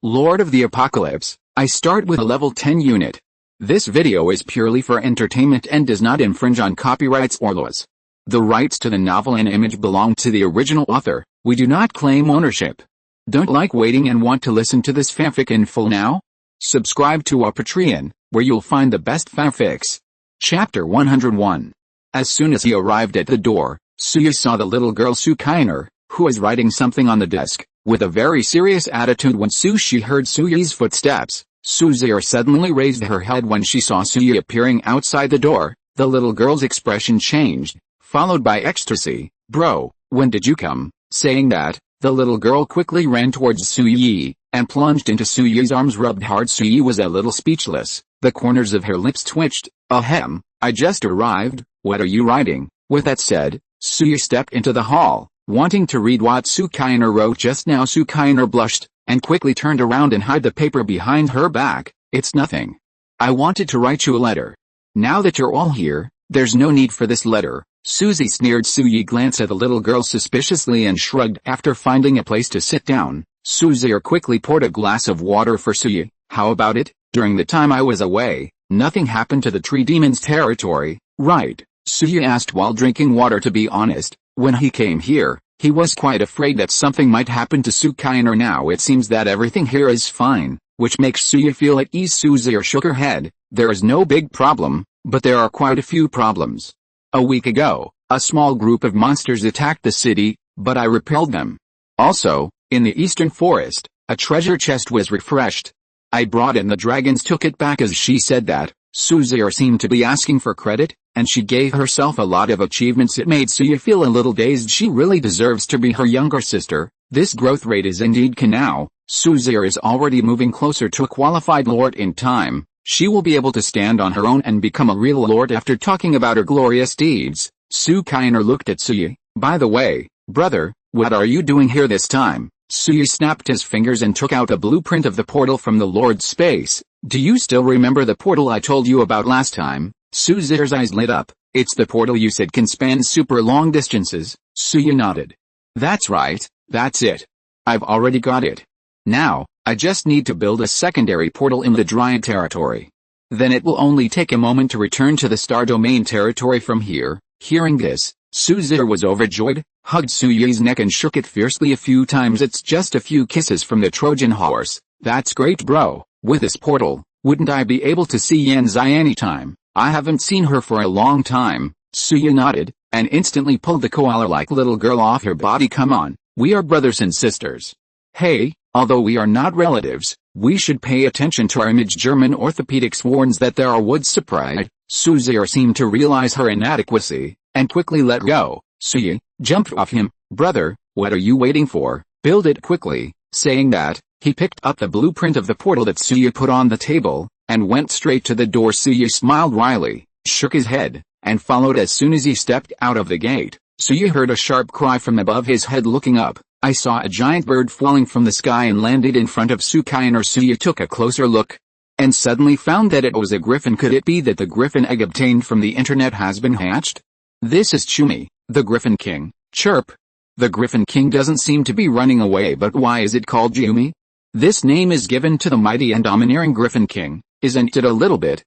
Lord of the Apocalypse. I start with a level 10 unit. This video is purely for entertainment and does not infringe on copyrights or laws. The rights to the novel and image belong to the original author. We do not claim ownership. Don't like waiting and want to listen to this fanfic in full now? Subscribe to our Patreon, where you'll find the best fanfics. Chapter 101. As soon as he arrived at the door, Suya saw the little girl Sukainer, who was writing something on the desk, with a very serious attitude. When she heard Suya's footsteps, Suya suddenly raised her head. When she saw Suya appearing outside the door, the little girl's expression changed, followed by ecstasy. "Bro, when did you come?" Saying that, the little girl quickly ran towards Suyi, and plunged into Suyi's arms. Rubbed hard. Suyi was a little speechless, the corners of her lips twitched. "Ahem, I just arrived, what are you writing?" With that said, Suyi stepped into the hall, wanting to read what Sukainer wrote just now. Sukainer blushed, and quickly turned around and hid the paper behind her back. "It's nothing. I wanted to write you a letter. Now that you're all here, there's no need for this letter." Suzy sneered. Suyi glanced at the little girl suspiciously and shrugged. After finding a place to sit down, Suzy quickly poured a glass of water for Suyi. "How about it? During the time I was away, nothing happened to the tree demon's territory, right?" Suyi asked while drinking water. "To be honest, when he came here, he was quite afraid that something might happen to Sukainer. Now it seems that everything here is fine, which makes Suyi feel at ease." Suzy shook her head. "There is no big problem, but there are quite a few problems. A week ago, a small group of monsters attacked the city, but I repelled them. Also, in the eastern forest, a treasure chest was refreshed. I brought it and the dragons took it back." As she said that, Suzy seemed to be asking for credit, and she gave herself a lot of achievements. It made Suya feel a little dazed. She really deserves to be her younger sister. This growth rate is indeed now. Suzy is already moving closer to a qualified lord. In time, she will be able to stand on her own and become a real lord. After talking about her glorious deeds, Sukainer looked at Suya. "By the way, brother, what are you doing here this time?" Suya snapped his fingers and took out a blueprint of the portal from the Lord's space. "Do you still remember the portal I told you about last time?" Suzy's eyes lit up. "It's the portal you said can span super long distances." Suya nodded. "That's right, that's it. I've already got it. Now, I just need to build a secondary portal in the Dryad territory. Then it will only take a moment to return to the Star Domain territory from here." Hearing this, Suzy was overjoyed, hugged Suyi's neck and shook it fiercely a few times. "It's just a few kisses from the Trojan horse." "That's great, bro. With this portal, wouldn't I be able to see Yanzai anytime? I haven't seen her for a long time." Suya nodded, and instantly pulled the koala-like little girl off her body. "Come on, we are brothers and sisters. Hey, although we are not relatives, we should pay attention to our image." German orthopedics warns that there are woods surprise. Suzy seemed to realize her inadequacy, and quickly let go. Suya jumped off him. "Brother, what are you waiting for? Build it quickly." Saying that, he picked up the blueprint of the portal that Suya put on the table, and went straight to the door. Suya smiled wryly, shook his head, and followed. As soon as he stepped out of the gate, Suya heard a sharp cry from above his head. Looking up, "I saw a giant bird falling from the sky and landed in front of Sukainer." Suya took a closer look, and suddenly found that it was a griffin. Could it be that the griffin egg obtained from the internet has been hatched? "This is Chumi, the Griffin King." Chirp. The Griffin King doesn't seem to be running away, but why is it called Chumi? This name is given to the mighty and domineering Griffin King, isn't it a little bit?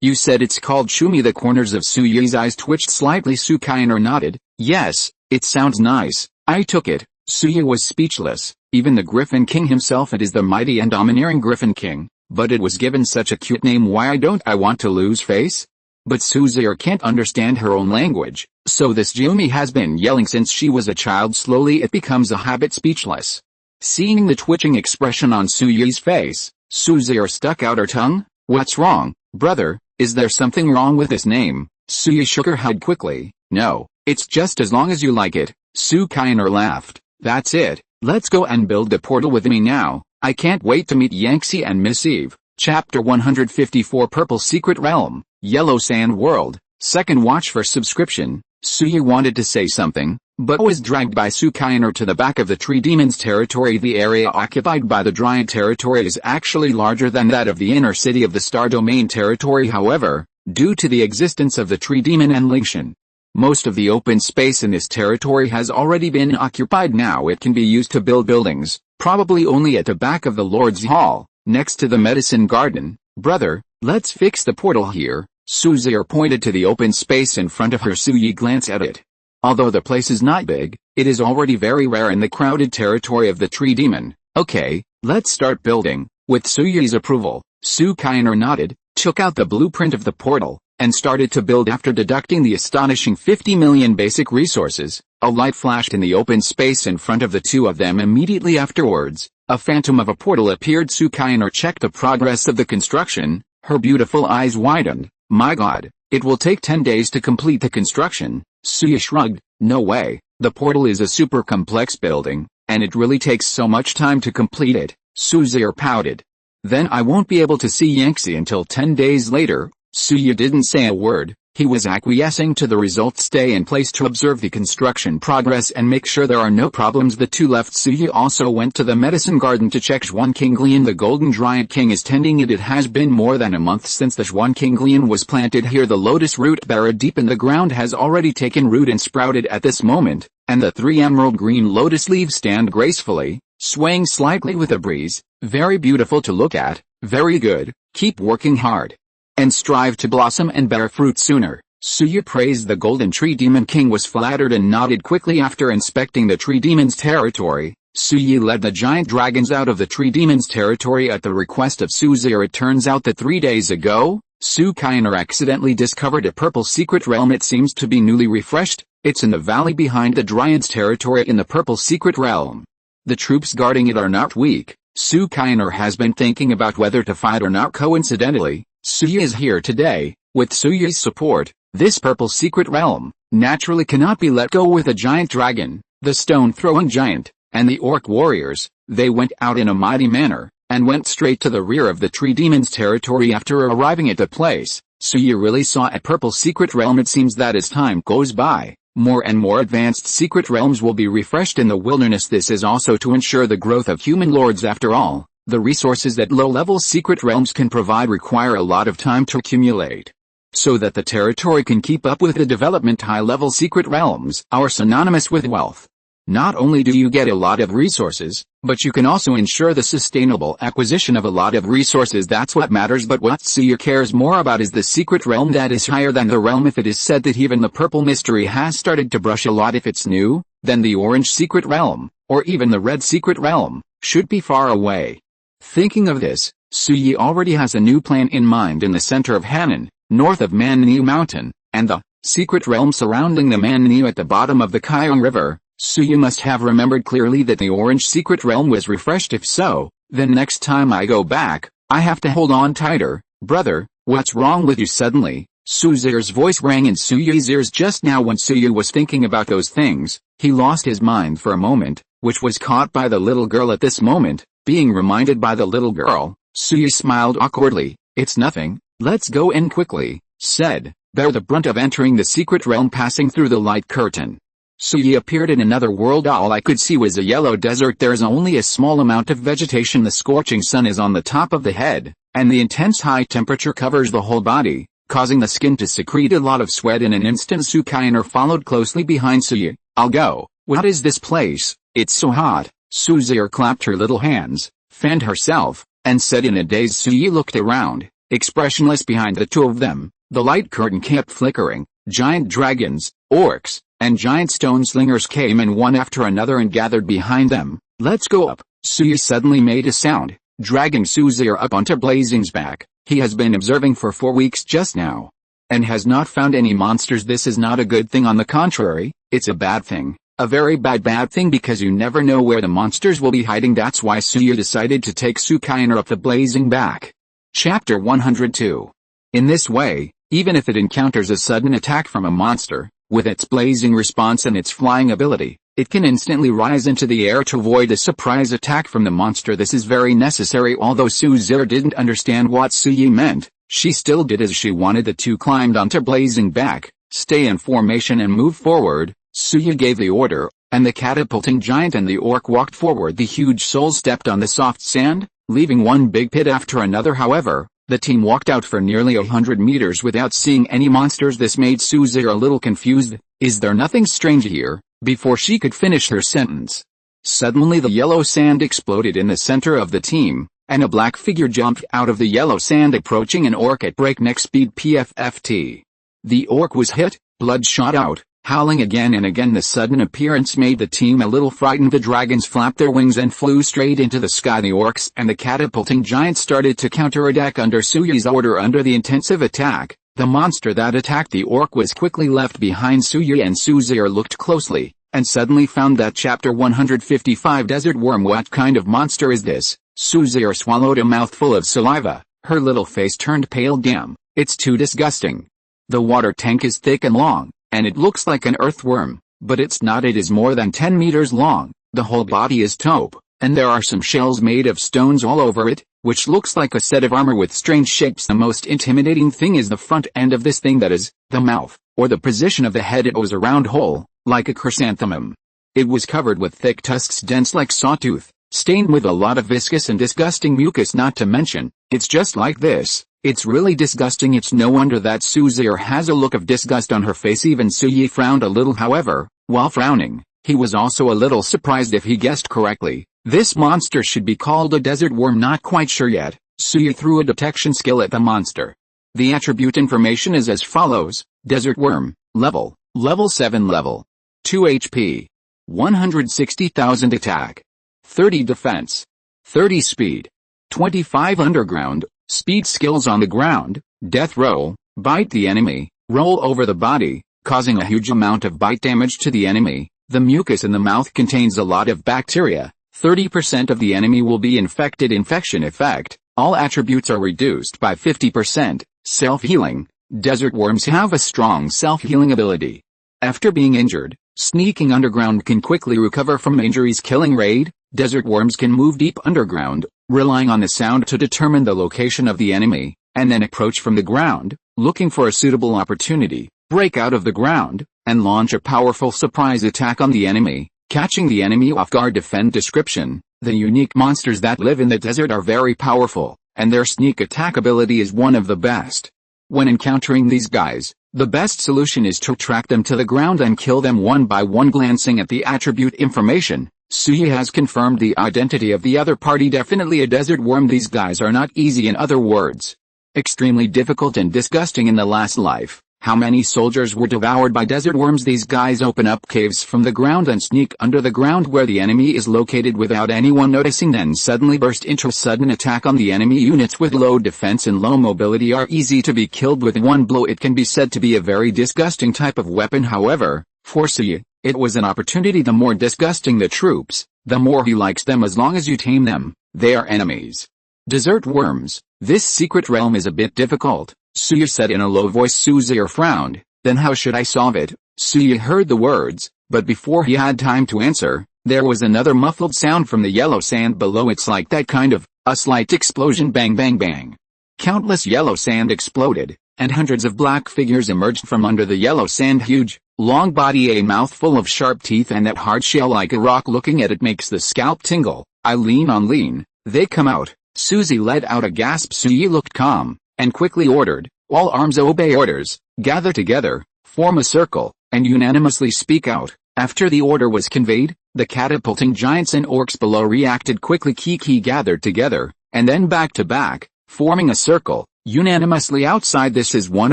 You said it's called Chumi." The corners of Suyi's eyes twitched slightly. Sukainer nodded. "Yes, it sounds nice. I took it." Suya was speechless. Even the Griffin King himself, it is the mighty and domineering Griffin King, but it was given such a cute name. Why don't I want to lose face? But Suzy can't understand her own language, so this Chumi has been yelling since she was a child. Slowly it becomes a habit. Speechless. Seeing the twitching expression on Suyi's face, Suzy stuck out her tongue. "What's wrong, brother? Is there something wrong with this name?" Suya shook her head quickly. "No, it's just as long as you like it." Sukainer laughed. "That's it. Let's go and build the portal with me now. I can't wait to meet Yangtze and Miss Eve." Chapter 154. Purple Secret Realm, Yellow Sand World. Second watch for subscription. Suya wanted to say something, but was dragged by Sukainer to the back of the tree demon's territory. The area occupied by the Dryad territory is actually larger than that of the inner city of the Star Domain territory. However, due to the existence of the tree demon and Lingshan, Most of the open space in this territory has already been occupied. Now it can be used to build buildings, probably only at the back of the Lord's Hall, next to the medicine garden. Brother, let's fix the portal here. Suzerain pointed to the open space in front of her. Suyi glanced at it. Although the place is not big, it is already very rare in the crowded territory of the tree demon. Okay, let's start building. With Suyi's approval, Su Kainer nodded, took out the blueprint of the portal, and started to build. After deducting the astonishing 50 million basic resources, a light flashed in the open space in front of the two of them. Immediately afterwards, a phantom of a portal appeared. Su Kainer checked the progress of the construction, her beautiful eyes widened. My god, it will take 10 days to complete the construction. Suyi shrugged, no way, the portal is a super complex building, and it really takes so much time to complete it. Suzerain pouted. Then I won't be able to see Yangtze until 10 days later. Suyi didn't say a word, he was acquiescing to the result. Stay in place to observe the construction progress and make sure there are no problems. The two left. Suyi also went to the medicine garden to check Xuanqinglian. The golden giant king is tending it. It has been more than a month since the Xuanqinglian was planted here. The lotus root buried deep in the ground has already taken root and sprouted at this moment, and the 3 emerald green lotus leaves stand gracefully, swaying slightly with a breeze. Very beautiful to look at. Very good, keep working hard, and strive to blossom and bear fruit sooner. Suyi praised the golden tree demon. King was flattered and nodded quickly. After inspecting the tree demon's territory, Suyi led the giant dragons out of the tree demon's territory at the request of Suzerain. It turns out that 3 days ago, Su Kainer accidentally discovered a purple secret realm. It seems to be newly refreshed. It's in the valley behind the Dryad's territory in the purple secret realm. The troops guarding it are not weak. Su Kainer has been thinking about whether to fight or not. Coincidentally, Suyi is here today. With Suyi's support, this purple secret realm naturally cannot be let go. With a giant dragon, the stone-throwing giant, and the orc warriors, they went out in a mighty manner, and went straight to the rear of the tree demon's territory. After arriving at the place, Suyi really saw a purple secret realm. It seems that as time goes by, more and more advanced secret realms will be refreshed in the wilderness. This is also to ensure the growth of human lords. After all, the resources that low-level secret realms can provide require a lot of time to accumulate, so that the territory can keep up with the development. High-level secret realms are synonymous with wealth. Not only do you get a lot of resources, but you can also ensure the sustainable acquisition of a lot of resources. That's what matters. But what Suyi cares more about is the secret realm that is higher than the realm. If it is said that even the purple mystery has started to brush a lot, if it's new, then the orange secret realm, or even the red secret realm, should be far away. Thinking of this, Suyi already has a new plan in mind. In the center of Hanan, north of Manniu Mountain, and the secret realm surrounding the Manniu at the bottom of the Kyong River, Suyi must have remembered clearly that the orange secret realm was refreshed. If so, then next time I go back, I have to hold on tighter. Brother, what's wrong with you? Suddenly, Suzerain's voice rang in Suyi's ears. Just now, when Suyi was thinking about those things, he lost his mind for a moment, which was caught by the little girl at this moment. Being reminded by the little girl, Suyi smiled awkwardly. It's nothing, let's go in quickly, said, bear the brunt of entering the secret realm. Passing through the light curtain, Suyi appeared in another world. All I could see was a yellow desert. There's only a small amount of vegetation. The scorching sun is on the top of the head, and the intense high temperature covers the whole body, causing the skin to secrete a lot of sweat. In an instant, Su Kainer followed closely behind Suyi. I'll go. What is this place? It's so hot. Suzerain clapped her little hands, fanned herself, and said in a daze. Suyi looked around, expressionless behind the two of them. The light curtain kept flickering. Giant dragons, orcs, and giant stone slingers came in one after another and gathered behind them. Let's go up. Suyi suddenly made a sound, dragging Suzerain up onto Blazing's back. He has been observing for 4 weeks just now, and has not found any monsters. This is not a good thing. On the contrary, it's a bad thing. A very bad thing, because you never know where the monsters will be hiding. That's why Suyi decided to take Su Kainer up the Blazing back. Chapter 102. In this way, even if it encounters a sudden attack from a monster, with its blazing response and its flying ability, it can instantly rise into the air to avoid a surprise attack from the monster. This is very necessary. Although Suzerain didn't understand what Suyi meant, she still did as she wanted. The two climbed onto Blazing back, stay in formation and move forward. Suyi gave the order, and the catapulting giant and the orc walked forward. The huge souls stepped on the soft sand, leaving one big pit after another. However, The team walked out for nearly 100 meters without seeing any monsters. This made Suzy a little confused. Is there nothing strange here? Before she could finish her sentence, suddenly the yellow sand exploded in the center of the team, and a black figure jumped out of the yellow sand, approaching an orc at breakneck speed. PFFT. The orc was hit, blood shot out, howling again and again. The sudden appearance made the team a little frightened. The dragons flapped their wings and flew straight into the sky. The orcs and the catapulting giants started to counterattack under Suyi's order. Under the intensive attack, the monster that attacked the orc was quickly left behind. Suyi and Suzy looked closely, and suddenly found that chapter 155 Desert Worm. What kind of monster is this? Suzy swallowed a mouthful of saliva. Her little face turned pale. Damn, it's too disgusting. The water tank is thick and long, and it looks like an earthworm, but it's not. It is more than 10 meters long. The whole body is taupe, and there are some shells made of stones all over it, which looks like a set of armor with strange shapes. The most intimidating thing is the front end of this thing, that is, the mouth, or the position of the head. It was a round hole, like a chrysanthemum. It was covered with thick tusks dense like sawtooth, stained with a lot of viscous and disgusting mucus. Not to mention, it's just like this. It's really disgusting. It's no wonder that Suzy has a look of disgust on her face. Even Suyi frowned a little. However, while frowning, he was also a little surprised. If he guessed correctly, this monster should be called a desert worm. Not quite sure yet, Suyi threw a detection skill at the monster. The attribute information is as follows: Desert Worm, Level 7 level. 2 HP. 160,000 attack. 30 defense. 30 speed. 25 underground. Speed skills on the ground, death roll, bite the enemy, roll over the body, causing a huge amount of bite damage to the enemy. The mucus in the mouth contains a lot of bacteria. 30% of the enemy will be infected. Infection effect. All attributes are reduced by 50%. Self-healing. Desert worms have a strong self-healing ability. After being injured, sneaking underground can quickly recover from injuries. Killing raid. Desert worms can move deep underground, relying on the sound to determine the location of the enemy, and then approach from the ground, looking for a suitable opportunity, break out of the ground, and launch a powerful surprise attack on the enemy, catching the enemy off guard. Defend description. The unique monsters that live in the desert are very powerful, and their sneak attack ability is one of the best. When encountering these guys, the best solution is to track them to the ground and kill them one by one. Glancing at the attribute information, Suyi has confirmed the identity of the other party. Definitely a desert worm. These guys are not easy. In other words, extremely difficult and disgusting. In the last life, how many soldiers were devoured by desert worms? These guys open up caves from the ground and sneak under the ground where the enemy is located without anyone noticing, then suddenly burst into a sudden attack on the enemy. Units with low defense and low mobility are easy to be killed with one blow. It can be said to be a very disgusting type of weapon. However, for Suyi, it was an opportunity. The more disgusting the troops, the more he likes them. As long as you tame them, they are enemies. Desert worms. This secret realm is a bit difficult, Suyi said in a low voice. Suzy frowned. Then how should I solve it? Suyi heard the words, but before he had time to answer, there was another muffled sound from the yellow sand below. It's like that kind of, a slight explosion. Bang bang bang. Countless yellow sand exploded, and hundreds of black figures emerged from under the yellow sand. Huge, long body, a mouth full of sharp teeth, and that hard shell like a rock. Looking at it makes the scalp tingle. I lean on lean. They come out. Suzy let out a gasp. Suyi looked calm, and quickly ordered, all arms obey orders, gather together, form a circle, and unanimously speak out. After the order was conveyed, the catapulting giants and orcs below reacted quickly. Kiki gathered together, and then back to back, forming a circle, unanimously outside. This is one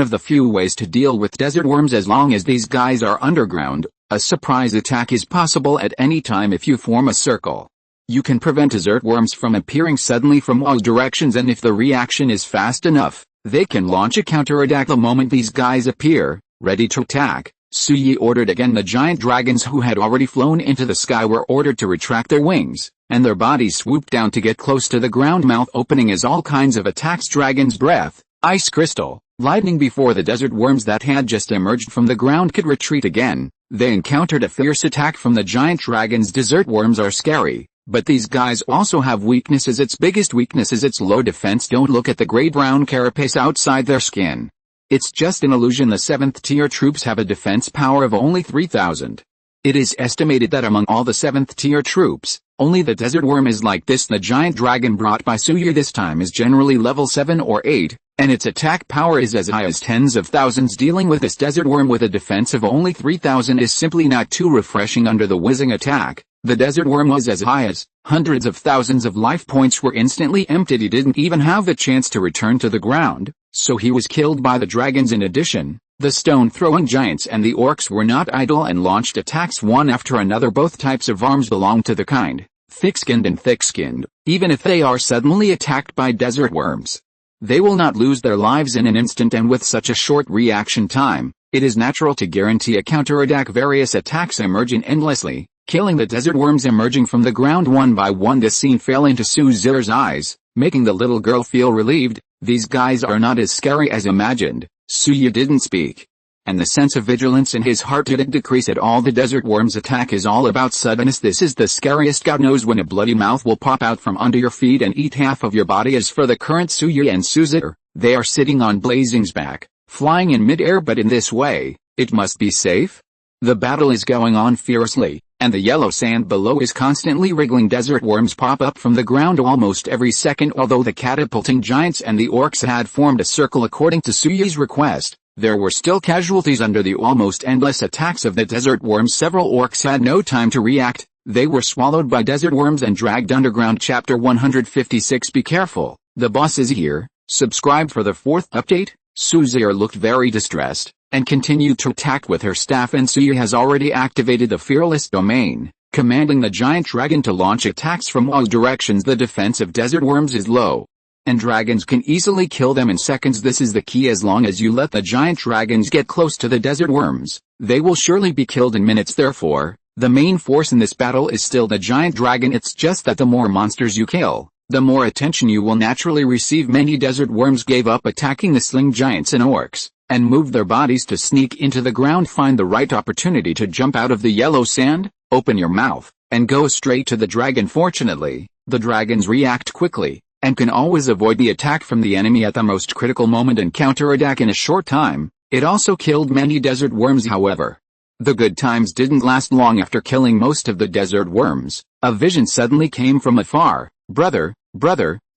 of the few ways to deal with desert worms. As long as these guys are underground, a surprise attack is possible at any time. If you form a circle, you can prevent desert worms from appearing suddenly from all directions, and if the reaction is fast enough, they can launch a counterattack the moment these guys appear, ready to attack. Suyi ordered again. The giant dragons who had already flown into the sky were ordered to retract their wings, and their bodies swooped down to get close to the ground. Mouth opening as all kinds of attacks. Dragon's breath, ice crystal, lightning. Before the desert worms that had just emerged from the ground could retreat again, they encountered a fierce attack from the giant dragons. Desert worms are scary, but these guys also have weaknesses. Its biggest weakness is its low defense. Don't look at the gray-brown carapace outside their skin. It's just an illusion. The 7th tier troops have a defense power of only 3,000. It is estimated that among all the 7th tier troops, only the desert worm is like this. The giant dragon brought by Tsuyu this time is generally level 7 or 8, and its attack power is as high as tens of thousands. Dealing with this desert worm with a defense of only 3000 is simply not too refreshing. Under the whizzing attack, the desert worm was as high as hundreds of thousands of life points were instantly emptied. He didn't even have the chance to return to the ground, so he was killed by the dragons. In addition, the stone-throwing giants and the orcs were not idle and launched attacks one after another. Both types of arms belong to the kind, thick-skinned and thick-skinned. Even if they are suddenly attacked by desert worms, they will not lose their lives in an instant, and with such a short reaction time, it is natural to guarantee a counterattack. Various attacks emerging endlessly, killing the desert worms emerging from the ground one by one. This scene fell into Suzu's eyes, making the little girl feel relieved. These guys are not as scary as imagined. Tsuyu didn't speak, and the sense of vigilance in his heart didn't decrease at all. The desert worm's attack is all about suddenness. This is the scariest. God knows when a bloody mouth will pop out from under your feet and eat half of your body. As for the current Tsuyu and Suzu, they are sitting on Blazing's back, flying in mid-air, but in this way, it must be safe. The battle is going on fiercely, and the yellow sand below is constantly wriggling. Desert worms pop up from the ground almost every second. Although the catapulting giants and the orcs had formed a circle according to Tsuyu's request, there were still casualties under the almost endless attacks of the desert worms. Several orcs had no time to react. They were swallowed by desert worms and dragged underground. Chapter 156. Be careful, the boss is here. Subscribe for the 4th update. Suzu looked very distressed, and continued to attack with her staff, and Tsuyu has already activated the Fearless Domain, commanding the giant dragon to launch attacks from all directions. The defense of desert worms is low, and dragons can easily kill them in seconds. This is the key. As long as you let the giant dragons get close to the desert worms, they will surely be killed in minutes. Therefore, the main force in this battle is still the giant dragon. It's just that the more monsters you kill, the more attention you will naturally receive. Many desert worms gave up attacking the sling giants and orcs, and moved their bodies to sneak into the ground. Find the right opportunity to jump out of the yellow sand, open your mouth, and go straight to the dragon. Fortunately, the dragons react quickly, and can always avoid the attack from the enemy at the most critical moment and counterattack in a short time. It also killed many desert worms. However, the good times didn't last long. After killing most of the desert worms, a vision suddenly came from afar. Brother,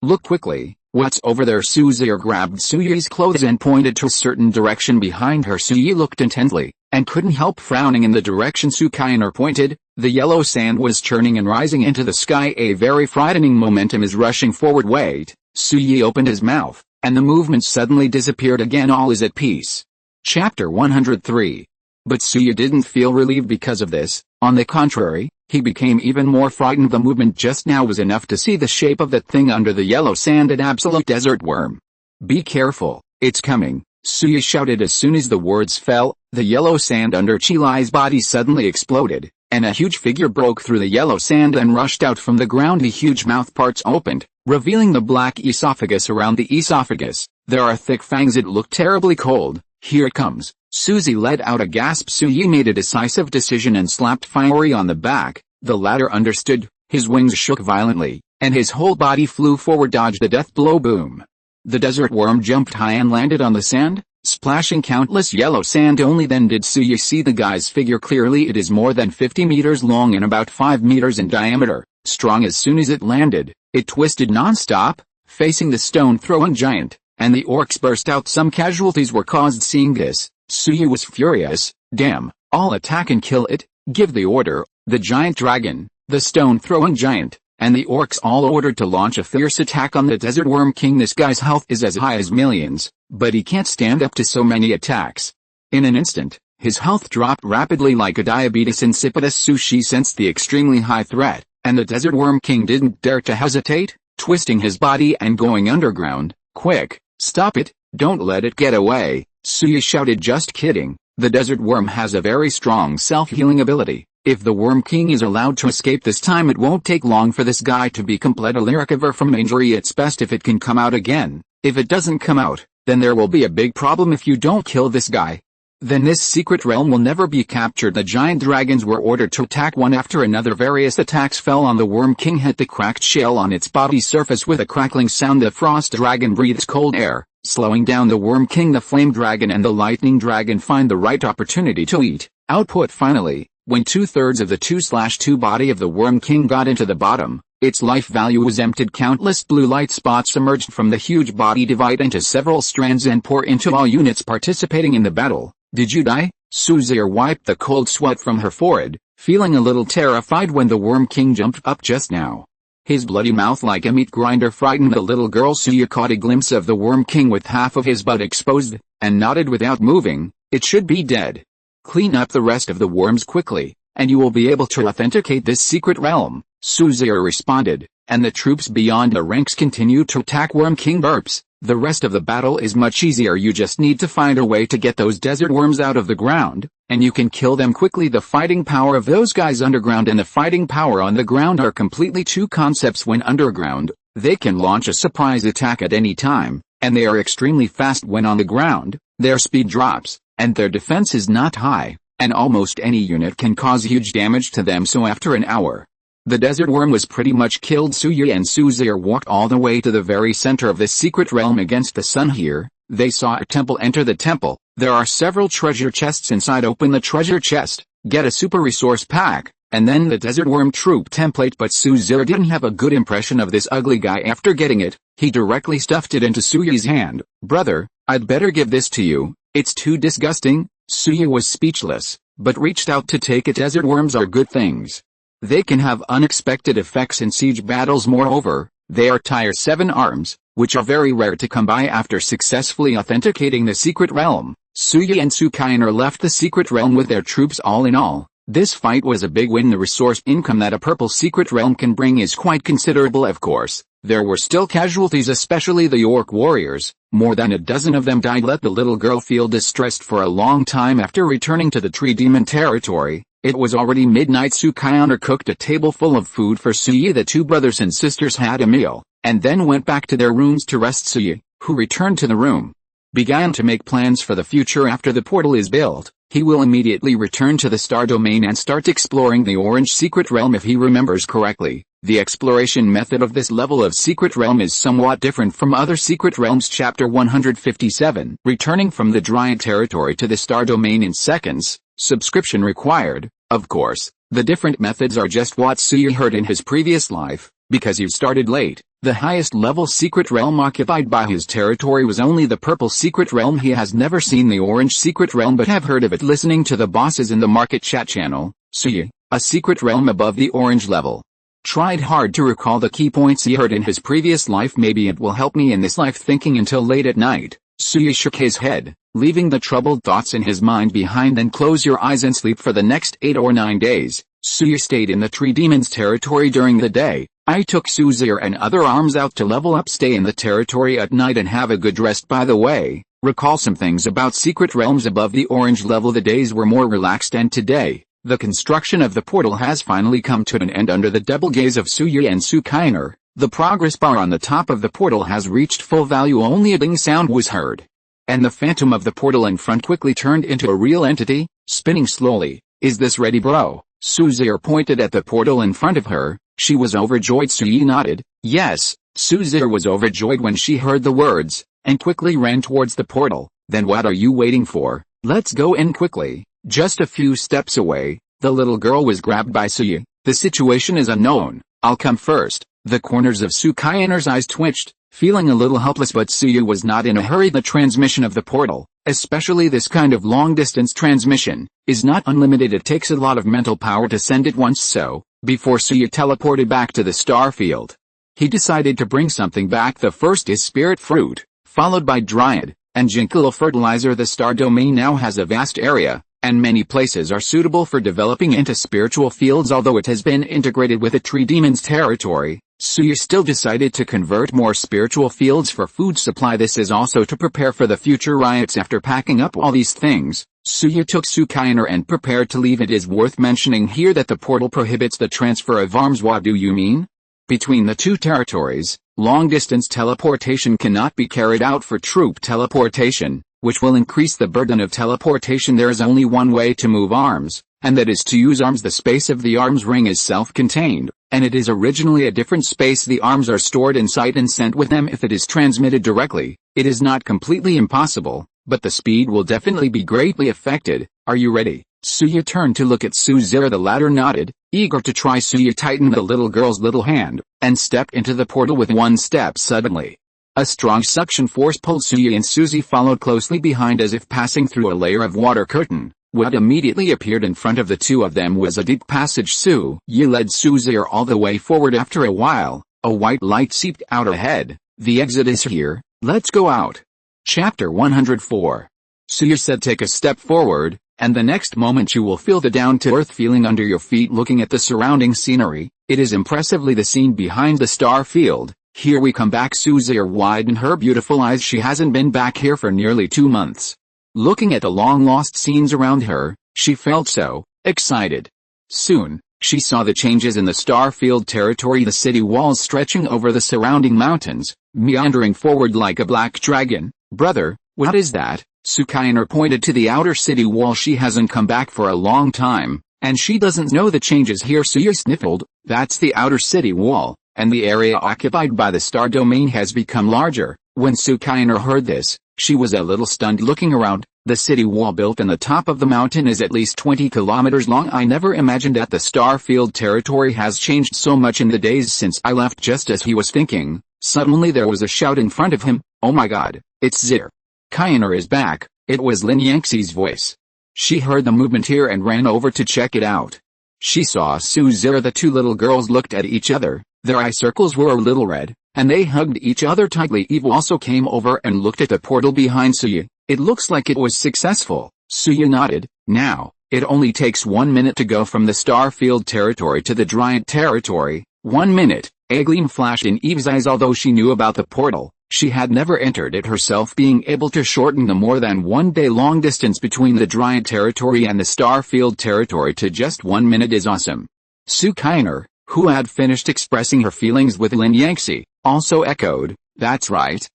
look quickly, what's over there? Suzu grabbed Tsuyu's clothes and pointed to a certain direction behind her. Tsuyu looked intently, and couldn't help frowning in the direction Sukainer pointed. The yellow sand was churning and rising into the sky. A very frightening momentum is rushing forward. Wait, Tsuyu opened his mouth, and the movement suddenly disappeared again. All is at peace. Chapter 103. But Tsuyu didn't feel relieved because of this. On the contrary, he became even more frightened. The movement just now was enough to see the shape of that thing under the yellow sand. An absolute desert worm. Be careful, it's coming, Tsuyu shouted. As soon as the words fell, the yellow sand under Chilai's body suddenly exploded, and a huge figure broke through the yellow sand and rushed out from the ground. The huge mouth parts opened, revealing the black esophagus. Around the esophagus, there are thick fangs. It looked terribly cold. Here it comes. Suzy let out a gasp. Tsuyu made a decisive decision and slapped Fiery on the back. The latter understood. His wings shook violently, and his whole body flew forward. Dodged the death blow. Boom. The desert worm jumped high and landed on the sand, splashing countless yellow sand. Only then did Tsuyu see the guy's figure clearly. It is more than 50 meters long and about 5 meters in diameter. Strong. As soon as it landed, it twisted non-stop, facing the stone-throwing giant, and the orcs burst out. Some casualties were caused. Seeing this, Tsuyu was furious. Damn, I'll attack and kill it. Give the order. The giant dragon, the stone-throwing giant, and the orcs all ordered to launch a fierce attack on the desert worm king. This guy's health is as high as millions, but he can't stand up to so many attacks. In an instant, his health dropped rapidly like a diabetes insipidus. Sushi sensed the extremely high threat, and the desert worm king didn't dare to hesitate, twisting his body and going underground. Quick, stop it, don't let it get away, Tsuyu shouted. Just kidding, the desert worm has a very strong self-healing ability. If the Worm King is allowed to escape this time, it won't take long for this guy to be completely recover from injury. It's best if it can come out again. If it doesn't come out, then there will be a big problem if you don't kill this guy. Then this secret realm will never be captured. The giant dragons were ordered to attack one after another. Various attacks fell on the Worm King. Hit the cracked shell on its body surface with a crackling sound. The frost dragon breathes cold air, slowing down the Worm King. The flame dragon and the lightning dragon find the right opportunity to eat. Output. Finally, When 2/3 of the 2/2 body of the Worm King got into the bottom, its life value was emptied. Countless blue light spots emerged from the huge body, divide into several strands and pour into all units participating in the battle. Did you die? Suzir wiped the cold sweat from her forehead, feeling a little terrified when the Worm King jumped up just now. His bloody mouth like a meat grinder frightened the little girl. Suya caught a glimpse of the Worm King with half of his butt exposed, and nodded without moving. It should be dead. Clean up the rest of the worms quickly, and you will be able to authenticate this secret realm, Suzir responded, and the troops beyond the ranks continued to attack Worm King. Burps. The rest of the battle is much easier. You just need to find a way to get those desert worms out of the ground, and you can kill them quickly. The fighting power of those guys underground and the fighting power on the ground are completely two concepts. When underground, they can launch a surprise attack at any time, and they are extremely fast. When on the ground, their speed drops, and their defense is not high, and almost any unit can cause huge damage to them. So after an hour, the desert worm was pretty much killed. Suya and Suzir walked all the way to the very center of this secret realm against the sun. Here, they saw a temple. Enter the temple. There are several treasure chests inside. Open the treasure chest, get a super resource pack, and then the desert worm troop template. But Suzir didn't have a good impression of this ugly guy after getting it. He directly stuffed it into Suya's hand. Brother, I'd better give this to you. It's too disgusting. Suya was speechless, but reached out to take it. Desert worms are good things. They can have unexpected effects in siege battles. Moreover, they are tier 7 arms, which are very rare to come by after successfully authenticating the secret realm. Suya and Sukainer left the secret realm with their troops. All in all, this fight was a big win. The resource income that a purple secret realm can bring is quite considerable. Of course, there were still casualties, especially the orc warriors. More than a dozen of them died. Let the little girl feel distressed for a long time after returning to the tree demon territory. It was already midnight. Sukainer cooked a table full of food for Suya. The two brothers and sisters had a meal, and then went back to their rooms to rest. Suya, who returned to the room, began to make plans for the future. After the portal is built, he will immediately return to the star domain and start exploring the orange secret realm. If he remembers correctly, the exploration method of this level of secret realm is somewhat different from other secret realms. Chapter 157. Returning from the Dryad territory to the star domain in seconds. Subscription required. Of course, the different methods are just what Suya heard in his previous life, because you started late. The highest level secret realm occupied by his territory was only the purple secret realm. He has never seen the orange secret realm but have heard of it listening to the bosses in the market chat channel. Suya, a secret realm above the orange level. Tried hard to recall the key points he heard in his previous life. Maybe it will help me in this life. Thinking until late at night, Suya shook his head, leaving the troubled thoughts in his mind behind. Then close your eyes and sleep for the next 8 or 9 days. Suya stayed in the tree demon's territory during the day. I took Suzir and other arms out to level up. Stay in the territory at night and have a good rest. By the way, recall some things about secret realms above the orange level. The days were more relaxed, and today, the construction of the portal has finally come to an end. Under the double gaze of Suya and Sukainer, the progress bar on the top of the portal has reached full value. Only a ding sound was heard, and the phantom of the portal in front quickly turned into a real entity, spinning slowly. Is this ready, bro? Suzir pointed at the portal in front of her. She was overjoyed. Suya nodded. Yes, Suzir was overjoyed when she heard the words, and quickly ran towards the portal. Then what are you waiting for? Let's go in quickly. Just a few steps away, the little girl was grabbed by Suya. The situation is unknown. I'll come first. The corners of Sukainer's eyes twitched, feeling a little helpless, but Suya was not in a hurry. The transmission of the portal, especially this kind of long-distance transmission, is not unlimited. It takes a lot of mental power to send it once. So, before Suya teleported back to the star field, he decided to bring something back. The first is spirit fruit, followed by dryad and Jinkala fertilizer. The star domain now has a vast area, and many places are suitable for developing into spiritual fields. Although it has been integrated with a tree demon's territory, Suya still decided to convert more spiritual fields for food supply. This is also to prepare for the future riots. After packing up all these things, Suya took Sukainer and prepared to leave. It is worth mentioning here that the portal prohibits the transfer of arms. What do you mean? Between the two territories, long-distance teleportation cannot be carried out. For troop teleportation, which will increase the burden of teleportation, there is only one way to move arms, and that is to use arms. The space of the arms ring is self-contained, and it is originally a different space. The arms are stored inside and sent with them. If it is transmitted directly, it is not completely impossible, but the speed will definitely be greatly affected. Are you ready? Suya turned to look at Suzera. The latter nodded, eager to try. Suya tightened the little girl's little hand, and stepped into the portal with one step. Suddenly, a strong suction force pulled Suya, and Suzy followed closely behind as if passing through a layer of water curtain. What immediately appeared in front of the two of them was a deep passage. Suya led Suzera all the way forward. After a while, a white light seeped out ahead. The exit is here, let's go out. Chapter 104. Suya said, take a step forward, and the next moment you will feel the down-to-earth feeling under your feet. Looking at the surrounding scenery, it is impressively the scene behind the star field. Here we come back. Suzera widened her beautiful eyes. She hasn't been back here for nearly 2 months. Looking at the long-lost scenes around her, she felt so excited. Soon, she saw the changes in the Starfield territory, the city walls stretching over the surrounding mountains, meandering forward like a black dragon. Brother, what is that? Sukainer pointed to the outer city wall. She hasn't come back for a long time, and she doesn't know the changes here. Suya sniffled. That's the outer city wall, and the area occupied by the star domain has become larger. When Sukainer heard this, she was a little stunned. Looking around, the city wall built in the top of the mountain is at least 20 kilometers long. I never imagined that the Starfield territory has changed so much in the days since I left. Just as he was thinking, suddenly there was a shout in front of him. Oh my god, it's Zir. Kainer is back. It was Lin Yangxi's voice. She heard the movement here and ran over to check it out. She saw Suzera. The two little girls looked at each other. Their eye circles were a little red, and they hugged each other tightly. Eve also came over and looked at the portal behind Suya. It looks like it was successful. Suya nodded. Now, it only takes 1 minute to go from the Starfield territory to the Dryant territory. 1 minute. A gleam flashed in Eve's eyes. Although she knew about the portal, she had never entered it herself. Being able to shorten the more than 1 day long distance between the Dryant territory and the Starfield territory to just 1 minute is awesome. Sukainer, who had finished expressing her feelings with Lin Yangxi, also echoed, that's right,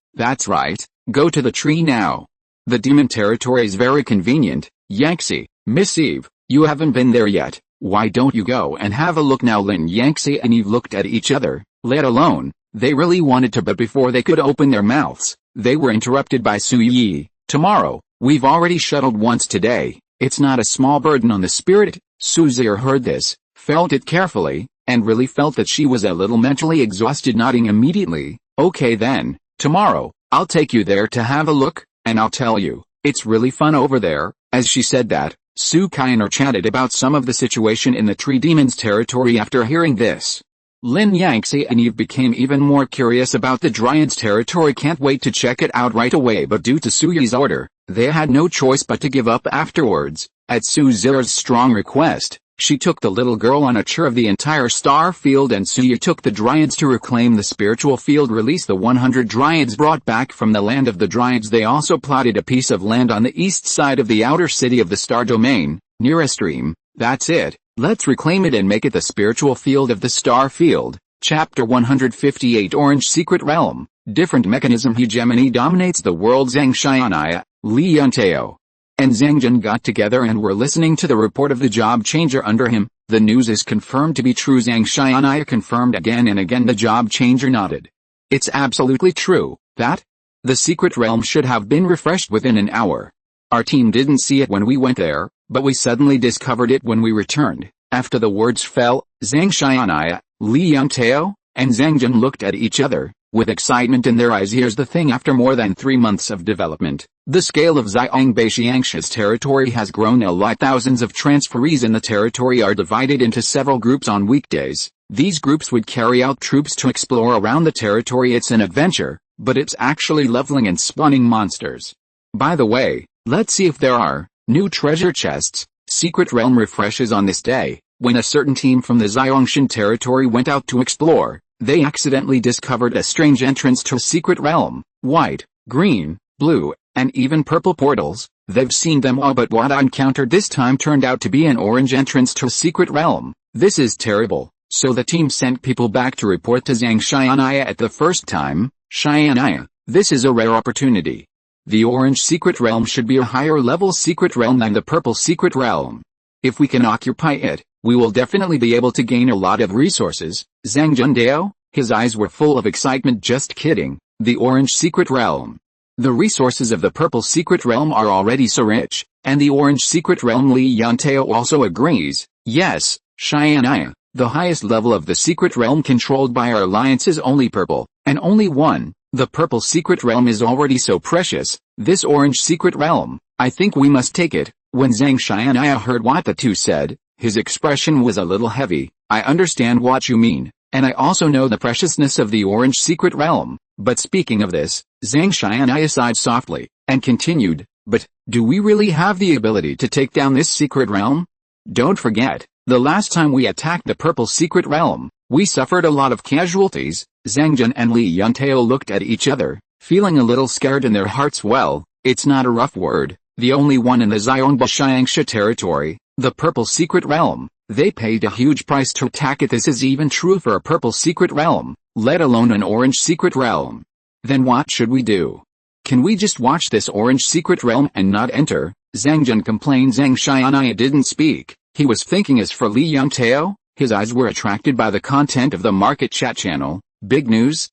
go to the tree now. The demon territory is very convenient. Yangxi, Miss Eve, you haven't been there yet, why don't you go and have a look now? Lin Yangxi and Eve looked at each other, let alone, they really wanted to, but before they could open their mouths, they were interrupted by Su Yi. Tomorrow, we've already shuttled once today, it's not a small burden on the spirit. Suzera heard this, felt it carefully, and really felt that she was a little mentally exhausted. Nodding immediately, okay then, tomorrow, I'll take you there to have a look, and I'll tell you, it's really fun over there. As she said that, Sukainer chatted about some of the situation in the Tree Demon's territory. After hearing this, Lin Yangxi and Eve became even more curious about the Dryant's territory. Can't wait to check it out right away, but due to Suyi's order, they had no choice but to give up afterwards. At Suzera's strong request, she took the little girl on a tour of the entire star field, and Suya took the Dryads to reclaim the spiritual field, release the 100 Dryads brought back from the land of the Dryads. They also plotted a piece of land on the east side of the outer city of the star domain, near a stream. That's it, let's reclaim it and make it the spiritual field of the star field. Chapter 158. Orange Secret Realm. Different mechanism. Hegemony dominates the world. Zhang Xianaya, Li Yunteo, and Zhang Jun got together and were listening to the report of the job changer under him. The news is confirmed to be true. Zhang Xianaya confirmed again and again. The job changer nodded. It's absolutely true, that the secret realm should have been refreshed within an hour. Our team didn't see it when we went there, but we suddenly discovered it when we returned. After the words fell, Zhang Xianaya, Li Yunteo, and Zhang Jun looked at each other, with excitement in their eyes. Here's the thing, after more than 3 months of development, the scale of Xiangbeixiangxia's territory has grown a lot. Thousands of transferees in the territory are divided into several groups on weekdays. These groups would carry out troops to explore around the territory. It's an adventure, but it's actually leveling and spawning monsters. By the way, let's see if there are new treasure chests. Secret Realm refreshes on this day. When a certain team from the Xiangshan territory went out to explore, they accidentally discovered a strange entrance to a secret realm. White, green, blue, and even purple portals. They've seen them all, but what I encountered this time turned out to be an orange entrance to a secret realm. This is terrible. So the team sent people back to report to Zhang Xianaya at the first time. Xianaya, this is a rare opportunity. The orange secret realm should be a higher level secret realm than the purple secret realm. If we can occupy it, we will definitely be able to gain a lot of resources. Zhang Jundeo, his eyes were full of excitement. Just kidding. The orange secret realm. The resources of the purple secret realm are already so rich, and the orange secret realm Li Yanteo also agrees. Yes, Xianaya, the highest level of the secret realm controlled by our alliance is only purple, and only one. The purple secret realm is already so precious. This orange secret realm, I think we must take it. When Zhang Xianaya heard what the two said, his expression was a little heavy. I understand what you mean, and I also know the preciousness of the orange secret realm. But speaking of this, Zhang Xianaya sighed softly, and continued, but, do we really have the ability to take down this secret realm? Don't forget, the last time we attacked the purple secret realm, we suffered a lot of casualties. Zhang Jun and Li Yanteo looked at each other, feeling a little scared in their hearts. Well, it's not a rough word, the only one in the Xiongba Xiangsha territory, the purple secret realm. They paid a huge price to attack it. This is even true for a purple secret realm, let alone an orange secret realm. Then what should we do? Can we just watch this orange secret realm and not enter? Zhang Jun complained. Zhang Xianaya didn't speak. He was thinking. As for Li Yanteo, his eyes were attracted by the content of the market chat channel. Big news,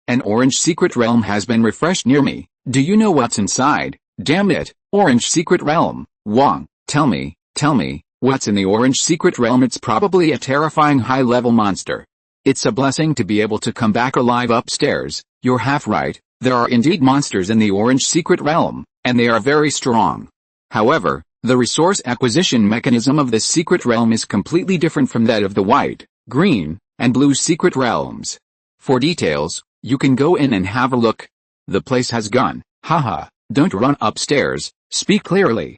an orange secret realm has been refreshed near me. Do you know what's inside? Damn it, orange secret realm. Wong, tell me, what's in the orange secret realm? It's probably a terrifying high-level monster. It's a blessing to be able to come back alive upstairs. You're half right, there are indeed monsters in the orange secret realm, and they are very strong. However, the resource acquisition mechanism of this secret realm is completely different from that of the white, green, and blue secret realms. For details, you can go in and have a look. The place has gone. Haha, don't run upstairs, speak clearly.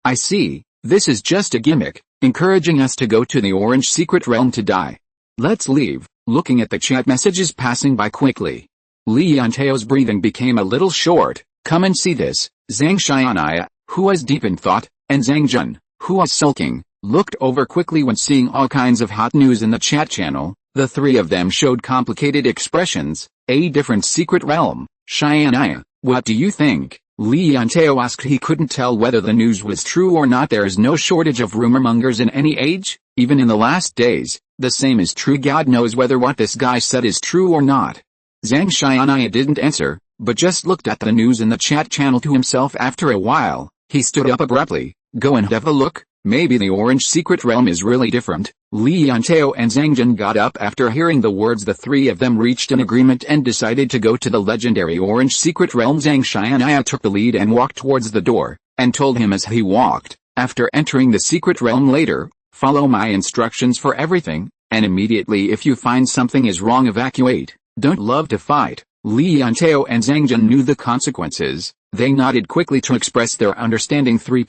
I see, this is just a gimmick, encouraging us to go to the orange secret realm to die. Let's leave. Looking at the chat messages passing by quickly, Li Yanteo's breathing became a little short. Come and see this. Zhang Xianaya, who was deep in thought, and Zhang Jun, who was sulking, looked over quickly when seeing all kinds of hot news in the chat channel. The three of them showed complicated expressions. A different secret realm. Xianaya, what do you think? Li Yanteo asked. He couldn't tell whether the news was true or not. There is no shortage of rumor mongers in any age, even in the last days. The same is true. God knows whether what this guy said is true or not. Zhang Xianaya didn't answer, but just looked at the news in the chat channel to himself. After a while, he stood up abruptly. Go and have a look. Maybe the orange secret realm is really different. Li Yanteo and Zhang Jun got up after hearing the words. The three of them reached an agreement and decided to go to the legendary orange secret realm. Zhang Xianaya took the lead and walked towards the door, and told him as he walked, after entering the secret realm later, follow my instructions for everything, and immediately if you find something is wrong evacuate. Don't love to fight. Li Yanteo and Zhang Jun knew the consequences. They nodded quickly to express their understanding. Three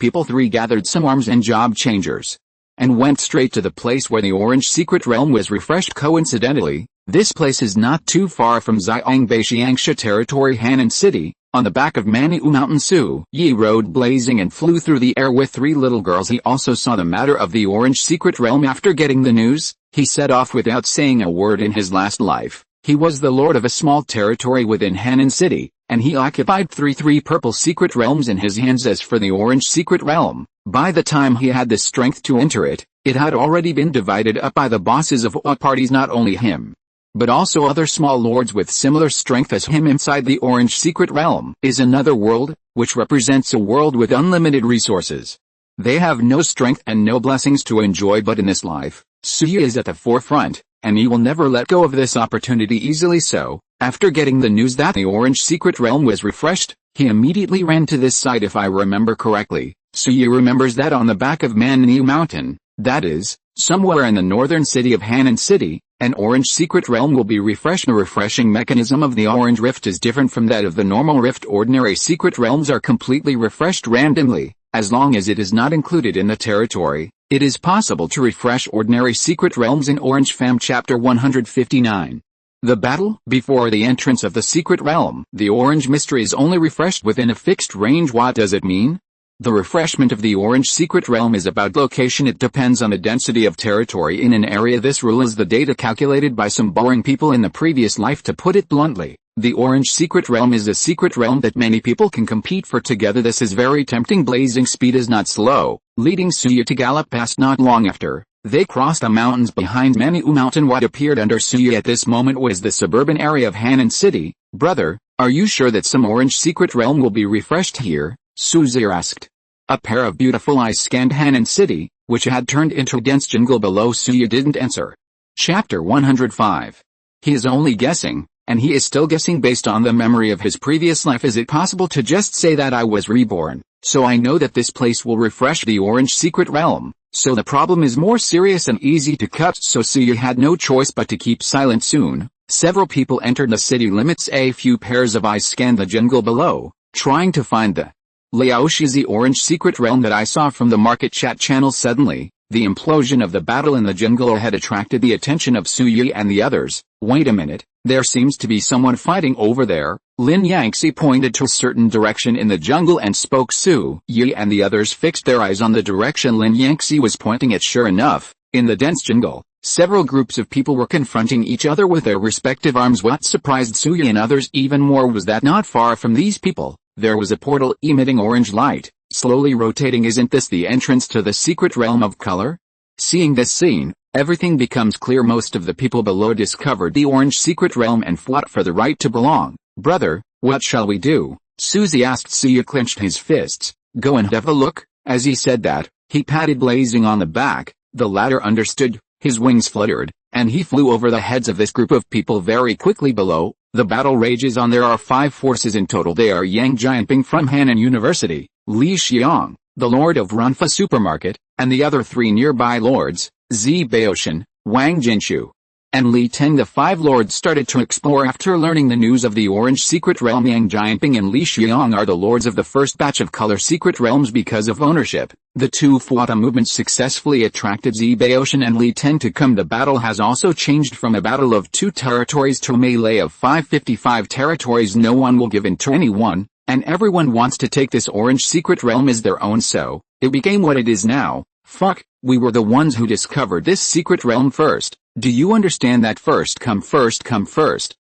gathered some arms and job changers, and went straight to the place where the orange secret realm was refreshed. Coincidentally, this place is not too far from Xiongba Xiangsha territory, Hanan City. On the back of Maniu Mountain, Su Yi rode blazing and flew through the air with three little girls. He also saw the matter of the orange secret realm. After getting the news, he set off without saying a word. In his last life, he was the lord of a small territory within Hanan City, and he occupied three purple secret realms in his hands. As for the orange secret realm, by the time he had the strength to enter it, it had already been divided up by the bosses of all parties. Not only him, but also other small lords with similar strength as him. Inside the orange secret realm is another world, which represents a world with unlimited resources. They have no strength and no blessings to enjoy, but in this life, Suya is at the forefront, and he will never let go of this opportunity easily. So, after getting the news that the orange secret realm was refreshed, he immediately ran to this site. If I remember correctly, Suya remembers that on the back of Maniu Mountain, that is, somewhere in the northern city of Hanan City, an orange secret realm will be refreshed. The refreshing mechanism of the orange rift is different from that of the normal rift. Ordinary secret realms are completely refreshed randomly. As long as it is not included in the territory, it is possible to refresh ordinary secret realms in Orange Fam Chapter 159. The battle before the entrance of the secret realm. The orange mystery is only refreshed within a fixed range. What does it mean? The refreshment of the orange secret realm is about location. It depends on the density of territory in an area. This rule is the data calculated by some boring people in the previous life. To put it bluntly, the orange secret realm is a secret realm that many people can compete for together. This is very tempting. Blazing speed is not slow, leading Suya to gallop past. Not long after, they crossed the mountains behind Maniu Mountain. What appeared under Suya at this moment was the suburban area of Hanan City. Brother, Are you sure that some orange secret realm will be refreshed here? Suzy asked. A pair of beautiful eyes scanned Hanan City, which had turned into a dense jungle below. Suya didn't answer. Chapter 105. He is only guessing, and he is still guessing based on the memory of his previous life. Is it possible to just say that I was reborn, so I know that this place will refresh the orange secret realm, so the problem is more serious and easy to cut? So Suya had no choice but to keep silent. Soon, several people entered the city limits. A few pairs of eyes scanned the jungle below, trying to find the Laoshi, the orange secret realm that I saw from the market chat channel. Suddenly, the implosion of the battle in the jungle had attracted the attention of Suyi and the others. Wait a minute, there seems to be someone fighting over there. Lin Yangxi pointed to a certain direction in the jungle and spoke. Suyi and the others fixed their eyes on the direction Lin Yangxi was pointing at. Sure enough, in the dense jungle, several groups of people were confronting each other with their respective arms. What surprised Suyi and others even more was that not far from these people, there was a portal emitting orange light, slowly rotating. Isn't this the entrance to the secret realm of color? Seeing this scene, everything becomes clear. Most of the people below discovered the orange secret realm and fought for the right to belong. Brother, what shall we do? Suzy asked. Suya clenched his fists. Go and have a look. As he said that, he patted Blazing on the back. The latter understood, his wings fluttered, and he flew over the heads of this group of people very quickly. Below, the battle rages on. There are 5 forces in total. They are Yang Jianping from Hanan University, Li Xiang, the Lord of Runfa Supermarket, and the other 3 nearby lords, Zi Baoshan, Wang Jinshu, and Li Teng. The 5 lords started to explore after learning the news of the orange secret realm. Yang Jianping and Li Xiang are the lords of the first batch of color secret realms because of ownership. The 2 Fuata movements successfully attracted Zi Baoshan and Li Teng to come. The battle has also changed from a battle of 2 territories to a melee of 555 territories. No one will give in to anyone, and everyone wants to take this orange secret realm as their own, so it became what it is now. Fuck, we were the ones who discovered this secret realm first. Do you understand that? First come first come first.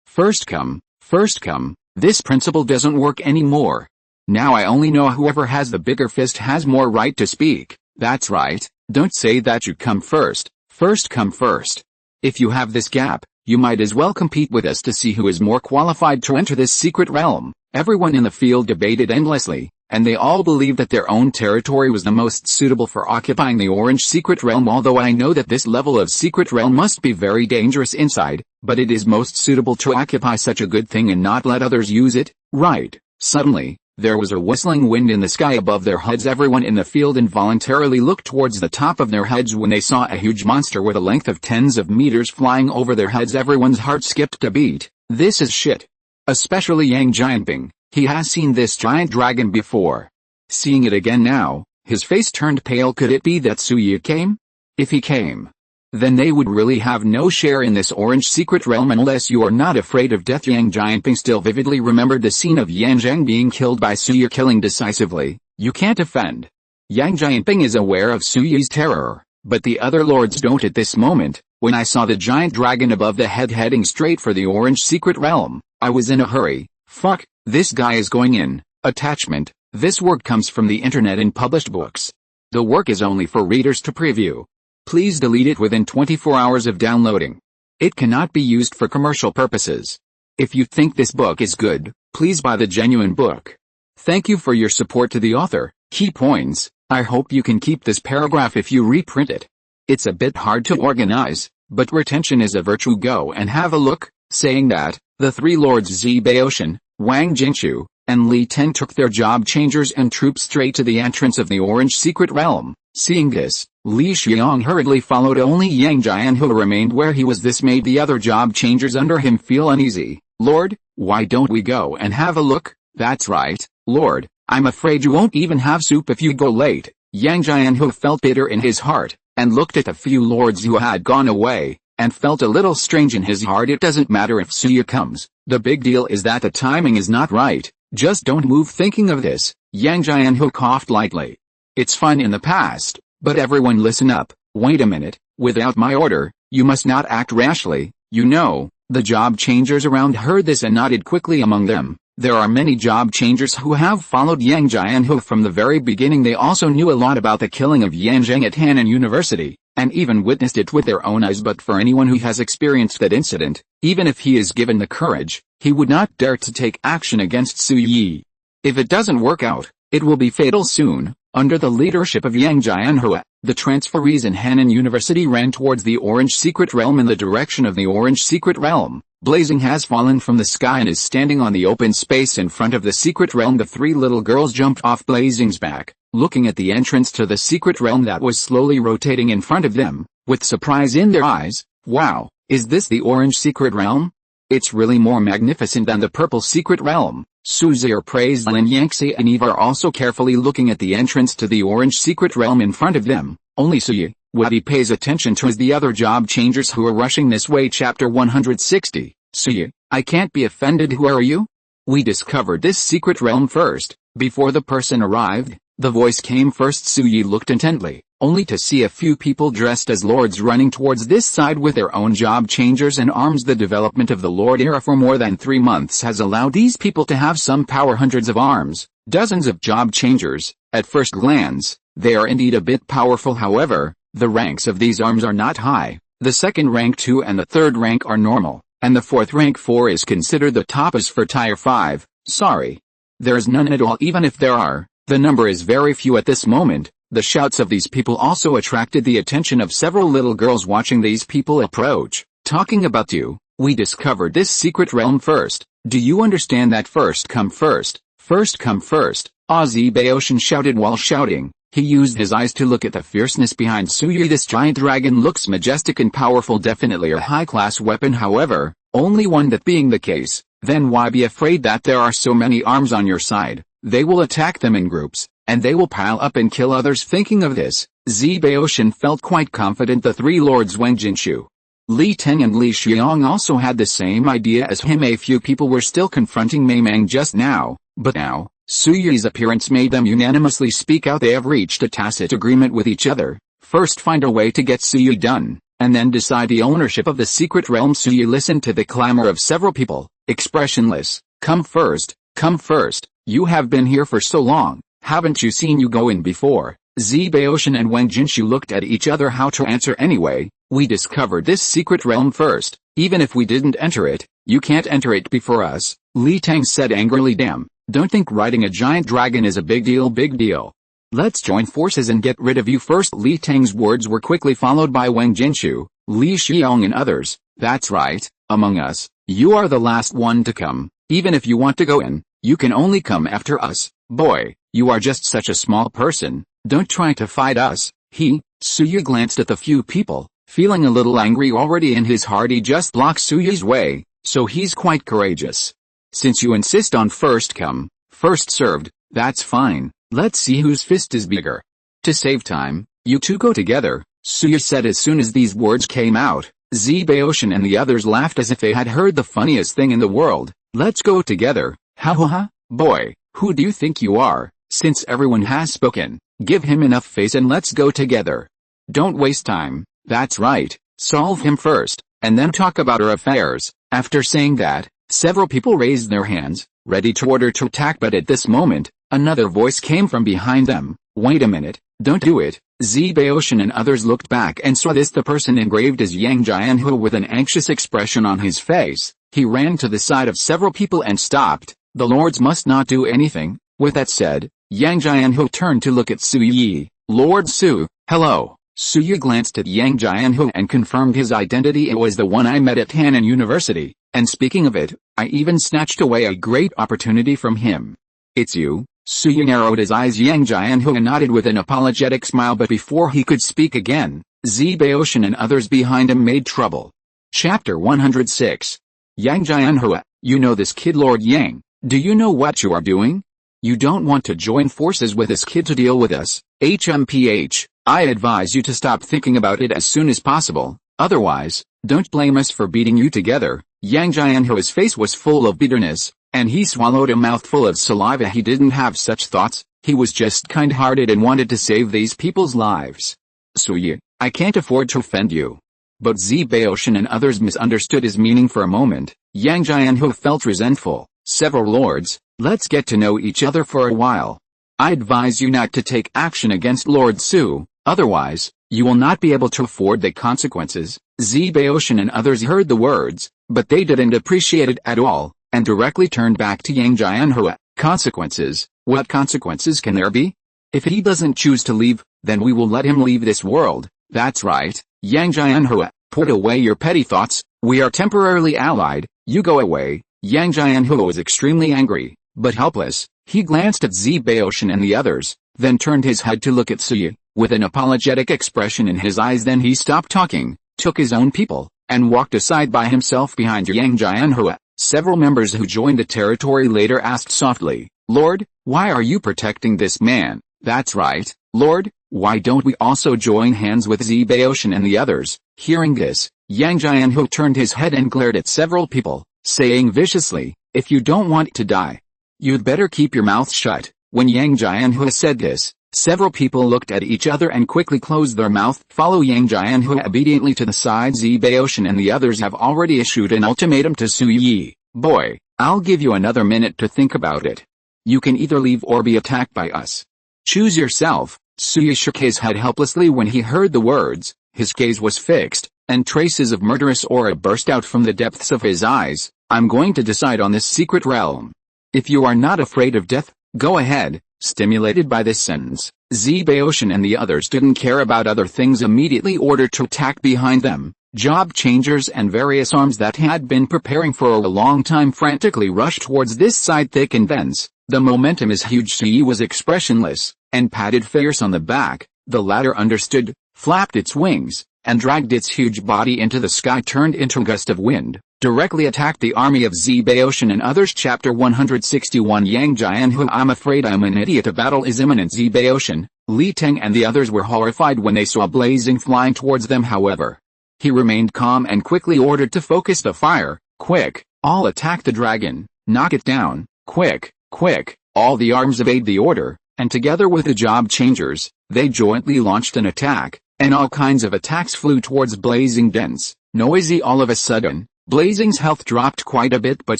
First come, first come. This principle doesn't work anymore. Now I only know whoever has the bigger fist has more right to speak. That's right, don't say that you come first. First come first. If you have this gap, you might as well compete with us to see who is more qualified to enter this secret realm. Everyone in the field debated endlessly, and they all believed that their own territory was the most suitable for occupying the orange secret realm. Although I know that this level of secret realm must be very dangerous inside, but it is most suitable to occupy such a good thing and not let others use it, right? Suddenly, there was a whistling wind in the sky above their heads. Everyone in the field involuntarily looked towards the top of their heads when they saw a huge monster with a length of tens of meters flying over their heads. Everyone's heart skipped a beat. This is shit. Especially Yang Jianping. He has seen this giant dragon before. Seeing it again now, his face turned pale. Could it be that Suya came? If he came, then they would really have no share in this orange secret realm unless you are not afraid of death. Yang Jianping still vividly remembered the scene of Yan Zhang being killed by Suya, killing decisively. You can't offend. Yang Jianping is aware of Suya's terror, but the other lords don't at this moment. When I saw the giant dragon above the head heading straight for the orange secret realm, I was in a hurry. Fuck, this guy is going in. Attachment. This work comes from the internet in published books. The work is only for readers to preview. Please delete it within 24 hours of downloading. It cannot be used for commercial purposes. If you think this book is good, please buy the genuine book. Thank you for your support to the author. Key points. I hope you can keep this paragraph if you reprint it. It's a bit hard to organize, but retention is a virtue. Go and have a look. Saying that, the 3 lords Zi Baoshan, Wang Jinshu, and Li Teng took their job changers and troops straight to the entrance of the orange secret realm. Seeing this, Li Xiang hurriedly followed. Only Yang Jianhu remained where he was. This made the other job changers under him feel uneasy. Lord, why don't we go and have a look? That's right, Lord, I'm afraid you won't even have soup if you go late. Yang Jianhu felt bitter in his heart, and looked at the few lords who had gone away, and felt a little strange in his heart. It doesn't matter if Suya comes, the big deal is that the timing is not right. Just don't move thinking of this. Yang Jianhu coughed lightly. It's fine in the past, but everyone listen up. Wait a minute, without my order, you must not act rashly. You know, the job changers around heard this and nodded quickly. Among them, there are many job changers who have followed Yang Jianhu from the very beginning. They also knew a lot about the killing of Yan Zheng at Hanan University, and even witnessed it with their own eyes. But for anyone who has experienced that incident, even if he is given the courage, he would not dare to take action against Su Yi. If it doesn't work out, it will be fatal soon. Under the leadership of Yang Jianhua, the transferees in Henan University ran towards the Orange Secret Realm. In the direction of the Orange Secret Realm, blazing has fallen from the sky and is standing on the open space in front of the Secret Realm. The three little girls jumped off Blazing's back, looking at the entrance to the Secret Realm that was slowly rotating in front of them, with surprise in their eyes. Wow, is this the Orange Secret Realm? It's really more magnificent than the Purple Secret Realm. Suzir praised Lin Yangtze and Eve are also carefully looking at the entrance to the Orange Secret Realm in front of them. Only Suyi, what he pays attention to is the other job changers who are rushing this way. Chapter 160. Suyi, I can't be offended. Who are you? We discovered this secret realm first, before the person arrived. The voice came first. Suyi looked intently, only to see a few people dressed as lords running towards this side with their own job changers and arms. The development of the Lord era for more than 3 months has allowed these people to have some power, hundreds of arms, dozens of job changers. At first glance, they are indeed a bit powerful. However, the ranks of these arms are not high. The second rank 2 and the third rank are normal, and the fourth rank 4 is considered the top. As for tier 5, sorry, there is none at all. Even if there are, the number is very few at this moment. The shouts of these people also attracted the attention of several little girls watching these people approach. Talking about you, we discovered this secret realm first. Do you understand that first come first? First come first, Ozzy Baoshan shouted. While shouting, he used his eyes to look at the fierceness behind Suyi. This giant dragon looks majestic and powerful, definitely a high-class weapon. However, only one. That being the case, then why be afraid that there are so many arms on your side? They will attack them in groups, and they will pile up and kill others. Thinking of this, Zhi Baoshan felt quite confident. The three lords Wang Jinshu, Li Teng and Li Xiong also had the same idea as him. A few people were still confronting Mei Mang just now, but now, Suyi's appearance made them unanimously speak out. They have reached a tacit agreement with each other. First find a way to get Suyi done, and then decide the ownership of the secret realm. Suyi listened to the clamor of several people, expressionless. Come first, come first. You have been here for so long, haven't you seen you go in before? Zhi Baoshan and Wang Jinshu looked at each other. How to answer anyway? We discovered this secret realm first. Even if we didn't enter it, you can't enter it before us, Li Tang said angrily. Damn, don't think riding a giant dragon is a big deal. Big deal. Let's join forces and get rid of you first. Li Tang's words were quickly followed by Wang Jinshu, Li Xiong and others. That's right, among us, you are the last one to come. Even if you want to go in, you can only come after us. Boy, you are just such a small person. Don't try to fight us. Suyi glanced at the few people, feeling a little angry already in his heart. He just blocked Suyi's way, so he's quite courageous. Since you insist on first come, first served, that's fine. Let's see whose fist is bigger. To save time, you two go together, Suyi said. As soon as these words came out, Zhi Baoshan and the others laughed as if they had heard the funniest thing in the world. Let's go together. Ha ha ha, boy, who do you think you are? Since everyone has spoken, give him enough face and let's go together. Don't waste time. That's right, solve him first, and then talk about our affairs. After saying that, several people raised their hands, ready to order to attack. But at this moment, another voice came from behind them. Wait a minute, don't do it. Zhi Baoshan and others looked back and saw this. The person engraved as Yang Jianhua with an anxious expression on his face. He ran to the side of several people and stopped. The lords must not do anything. With that said, Yang Jianhua turned to look at Suyi. Lord Su, hello. Suyi glanced at Yang Jianhua and confirmed his identity. It was the one I met at Henan University, and speaking of it, I even snatched away a great opportunity from him. It's you? Suyi narrowed his eyes. Yang Jianhua nodded with an apologetic smile, but before he could speak again, Zhi Baoshan and others behind him made trouble. Chapter 106. Yang Jianhua, you know this kid Lord Yang. Do you know what you are doing? You don't want to join forces with this kid to deal with us. HMPH, I advise you to stop thinking about it as soon as possible. Otherwise, don't blame us for beating you together. Yang Jianhua's face was full of bitterness, and he swallowed a mouthful of saliva. He didn't have such thoughts. He was just kind-hearted and wanted to save these people's lives. Suyi, I can't afford to offend you. But Zhi Baoshan and others misunderstood his meaning for a moment. Yang Jianhua felt resentful. Several lords, let's get to know each other for a while. I advise you not to take action against Lord Su, otherwise, You will not be able to afford the consequences. Zebaotion and others heard the words, but they didn't appreciate it at all, and directly turned back to Yang Jianhua. Consequences? What consequences can there be? If he doesn't choose to leave, then we will let him leave this world. That's right, Yang Jianhua, put away your petty thoughts. We are temporarily allied. You go away. Yang Jianhua was extremely angry, but helpless. He glanced at Zebaotion and the others, then turned his head to look at Suyi, with an apologetic expression in his eyes. Then he stopped talking, took his own people, and walked aside by himself behind Yang Jianhua. Several members who joined the territory later asked softly, "Lord, why are you protecting this man?" "That's right, Lord, why don't we also join hands with Zebaotion and the others?" Hearing this, Yang Jianhua turned his head and glared at several people, saying viciously, "If you don't want to die, you'd better keep your mouth shut." When Yang Jianhua said this, several people looked at each other and quickly closed their mouth. Follow Yang Jianhua obediently to the side. Zebaotion and the others have already issued an ultimatum to Suyi. "Boy, I'll give you another minute to think about it. You can either leave or be attacked by us. Choose yourself." Suyi shook his head helplessly when he heard the words. His gaze was fixed, and traces of murderous aura burst out from the depths of his eyes. "I'm going to decide on this secret realm. If you are not afraid of death, go ahead." Stimulated by this sentence, Zebaotion and the others didn't care about other things. Immediately ordered to attack behind them. Job changers and various arms that had been preparing for a long time frantically rushed towards this side, thick and dense. The momentum is huge. Suyi was expressionless, and patted fierce on the back. The latter understood, flapped its wings, and dragged its huge body into the sky. Turned into a gust of wind, directly attacked the army of Zebaotion and others. Chapter 161. Yang Jianhua, "I'm afraid I'm an idiot. A battle is imminent." Zebaotion, Li Teng and the others were horrified when they saw Blazing flying towards them. However, he remained calm and quickly ordered to focus the fire. "Quick, all attack the dragon, knock it down, quick, quick." All the arms obeyed the order, and together with the job changers, they jointly launched an attack, and all kinds of attacks flew towards Blazing. Dense, noisy. All of a sudden, Blazing's health dropped quite a bit, but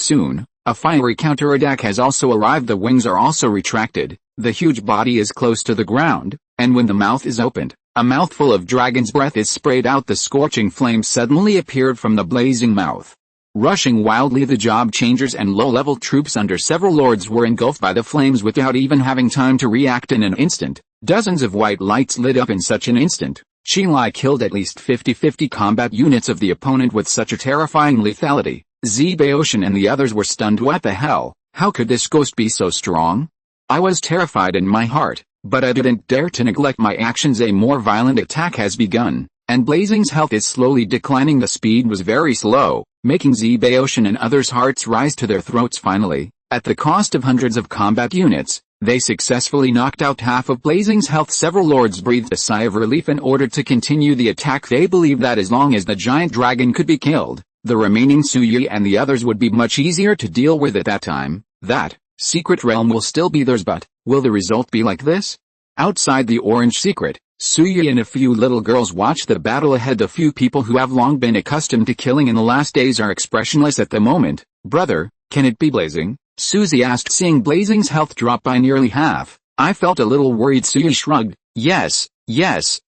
soon, a fiery counterattack has also arrived. The wings are also retracted, the huge body is close to the ground, and when the mouth is opened, a mouthful of dragon's breath is sprayed out. The scorching flame suddenly appeared from the blazing mouth. Rushing wildly, the job changers and low-level troops under several lords were engulfed by the flames without even having time to react. In an instant, dozens of white lights lit up. In such an instant, Qinglai killed at least 50 combat units of the opponent with such a terrifying lethality. Zebaotion and the others were stunned. What the hell? How could this ghost be so strong? I was terrified in my heart, but I didn't dare to neglect my actions. A more violent attack has begun, and Blazing's health is slowly declining. The speed was very slow, making Zebaotion and others' hearts rise to their throats. Finally, at the cost of hundreds of combat units, they successfully knocked out half of Blazing's health. Several lords breathed a sigh of relief and ordered to continue the attack. They believed that as long as the giant dragon could be killed, the remaining Suyi and the others would be much easier to deal with at that time. That secret realm will still be theirs, but will the result be like this? Outside the orange secret, Suyi and a few little girls watch the battle ahead. The few people who have long been accustomed to killing in the last days are expressionless at the moment. "Brother, can it be Blazing?" Suzy asked, seeing Blazing's health drop by nearly half. "I felt a little worried." Suyi shrugged. Yes,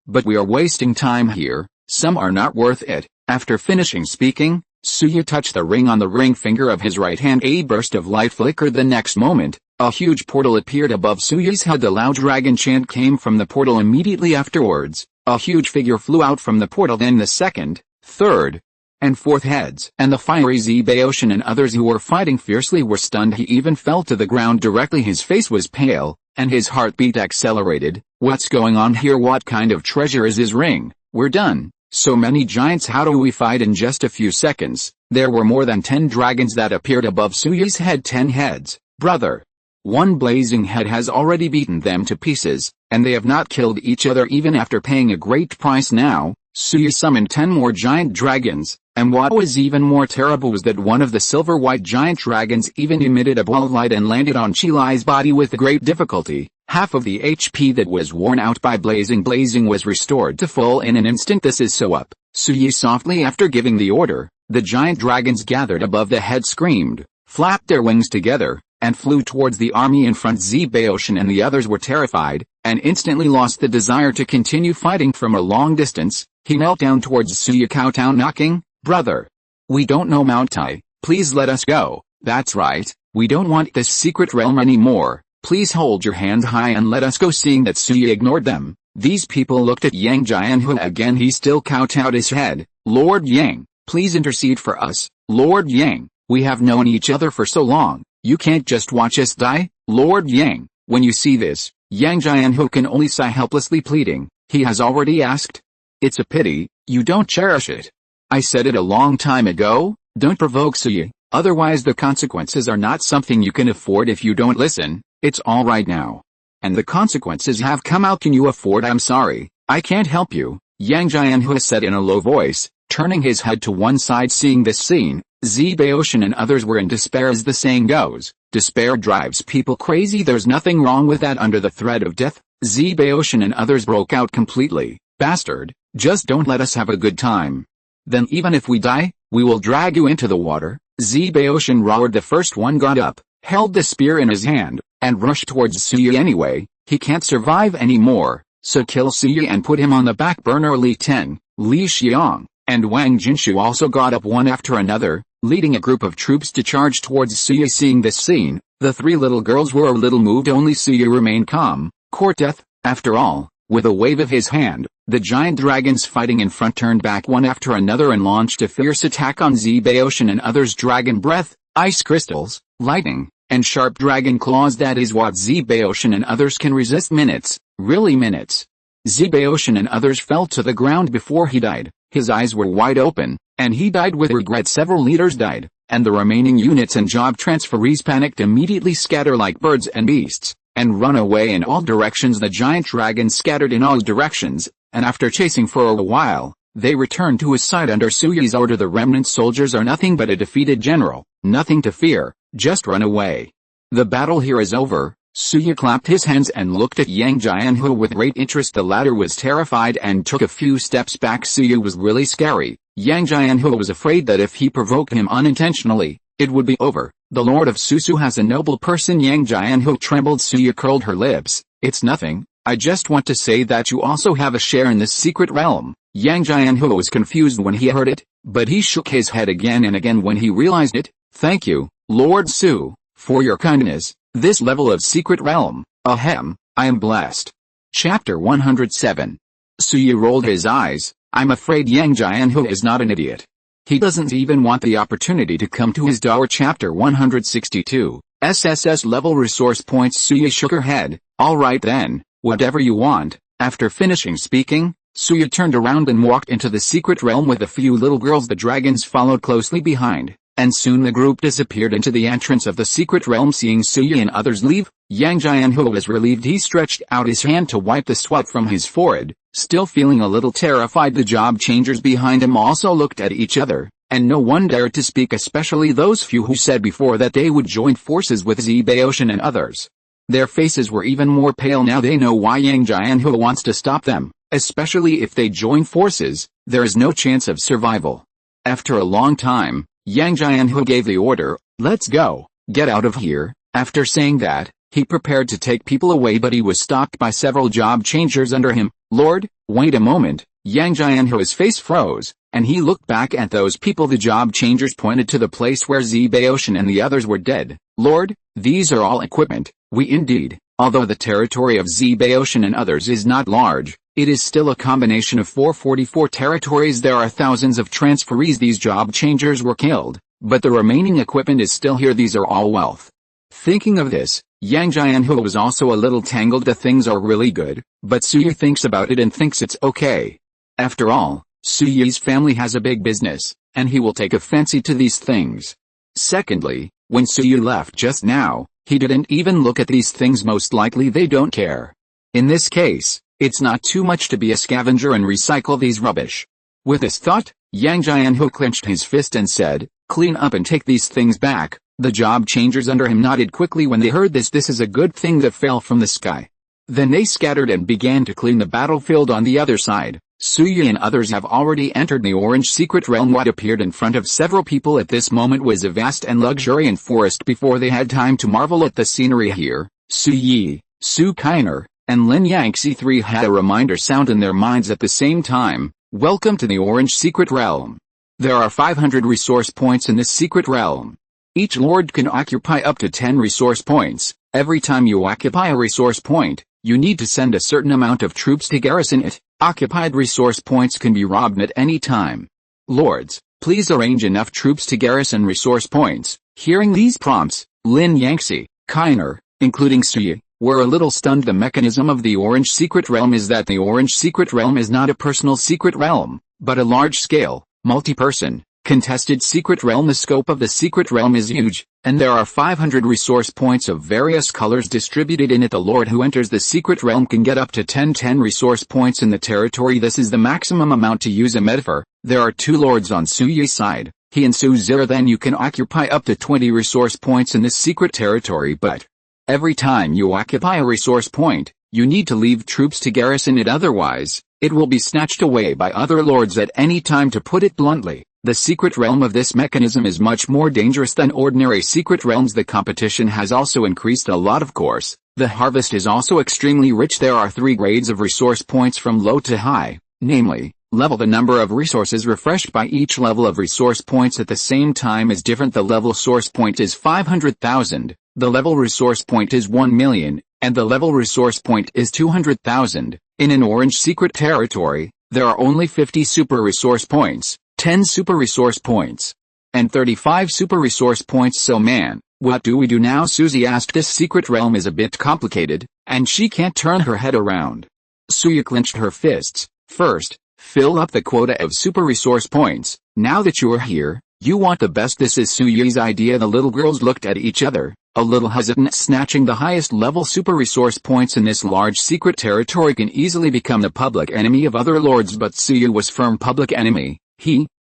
but we are wasting time here. Some are not worth it." After finishing speaking, Suyi touched the ring on the ring finger of his right hand. A burst of light flickered. The next moment, a huge portal appeared above Suyi's head. The loud dragon chant came from the portal. Immediately afterwards, a huge figure flew out from the portal. Then the second, third, and fourth heads, and the fiery Zebaotion and others who were fighting fiercely were stunned. He even fell to the ground directly. His face was pale, and his heartbeat accelerated. What's going on here? What kind of treasure is his ring? We're done. So many giants. How do we fight in just a few seconds? There were more than 10 dragons that appeared above Suyi's head. 10 heads. Brother, one blazing head has already beaten them to pieces, and they have not killed each other even after paying a great price. Now, Suyi summoned 10 more giant dragons, and what was even more terrible was that one of the silver-white giant dragons even emitted a ball of light and landed on Qilai's body with great difficulty. Half of the HP that was worn out by Blazing was restored to full in an instant. This is so up. Suyi softly after giving the order, the giant dragons gathered above the head screamed, flapped their wings together, and flew towards the army in front. Zbaoshin and the others were terrified, and instantly lost the desire to continue fighting from a long distance. He knelt down towards Suya, kowtow knocking, "Brother. We don't know Mount Tai, please let us go." "That's right, we don't want this secret realm anymore. Please hold your hand high and let us go." Seeing that Suya ignored them, these people looked at Yang Jianhu again. He still kowtowed his head. "Lord Yang, please intercede for us. Lord Yang, we have known each other for so long, you can't just watch us die." "Lord Yang." When you see this, Yang Jianhu can only sigh helplessly, pleading. He has already asked. It's a pity, you don't cherish it. I said it a long time ago, don't provoke Suya, otherwise the consequences are not something you can afford if you don't listen. It's all right now. And the consequences have come out. Can you afford? I'm sorry, I can't help you, Yang Jianhu said in a low voice, turning his head to one side. Seeing this scene, Zbaoshin and others were in despair. As the saying goes, despair drives people crazy. There's nothing wrong with that. Under the threat of death, Zbaoshin and others broke out completely. "Bastard, just don't let us have a good time. Then even if we die, we will drag you into the water." Zbaoshin roared. The first one got up, held the spear in his hand, and rushed towards Suya. "Anyway, he can't survive anymore, so kill Suya and put him on the back burner." Li Ten, Li Xiang, and Wang Jinshu also got up one after another, leading a group of troops to charge towards Suya. Seeing this scene, the three little girls were a little moved. Only Suya remained calm. Court death, after all. With a wave of his hand, the giant dragons fighting in front turned back one after another and launched a fierce attack on Zbaoshin and others. Dragon breath, ice crystals, lightning, and sharp dragon claws. That is what Zbaoshin and others can resist. Minutes, really minutes. Zbaoshin and others fell to the ground before he died. His eyes were wide open, and he died with regret. Several leaders died, and the remaining units and job transferees panicked, immediately scatter like birds and beasts, and run away in all directions. The giant dragon scattered in all directions, and after chasing for a while, they returned to his side under Suya's order. The remnant soldiers are nothing but a defeated general, nothing to fear, just run away. The battle here is over. Suya clapped his hands and looked at Yang Jianhu with great interest. The latter was terrified and took a few steps back. Suya was really scary. Yang Jianhu was afraid that if he provoked him unintentionally, it would be over. The Lord of Susu has a noble person. Yang Jianhu trembled. Suya curled her lips. "It's nothing, I just want to say that you also have a share in this secret realm." Yang Jianhu was confused when he heard it, but he shook his head again and again when he realized it. "Thank you, Lord Su, for your kindness. This level of secret realm, ahem, I am blessed." Chapter 107. Suya rolled his eyes. I'm afraid Yang Jianhu is not an idiot. He doesn't even want the opportunity to come to his door. Chapter 162. SSS-level resource points. Suya shook her head. "All right then, whatever you want." After finishing speaking, Suya turned around and walked into the secret realm with a few little girls. The dragons followed closely behind, and soon the group disappeared into the entrance of the secret realm. Seeing Suya and others leave, Yang Jianhu was relieved. He stretched out his hand to wipe the sweat from his forehead. Still feeling a little terrified, the job changers behind him also looked at each other, and no one dared to speak, especially those few who said before that they would join forces with Zbaoshin and others. Their faces were even more pale now. They know why Yang Jianhu wants to stop them, especially if they join forces. There is no chance of survival. After a long time, Yang Jianhu gave the order, "Let's go, get out of here." After saying that, he prepared to take people away, but he was stopped by several job changers under him. "Lord, wait a moment." Yang Jianhu's face froze, and he looked back at those people. The job changers pointed to the place where Zbaoshin and the others were dead. "Lord, these are all equipment." "We indeed. Although the territory of Zbaoshin and others is not large, it is still a combination of 444 territories. There are thousands of transferees. These job changers were killed, but the remaining equipment is still here. These are all wealth." Thinking of this, Yang Jianhu was also a little tangled. The things are really good, but Suya thinks about it and thinks it's okay. After all, Suya's family has a big business, and he will take a fancy to these things. Secondly, when Suya left just now, he didn't even look at these things. Most likely they don't care. In this case, it's not too much to be a scavenger and recycle these rubbish. With this thought, Yang Jianhu clenched his fist and said, "Clean up and take these things back." The job changers under him nodded quickly when they heard this. This is a good thing that fell from the sky. Then they scattered and began to clean the battlefield on the other side. Suyi and others have already entered the orange secret realm. What appeared in front of several people at this moment was a vast and luxuriant forest. Before they had time to marvel at the scenery here, Suyi, Su Kainer, and Lin Yangxi three had a reminder sound in their minds at the same time. Welcome to the orange secret realm. There are 500 resource points in this secret realm. Each lord can occupy up to 10 resource points. Every time you occupy a resource point, you need to send a certain amount of troops to garrison it. Occupied resource points can be robbed at any time. Lords, please arrange enough troops to garrison resource points. Hearing these prompts, Lin Yangxi, Kainer, including Suyi, were a little stunned. The mechanism of the orange secret realm is that the orange secret realm is not a personal secret realm, but a large-scale, multi-person, contested secret realm. The scope of the secret realm is huge, and there are 500 resource points of various colors distributed in it. The lord who enters the secret realm can get up to 10 resource points in the territory. This is the maximum amount. To use a metaphor, there are two lords on Suyi's side, he and Su Zero. Then you can occupy up to 20 resource points in this secret territory, but every time you occupy a resource point, you need to leave troops to garrison it, otherwise, it will be snatched away by other lords at any time. To put it bluntly, the secret realm of this mechanism is much more dangerous than ordinary secret realms. The competition has also increased a lot. Of course, the harvest is also extremely rich. There are 3 grades of resource points from low to high, namely, level. The number of resources refreshed by each level of resource points at the same time is different. The level source point is 500,000, the level resource point is 1 million, and the level resource point is 200,000. In an orange secret territory, there are only 50 super resource points, 10 super resource points, and 35 super resource points. So man, what do we do now? Suzy asked. This secret realm is a bit complicated, and she can't turn her head around. Suya clenched her fists. First, fill up the quota of super resource points. Now that you are here, you want the best. This is Suyi's idea. The little girls looked at each other, a little hesitant. Snatching the highest level super resource points in this large secret territory can easily become the public enemy of other lords, but Suya was firm public enemy.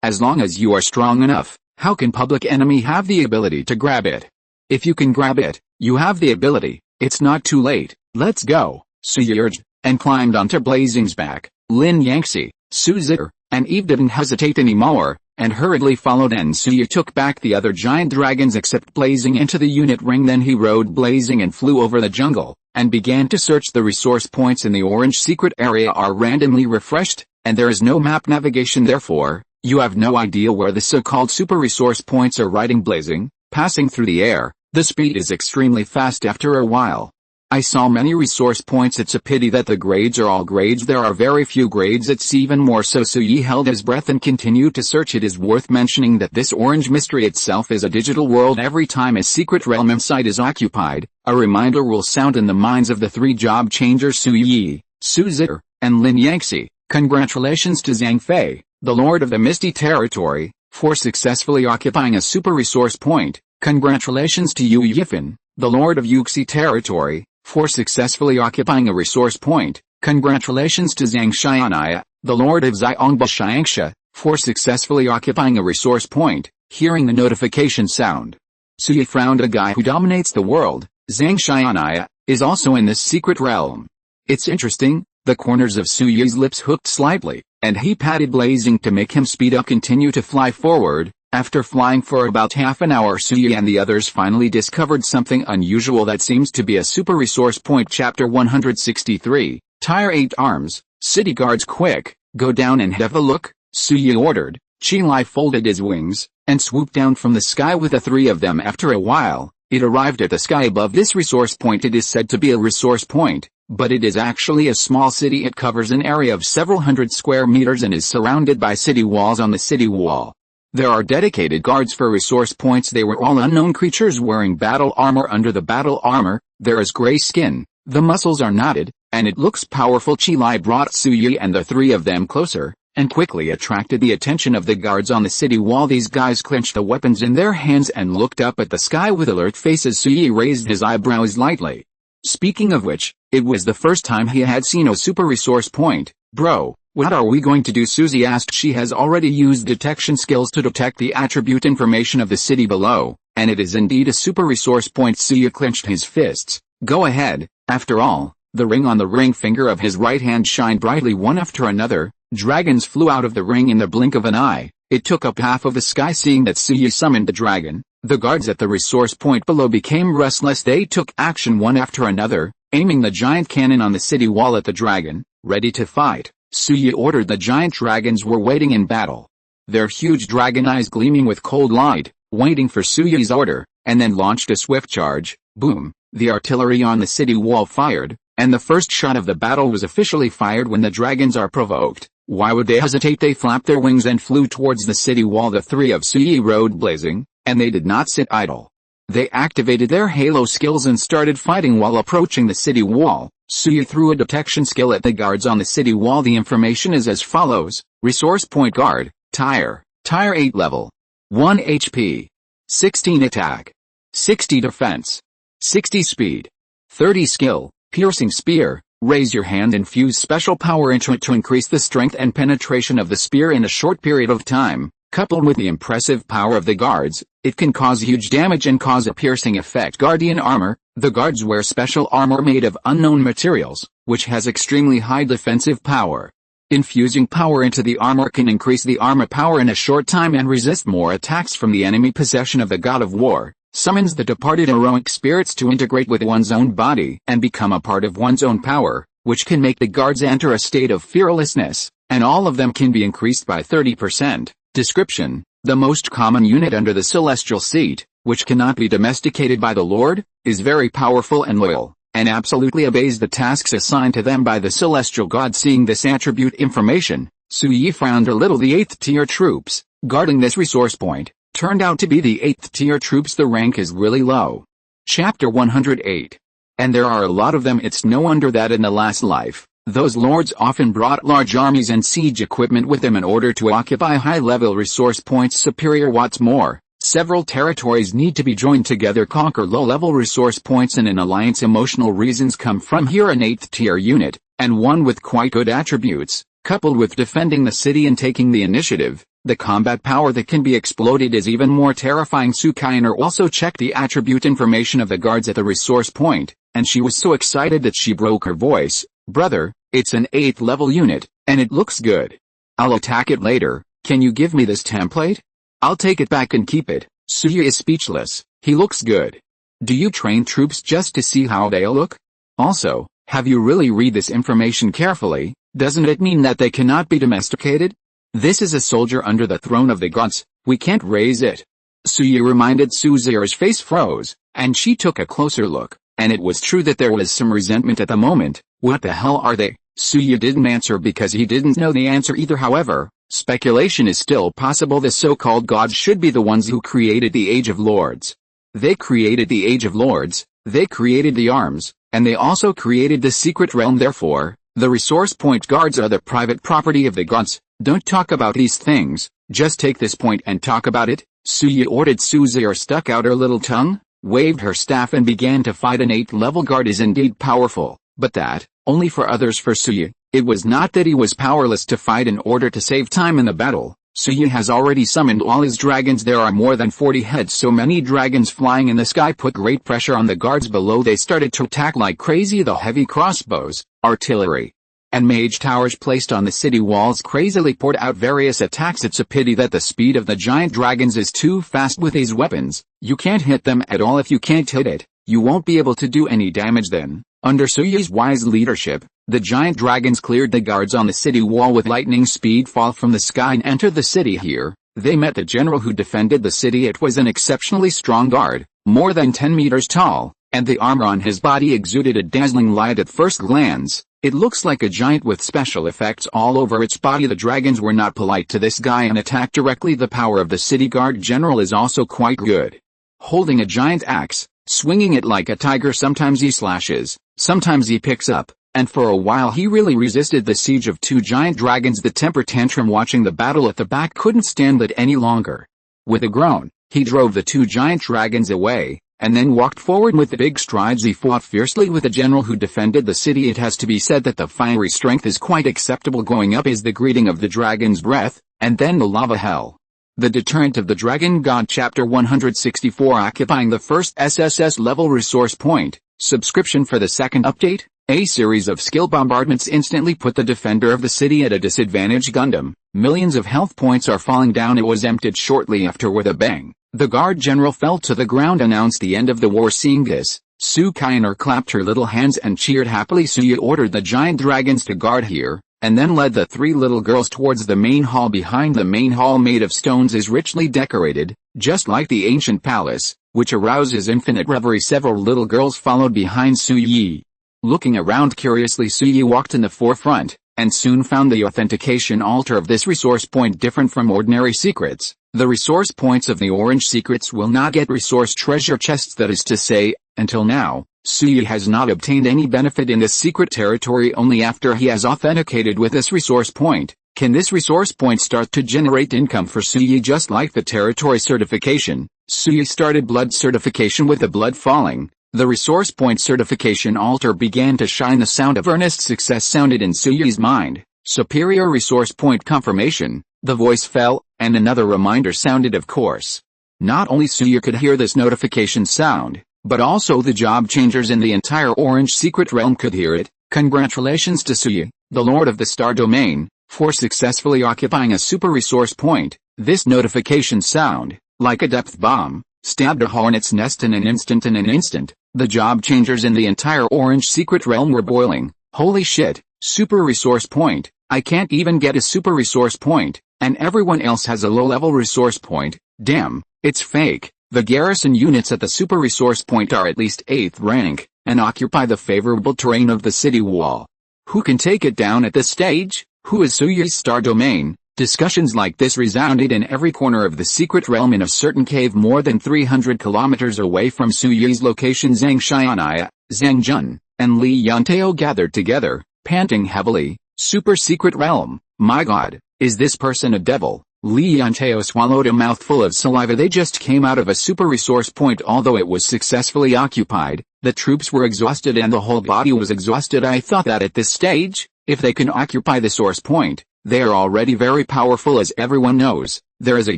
As long as you are strong enough, how can public enemy have the ability to grab it? If you can grab it, you have the ability. It's not too late. Let's go, Suya urged, and climbed onto Blazing's back. Lin Yangxi, Su Zero, and Eve didn't hesitate anymore, and hurriedly followed, and Suya took back the other giant dragons except Blazing into the unit ring. Then he rode Blazing and flew over the jungle, and began to search. The resource points in the orange secret area are randomly refreshed, and there is no map navigation. Therefore, you have no idea where the so-called super resource points are. Riding Blazing, passing through the air, the speed is extremely fast. After a while, I saw many resource points. It's a pity that the grades are all grades. There are very few grades. It's even more so. Suyi held his breath and continued to search. It is worth mentioning that this orange mystery itself is a digital world. Every time a secret realm site is occupied, a reminder will sound in the minds of the 3 job changers Suyi, Su Zero, and Lin Yangxi. Congratulations to Zhang Fei, the Lord of the Misty Territory, for successfully occupying a super resource point. Congratulations to Yu Yifan, the Lord of Yuxi Territory, for successfully occupying a resource point. Congratulations to Zhang Xianaya, the Lord of Xiongba Xiangsha, for successfully occupying a resource point. Hearing the notification sound, Suyi frowned. A guy who dominates the world, Zhang Xianaya, is also in this secret realm. It's interesting. The corners of Suyi's lips hooked slightly, and he patted Blazing to make him speed up. Continue to fly forward. After flying for about half an hour, Suyi and the others finally discovered something unusual that seems to be a super resource point. Chapter 163, Tire 8 Arms, City Guards, quick, go down and have a look, Suyi ordered. Qilai folded his wings, and swooped down from the sky with the 3 of them. After a while, it arrived at the sky above this resource point. It is said to be a resource point, but it is actually a small city. It covers an area of several hundred square meters and is surrounded by city walls. On the city wall, there are dedicated guards for resource points. They were all unknown creatures wearing battle armor. Under the battle armor, there is gray skin, the muscles are knotted, and it looks powerful. Qilai brought Suyi and the 3 of them closer, and quickly attracted the attention of the guards on the city wall. These guys clenched the weapons in their hands and looked up at the sky with alert faces. Suyi raised his eyebrows lightly. Speaking of which, it was the first time he had seen a super resource point. Bro, what are we going to do? Suzy asked. She has already used detection skills to detect the attribute information of the city below, and it is indeed a super resource point. Suya clenched his fists. Go ahead. After all, the ring on the ring finger of his right hand shined brightly one after another. Dragons flew out of the ring in the blink of an eye. It took up half of the sky. Seeing that Suyi summoned the dragon, the guards at the resource point below became restless. They took action one after another, aiming the giant cannon on the city wall at the dragon, ready to fight. Suyi ordered the giant dragons were waiting in battle. Their huge dragon eyes gleaming with cold light, waiting for Suyi's order, and then launched a swift charge. Boom! The artillery on the city wall fired, and the first shot of the battle was officially fired. When the dragons are provoked, why would they hesitate? They flapped their wings and flew towards the city wall. The three of Suyi rode blazing, and they did not sit idle. They activated their halo skills and started fighting while approaching the city wall. Suyi threw a detection skill at the guards on the city wall. The information is as follows: Resource point guard, Tier 8 level. 1 HP. 16 attack. 60 defense. 60 speed. 30 skill, piercing spear. Raise your hand and fuse special power into it to increase the strength and penetration of the spear in a short period of time. Coupled with the impressive power of the guards, it can cause huge damage and cause a piercing effect. Guardian armor. The guards wear special armor made of unknown materials, which has extremely high defensive power. Infusing power into the armor can increase the armor power in a short time and resist more attacks from the enemy. Possession of the god of war. Summons the departed heroic spirits to integrate with one's own body and become a part of one's own power, which can make the guards enter a state of fearlessness, and all of them can be increased by 30%. Description: the most common unit under the celestial seat, which cannot be domesticated by the Lord, is very powerful and loyal, and absolutely obeys the tasks assigned to them by the celestial god. Seeing this attribute information, Suyi frowned a little. The 8th tier troops, guarding this resource point, turned out to be the 8th tier troops. The rank is really low. Chapter 108. And there are a lot of them. It's no wonder that in the last life, those lords often brought large armies and siege equipment with them in order to occupy high-level resource points. Superior. What's more, several territories need to be joined together, conquer low-level resource points, and an alliance. Emotional reasons come from here. An 8th tier unit, and one with quite good attributes, coupled with defending the city and taking the initiative. The combat power that can be exploded is even more terrifying. Sukainer also checked the attribute information of the guards at the resource point, and she was so excited that she broke her voice. Brother, it's an 8th level unit, and it looks good. I'll attack it later. Can you give me this template? I'll take it back and keep it. Suyi is speechless. He looks good. Do you train troops just to see how they'll look? Also, have you really read this information carefully? Doesn't it mean that they cannot be domesticated? This is a soldier under the throne of the gods. We can't raise it. Suyi reminded. Suzier's face froze, and she took a closer look, and it was true that there was some resentment at the moment. What the hell are they? Suyi didn't answer because he didn't know the answer either. However, speculation is still possible. The so-called gods should be the ones who created the Age of Lords. They created the Age of Lords, they created the arms, and they also created the secret realm. Therefore, the resource point guards are the private property of the gods. Don't talk about these things, just take this point and talk about it. Suyi ordered. Suzier stuck out her little tongue, waved her staff and began to fight. An 8th level guard is indeed powerful, but that, only for others. For Suyi, it was not that he was powerless to fight. In order to save time in the battle, Suyi has already summoned all his dragons. There are more than 40 heads. So many dragons flying in the sky put great pressure on the guards below. They started to attack like crazy. The heavy crossbows, artillery, and mage towers placed on the city walls crazily poured out various attacks. It's a pity that the speed of the giant dragons is too fast with these weapons. You can't hit them at all. If you can't hit it, you won't be able to do any damage. Then, under Suyi's wise leadership, the giant dragons cleared the guards on the city wall with lightning speed. Fall from the sky and entered the city. Here, they met the general who defended the city. It was an exceptionally strong guard, more than 10 meters tall, and the armor on his body exuded a dazzling light. At first glance, it looks like a giant with special effects all over its body. The dragons were not polite to this guy and attacked directly. The power of the city guard general is also quite good. Holding a giant axe, swinging it like a tiger, sometimes he slashes, sometimes he picks up, and for a while he really resisted the siege of 2 giant dragons. The temper tantrum watching the battle at the back couldn't stand it any longer. With a groan, he drove the 2 giant dragons away, and then walked forward with big strides. He fought fiercely with the general who defended the city. It has to be said that the fiery strength is quite acceptable. Going up is the greeting of the dragon's breath, and then the lava hell. The deterrent of the dragon god. Chapter 164. Occupying the first SSS level resource point. Subscription for the second update. A series of skill bombardments instantly put the defender of the city at a disadvantage. Gundam, millions of health points are falling down. It was emptied shortly after with a bang. The guard general fell to the ground, announced the end of the war. Seeing this, Su Kainer clapped her little hands and cheered happily. Suya ordered the giant dragons to guard here, and then led the three little girls towards the main hall. Behind the main hall, made of stones, is richly decorated, just like the ancient palace, which arouses infinite reverie. Several little girls followed behind Su Yi. Looking around curiously, Su Yi walked in the forefront, and soon found the authentication altar of this resource point different from ordinary secrets. The resource points of the orange secrets will not get resource treasure chests. That is to say, until now, Su Yi has not obtained any benefit in this secret territory. Only after he has authenticated with this resource point can this resource point start to generate income for Su Yi. Just like the territory certification, Su Yi started blood certification. With the blood falling, the resource point certification altar began to shine. The sound of earnest success sounded in Su Yi's mind. Superior resource point confirmation. The voice fell, and another reminder sounded. Of course, not only Su Yi could hear this notification sound, but also the job changers in the entire orange secret realm could hear it. Congratulations to Su Yi, the Lord of the Star Domain, for successfully occupying a super resource point. This notification sound, like a depth bomb, stabbed a hornet's nest in an instant. The job changers in the entire orange secret realm were boiling. Holy shit, super resource point, I can't even get a super resource point, and everyone else has a low-level resource point. Damn, it's fake. The garrison units at the super resource point are at least 8th rank, and occupy the favorable terrain of the city wall. Who can take it down at this stage? Who is Su Yi's star domain? Discussions like this resounded in every corner of the secret realm. In a certain cave more than 300 kilometers away from Su Yi's location, Zhang Xianaya, Zhang Jun, and Li Yantao gathered together, panting heavily. Super secret realm, my god, is this person a devil? Li Yantao swallowed a mouthful of saliva. They just came out of a super resource point. Although it was successfully occupied, the troops were exhausted and the whole body was exhausted. I thought that at this stage, if they can occupy the source point, they are already very powerful. As everyone knows, there is a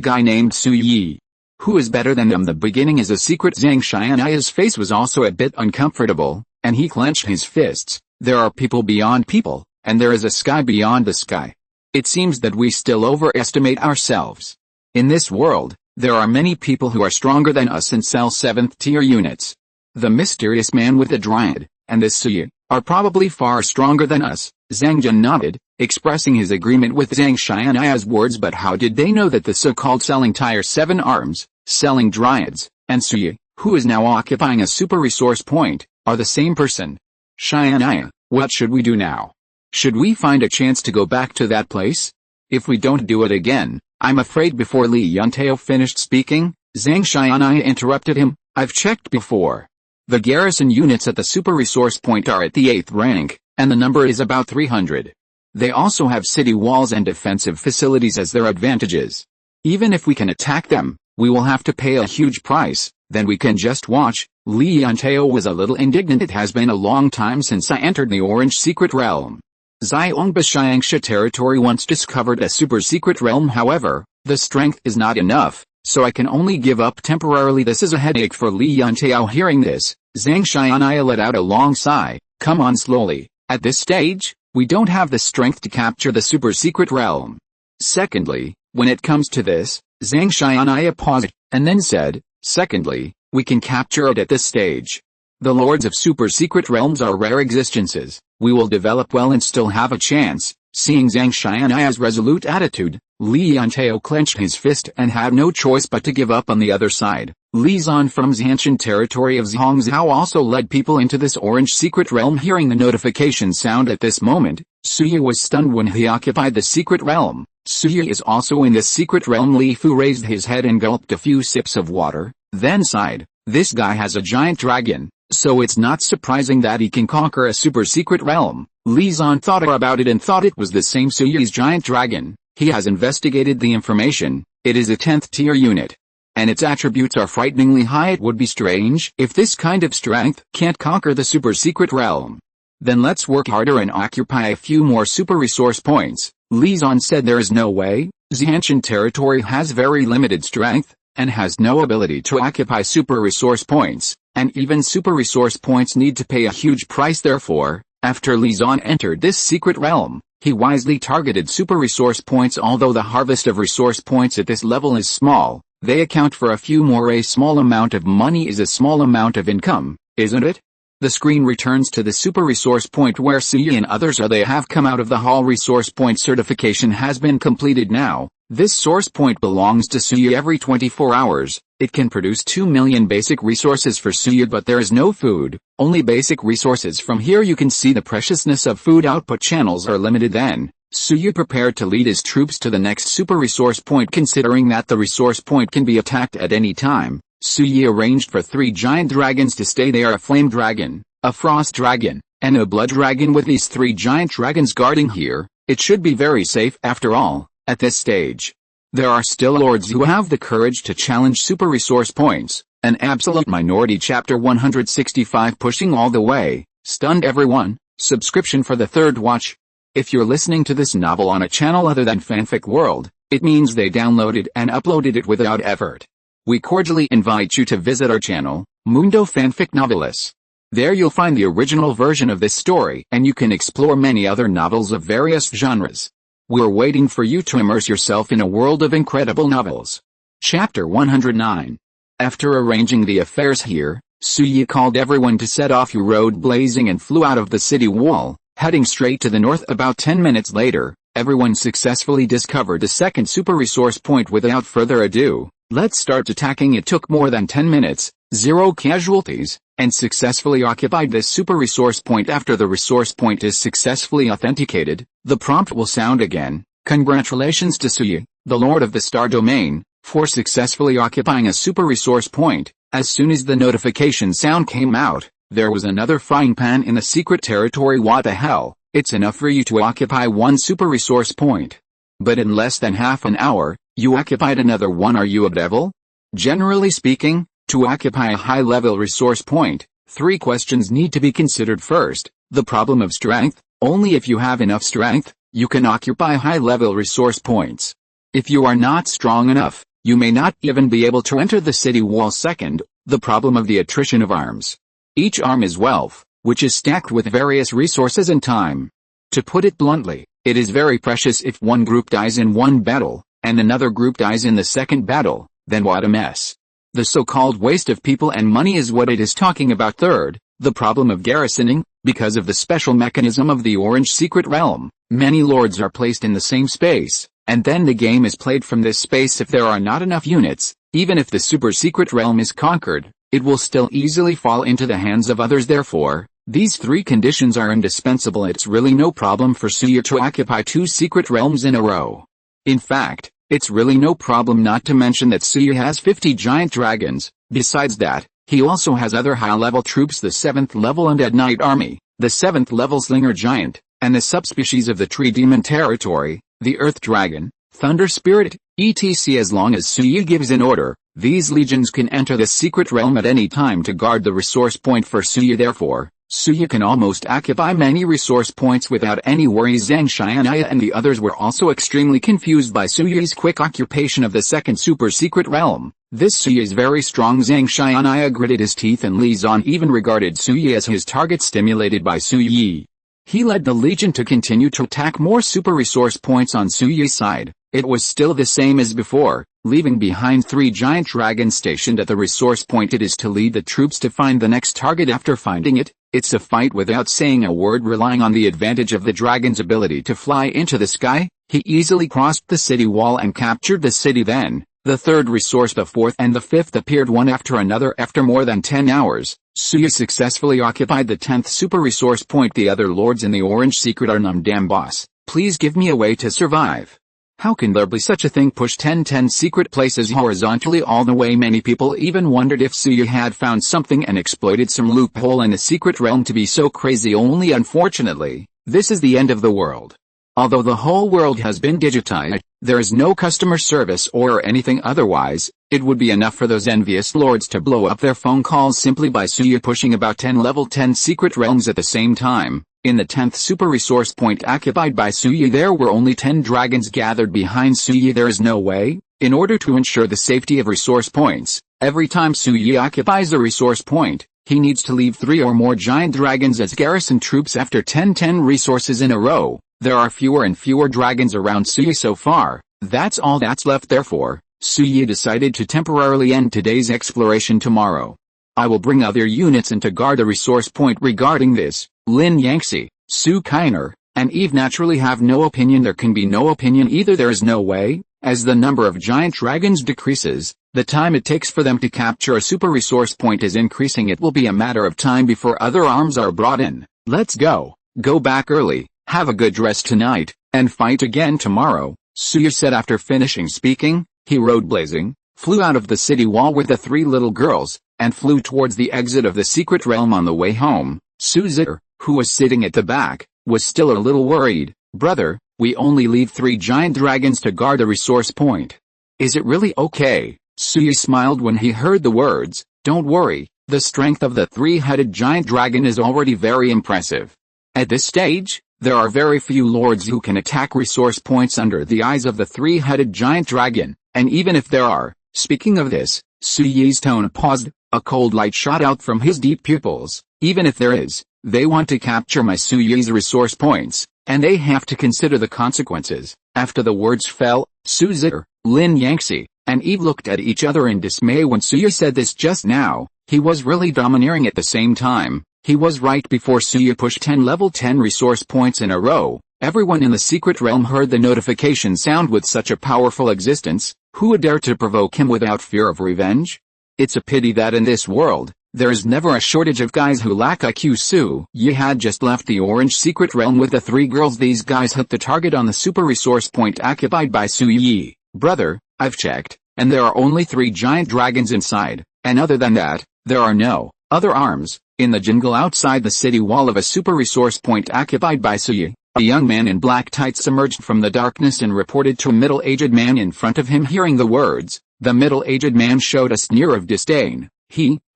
guy named Su Yi, who is better than them. The beginning is a secret. Zhang Xianaya's face was also a bit uncomfortable, and he clenched his fists. There are people beyond people, and there is a sky beyond the sky. It seems that we still overestimate ourselves. In this world, there are many people who are stronger than us and sell 7th tier units. The mysterious man with the dryad, and this Su Yi, are probably far stronger than us. Zhang Jun nodded, expressing his agreement with Zhang Xianaya's words. But how did they know that the so-called selling Tier 7 arms, selling dryads, and Su Yi, who is now occupying a super resource point, are the same person? Xianaya, what should we do now? Should we find a chance to go back to that place? If we don't do it again, I'm afraid. Before Li Yantao finished speaking, Zhang Xianaya interrupted him. I've checked before. The garrison units at the super resource point are at the 8th rank, and the number is about 300. They also have city walls and defensive facilities as their advantages. Even if we can attack them, we will have to pay a huge price. Then we can just watch. Li Yantao was a little indignant. It has been a long time since I entered the orange secret realm. Xiongba territory once discovered a super secret realm. However, the strength is not enough, so I can only give up temporarily. This is a headache for Li Yantao. Hearing this, Zhang Xianaya let out a long sigh. Come on slowly. At this stage, we don't have the strength to capture the super secret realm. Secondly, when it comes to this, Zhang Xianaya paused, and then said, secondly, we can capture it at this stage. The lords of super secret realms are rare existences. We will develop well and still have a chance. Seeing Zhang Xianaya's resolute attitude, Li Yantao clenched his fist and had no choice but to give up. On the other side, Li Zan from Zanshan territory of Zhongzhou also led people into this orange secret realm. Hearing the notification sound at this moment, Su Yi was stunned when he occupied the secret realm. Su Yi is also in this secret realm. Li Fu raised his head and gulped a few sips of water, then sighed. This guy has a giant dragon, so it's not surprising that he can conquer a super secret realm. Li Zan thought about it and thought it was the same Su Yi's giant dragon. He has investigated the information. It is a 10th tier unit, and its attributes are frighteningly high. It would be strange if this kind of strength can't conquer the super secret realm. Then let's work harder and occupy a few more super resource points. Li Zan said there is no way. Zanshan territory has very limited strength, and has no ability to occupy super resource points, and even super resource points need to pay a huge price. Therefore, After Li Zan entered this secret realm, he wisely targeted super resource points. Although the harvest of resource points at this level is small, they account for a few more. A small amount of money is a small amount of income, isn't it? The screen returns to the super resource point where Suyi and others are. They have come out of the hall. Resource point certification has been completed now. This source point belongs to Suyi. Every 24 hours, it can produce 2 million basic resources for Suyi, but there is no food, only basic resources. From here you can see the preciousness of food. Output channels are limited. Then, Suyi prepared to lead his troops to the next super resource point. Considering that the resource point can be attacked at any time, Suyi arranged for 3 giant dragons to stay there: a flame dragon, a frost dragon, and a blood dragon. With these 3 giant dragons guarding here, it should be very safe. After all, at this stage, there are still lords who have the courage to challenge super resource points, an absolute minority. Chapter 165. Pushing all the way, stunned everyone. Subscription for the 3rd watch. If you're listening to this novel on a channel other than Fanfic World, it means they downloaded and uploaded it without effort. We cordially invite you to visit our channel, Mundo Fanfic Novelis. There you'll find the original version of this story, and you can explore many other novels of various genres. We're waiting for you to immerse yourself in a world of incredible novels. Chapter 109. After arranging the affairs here, Suyi called everyone to set off. Your road blazing and flew out of the city wall, heading straight to the north. About 10 minutes later, everyone successfully discovered the second super resource point. Without further ado, let's start attacking. It took more than 10 minutes, 0 casualties, and successfully occupied this super resource point. After the resource point is successfully authenticated, the prompt will sound again. Congratulations to Suyi, the Lord of the Star Domain, for successfully occupying a super resource point. As soon as the notification sound came out, there was another frying pan in the secret territory. What the hell? It's enough for you to occupy 1 super resource point. But in less than half an hour, you occupied another one. Are you a devil? Generally speaking, to occupy a high-level resource point, 3 questions need to be considered. First, the problem of strength. Only if you have enough strength, you can occupy high-level resource points. If you are not strong enough, you may not even be able to enter the city wall. Second, the problem of the attrition of arms. Each arm is wealth, which is stacked with various resources and time. To put it bluntly, it is very precious. If one group dies in one battle, and another group dies in the second battle, then what a mess. The so-called waste of people and money is what it is talking about. Third, the problem of garrisoning. Because of the special mechanism of the Orange Secret Realm, many lords are placed in the same space, and then the game is played from this space. If there are not enough units, even if the super secret realm is conquered, it will still easily fall into the hands of others. Therefore, these 3 conditions are indispensable. It's really no problem for Suyi to occupy 2 secret realms in a row. In fact, it's really no problem, not to mention that Suyi has 50 giant dragons. Besides that, he also has other high-level troops: the 7th level Undead Knight Army, the 7th level Slinger Giant, and the subspecies of the Tree Demon territory, the Earth Dragon, Thunder Spirit, etc. As long as Suyi gives an order, these legions can enter the secret realm at any time to guard the resource point for Suyi. Therefore, Suyi can almost occupy many resource points without any worries. Zhang Xianaya and the others were also extremely confused by Suyi's quick occupation of the second super secret realm. This Suyi is very strong. Zhang Xianaya gritted his teeth, and Li Zan even regarded Suyi as his target. Stimulated by Suyi, he led the legion to continue to attack more super resource points on Suyi's side. It was still the same as before, leaving behind 3 giant dragons stationed at the resource point. It is to lead the troops to find the next target. After finding it, it's a fight without saying a word. Relying on the advantage of the dragon's ability to fly into the sky, he easily crossed the city wall and captured the city. Then, the 3rd resource, the 4th and the 5th appeared one after another. After more than 10 hours, Suyi successfully occupied the 10th super resource point. The other lords in the Orange Secret are num damn boss. Please give me a way to survive. How can there be such a thing? Push 10 secret places horizontally all the way. Many people even wondered if Suyi had found something and exploited some loophole in the secret realm to be so crazy. Only unfortunately, this is the end of the world. Although the whole world has been digitized, there is no customer service or anything otherwise. It would be enough for those envious lords to blow up their phone calls simply by Suyi pushing about 10 level 10 secret realms at the same time. In the 10th super resource point occupied by Suyi, there were only 10 dragons gathered behind Suyi. There is no way, in order to ensure the safety of resource points, every time Suyi occupies a resource point, He needs to leave 3 or more giant dragons as garrison troops after 10 resources in a row. There are fewer and fewer dragons around Suyi so far. That's all that's left. Therefore, Suyi decided to temporarily end today's exploration tomorrow. I will bring other units in to guard the resource point. Regarding this, Lin Yangxi, Su Kainer, and Eve naturally have no opinion. There can be no opinion either. There is no way. As the number of giant dragons decreases, the time it takes for them to capture a super resource point is increasing. It will be a matter of time before other arms are brought in. Let's go. Go back early, have a good rest tonight, and fight again tomorrow, Suya said after finishing speaking. He rode blazing, flew out of the city wall with the 3 little girls, and flew towards the exit of the secret realm. On the way home, Suzitter, who was sitting at the back, was still a little worried. Brother, we only leave 3 giant dragons to guard a resource point. Is it really okay? Suya smiled when he heard the words. Don't worry, the strength of the 3-headed giant dragon is already very impressive. At this stage, there are very few lords who can attack resource points under the eyes of the 3-headed giant dragon, and even if there are, speaking of this, Suyi's tone paused, a cold light shot out from his deep pupils. Even if there is, they want to capture my Suyi's resource points, and they have to consider the consequences. After the words fell, Suzitter, Lin Yangxi, and Eve looked at each other in dismay when Suya said this just now. He was really domineering. At the same time, he was right. Before Suya pushed 10 level 10 resource points in a row, everyone in the secret realm heard the notification sound. With such a powerful existence, who would dare to provoke him without fear of revenge? It's a pity that in this world, there is never a shortage of guys who lack IQ. Suyi had just left the orange secret realm with the 3 girls. These guys hit the target on the super resource point occupied by Suyi. Brother, I've checked, and there are only 3 giant dragons inside, and other than that, there are no other arms. In the jungle outside the city wall of a super resource point occupied by Suyi, a young man in black tights emerged from the darkness and reported to a middle-aged man in front of him. Hearing the words, the middle-aged man showed a sneer of disdain.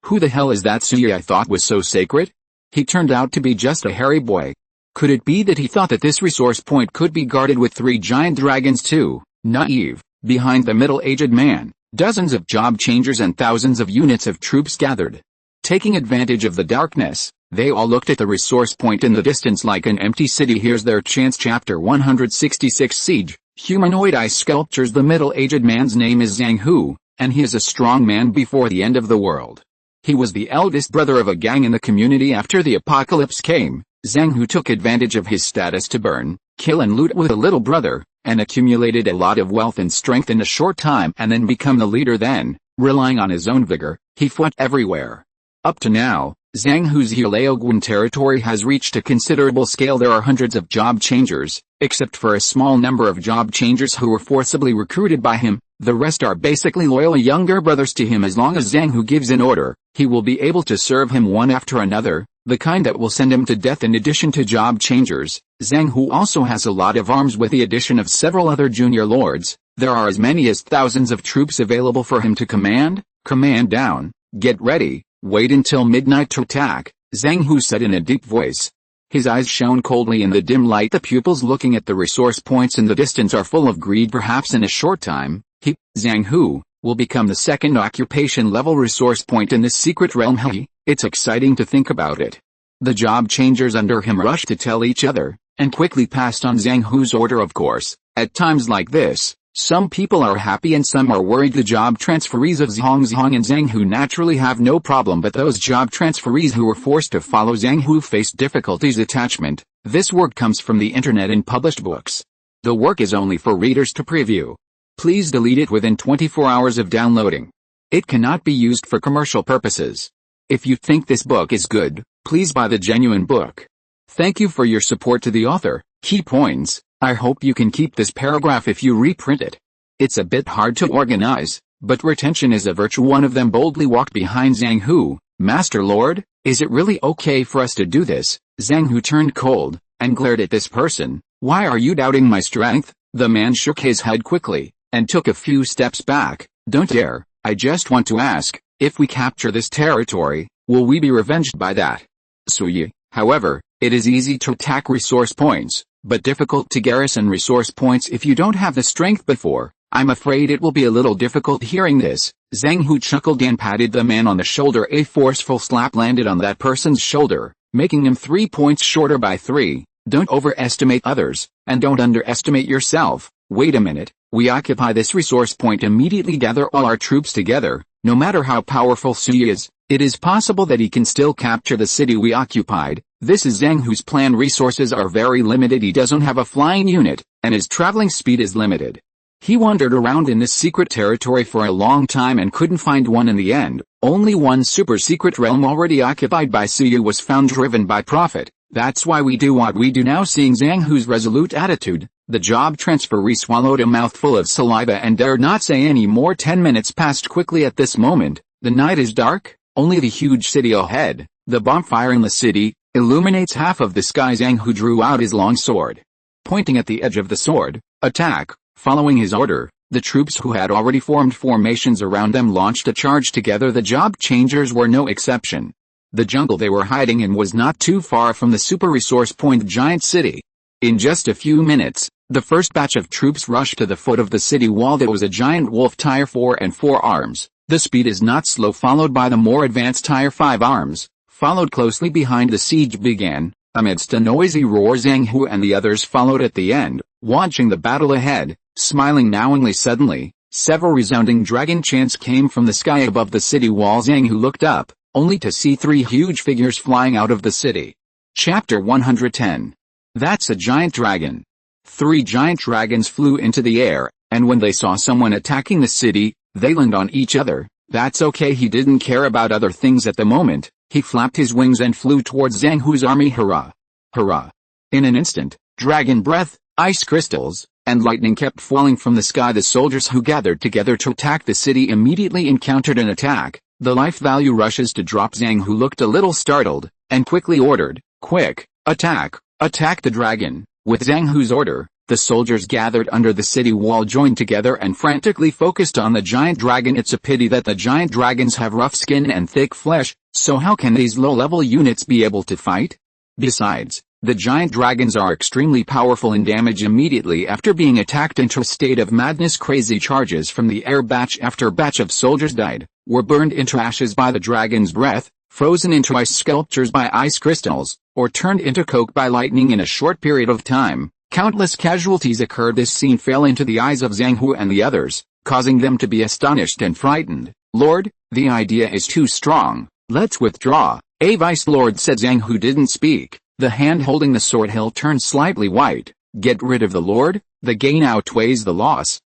Who the hell is that Suyi I thought was so sacred? He turned out to be just a hairy boy. Could it be that he thought that this resource point could be guarded with 3 giant dragons too? Naive. Behind the middle-aged man, dozens of job changers and thousands of units of troops gathered. Taking advantage of the darkness, they all looked at the resource point in the distance like an empty city. Here's their chance. Chapter 166 Siege, Humanoid Ice Sculptures. The middle-aged man's name is Zhang Hu, and he is a strong man before the end of the world. He was the eldest brother of a gang in the community after the apocalypse came. Zhang Hu took advantage of his status to burn, kill and loot with a little brother, and accumulated a lot of wealth and strength in a short time and then become the leader. Then, relying on his own vigor, he fought everywhere. Up to now, Zhang Hu's Heulaoguan territory has reached a considerable scale. There are hundreds of job changers, except for a small number of job changers who were forcibly recruited by him. The rest are basically loyal younger brothers to him. As long as Zhang Hu gives an order, he will be able to serve him one after another, the kind that will send him to death. In addition to job changers, Zhang Hu also has a lot of arms. With the addition of several other junior lords, there are as many as thousands of troops available for him to command. Command down, get ready, wait until midnight to attack, Zhang Hu said in a deep voice. His eyes shone coldly in the dim light. The pupils looking at the resource points in the distance are full of greed. Perhaps in a short time, Zhang Hu, will become the 2nd occupation level resource point in this secret realm. It's exciting to think about it. The job changers under him rushed to tell each other, and quickly passed on Zhang Hu's order. Of course, at times like this, some people are happy and some are worried. The job transferees of Zhang and Zhang Hu naturally have no problem, but those job transferees who were forced to follow Zhang Hu faced difficulties. Attachment: this work comes from the internet in published books. The work is only for readers to preview. Please delete it within 24 hours of downloading. It cannot be used for commercial purposes. If you think this book is good, please buy the genuine book. Thank you for your support to the author. Key points: I hope you can keep this paragraph if you reprint it. It's a bit hard to organize, but retention is a virtue. One of them boldly walked behind Zhang Hu. Master Lord, is it really okay for us to do this? Zhang Hu turned cold, and glared at this person. Why are you doubting my strength? The man shook his head quickly, and took a few steps back. Don't dare, I just want to ask, if we capture this territory, will we be revenged by that? Suyi, however, it is easy to attack resource points, but difficult to garrison resource points if you don't have the strength. Before I'm afraid it will be a little difficult hearing this. Zhang Hu chuckled and patted the man on the shoulder. A forceful slap landed on that person's shoulder, making him 3 points shorter by 3. Don't overestimate others, and don't underestimate yourself. Wait a minute, we occupy this resource point. Immediately gather all our troops together. No matter how powerful Sui is, it is possible that he can still capture the city we occupied. This is Zhang Hu's plan. Resources are very limited. He doesn't have a flying unit, and his traveling speed is limited. He wandered around in this secret territory for a long time and couldn't find one in the end. Only one super secret realm already occupied by Sui was found, driven by profit. That's why we do what we do now. Seeing Zhang Hu's resolute attitude, the job transferee swallowed a mouthful of saliva and dared not say any more. 10 minutes passed quickly at this moment. The night is dark, only the huge city ahead. The bonfire in the city illuminates half of the sky. Zhang Hu drew out his long sword. Pointing at the edge of the sword, attack. Following his order, the troops who had already formed formations around them launched a charge together. The job changers were no exception. The jungle they were hiding in was not too far from the super resource point, the giant city. In just a few minutes, the first batch of troops rushed to the foot of the city wall. That was a giant wolf Tier 4 and 4 arms. The speed is not slow, followed by the more advanced Tier 5 arms, followed closely behind. The siege began. Amidst a noisy roar, Zhang Hu and the others followed at the end, watching the battle ahead, smiling knowingly. Suddenly, several resounding dragon chants came from the sky above the city wall. Zhang Hu looked up, only to see 3 huge figures flying out of the city. Chapter 110. That's a giant dragon. 3 giant dragons flew into the air, and when they saw someone attacking the city, they landed on each other. That's okay. He didn't care about other things at the moment. He flapped his wings and flew towards Zhang Hu's army. Hurrah! Hurrah! In an instant, dragon breath, ice crystals, and lightning kept falling from the sky. The soldiers who gathered together to attack the city immediately encountered an attack. The life value rushes to drop. Zhang Hu looked a little startled, and quickly ordered, "Quick, attack! Attack the dragon!" With Zhang Hu's order, the soldiers gathered under the city wall joined together and frantically focused on the giant dragon. It's a pity that the giant dragons have rough skin and thick flesh, so how can these low-level units be able to fight? Besides, the giant dragons are extremely powerful and damage immediately after being attacked. Into a state of madness, crazy charges from the air. Batch after batch of soldiers died, were burned into ashes by the dragon's breath, frozen into ice sculptures by ice crystals, or turned into coke by lightning. In a short period of time, countless casualties occurred. This scene fell into the eyes of Zhang Hu and the others, causing them to be astonished and frightened. "Lord, the idea is too strong. Let's withdraw." A vice lord said. Zhang Hu didn't speak. The hand holding the sword hilt turned slightly white. "Get rid of the lord? The gain outweighs the loss."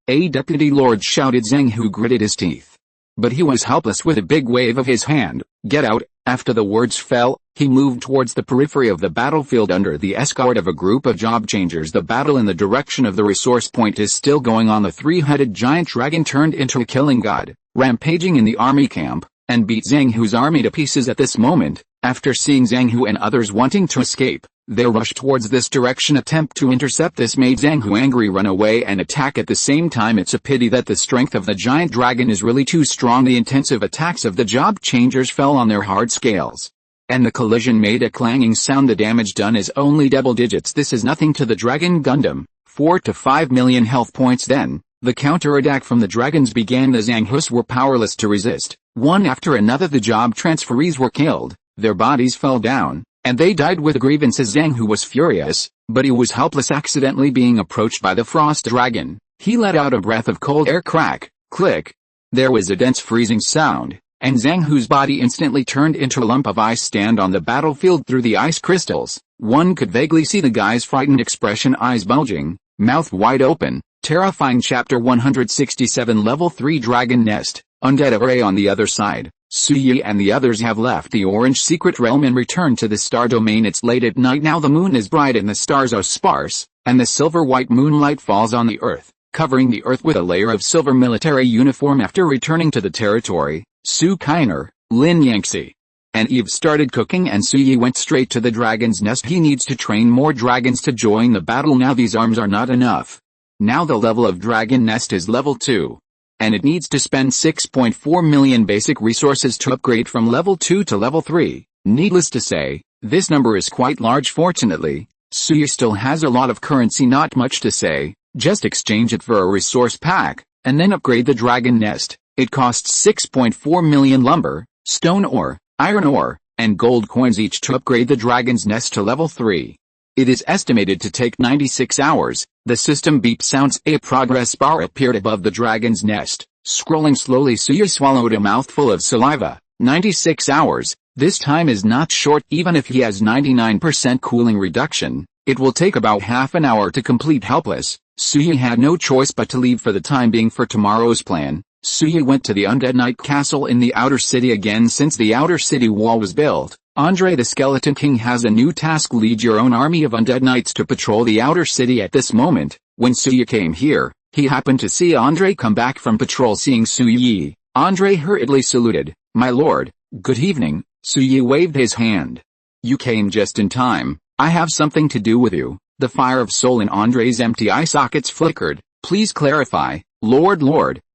A deputy lord shouted. Zhang Hu gritted his teeth, but he was helpless. With a big wave of his hand, "Get out." After the words fell, he moved towards the periphery of the battlefield under the escort of a group of job changers. The battle in the direction of the resource point is still going on. The 3-headed giant dragon turned into a killing god, rampaging in the army camp, and beat Zhang Hu's army to pieces. At this moment, after seeing Zhang Hu and others wanting to escape, they rushed towards this direction. Attempt to intercept this made Zhang Hu angry, run away and attack at the same time. It's a pity that the strength of the giant dragon is really too strong. The intensive attacks of the job changers fell on their hard scales, and the collision made a clanging sound. The damage done is only double digits. This is nothing to the Dragon Gundam, 4 to 5 million health points. Then, the counter-attack from the dragons began. The Zhang Hus were powerless to resist. One after another the job transferees were killed, their bodies fell down, and they died with grievances. Zhang Hu was furious, but he was helpless. Accidentally being approached by the frost dragon, he let out a breath of cold air. Crack, click. There was a dense freezing sound, and Zhang Hu's body instantly turned into a lump of ice. Stand on the battlefield through the ice crystals. One could vaguely see the guy's frightened expression, eyes bulging, mouth wide open. Terrifying. Chapter 167. Level 3 Dragon Nest. Undead array. On the other side, Suyi and the others have left the orange secret realm and returned to the star domain. It's late at night now. The moon is bright and the stars are sparse, and the silver-white moonlight falls on the earth, covering the earth with a layer of silver military uniform. After returning to the territory, Su Kainer, Lin Yangxi, and Eve started cooking, and Suyi went straight to the dragon's nest. He needs to train more dragons to join the battle. Now these arms are not enough. Now the level of dragon nest is level 2. And it needs to spend 6.4 million basic resources to upgrade from level 2 to level 3. Needless to say, this number is quite large. Fortunately, Suyi still has a lot of currency. Not much to say, Just exchange it for a resource pack, and then upgrade the dragon nest. It costs 6.4 million lumber, stone ore, iron ore, and gold coins each to upgrade the dragon's nest to level 3. It is estimated to take 96 hours. The system beep sounds. A progress bar appeared above the dragon's nest. Scrolling slowly, Suya swallowed a mouthful of saliva. 96 hours. This time is not short. Even if he has 99% cooling reduction, it will take about half an hour to complete. Helpless, Suya had no choice but to leave for the time being. For tomorrow's plan, Suya went to the Undead Knight Castle in the outer city again. Since the outer city wall was built, Andre the Skeleton King has a new task: lead your own army of undead knights to patrol the outer city. At this moment, when Suya came here, he happened to see Andre come back from patrol. Seeing Suya, Andre hurriedly saluted. "My lord, good evening." Suya waved his hand. "You came just in time. I have something to do with you." The fire of soul in Andre's empty eye sockets flickered. "Please clarify, Lord."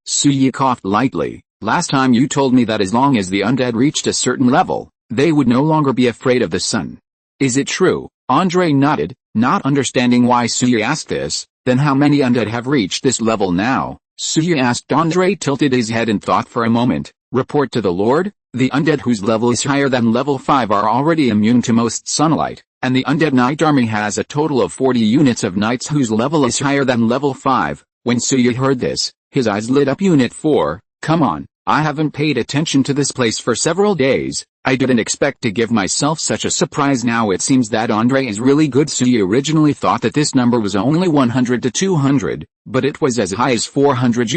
Suya coughed lightly. "Last time you told me that as long as the undead reached a certain level, they would no longer be afraid of the sun. Is it true?" Andre nodded, not understanding why Suya asked this. "Then how many undead have reached this level now?" Suya asked. Andre tilted his head and thought for a moment. "Report to the Lord. The undead whose level is higher than level 5 are already immune to most sunlight, and the undead knight army has a total of 40 units of knights whose level is higher than level 5. When Suya heard this, his eyes lit up. "Unit 4, come on. I haven't paid attention to this place for several days. I didn't expect to give myself such a surprise. Now it seems that Andre is really good." Suya originally thought that this number was only 100 to 200, but it was as high as 400.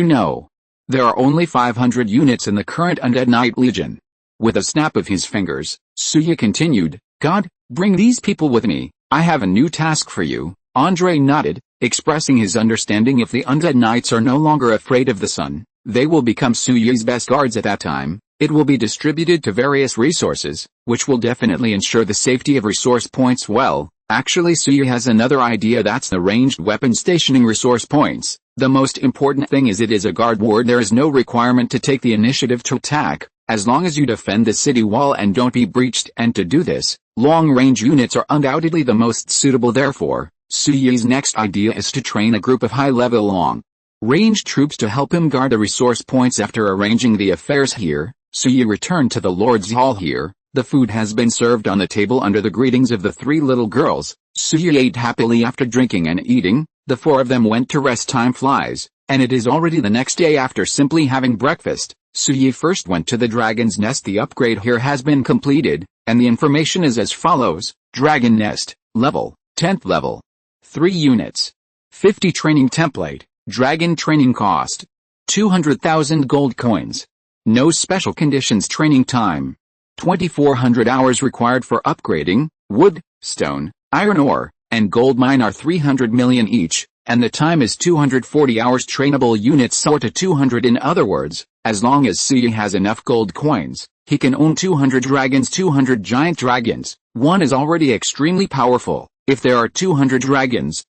There are only 500 units in the current Undead Knight Legion. With a snap of his fingers, Suya continued, "God, bring these people with me. I have a new task for you." Andre nodded, expressing his understanding. If the Undead Knights are no longer afraid of the sun, they will become Suya's best guards. At that time, it will be distributed to various resources, which will definitely ensure the safety of resource points. Well, actually Suya has another idea. That's the ranged weapon stationing resource points. The most important thing is it is a guard ward. There is no requirement to take the initiative to attack, as long as you defend the city wall and don't be breached. And to do this, long-range units are undoubtedly the most suitable. Therefore, Suya's next idea is to train a group of high-level long-range troops to help him guard the resource points. After arranging the affairs here, Suya returned to the Lord's Hall. Here, the food has been served on the table under the greetings of the 3 little girls. Suya ate happily. After drinking and eating, the 4 of them went to rest. Time flies, and it is already the next day. After simply having breakfast, Suya first went to the dragon's nest. The upgrade here has been completed, and the information is as follows. Dragon nest, level, 10th level. 3 units. 50 training template. Dragon training cost 200,000 gold coins. No special conditions. Training time 2400 hours. Required for upgrading. Wood, stone, iron ore, and gold mine are 300 million each, and the time is 240 hours. Trainable units soar to 200. In other words, as long as Suya has enough gold coins, he can own 200 dragons. 200 giant dragons. One is already extremely powerful. If there are 200 dragons,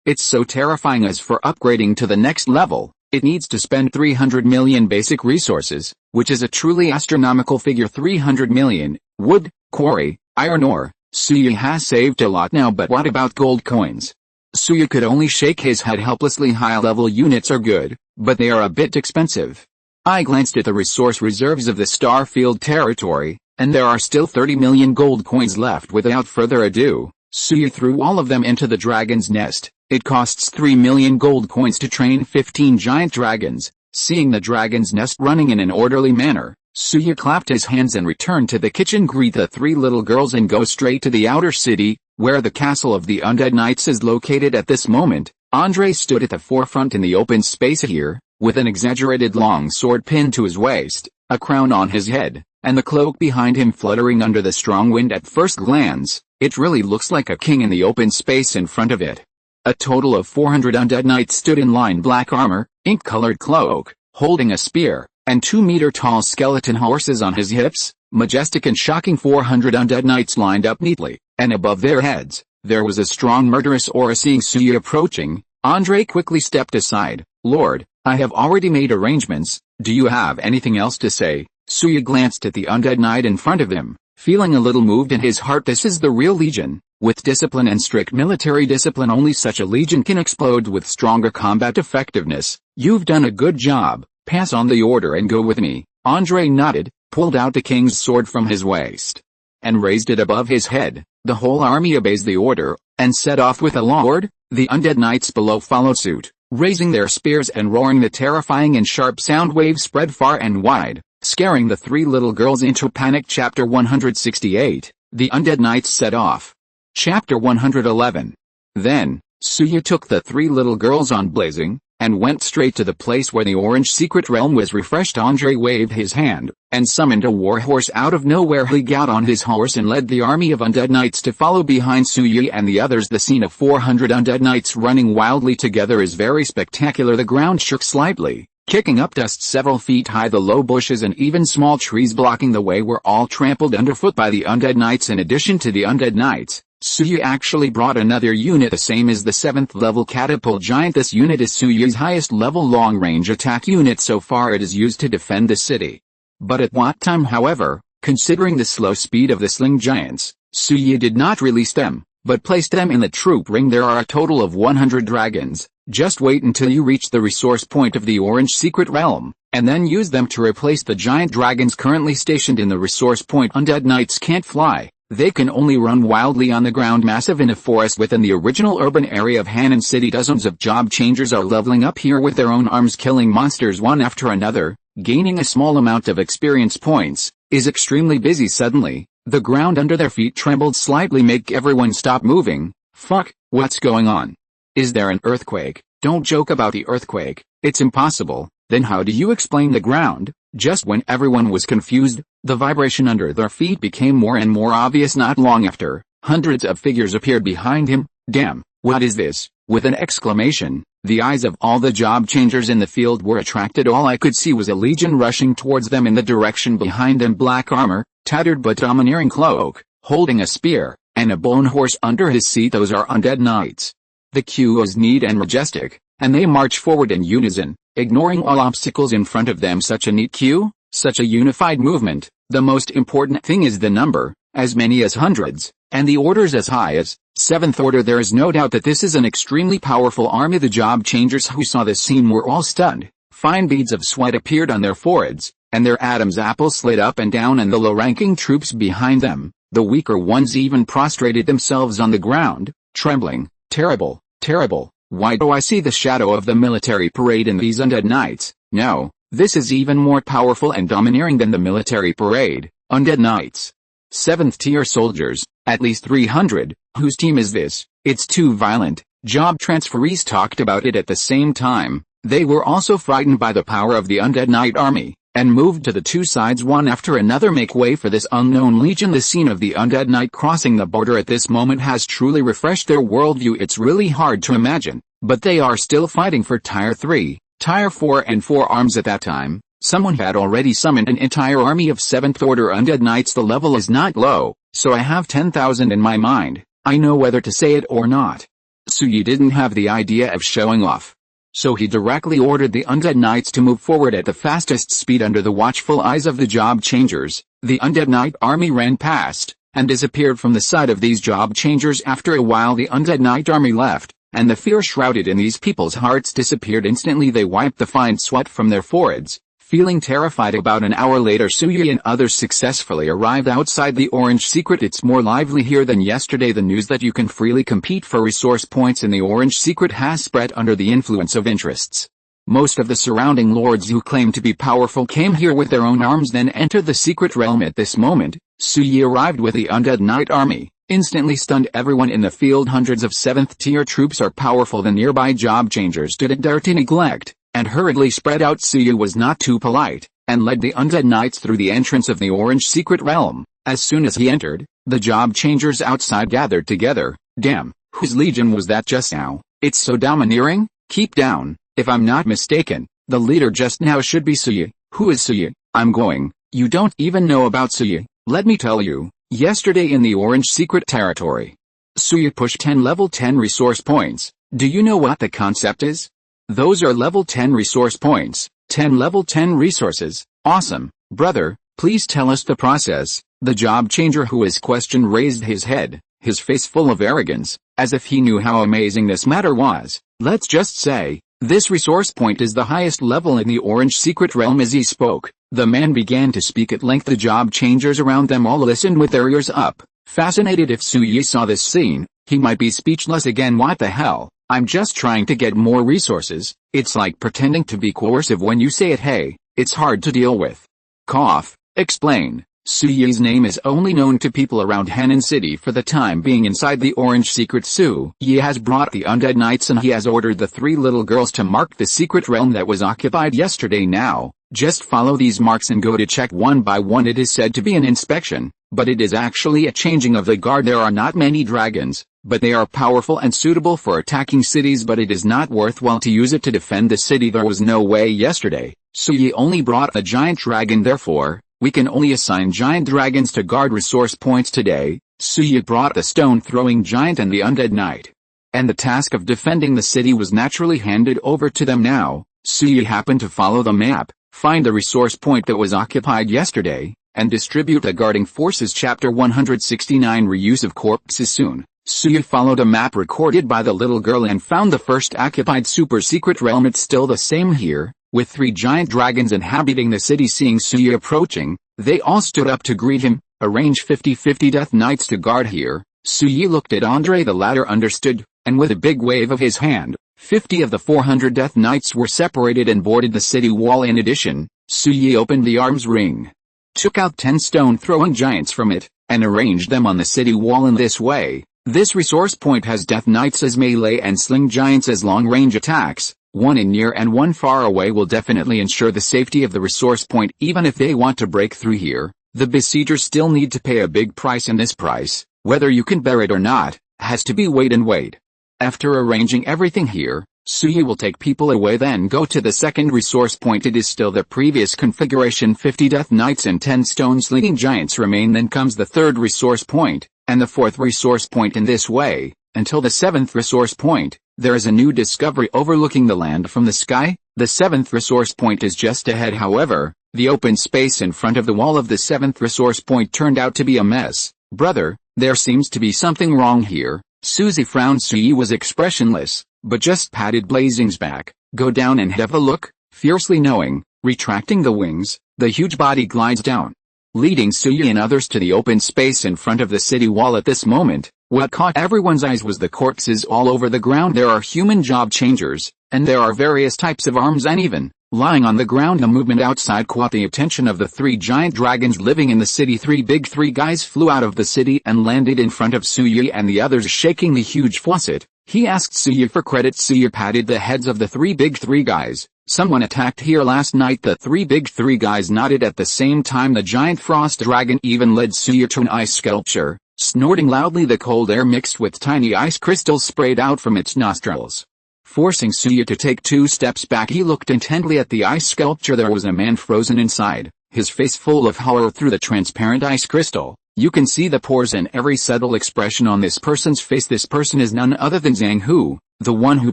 it's so terrifying. As for upgrading to the next level, it needs to spend 300 million basic resources, which is a truly astronomical figure. 300 million, wood, quarry, iron ore. Suya has saved a lot now, but what about gold coins? Suya could only shake his head helplessly. High-level units are good, but they are a bit expensive. I glanced at the resource reserves of the Starfield territory, and there are still 30 million gold coins left. Without further ado, Suya threw all of them into the dragon's nest. It costs 3 million gold coins to train 15 giant dragons. Seeing the dragon's nest running in an orderly manner, Suya clapped his hands and returned to the kitchen. Greet the 3 little girls and go straight to the outer city, where the castle of the Undead Knights is located. At this moment, Andre stood at the forefront in the open space here, with an exaggerated long sword pinned to his waist, a crown on his head, and the cloak behind him fluttering under the strong wind. At first glance, it really looks like a king in the open space in front of it. A total of 400 undead knights stood in line. Black armor, ink-colored cloak, holding a spear, and 2-meter-tall skeleton horses on his hips. Majestic and shocking. 400 undead knights lined up neatly, and above their heads, there was a strong murderous aura. Seeing Suya approaching, Andre quickly stepped aside. "Lord, I have already made arrangements. Do you have anything else to say?" Suya glanced at the undead knight in front of him, feeling a little moved in his heart. This is the real Legion. With discipline and strict military discipline, only such a legion can explode with stronger combat effectiveness. You've done a good job. Pass on the order and go with me. Andre nodded, pulled out the king's sword from his waist, and raised it above his head. The whole army obeys the order, and set off with a lord. The undead knights below followed suit, raising their spears and roaring. The terrifying and sharp sound waves spread far and wide, scaring the three little girls into panic. Chapter 168. The undead knights set off. Chapter 111. Then, Suya took the three little girls on blazing, and went straight to the place where the orange secret realm was refreshed. Andre waved his hand, and summoned a warhorse out of nowhere. He got on his horse and led the army of undead knights to follow behind Suya and the others. The scene of 400 undead knights running wildly together is very spectacular. The ground shook slightly, kicking up dust several feet high. The low bushes and even small trees blocking the way were all trampled underfoot by the undead knights. In addition to the undead knights, Suya actually brought another unit, the same as the 7th level catapult giant. This unit is Suya's highest level long-range attack unit. So far it is used to defend the city. But at what time, however, considering the slow speed of the sling giants, Suya did not release them, but placed them in the troop ring. There are a total of 100 dragons. Just wait until you reach the resource point of the orange secret realm, and then use them to replace the giant dragons currently stationed in the resource point. Undead knights can't fly. They can only run wildly on the ground. Massive in a forest within the original urban area of Hanan City. Dozens of job changers are leveling up here with their own arms, killing monsters one after another, gaining a small amount of experience points. Is extremely busy. Suddenly, the ground under their feet trembled slightly, make everyone stop moving. Fuck, what's going on? Is there an earthquake? Don't joke about the earthquake, it's impossible. Then how do you explain the ground? Just when everyone was confused, the vibration under their feet became more and more obvious. Not long after, hundreds of figures appeared behind him. Damn, what is this? With an exclamation, the eyes of all the job changers in the field were attracted. All I could see was a legion rushing towards them in the direction behind them. Black armor, tattered but domineering cloak, holding a spear, and a bone horse under his seat. Those are undead knights. The queue is neat and majestic, and they march forward in unison, ignoring all obstacles in front of them. Such a neat queue, such a unified movement. The most important thing is the number, as many as hundreds, and the orders as high as 7th order. There is no doubt that this is an extremely powerful army. The job changers who saw this scene were all stunned. Fine beads of sweat appeared on their foreheads, and their Adam's apples slid up and down. And the low-ranking troops behind them, the weaker ones, even prostrated themselves on the ground, trembling. Terrible, terrible. Why do I see the shadow of the military parade in these undead knights? No, this is even more powerful and domineering than the military parade. Undead knights. 7th tier soldiers, at least 300. Whose team is this? It's too violent. Job transferees talked about it at the same time. They were also frightened by the power of the undead knight army, and moved to the two sides one after another. Make way for this unknown legion. The scene of the undead knight crossing the border at this moment has truly refreshed their worldview. It's really hard to imagine, but they are still fighting for Tier 3, Tier 4 and 4 arms at that time. Someone had already summoned an entire army of 7th order undead knights. The level is not low, so I have 10,000 in my mind. I know whether to say it or not. Suyi didn't have the idea of showing off, so he directly ordered the undead knights to move forward at the fastest speed under the watchful eyes of the job changers. The undead knight army ran past, and disappeared from the sight of these job changers. After a while the undead knight army left, and the fear shrouded in these people's hearts disappeared instantly. They wiped the fine sweat from their foreheads, feeling terrified. About an hour later Suyi and others successfully arrived outside the Orange Secret. It's more lively here than yesterday. The news that you can freely compete for resource points in the Orange Secret has spread under the influence of interests. Most of the surrounding lords who claim to be powerful came here with their own arms, then entered the secret realm. At this moment, Suyi arrived with the undead knight army, instantly stunned everyone in the field. Hundreds of 7th tier troops are powerful. The nearby job changers didn't dare to neglect, and hurriedly spread out. Suyi was not too polite, and led the undead knights through the entrance of the Orange Secret Realm. As soon as he entered, the job changers outside gathered together. Damn, whose legion was that just now? It's so domineering. Keep down. If I'm not mistaken, the leader just now should be Suyi. Who is Suyi? I'm going. You don't even know about Suyi. Let me tell you, yesterday in the Orange Secret territory, Suyi pushed 10 level 10 resource points. Do you know what the concept is? Those are level 10 resource points, 10 level 10 resources. Awesome, brother, please tell us the process. The job changer who was questioned raised his head, his face full of arrogance, as if he knew how amazing this matter was. Let's just say, this resource point is the highest level in the Orange Secret Realm. As he spoke, the man began to speak at length. The job changers around them all listened with their ears up, fascinated. If Suyi saw this scene, he might be speechless again. What the hell? I'm just trying to get more resources. It's like pretending to be coercive when you say it. Hey, it's hard to deal with. Cough. Explain. Suyi's name is only known to people around Henan City for the time being. Inside the Orange Secret, Suyi has brought the undead knights and he has ordered the 3 little girls to mark the secret realm that was occupied yesterday. Now, just follow these marks and go to check one by one. It is said to be an inspection, but it is actually a changing of the guard. There are not many dragons, but they are powerful and suitable for attacking cities, but it is not worthwhile to use it to defend the city. There was no way yesterday. Suyi only brought a giant dragon, therefore, we can only assign giant dragons to guard resource points today. Suyi brought the stone-throwing giant and the undead knight, and the task of defending the city was naturally handed over to them now. Suyi happened to follow the map, find the resource point that was occupied yesterday, and distribute the guarding forces. Chapter 169 Reuse of corpses. Soon, Suyi followed a map recorded by the little girl and found the first occupied super secret realm. It's still the same here, with 3 giant dragons inhabiting the city. Seeing Suyi approaching, they all stood up to greet him. Arrange 50-50 death knights to guard here. Suyi looked at Andre. The latter understood, and with a big wave of his hand, 50 of the 400 death knights were separated and boarded the city wall. In addition, Suyi opened the arms ring, took out 10 stone-throwing giants from it, and arranged them on the city wall. In this way, this resource point has death knights as melee and sling giants as long-range attacks. One in near and one far away will definitely ensure the safety of the resource point. Even if they want to break through here, the besiegers still need to pay a big price, and this price, whether you can bear it or not, has to be wait and wait. After arranging everything here, Suyi will take people away, then go to the second resource point. It is still the previous configuration. 50 death knights and 10 stone-slinging giants remain. Then comes the third resource point, and the fourth resource point. In this way, until the 7th resource point, there is a new discovery overlooking the land from the sky. The 7th resource point is just ahead. However, the open space in front of the wall of the 7th resource point turned out to be a mess. Brother, there seems to be something wrong here. Suzy frowned. Suyi was expressionless, but just patted Blazing's back. Go down and have a look. Fiercely knowing, retracting the wings, the huge body glides down, leading Suyi and others to the open space in front of the city wall. At this moment, what caught everyone's eyes was the corpses all over the ground. There are human job changers, and there are various types of arms, and even, lying on the ground, a movement outside caught the attention of the 3 giant dragons living in the city. 3 big 3 guys flew out of the city and landed in front of Suyi and the others, shaking the huge faucet. He asked Suyi for credit. Suyi patted the heads of the 3 big 3 guys. Someone attacked here last night. The 3 big 3 guys nodded at the same time. The giant frost dragon even led Suyi to an ice sculpture. Snorting loudly, the cold air mixed with tiny ice crystals sprayed out from its nostrils, forcing Suyi to take 2 steps back. He looked intently at the ice sculpture. There was a man frozen inside, his face full of horror through the transparent ice crystal. You can see the pores and every subtle expression on this person's face. This person is none other than Zhang Hu, the one who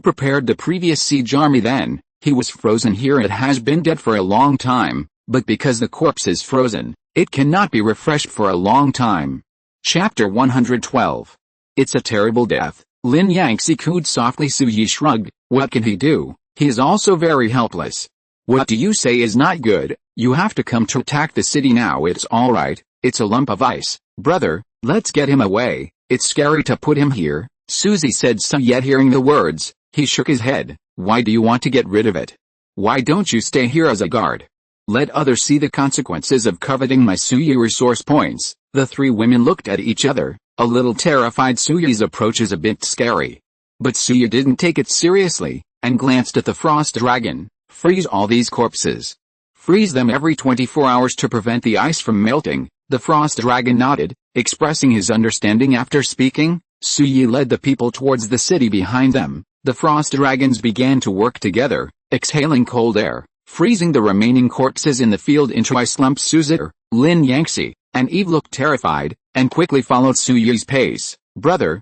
prepared the previous siege army. Then, he was frozen here. It has been dead for a long time, but because the corpse is frozen, it cannot be refreshed for a long time. Chapter 112. It's a terrible death. Lin Yangxi cooed softly. Suyi shrugged. What can he do? He is also very helpless. What do you say is not good? You have to come to attack the city now. It's alright, it's a lump of ice. Brother, let's get him away. It's scary to put him here, Suzy said. So yet hearing the words, he shook his head. Why do you want to get rid of it? Why don't you stay here as a guard? Let others see the consequences of coveting my Suyi resource points. The 3 women looked at each other, a little terrified. Suyi's approach is a bit scary. But Suyi didn't take it seriously, and glanced at the frost dragon. Freeze all these corpses. Freeze them every 24 hours to prevent the ice from melting. The frost dragon nodded, expressing his understanding. After speaking, Suyi led the people towards the city behind them. The frost dragons began to work together, exhaling cold air, freezing the remaining corpses in the field into ice lumps. Suzy, Lin Yangxi, and Eve looked terrified, and quickly followed Suyi's pace. Brother,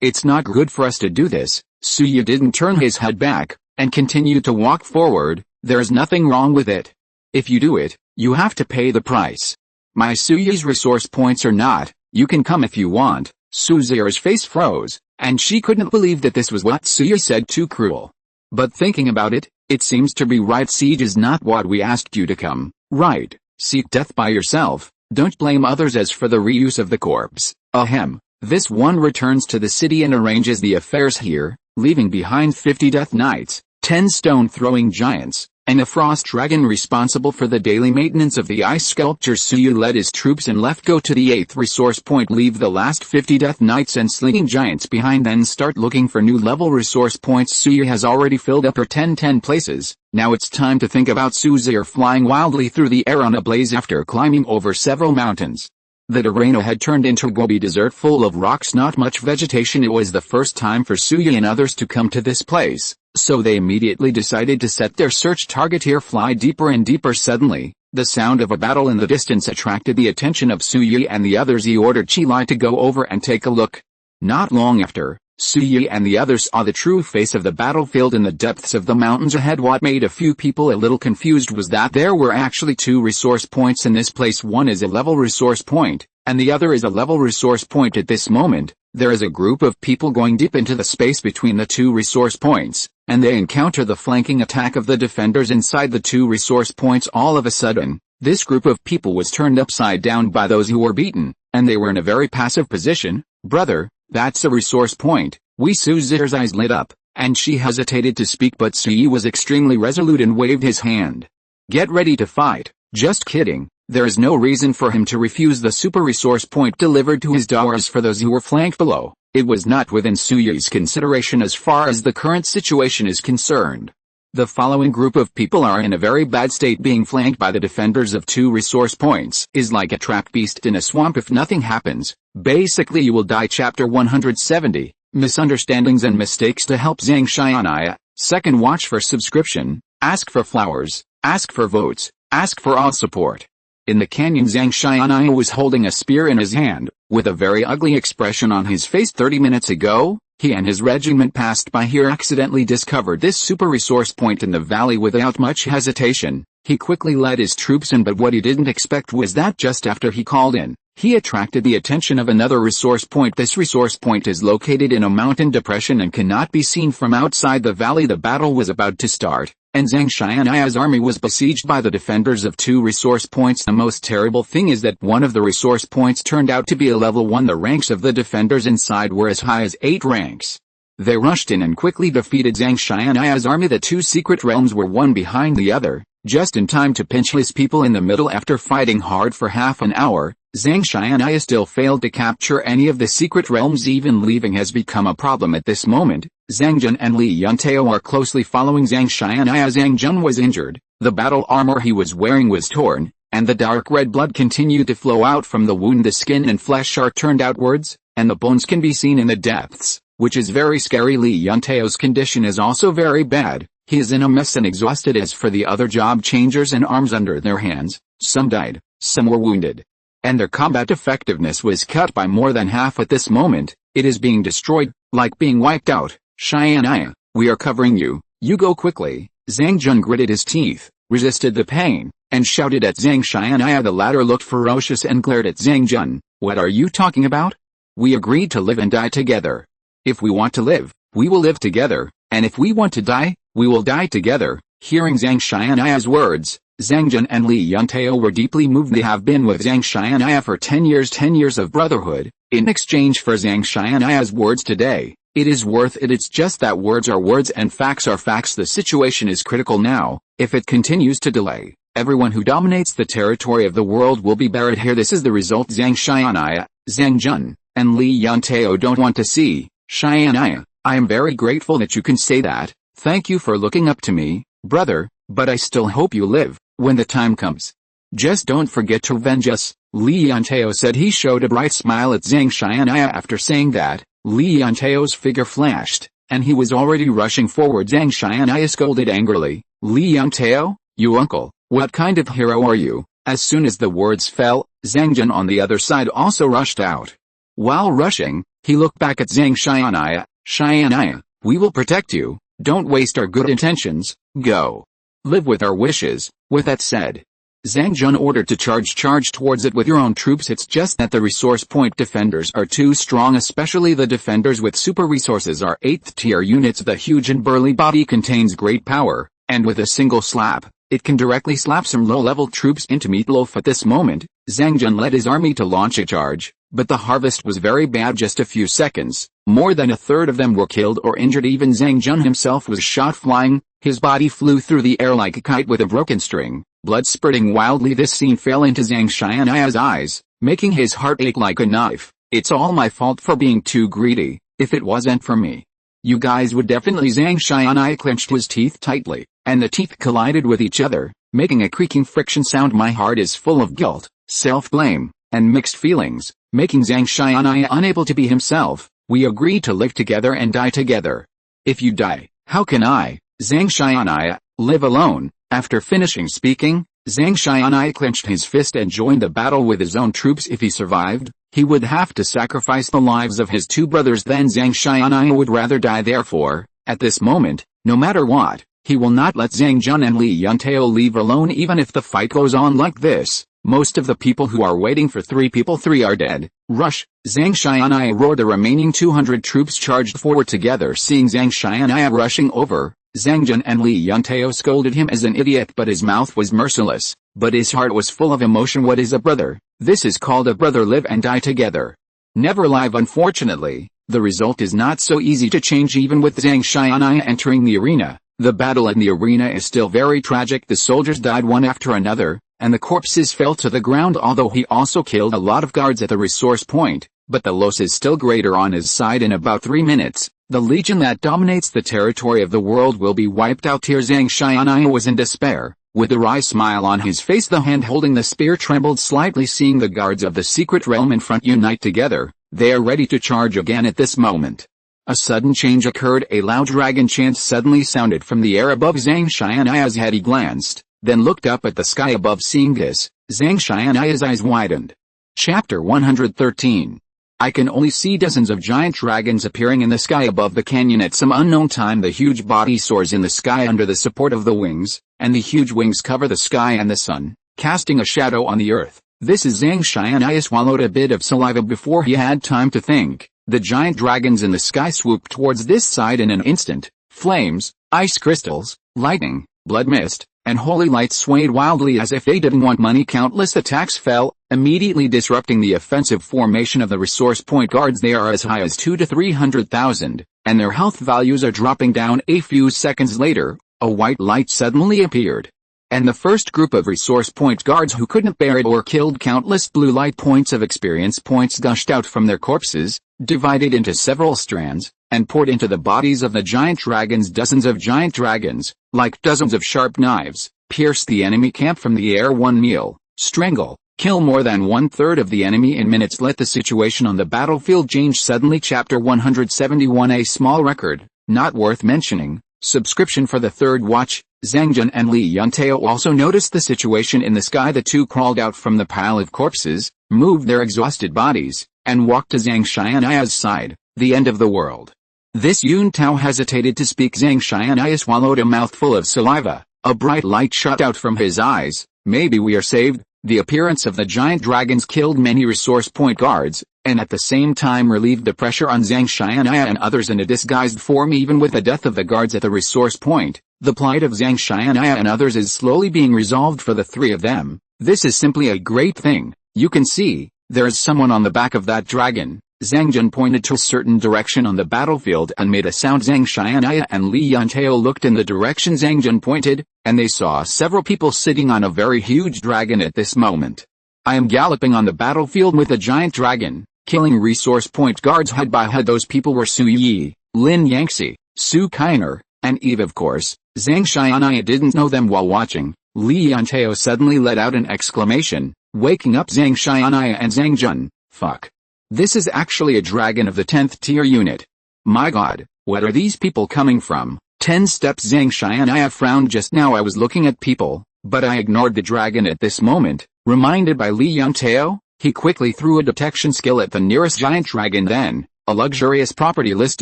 it's not good for us to do this. Suyi didn't turn his head back, and continued to walk forward. There's nothing wrong with it. If you do it, you have to pay the price. My Suyi's resource points are not, you can come if you want. Suzu's face froze, and she couldn't believe that this was what Suyi said. Too cruel. But thinking about it, it seems to be right. Siege is not what we asked you to come, right? Seek death by yourself, don't blame others. As for the reuse of the corpse, ahem. This one returns to the city and arranges the affairs here, leaving behind 50 death knights, 10 stone-throwing giants, and a frost dragon responsible for the daily maintenance of the ice sculptures. Suyu led his troops and left. Go to the 8th resource point, leave the last 50 death knights and sleeping giants behind, then start looking for new level resource points. Suyu has already filled up her 10 places. Now it's time to think about Suzu flying wildly through the air on a blaze after climbing over several mountains. The terrain had turned into a Gobi desert full of rocks, not much vegetation. It was the first time for Suyi and others to come to this place, so they immediately decided to set their search target here. Fly deeper and deeper. Suddenly, the sound of a battle in the distance attracted the attention of Suyi and the others. He ordered Qilai to go over and take a look. Not long after, Suyi and the others saw the true face of the battlefield in the depths of the mountains ahead. What made a few people a little confused was that there were actually 2 resource points in this place. One is a level resource point, and the other is a level resource point. At this moment, there is a group of people going deep into the space between the 2 resource points, and they encounter the flanking attack of the defenders inside the 2 resource points. All of a sudden, this group of people was turned upside down by those who were beaten, and they were in a very passive position. Brother, that's a resource point. Suzu's eyes lit up, and she hesitated to speak, but Suyi was extremely resolute and waved his hand. Get ready to fight. Just kidding. There is no reason for him to refuse the super resource point delivered to his daughters for those who were flanked below. It was not within Suyi's consideration as far as the current situation is concerned. The following group of people are in a very bad state. Being flanked by the defenders of 2 resource points is like a trapped beast in a swamp. If nothing happens, basically you will die. Chapter 170, Misunderstandings and Mistakes. To help Zhang Xianaya, second watch for subscription, ask for flowers, ask for votes, ask for all support. In the canyon, Zhang Xianaya was holding a spear in his hand, with a very ugly expression on his face. 30 minutes ago, he and his regiment passed by here, accidentally discovered this super resource point in the valley. Without much hesitation, he quickly led his troops in, but what he didn't expect was that just after he called in, he attracted the attention of another resource point. This resource point is located in a mountain depression and cannot be seen from outside the valley. The battle was about to start, and Zhang Xianaya's army was besieged by the defenders of 2 resource points. The most terrible thing is that one of the resource points turned out to be a level 1. The ranks of the defenders inside were as high as 8 ranks. They rushed in and quickly defeated Zhang Xianaya's army. The 2 secret realms were one behind the other, just in time to pinch his people in the middle. After fighting hard for half an hour, Zhang Xianaya still failed to capture any of the secret realms. Even leaving has become a problem at this moment. Zhang Jun and Li Yuntao are closely following Zhang Xianaya. Zhang Jun was injured, the battle armor he was wearing was torn, and the dark red blood continued to flow out from the wound. The skin and flesh are turned outwards, and the bones can be seen in the depths, which is very scary. Li Yuntao's condition is also very bad. He is in a mess and exhausted. As for the other job changers and arms under their hands, some died, some were wounded, and their combat effectiveness was cut by more than half. At this moment, it is being destroyed, like being wiped out. Xianaya, we are covering you, you go quickly. Zhang Jun gritted his teeth, resisted the pain, and shouted at Zhang Xianaya. The latter looked ferocious and glared at Zhang Jun. What are you talking about? We agreed to live and die together. If we want to live, we will live together, and if we want to die, we will die together. Hearing Zhang Xianaya's words, Zhang Jun and Li Yuntao were deeply moved. They have been with Zhang Xianaya for 10 years of brotherhood. In exchange for Zhang Xianaya's words today, it is worth it. It's just that words are words and facts are facts. The situation is critical now. If it continues to delay, everyone who dominates the territory of the world will be buried here. This is the result Zhang Xianaya, Zhang Jun, and Li Yuntao don't want to see. Xianaya, I am very grateful that you can say that. Thank you for looking up to me, brother, but I still hope you live when the time comes. Just don't forget to avenge us. Li Yuntao said. He showed a bright smile at Zhang Xianaya. After saying that, Li Yuntao's figure flashed, and he was already rushing forward. Zhang Xianaya scolded angrily. Li Yuntao, you uncle, what kind of hero are you? As soon as the words fell, Zhang Jun on the other side also rushed out. While rushing, he looked back at Zhang Xianaya. Xianaya, we will protect you. Don't waste our good intentions. Go. Live with our wishes. With that said, Zhang Jun ordered to charge towards it with your own troops. It's just that the resource point defenders are too strong, especially the defenders with super resources are 8th tier units. The huge and burly body contains great power, and with a single slap, it can directly slap some low-level troops into meatloaf. At this moment, Zhang Jun led his army to launch a charge, but the harvest was very bad. Just a few seconds, more than a third of them were killed or injured. Even Zhang Jun himself was shot flying. His body flew through the air like a kite with a broken string, blood spurting wildly. This scene fell into Zhang Xianaya's eyes, making his heart ache like a knife. It's all my fault for being too greedy. If it wasn't for me, you guys would definitely. Zhang Xianaya clenched his teeth tightly, and the teeth collided with each other, making a creaking friction sound. My heart is full of guilt, self-blame, and mixed feelings, making Zhang Xianaya unable to be himself. We agreed to live together and die together. If you die, how can I, Zhang Xianaya, live alone? After finishing speaking, Zhang Xianaya clenched his fist and joined the battle with his own troops. If he survived, he would have to sacrifice the lives of his two brothers. Then Zhang Xianaya would rather die. Therefore, at this moment, no matter what, he will not let Zhang Jun and Li Yuntao leave alone. Even if the fight goes on like this, most of the people who are waiting for three are dead. Rush! Zhang Xianaya roared. The remaining 200 troops charged forward together. Seeing Zhang Xianaya rushing over, Zhang Jun and Li Yuntao scolded him as an idiot, but his mouth was merciless, but his heart was full of emotion. What is a brother? This is called a brother. Live and die together, never live. Unfortunately, the result is not so easy to change. Even with Zhang Xianaya entering the arena, the battle in the arena is still very tragic. The soldiers died one after another, and the corpses fell to the ground. Although he also killed a lot of guards at the resource point, but the loss is still greater on his side. In about 3 minutes, the legion that dominates the territory of the world will be wiped out. Here Zhang Xianaya was in despair. With a wry smile on his face, the hand holding the spear trembled slightly. Seeing the guards of the secret realm in front unite together, they are ready to charge again. At this moment, a sudden change occurred. A loud dragon chant suddenly sounded from the air above Zhang Xianaya's head. He glanced, then looked up at the sky above. Seeing this, Zhang Xianaya's eyes widened. Chapter 113. I can only see dozens of giant dragons appearing in the sky above the canyon. At some unknown time, the huge body soars in the sky under the support of the wings, and the huge wings cover the sky and the sun, casting a shadow on the earth. This is Zhang Xianaya swallowed a bit of saliva before he had time to think. The giant dragons in the sky swooped towards this side in an instant. Flames, ice crystals, lightning, blood mist, and holy lights swayed wildly as if they didn't want money. Countless attacks fell, immediately disrupting the offensive formation of the resource point guards. They are as high as 200,000 to 300,000, and their health values are dropping down. A few seconds later, a white light suddenly appeared, and the first group of resource point guards who couldn't bear it or killed countless blue light points of experience points gushed out from their corpses, divided into several strands, and poured into the bodies of the giant dragons. Dozens of giant dragons, like dozens of sharp knives, pierced the enemy camp from the air. One meal, strangle, kill more than 1/3 of the enemy in minutes. Let the situation on the battlefield change suddenly. Chapter 171. A small record, not worth mentioning. Subscription for the third watch. Zhang Jun and Li Yuntao also noticed the situation in the sky. The two crawled out from the pile of corpses, moved their exhausted bodies, and walked to Zhang Xianaya's side. The end of the world. This Yuntao hesitated to speak. Zhang Xianaya swallowed a mouthful of saliva. A bright light shot out from his eyes. Maybe we are saved. The appearance of the giant dragons killed many resource point guards, and at the same time relieved the pressure on Zhang Xianaya and others in a disguised form. Even with the death of the guards at the resource point, the plight of Zhang Xianaya and others is slowly being resolved for the three of them. This is simply a great thing. You can see, there is someone on the back of that dragon. Zhang Jun pointed to a certain direction on the battlefield and made a sound. Zhang Xianaya and Li Yuntao looked in the direction Zhang Jun pointed, and they saw several people sitting on a very huge dragon at this moment. I am galloping on the battlefield with a giant dragon, killing resource point guards head by head. Those people were Su Yi, Lin Yangxi, Su Kainer, and Eve. Of course, Zhang Xianaya didn't know them while watching. Li Yuntao suddenly let out an exclamation, waking up Zhang Xianaya and Zhang Jun. Fuck. This is actually a dragon of the 10th tier unit. My god, what are these people coming from? 10 steps. Zhang Xianaya frowned. Just now I was looking at people, but I ignored the dragon at this moment. Reminded by Li Yuntao, he quickly threw a detection skill at the nearest giant dragon. Then, a luxurious property list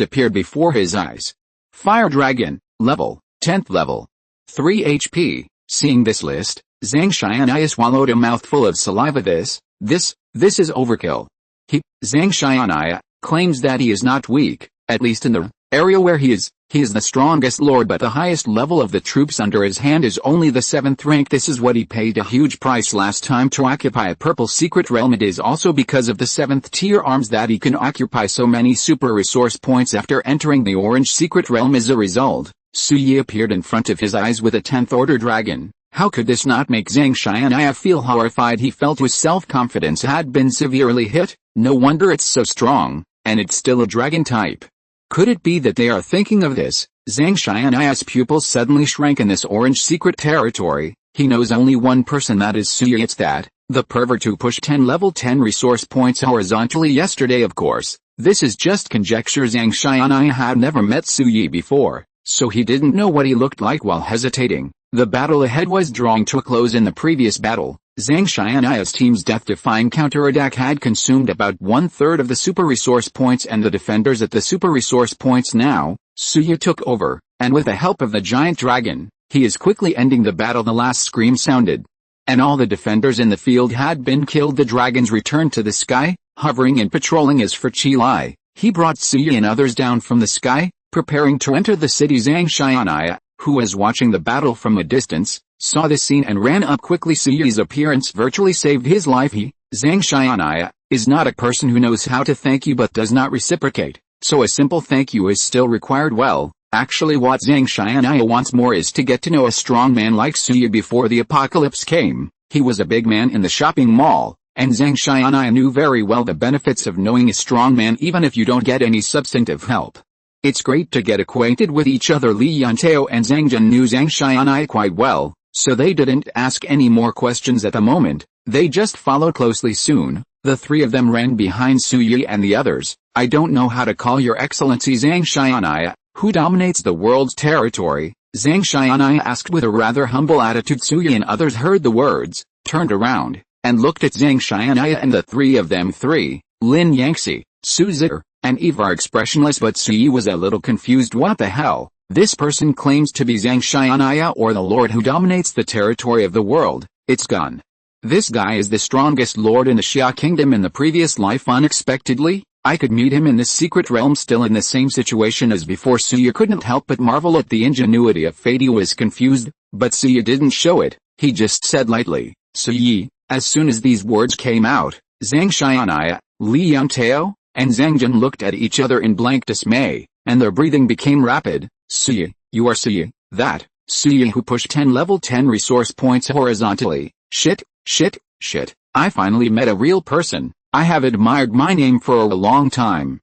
appeared before his eyes. Fire dragon, level, 10th level. 3 HP. Seeing this list, Zhang Xianaya swallowed a mouthful of saliva. This is overkill. Zhang Xianaya, claims that he is not weak, at least in the area where he is the strongest lord, but the highest level of the troops under his hand is only the 7th rank. This is what he paid a huge price last time to occupy a purple secret realm. It is also because of the 7th tier arms that he can occupy so many super resource points after entering the orange secret realm. As a result, Suyi appeared in front of his eyes with a 10th order dragon. How could this not make Zhang Xianaya feel horrified? He felt his self-confidence had been severely hit. No wonder it's so strong, and it's still a dragon type. Could it be that they are thinking of this? Zhang Xianaya's pupils suddenly shrank in this orange secret territory. He knows only one person, that is Suyi. It's that, the pervert who pushed level 10 resource points horizontally yesterday. Of course, this is just conjecture. Zhang Xianaya had never met Suyi before, so he didn't know what he looked like while hesitating. The battle ahead was drawing to a close. In the previous battle, Zhang Xianaya's team's death-defying counterattack had consumed about 1/3 of the super resource points and the defenders at the super resource points. Now, Suyi took over, and with the help of the giant dragon, he is quickly ending the battle. The last scream sounded, and all the defenders in the field had been killed. The dragons returned to the sky, hovering and patrolling as for Qilai. He brought Suyi and others down from the sky, preparing to enter the city. Zhang Xianaya, who was watching the battle from a distance, saw this scene and ran up quickly. Suyi's appearance virtually saved his life. Zhang Xianaya, is not a person who knows how to thank you but does not reciprocate, so a simple thank you is still required. Well, actually what Zhang Xianaya wants more is to get to know a strong man like Suyi. Before the apocalypse came, he was a big man in the shopping mall, and Zhang Xianaya knew very well the benefits of knowing a strong man even if you don't get any substantive help. It's great to get acquainted with each other. Li Yantao and Zhang Jun knew Zhang Xianaya quite well, so they didn't ask any more questions at the moment. They just followed closely. Soon, the three of them ran behind Suyi and the others. I don't know how to call your excellency Zhang Xianaya, who dominates the world's territory, Zhang Xianaya asked with a rather humble attitude. Suyi and others heard the words, turned around, and looked at Zhang Xianaya, and the three of them, Lin Yangxi, Su Zi'er, and Eve, are expressionless. But Suyi was a little confused. What the hell? This person claims to be Zhang Xianaya, or the lord who dominates the territory of the world. It's gone. This guy is the strongest lord in the Xia kingdom. In the previous life, unexpectedly, I could meet him in this secret realm, still in the same situation as before. Suyi couldn't help but marvel at the ingenuity of fate. He was confused, but Suyi didn't show it. He just said lightly, Suyi. As soon as these words came out, Zhang Xianaya, Li Yantao, and Zhang Jun looked at each other in blank dismay, and their breathing became rapid. Suyi, you are Suyi, that Suyi who pushed level 10 resource points horizontally. Shit, I finally met a real person. I have admired my name for a long time.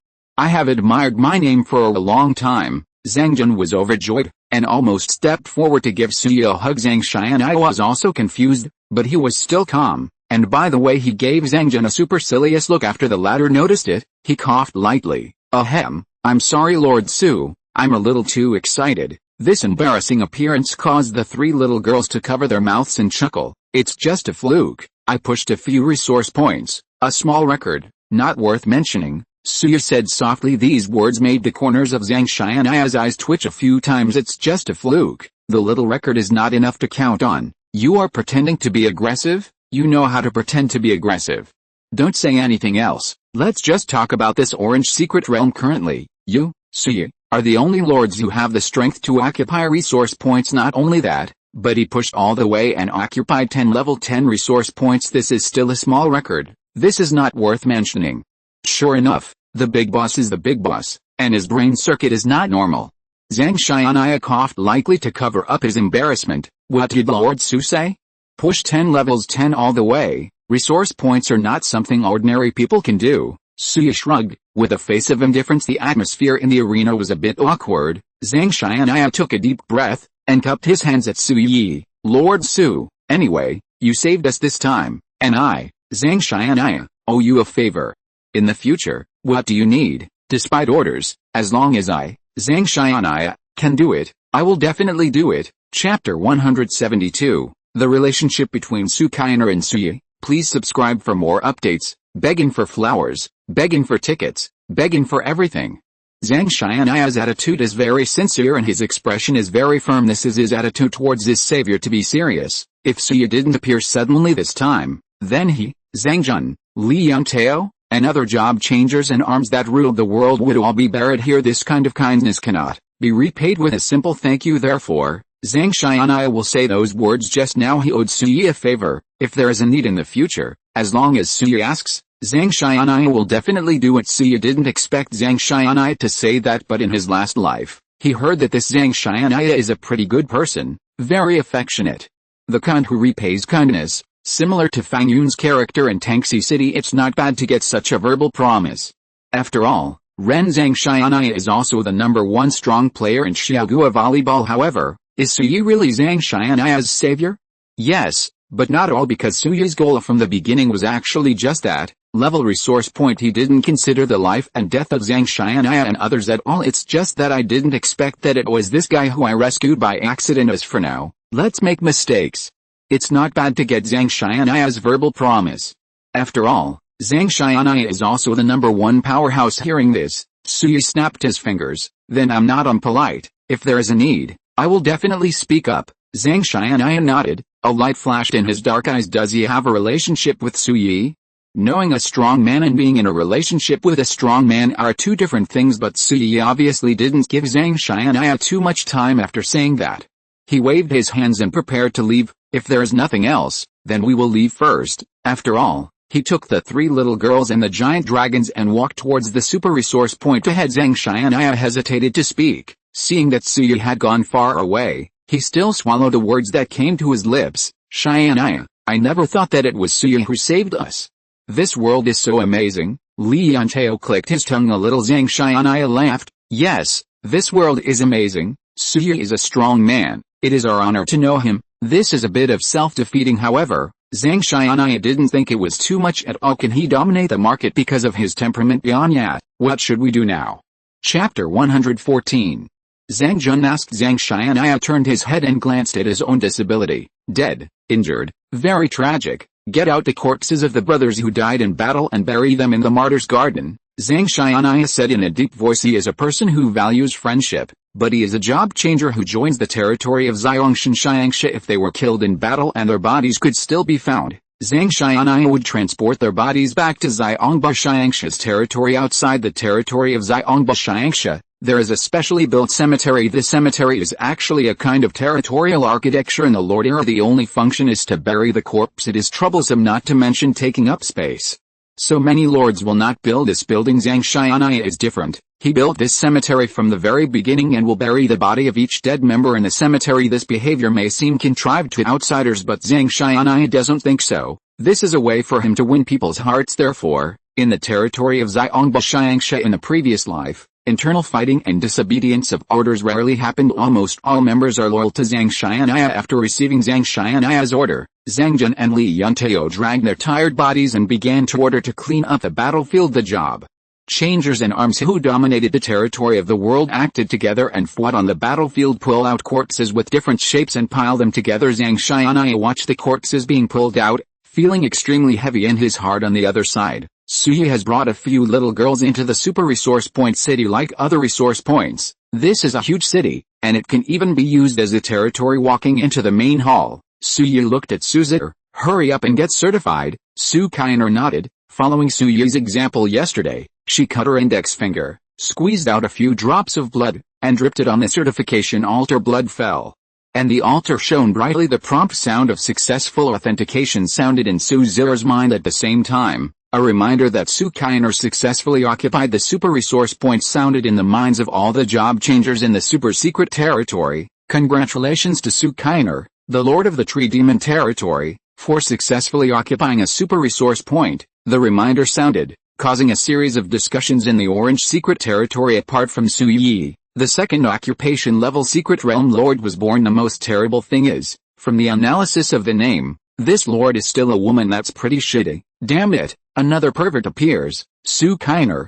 Zhang Jun was overjoyed, and almost stepped forward to give Suyi a hug. Zhang Xianaya was also confused, but he was still calm, and by the way, he gave Zhang Jun a supercilious look. After the latter noticed it, he coughed lightly. Ahem, I'm sorry Lord Su, I'm a little too excited. This embarrassing appearance caused the three little girls to cover their mouths and chuckle. It's just a fluke. I pushed a few resource points, a small record, not worth mentioning, Suyi said softly. These words made the corners of Zhang Xianaya's eyes twitch a few times. It's just a fluke. The little record is not enough to count on. You are pretending to be aggressive? You know how to pretend to be aggressive. Don't say anything else. Let's just talk about this orange secret realm. Currently, you, Suyi, are the only lords who have the strength to occupy resource points. Not only that, but he pushed all the way and occupied level 10 resource points. This is still a small record. This is not worth mentioning. Sure enough, the big boss is the big boss, and his brain circuit is not normal. Zhang Xianaya coughed lightly to cover up his embarrassment. What did Lord Su say? Push 10 levels 10 all the way. Resource points are not something ordinary people can do. Suyi shrugged, with a face of indifference. The atmosphere in the arena was a bit awkward. Zhang Xianaya took a deep breath, and cupped his hands at Suyi. Lord Su, anyway, you saved us this time, and I, Zhang Xianaya, owe you a favor. In the future, what do you need? Despite orders, as long as I, Zhang Xianaya, can do it, I will definitely do it. Chapter 172, The Relationship Between Su Kainer and Suyi. Please subscribe for more updates. Begging for flowers, begging for tickets, begging for everything. Zhang Xianya's attitude is very sincere and his expression is very firm. This is his attitude towards his savior to be serious. If Suya didn't appear suddenly this time, then he, Zhang Jun, Li Yangtao, and other job changers and arms that ruled the world would all be buried here. This kind of kindness cannot be repaid with a simple thank you. Therefore, Zhang Xianya will say those words just now. He owed Suya a favor. If there is a need in the future, as long as Suya asks, Zhang Xianya will definitely do it. Suya didn't expect Zhang Xianya to say that, but in his last life, he heard that this Zhang Xianya is a pretty good person, very affectionate. The kind who repays kindness, similar to Fang Yun's character in Tangxi City. It's not bad to get such a verbal promise. After all, Ren Zhang Xianya is also the #1 strong player in Xiaogua volleyball. However, is Suya really Zhang Xianya's savior? Yes, but not all, because Suya's goal from the beginning was actually just that, level resource point. He didn't consider the life and death of Zhang Xianya and others at all. It's just that I didn't expect that it was this guy who I rescued by accident. As for now, let's make mistakes. It's not bad to get Zhang Xianya's verbal promise. After all, Zhang Xianya is also the #1 powerhouse. Hearing this, Suya snapped his fingers. Then I'm not unpolite. If there is a need, I will definitely speak up. Zhang Xianya nodded. A light flashed in his dark eyes. Does he have a relationship with Suyi? Knowing a strong man and being in a relationship with a strong man are two different things, but Suyi obviously didn't give Zhang Xianya too much time. After saying that, he waved his hands and prepared to leave. If there is nothing else, then we will leave first. After all, he took the 3 little girls and the giant dragons and walked towards the super resource point ahead. Zhang Xianya hesitated to speak. Seeing that Suya had gone far away, he still swallowed the words that came to his lips. Xianya, I never thought that it was Suya who saved us. This world is so amazing. Li Yangtao clicked his tongue a little. Zhang Xianya laughed. Yes, this world is amazing. Suya is a strong man. It is our honor to know him. This is a bit of self-defeating. However, Zhang Xianya didn't think it was too much at all. Can he dominate the market because of his temperament? Beyond that, what should we do now? Chapter 114. Zhang Jun asked. Zhang Xianya turned his head and glanced at his own disability. Dead, injured, very tragic. Get out the corpses of the brothers who died in battle and bury them in the martyr's garden. Zhang Xianya said in a deep voice. He is a person who values friendship, but he is a job changer who joins the territory of Xiaongshan Xiangsha. If they were killed in battle and their bodies could still be found, Zhang Xianya would transport their bodies back to Xiongba Xiangsha's territory. Outside the territory of Xiongba Xiangsha, there is a specially built cemetery. This cemetery is actually a kind of territorial architecture in the Lord era. The only function is to bury the corpse. It is troublesome, not to mention taking up space. So many lords will not build this building. Zhang Xianya is different. He built this cemetery from the very beginning and will bury the body of each dead member in the cemetery. This behavior may seem contrived to outsiders, but Zhang Xianya doesn't think so. This is a way for him to win people's hearts. Therefore, in the territory of Xiongba Xiangsha in the previous life, internal fighting and disobedience of orders rarely happened. Almost all members are loyal to Zhang Xianya. After receiving Zhang Xianya's order, Zhang Jun and Li Yangtao dragged their tired bodies and began to order to clean up the battlefield. The job changers and arms who dominated the territory of the world acted together and fought on the battlefield. Pull out corpses with different shapes and pile them together. Zhang Xianya watched the corpses being pulled out, feeling extremely heavy in his heart. On the other side, Suya has brought a few little girls into the super resource point city. Like other resource points, this is a huge city, and it can even be used as a territory. Walking into the main hall, Suya looked at Suzitter. Hurry up and get certified. Su Kainer nodded. Following Suya's example yesterday, she cut her index finger, squeezed out a few drops of blood, and dripped it on the certification altar. Blood fell, and the altar shone brightly. The prompt sound of successful authentication sounded in Su Zir's mind at the same time. A reminder that Su Kainer successfully occupied the super resource point sounded in the minds of all the job changers in the super secret territory. Congratulations to Su Kainer, the Lord of the Tree Demon territory, for successfully occupying a super resource point. The reminder sounded, causing a series of discussions in the Orange Secret Territory. Apart from Su Yi, the second occupation level Secret Realm Lord was born. The most terrible thing is, from the analysis of the name, this Lord is still a woman. That's pretty shitty. Damn it, another pervert appears. Su Kainer,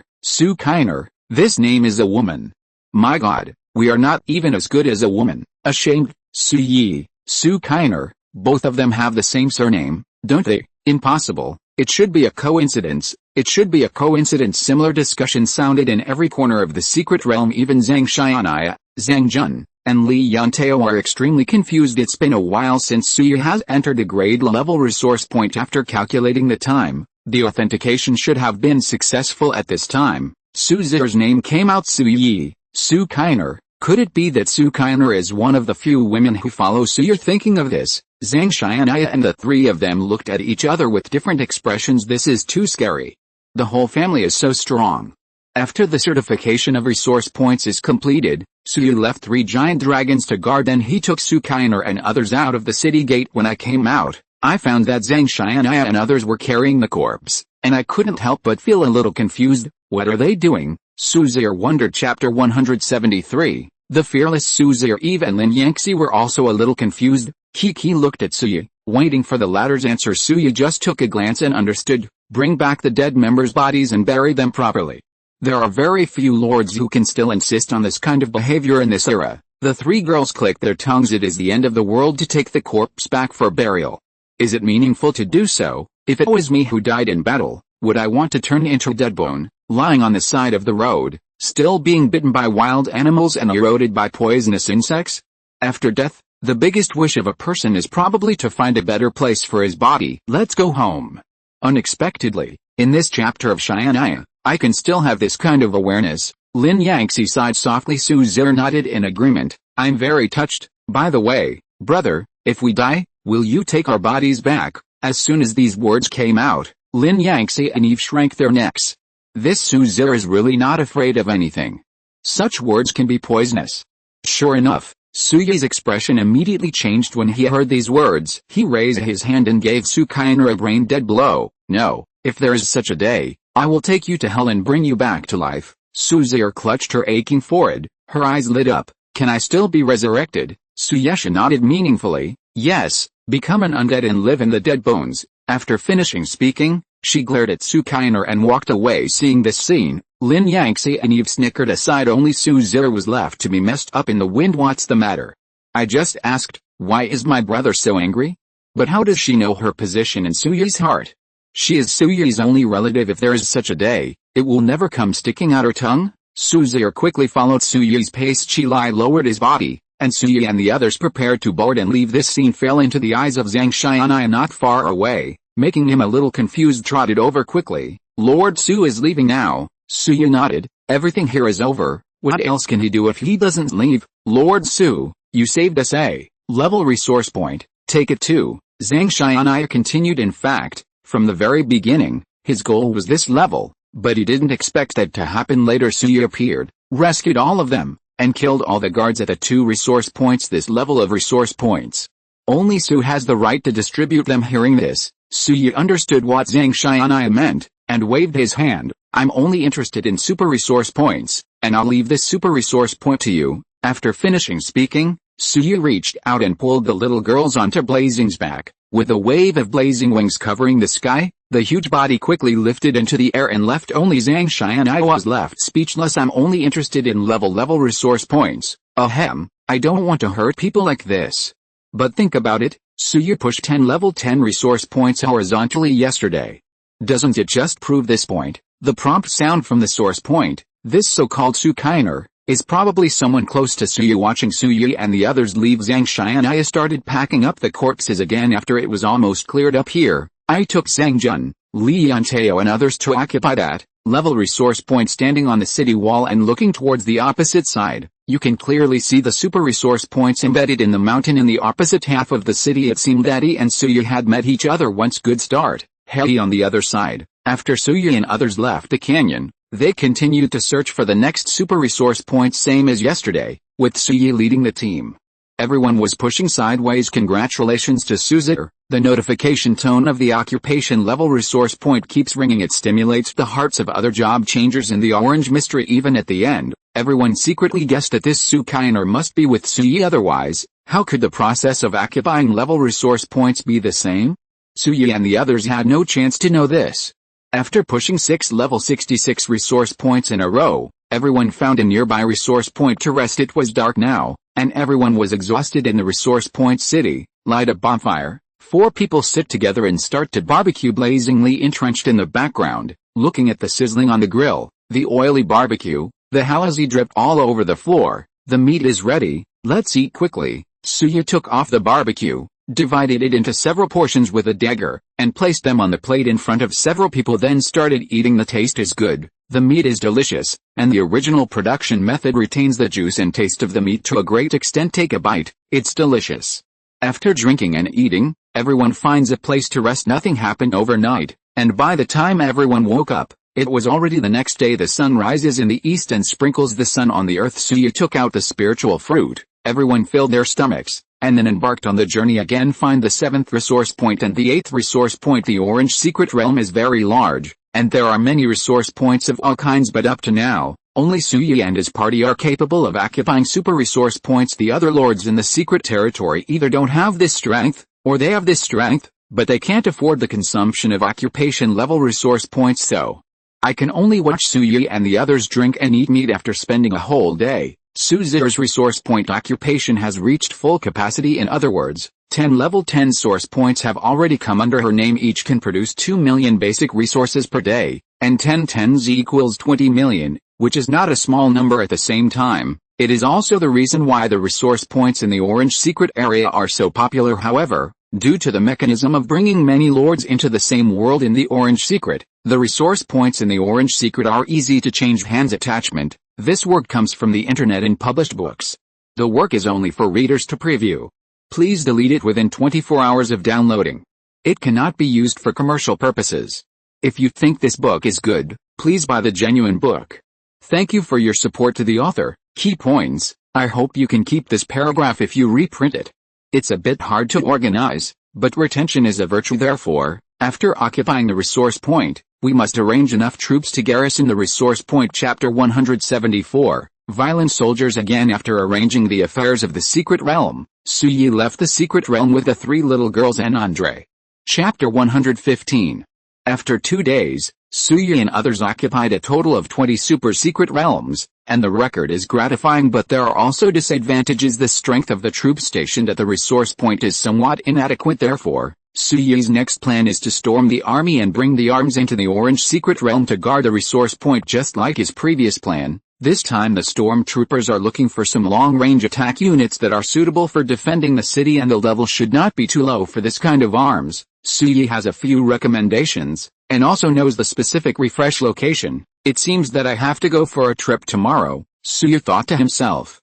this name is a woman. My god, we are not even as good as a woman. Ashamed. Su Yi, Su Kainer, both of them have the same surname, don't they? Impossible. It should be a coincidence. It should be a coincidence. Similar discussion sounded in every corner of the secret realm. Even Zhang Xianaya, Zhang Jun, and Li Yantao are extremely confused. It's been a while since Suyi has entered a grade level resource point. After calculating the time, the authentication should have been successful at this time. Su Zhi's name came out. Suyi, Su Kainer. Could it be that Su Kainer is one of the few women who follow Suyi? Thinking of this, Zhang Xianaya and the three of them looked at each other with different expressions. This is too scary. The whole family is so strong. After the certification of resource points is completed, Suyi left 3 giant dragons to guard. Then he took Su Kainer and others out of the city gate. When I came out, I found that Zhang Xianaya and others were carrying the corpse, and I couldn't help but feel a little confused. What are they doing? Su Zhi wondered. Chapter 173. The fearless Su Zhi, Eve and Lin Yangxi were also a little confused. Kiki looked at Suyi, waiting for the latter's answer. Suyi just took a glance and understood. Bring back the dead members' bodies and bury them properly. There are very few lords who can still insist on this kind of behavior in this era. The 3 girls clicked their tongues. It is the end of the world to take the corpse back for burial. Is it meaningful to do so? If it was me who died in battle, would I want to turn into a dead bone, lying on the side of the road, still being bitten by wild animals and eroded by poisonous insects? After death, the biggest wish of a person is probably to find a better place for his body. Let's go home. Unexpectedly, in this chapter of Xianaya, I can still have this kind of awareness. Lin Yangxi sighed softly. Su Zhi nodded in agreement. I'm very touched. By the way, brother, if we die, will you take our bodies back? As soon as these words came out, Lin Yangxi and Eve shrank their necks. This Su Zhi is really not afraid of anything. Such words can be poisonous. Sure enough, Suyi's expression immediately changed when he heard these words. He raised his hand and gave Su Kainer a brain-dead blow. No, if there is such a day, I will take you to hell and bring you back to life. Su Zhi clutched her aching forehead. Her eyes lit up. Can I still be resurrected? Su Yesha nodded meaningfully. Yes, become an undead and live in the dead bones. After finishing speaking, she glared at Su Kainer and walked away. Seeing this scene, Lin Yangxi and Eve snickered aside. Only Su Zhi was left to be messed up in the wind. What's the matter? I just asked, why is my brother so angry? But how does she know her position in Suyi's heart? She is Suyi's only relative. If there is such a day, it will never come sticking out her tongue. Su Zhi quickly followed Suyi's pace. Chi Lai lowered his body, and Suyi and the others prepared to board and leave. This scene fell into the eyes of Zhang Xianaya not far away, making him a little confused. Trotted over quickly. Lord Su is leaving now. Suyi nodded. Everything here is over. What else can he do if he doesn't leave? Lord Su, you saved us a level resource point. Take it too. Zhang Xianaya continued. In fact, from the very beginning, his goal was this level, but he didn't expect that to happen later. Suyi appeared, rescued all of them, and killed all the guards at the 2 resource points. This level of resource points, only Su has the right to distribute them. Hearing this, Suyi understood what Zhang Xianaya meant, and waved his hand. I'm only interested in super resource points, and I'll leave this super resource point to you. After finishing speaking, Suyi reached out and pulled the little girls onto Blazing's back. With a wave of blazing wings covering the sky, the huge body quickly lifted into the air and left. Only Zhang Xianaya was left speechless. I'm only interested in level resource points. Ahem, I don't want to hurt people like this. But think about it, Suyi pushed 10 level 10 resource points horizontally yesterday. Doesn't it just prove this point? The prompt sound from the source point, this so-called Su Kainer, is probably someone close to Suyi. Watching Suyi and the others leave, Zhang Xianaya started packing up the corpses again. After it was almost cleared up here, I took Zhang Jun, Li Yantao and others to occupy that level resource point. Standing on the city wall and looking towards the opposite side, you can clearly see the super resource points embedded in the mountain in the opposite half of the city. It seemed that he and Suyi had met each other once. Good start. Hei on the other side. After Suyi and others left the canyon, they continued to search for the next super resource point, same as yesterday, with Suyi leading the team. Everyone was pushing sideways. Congratulations to Su Zhi. The notification tone of the occupation level resource point keeps ringing. It stimulates the hearts of other job changers in the orange mystery. Even at the end, everyone secretly guessed that this Su Kainer must be with Suyi. Otherwise, how could the process of occupying level resource points be the same? Suyi and the others had no chance to know this. After pushing 6 level 66 resource points in a row, everyone found a nearby resource point to rest. It was dark now, and everyone was exhausted. In the resource point city, light a bonfire. 4 people sit together and start to barbecue. Blazingly entrenched in the background, looking at the sizzling on the grill, the oily barbecue, the halazi dripped all over the floor. The meat is ready, let's eat quickly. Suya took off the barbecue, divided it into several portions with a dagger, and placed them on the plate in front of several people, then started eating. The taste is good, the meat is delicious, and the original production method retains the juice and taste of the meat to a great extent. Take a bite, it's delicious. After drinking and eating, everyone finds a place to rest. Nothing happened overnight, and by the time everyone woke up, it was already the next day. The sun rises in the east and sprinkles the sun on the earth. Suya took out the spiritual fruit, everyone filled their stomachs, and then embarked on the journey again. Find the 7th resource point and the 8th resource point. The orange secret realm is very large, and there are many resource points of all kinds, but up to now, only Suya and his party are capable of occupying super resource points. The other lords in the secret territory either don't have this strength, or they have this strength, but they can't afford the consumption of occupation level resource points, so I can only watch Suya and the others drink and eat meat after spending a whole day. Suza's resource point occupation has reached full capacity. In other words, 10 level 10 source points have already come under her name. Each can produce 2 million basic resources per day, and 10 tens equals 20 million, which is not a small number. At the same time, it is also the reason why the resource points in the orange secret area are so popular. However, due to the mechanism of bringing many lords into the same world in the orange secret, the resource points in the orange secret are easy to change hands. Attachment. This work comes from the internet in published books. The work is only for readers to preview. Please delete it within 24 hours of downloading. It cannot be used for commercial purposes. If you think this book is good, please buy the genuine book. Thank you for your support to the author. Key points. I hope you can keep this paragraph if you reprint it. It's a bit hard to organize, but retention is a virtue. Therefore, after occupying the resource point, we must arrange enough troops to garrison the resource point. Chapter 174, Violent Soldiers. Again, after arranging the affairs of the secret realm, Suyi left the secret realm with the 3 little girls and Andre. Chapter 115. After 2 days, Suyi and others occupied a total of 20 super secret realms, and the record is gratifying, but there are also disadvantages. The strength of the troops stationed at the resource point is somewhat inadequate. Therefore, Suyi's next plan is to storm the army and bring the arms into the orange secret realm to guard the resource point. Just like his previous plan, this time the stormtroopers are looking for some long-range attack units that are suitable for defending the city, and the level should not be too low for this kind of arms. Suyi has a few recommendations, and also knows the specific refresh location. It seems that I have to go for a trip tomorrow, Suyi thought to himself.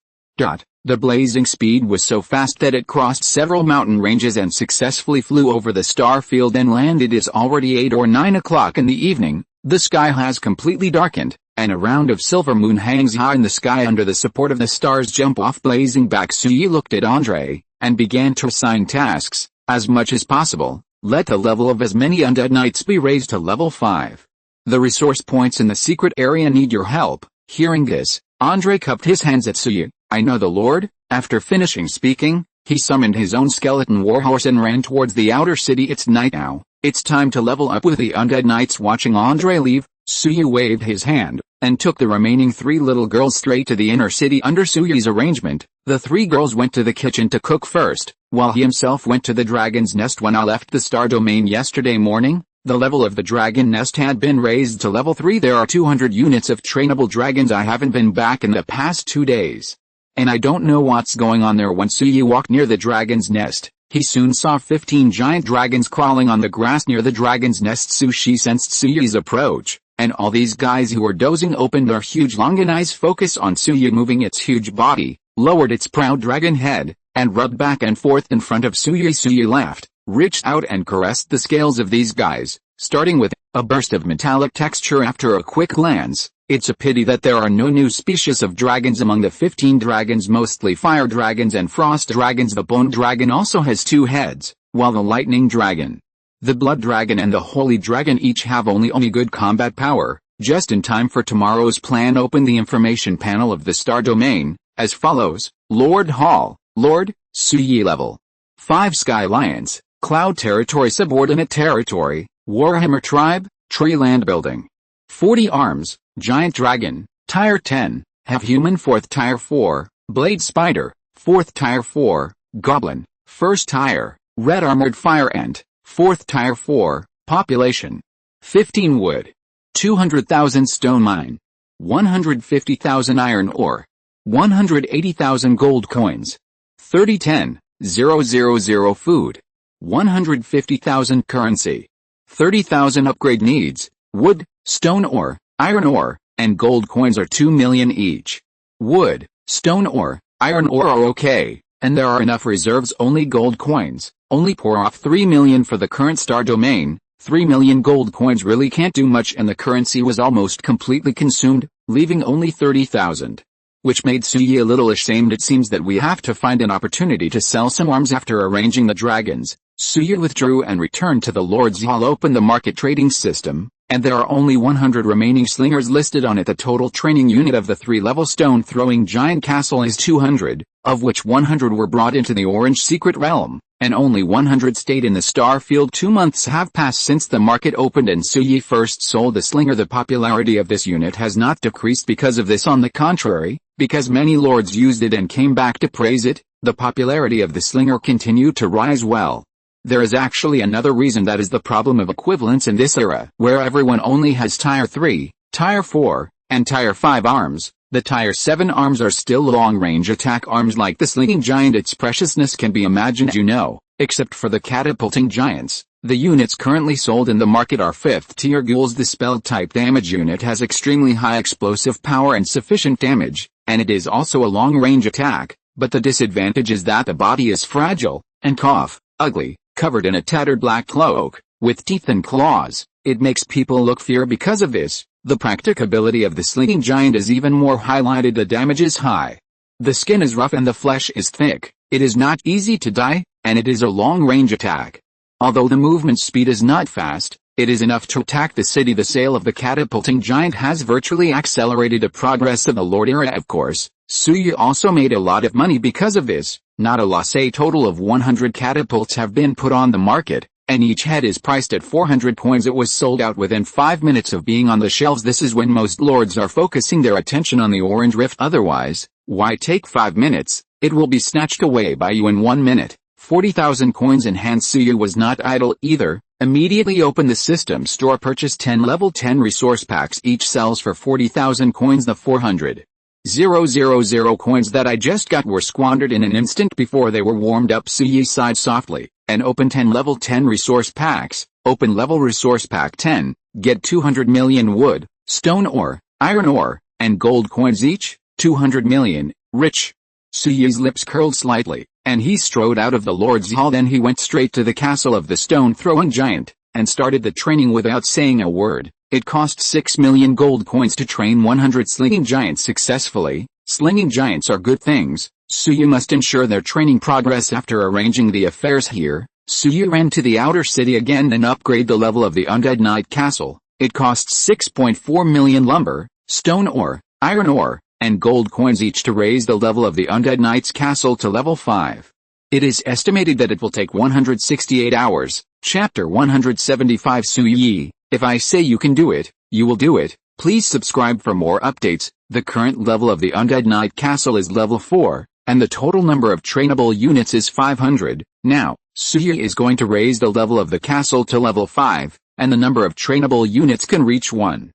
The blazing speed was so fast that it crossed several mountain ranges and successfully flew over the star field and landed. It is already 8 or 9 o'clock in the evening, the sky has completely darkened, and a round of silver moon hangs high in the sky under the support of the stars. Jump off blazing back. Suyi looked at Andre, and began to assign tasks. As much as possible, let the level of as many undead knights be raised to level 5. The resource points in the secret area need your help. Hearing this, Andre cupped his hands at Suyi. I know the Lord. After finishing speaking, he summoned his own skeleton warhorse and ran towards the outer city. It's night now. It's time to level up. With the undead knights watching Andre leave, Suyi waved his hand, and took the remaining 3 little girls straight to the inner city. Under Suyi's arrangement, the 3 girls went to the kitchen to cook first, while he himself went to the dragon's nest. When I left the star domain yesterday morning, the level of the dragon nest had been raised to level 3. There are 200 units of trainable dragons. I haven't been back in the past 2 days, and I don't know what's going on there. When Suyi walked near the dragon's nest, he soon saw 15 giant dragons crawling on the grass near the dragon's nest. Sushi sensed Suyi's approach, and all these guys who were dozing opened their huge longan eyes, focused on Suyi moving its huge body, lowered its proud dragon head, and rubbed back and forth in front of Suyi. Suyi laughed, reached out and caressed the scales of these guys, starting with a burst of metallic texture. After a quick glance, it's a pity that there are no new species of dragons among the 15 dragons, mostly fire dragons and frost dragons. The bone dragon also has 2 heads, while the lightning dragon, the blood dragon and the holy dragon each have only good combat power. Just in time for tomorrow's plan. Open the information panel of the star domain, as follows. Lord Hall, Lord, Suyi level 5 Sky Lions, Cloud Territory, Subordinate Territory, Warhammer Tribe, Tree Land Building. 40 arms, Giant Dragon, Tier 10, Have Human 4th Tier 4, Blade Spider, 4th Tier 4, Goblin, 1st Tier, Red Armored Fire Ant, 4th Tier 4, Population 15 Wood. 200,000 stone mine, 150,000 iron ore, 180,000 gold coins, 3010,000 food, 150,000 currency, 30,000 upgrade needs, wood, stone ore, iron ore, and gold coins are 2 million each. Wood, stone ore, iron ore are okay, and there are enough reserves. Only gold coins, only pour off 3 million for the current star domain. 3 million gold coins really can't do much, and the currency was almost completely consumed, leaving only 30,000. Which made Suyi a little ashamed. It seems that we have to find an opportunity to sell some arms. After arranging the dragons, Suyi withdrew and returned to the Lord's Hall. Opened the market trading system, and there are only 100 remaining slingers listed on it. The total training unit of the 3-level stone throwing giant castle is 200, of which 100 were brought into the Orange Secret Realm, and only 100 stayed in the Star Field. 2 months have passed since the market opened and Suyi first sold the slinger. The popularity of this unit has not decreased because of this. On the contrary, because many lords used it and came back to praise it, the popularity of the slinger continued to rise. Well, there is actually another reason. That is the problem of equivalence in this era, where everyone only has Tier 3, Tier 4, and Tier 5 arms. The Tier 7 arms are still long-range attack arms like the slinging giant. Its preciousness can be imagined, except for the catapulting giants. The units currently sold in the market are 5th-tier ghouls. The spell-type damage unit has extremely high explosive power and sufficient damage, and it is also a long-range attack, but the disadvantage is that the body is fragile, and ugly, covered in a tattered black cloak, with teeth and claws. It makes people look fear. Because of this, the practicability of the slinging giant is even more highlighted. The damage is high. The skin is rough and the flesh is thick. It is not easy to die, and it is a long-range attack. Although the movement speed is not fast, it is enough to attack the city. The sale of the catapulting giant has virtually accelerated the progress of the Lord era. Of course, Suyi also made a lot of money because of this. Not a loss. A total of 100 catapults have been put on the market, and each head is priced at 400 coins. It was sold out within 5 minutes of being on the shelves. This is when most lords are focusing their attention on the Orange Rift. Otherwise, why take 5 minutes? It will be snatched away by you in 1 minute. 40,000 coins in hand. Suyi was not idle either. Immediately open the system store. Purchase 10 level 10 resource packs. Each sells for 40,000 coins. The 400,000 coins that I just got were squandered in an instant before they were warmed up. Suyi sighed softly, and opened 10 level 10 resource packs. Open level resource pack 10, get 200 million wood, stone ore, iron ore, and gold coins each, 200 million, rich. Suyi's lips curled slightly, and he strode out of the Lord's Hall. Then he went straight to the castle of the stone-throwing giant, and started the training without saying a word. It cost 6 million gold coins to train 100 slinging giants successfully. Slinging giants are good things. Suyi must ensure their training progress. After arranging the affairs here, Suyi ran to the outer city again and upgrade the level of the Undead Knight Castle. It costs 6.4 million lumber, stone ore, iron ore, and gold coins each to raise the level of the Undead Knight's Castle to level 5. It is estimated that it will take 168 hours. Chapter 175. Suyi, if I say you can do it, you will do it. Please subscribe for more updates. The current level of the Undead Knight Castle is level 4, and the total number of trainable units is 500. Now, Suyi is going to raise the level of the castle to level 5, and the number of trainable units can reach 1,000.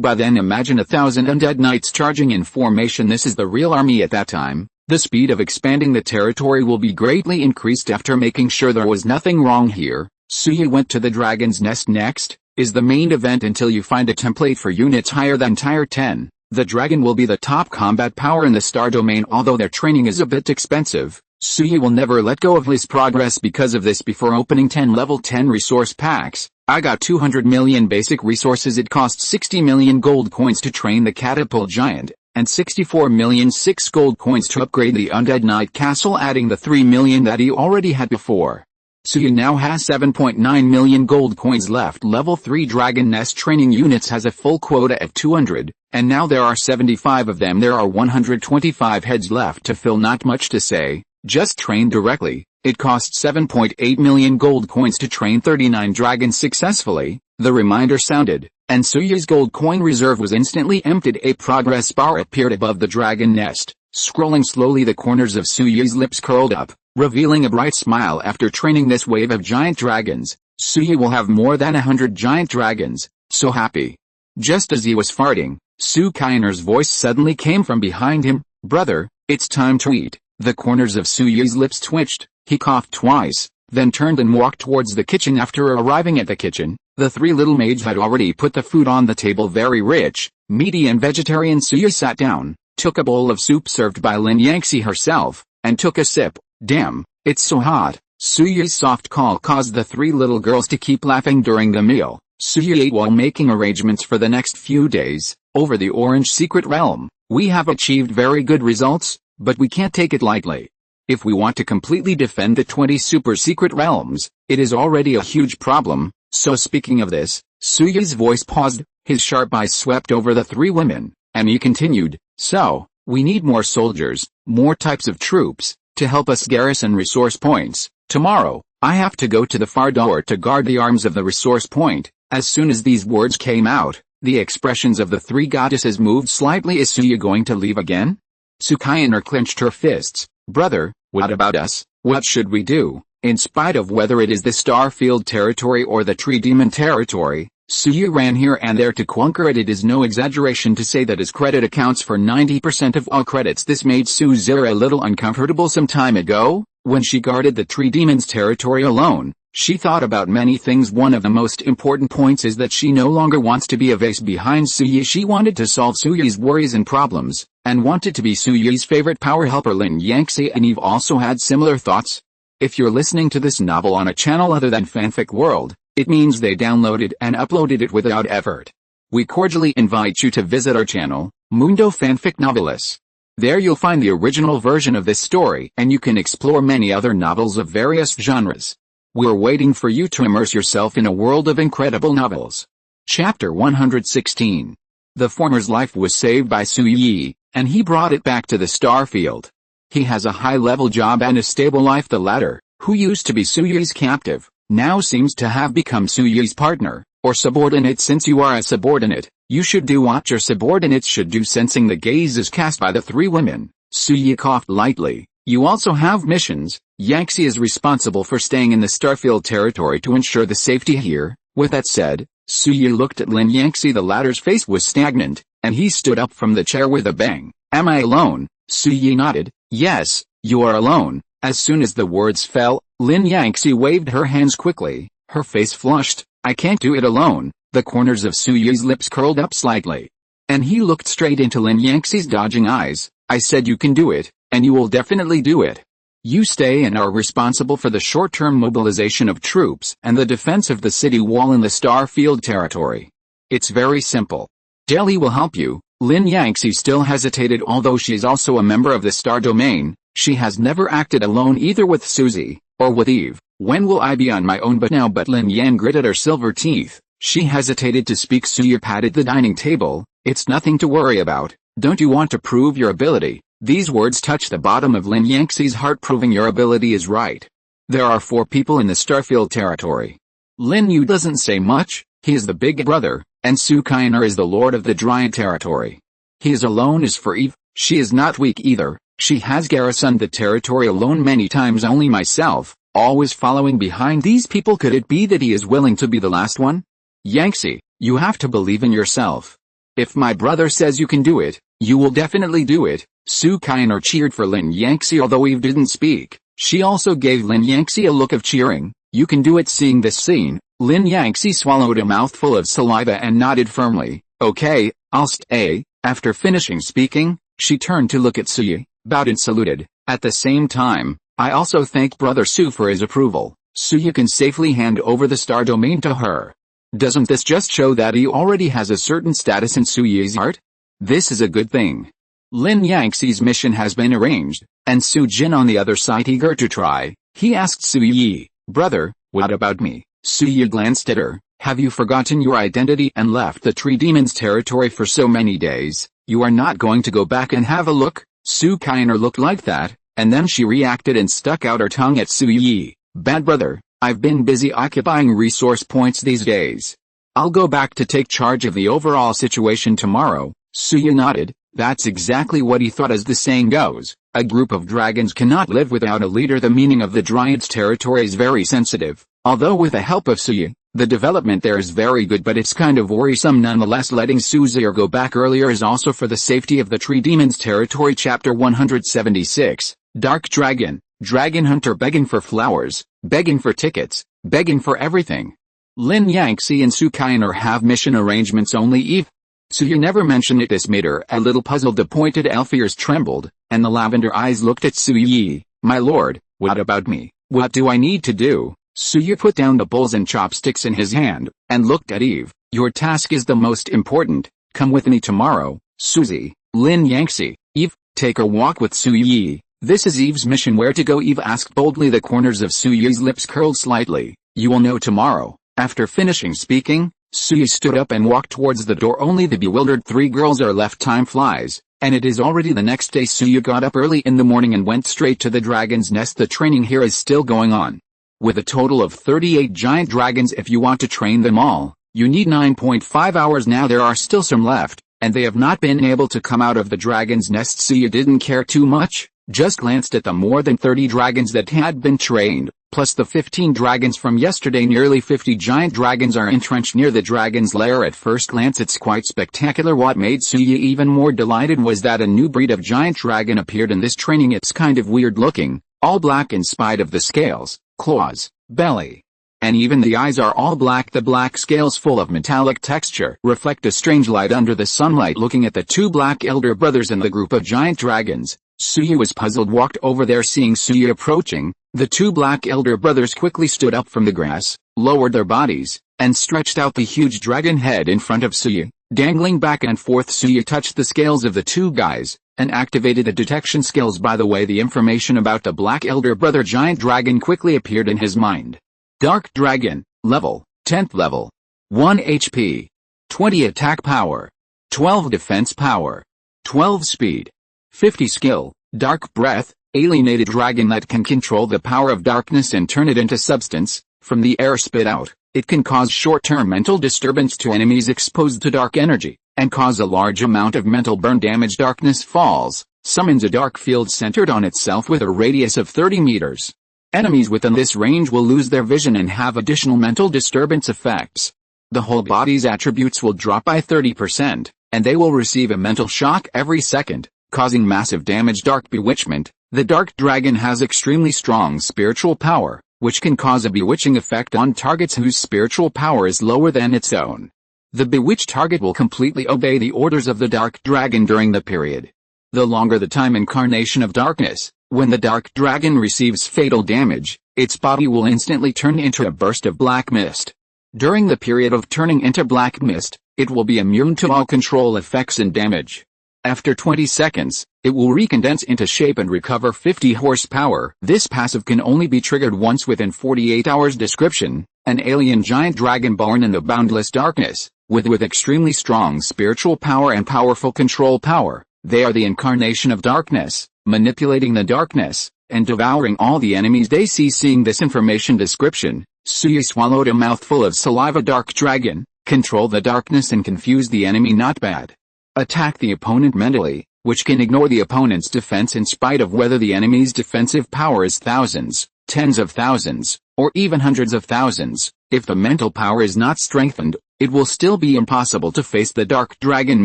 By then imagine 1,000 undead knights charging in formation. This is the real army at that time. The speed of expanding the territory will be greatly increased. After making sure there was nothing wrong here, Suyi went to the Dragon's Nest. Next is the main event. Until you find a template for units higher than Tier 10, the dragon will be the top combat power in the star domain. Although their training is a bit expensive, Suyi will never let go of his progress because of this. Before opening 10 level 10 resource packs, I got 200 million basic resources. It cost 60 million gold coins to train the catapult giant, and 64 million 6 gold coins to upgrade the Undead Knight Castle, adding the 3 million that he already had before. Suyi now has 7.9 million gold coins left. Level 3 Dragon Nest training units has a full quota at 200, and now there are 75 of them. There are 125 heads left to fill. Not much to say, just train directly. It costs 7.8 million gold coins to train 39 dragons successfully. The reminder sounded, and Suyi's gold coin reserve was instantly emptied. A progress bar appeared above the dragon nest. Scrolling slowly, the corners of Suyi's lips curled up, revealing a bright smile. After training this wave of giant dragons, Suyi will have more than 100 giant dragons. so happy. Just as he was farting, Sukainer's voice suddenly came from behind him. Brother, it's time to eat. The corners of Suyi's lips twitched, he coughed twice, then turned and walked towards the kitchen. After arriving at the kitchen, the three little maids had already put the food on the table. Very rich, meaty and vegetarian. Suyi sat down, took a bowl of soup served by Lin Yangxi herself, and took a sip. Damn, it's so hot. Suyi's soft call caused the three little girls to keep laughing during the meal. Suyi ate while making arrangements for the next few days. Over the Orange Secret Realm, we have achieved very good results, but we can't take it lightly. If we want to completely defend the 20 super secret realms, it is already a huge problem. So speaking of this, Suyi's voice paused, his sharp eyes swept over the three women, and he continued, so, we need more soldiers, more types of troops, to help us garrison resource points. Tomorrow, I have to go to the far door to guard the arms of the resource point. As soon as these words came out, the expressions of the three goddesses moved slightly. Is Suyi going to leave again? Sukainer clenched her fists. Brother, what about us? What should we do? In spite of whether it is the Starfield territory or the Tree Demon territory, Suyi ran here and there to conquer it. It is no exaggeration to say that his credit accounts for 90% of all credits. This made Suzera a little uncomfortable. Some time ago, when she guarded the Tree Demon's territory alone, she thought about many things. One of the most important points is that she no longer wants to be a vase behind Suyi. She wanted to solve Suyi's worries and problems, and wanted to be Suyi's favorite power helper. Lin Yangxi and Eve also had similar thoughts. If you're listening to this novel on a channel other than Fanfic World, it means they downloaded and uploaded it without effort. We cordially invite you to visit our channel, Mundo Fanfic Novelis. There you'll find the original version of this story, and you can explore many other novels of various genres. We're waiting for you to immerse yourself in a world of incredible novels. Chapter 116. The former's life was saved by Suyi, and he brought it back to the Starfield. He has a high-level job and a stable life. The latter, who used to be Suyi's captive, now seems to have become Suyi's partner, or subordinate. Since you are a subordinate, you should do what your subordinates should do. Sensing the gazes cast by the three women, Suyi coughed lightly. You also have missions. Yangxi is responsible for staying in the Starfield territory to ensure the safety here. With that said, Suyi looked at Lin Yangxi. The latter's face was stagnant, and he stood up from the chair with a bang. Am I alone? Suyi nodded. Yes, you are alone. As soon as the words fell, Lin Yangxi waved her hands quickly. Her face flushed. I can't do it alone. The corners of Suyi's lips curled up slightly, and he looked straight into Lin Yangxi's dodging eyes. I said you can do it, and you will definitely do it. You stay and are responsible for the short-term mobilization of troops and the defense of the city wall in the Starfield territory. It's very simple. Delhi will help you. Lin Yangxi still hesitated. Although she is also a member of the Star Domain, she has never acted alone either with Suzy or with Eve. When will I be on my own? But Lin Yan gritted her silver teeth. She hesitated to speak. Suyi patted the dining table. It's nothing to worry about. Don't you want to prove your ability? These words touched the bottom of Lin Yangxi's heart. Proving your ability is right. There are 4 people in the Starfield territory. Lin Yu doesn't say much. He is the big brother, and Sukainer is the lord of the Dryad territory. He is alone as for Eve. She is not weak either. She has garrisoned the territory alone many times. Only myself, always following behind these people. Could it be that he is willing to be the last one? Yangxi, you have to believe in yourself. If my brother says you can do it, you will definitely do it. Sukainer cheered for Lin Yangxi. Although Eve didn't speak, she also gave Lin Yangxi a look of cheering. You can do it. Seeing this scene, Lin Yangxi swallowed a mouthful of saliva and nodded firmly. Okay, I'll stay. After finishing speaking, she turned to look at Suyi, bowed and saluted. At the same time, I also thank Brother Su for his approval. Suyi can safely hand over the Star Domain to her. Doesn't this just show that he already has a certain status in Suyi's heart? This is a good thing. Lin Yangxi's mission has been arranged, and Su Jin on the other side eager to try. He asked Suyi, brother, what about me? Suyi glanced at her. Have you forgotten your identity and left the Tree Demon's territory for so many days? You are not going to go back and have a look? Sukainer looked like that, and then she reacted and stuck out her tongue at Suyi. Bad brother, I've been busy occupying resource points these days. I'll go back to take charge of the overall situation tomorrow. Suyi nodded. That's exactly what he thought. As the saying goes, a group of dragons cannot live without a leader. The meaning of the Dryad's territory is very sensitive. Although with the help of Suya, the development there is very good, but it's kind of worrisome nonetheless. Letting Suzir go back earlier is also for the safety of the Tree Demon's territory. Chapter 176, Dark Dragon, Dragon Hunter begging for flowers, begging for tickets, begging for everything. Lin Yangxi and Su Kainer have mission arrangements only. Eve. Suya never mentioned it. This made her a little puzzled. The pointed elf ears trembled, and the lavender eyes looked at Suyi. My lord, what about me? What do I need to do? Suya put down the bowls and chopsticks in his hand, and looked at Eve. Your task is the most important. Come with me tomorrow, Suzy. Lin Yangxi. Eve, take a walk with Suyi. This is Eve's mission. Where to go? Eve asked boldly. The corners of Suyi's lips curled slightly. You will know tomorrow. After finishing speaking, Suyi stood up and walked towards the door. Only the bewildered three girls are left. Time flies, and it is already the next day. Suya got up early in the morning and went straight to the dragon's nest. The training here is still going on. With a total of 38 giant dragons, if you want to train them all, you need 9.5 hours. Now there are still some left, and they have not been able to come out of the dragon's nest. Suya didn't care too much, just glanced at the more than 30 dragons that had been trained, plus the 15 dragons from yesterday. Nearly 50 giant dragons are entrenched near the dragon's lair. At first glance it's quite spectacular. What made Suya even more delighted was that a new breed of giant dragon appeared in this training. It's kind of weird looking, all black in spite of the scales, claws, belly, and even the eyes are all black. The black scales, full of metallic texture, reflect a strange light under the sunlight. Looking at the two black elder brothers in the group of giant dragons, Suya was puzzled. Walked over there. Seeing Suya approaching, the two black elder brothers quickly stood up from the grass, lowered their bodies, and stretched out the huge dragon head in front of Suya, dangling back and forth. Suya touched the scales of the two guys, and activated the detection skills. By the way, the information about the black elder brother giant dragon quickly appeared in his mind. Dark Dragon, level, 10th level. 1 HP. 20 attack power. 12 defense power. 12 speed. 50 skill. Dark Breath, alienated dragon that can control the power of darkness and turn it into substance, from the air spit out. It can cause short-term mental disturbance to enemies exposed to dark energy, and cause a large amount of mental burn damage. Darkness Falls, summons a dark field centered on itself with a radius of 30 meters. Enemies within this range will lose their vision and have additional mental disturbance effects. The whole body's attributes will drop by 30%, and they will receive a mental shock every second, causing massive damage. Dark Bewitchment, the dark dragon has extremely strong spiritual power, which can cause a bewitching effect on targets whose spiritual power is lower than its own. The bewitched target will completely obey the orders of the dark dragon during the period. The longer the time incarnation of darkness, when the dark dragon receives fatal damage, its body will instantly turn into a burst of black mist. During the period of turning into black mist, it will be immune to all control effects and damage. After 20 seconds, it will recondense into shape and recover 50 horsepower. This passive can only be triggered once within 48 hours. Description: an alien giant dragon born in the boundless darkness, with extremely strong spiritual power and powerful control power. They are the incarnation of darkness, manipulating the darkness, and devouring all the enemies they see. Seeing this information description, Suya swallowed a mouthful of saliva. Dark dragon, control the darkness and confuse the enemy. Not bad. Attack the opponent mentally, which can ignore the opponent's defense in spite of whether the enemy's defensive power is thousands, tens of thousands, or even hundreds of thousands. If the mental power is not strengthened, it will still be impossible to face the dark dragon.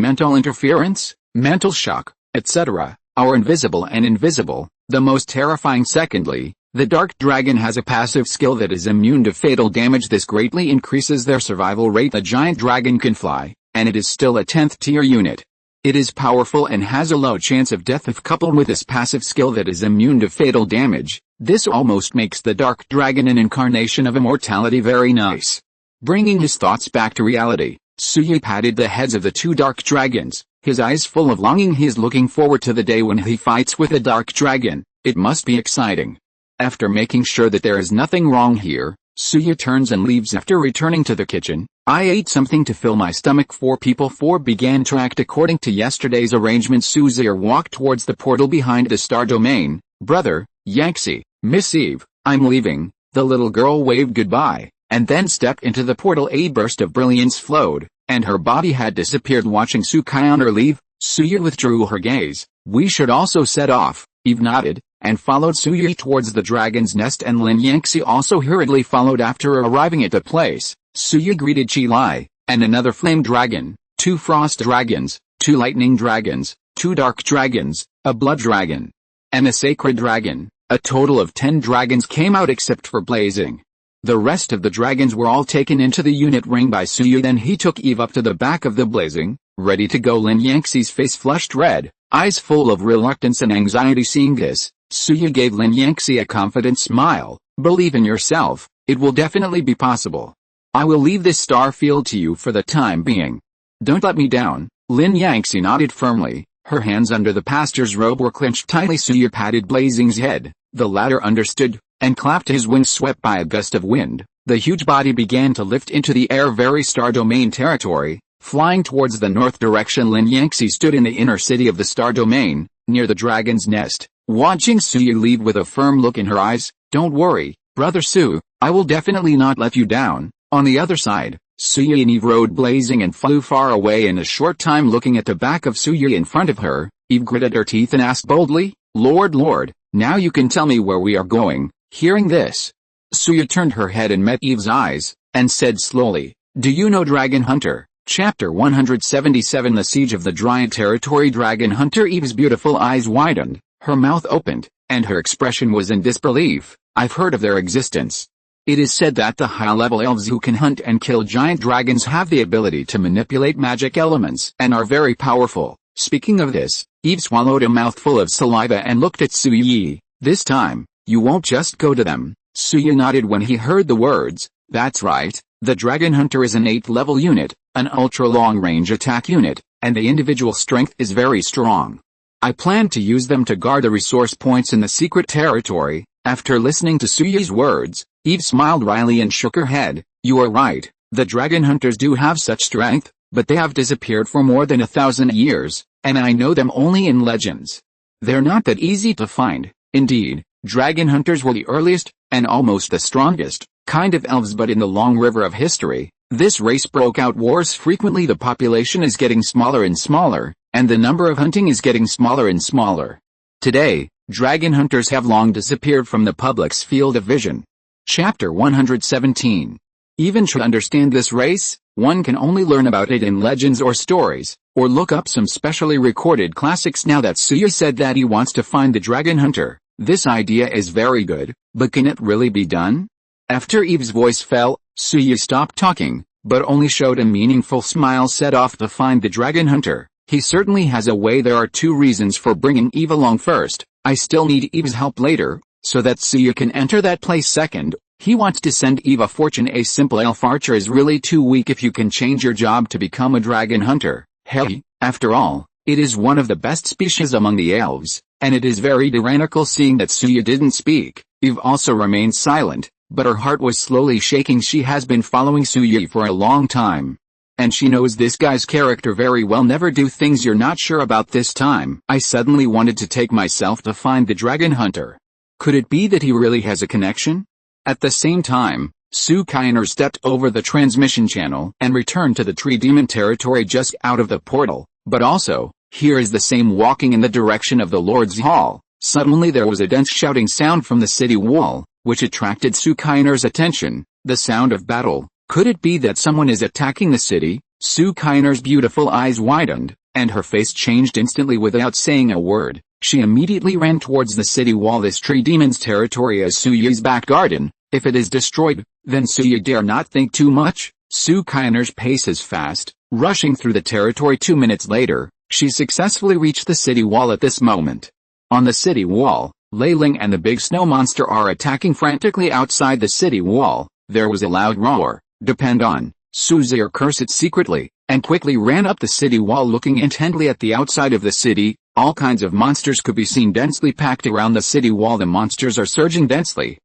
Mental interference, mental shock, etc., are invisible and invisible, the most terrifying. Secondly, the dark dragon has a passive skill that is immune to fatal damage. This greatly increases their survival rate. The giant dragon can fly, and it is still a 10th tier unit. It is powerful and has a low chance of death if coupled with this passive skill that is immune to fatal damage. This almost makes the dark dragon an incarnation of immortality. Very nice. Bringing his thoughts back to reality, Suya patted the heads of the two dark dragons, his eyes full of longing. He is looking forward to the day when he fights with a dark dragon. It must be exciting. After making sure that there is nothing wrong here, Suya turns and leaves. After returning to the kitchen, I ate something to fill my stomach. 4 people 4 began to act according to yesterday's arrangement. Suzir walked towards the portal behind the star domain. Brother, Yangxi, Miss Eve, I'm leaving. The little girl waved goodbye, and then stepped into the portal. A burst of brilliance flowed, and her body had disappeared. Watching Su Kai'Ner leave, Suya withdrew her gaze. We should also set off. Eve nodded, and followed Suyi towards the dragon's nest, and Lin Yangxi also hurriedly followed after arriving at the place. Suyi greeted Qi Lai, and another flame dragon, 2 frost dragons, 2 lightning dragons, 2 dark dragons, a blood dragon, and a sacred dragon. A total of 10 dragons came out except for Blazing. The rest of the dragons were all taken into the unit ring by Suyi. Then he took Eve up to the back of the Blazing, ready to go. Lin Yangxi's face flushed red, eyes full of reluctance and anxiety. Seeing this, Suyi gave Lin Yangxi a confident smile. Believe in yourself, it will definitely be possible. I will leave this star field to you for the time being. Don't let me down. Lin Yangxi nodded firmly, her hands under the pastor's robe were clenched tightly. Suyi patted Blazing's head, the latter understood, and clapped. His wings swept by a gust of wind. The huge body began to lift into the air, very star domain territory, flying towards the north direction. Lin Yangxi stood in the inner city of the star domain, near the dragon's nest, watching Suyi leave with a firm look in her eyes. Don't worry, Brother Su, I will definitely not let you down. On the other side, Suyi and Eve rode Blazing and flew far away. In a short time, looking at the back of Suyi in front of her, Eve gritted her teeth and asked boldly, Lord, now you can tell me where we are going." Hearing this, Suyi turned her head and met Eve's eyes, and said slowly, "Do you know Dragon Hunter?" Chapter 177 The Siege of the Dryad Territory. Dragon Hunter. Eve's beautiful eyes widened, her mouth opened, and her expression was in disbelief. "I've heard of their existence. It is said that the high-level elves who can hunt and kill giant dragons have the ability to manipulate magic elements and are very powerful." Speaking of this, Eve swallowed a mouthful of saliva and looked at Suyi. "This time, you won't just go to them." Suyi nodded when he heard the words. "That's right, the Dragon Hunter is an 8th level unit, an ultra-long-range attack unit, and the individual strength is very strong. I plan to use them to guard the resource points in the secret territory." After listening to Suyi's words, Eve smiled wryly and shook her head. "You are right, the Dragon Hunters do have such strength, but they have disappeared for more than 1,000 years, and I know them only in legends. They're not that easy to find. Indeed, Dragon Hunters were the earliest, and almost the strongest, kind of elves, but in the long river of history, this race broke out wars frequently. The population is getting smaller and smaller, and the number of hunting is getting smaller and smaller. Today, Dragon Hunters have long disappeared from the public's field of vision." Chapter 117. Even to understand this race, one can only learn about it in legends or stories, or look up some specially recorded classics. Now that Suyi said that he wants to find the Dragon Hunter, this idea is very good, but can it really be done? After Eve's voice fell, Suyi stopped talking, but only showed a meaningful smile. Set off to find the Dragon Hunter. He certainly has a way. There are 2 reasons for bringing Eve along. First, I still need Eve's help later, so that Suyi can enter that place. Second, he wants to send Eve a fortune. A simple elf archer is really too weak if you can change your job to become a Dragon Hunter. Hey, after all, it is one of the best species among the elves, and it is very tyrannical. Seeing that Suyi didn't speak, Eve also remained silent, but her heart was slowly shaking. She has been following Suyi for a long time, and she knows this guy's character very well. Never do things you're not sure about. This time, I suddenly wanted to take myself to find the Dragon Hunter. Could it be that he really has a connection? At the same time, Su Kainer stepped over the transmission channel and returned to the Tree Demon territory just out of the portal. But also, here is the same walking in the direction of the Lord's Hall. Suddenly there was a dense shouting sound from the city wall, which attracted Su Kainer's attention. The sound of battle. Could it be that someone is attacking the city? Su Kainer's beautiful eyes widened, and her face changed instantly. Without saying a word, she immediately ran towards the city wall. This Tree Demon's territory is Suyi's back garden. If it is destroyed, then Suyi dare not think too much. Su Kainer's pace is fast, rushing through the territory. 2 minutes later, she successfully reached the city wall. At this moment, on the city wall, Lei Ling and the big snow monster are attacking frantically outside the city wall. There was a loud roar. Depend on. Suzy cursed secretly, and quickly ran up the city wall. Looking intently at the outside of the city, all kinds of monsters could be seen densely packed around the city wall. The monsters are surging densely,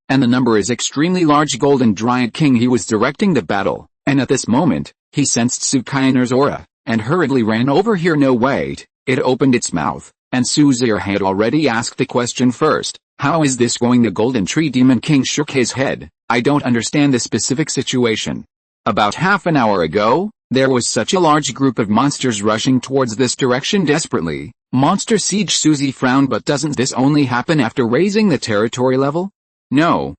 and the number is extremely large. Golden Dryad King. He was directing the battle, and at this moment, he sensed Su Kainer's aura, and hurriedly ran over here. No, wait. It opened its mouth, and Suzy had already asked the question first. How is this going? The Golden Tree Demon King shook his head. I don't understand the specific situation. About half an hour ago, There was such a large group of monsters rushing towards this direction desperately. Monster Siege. Susie frowned. But doesn't this only happen after raising the territory level? No.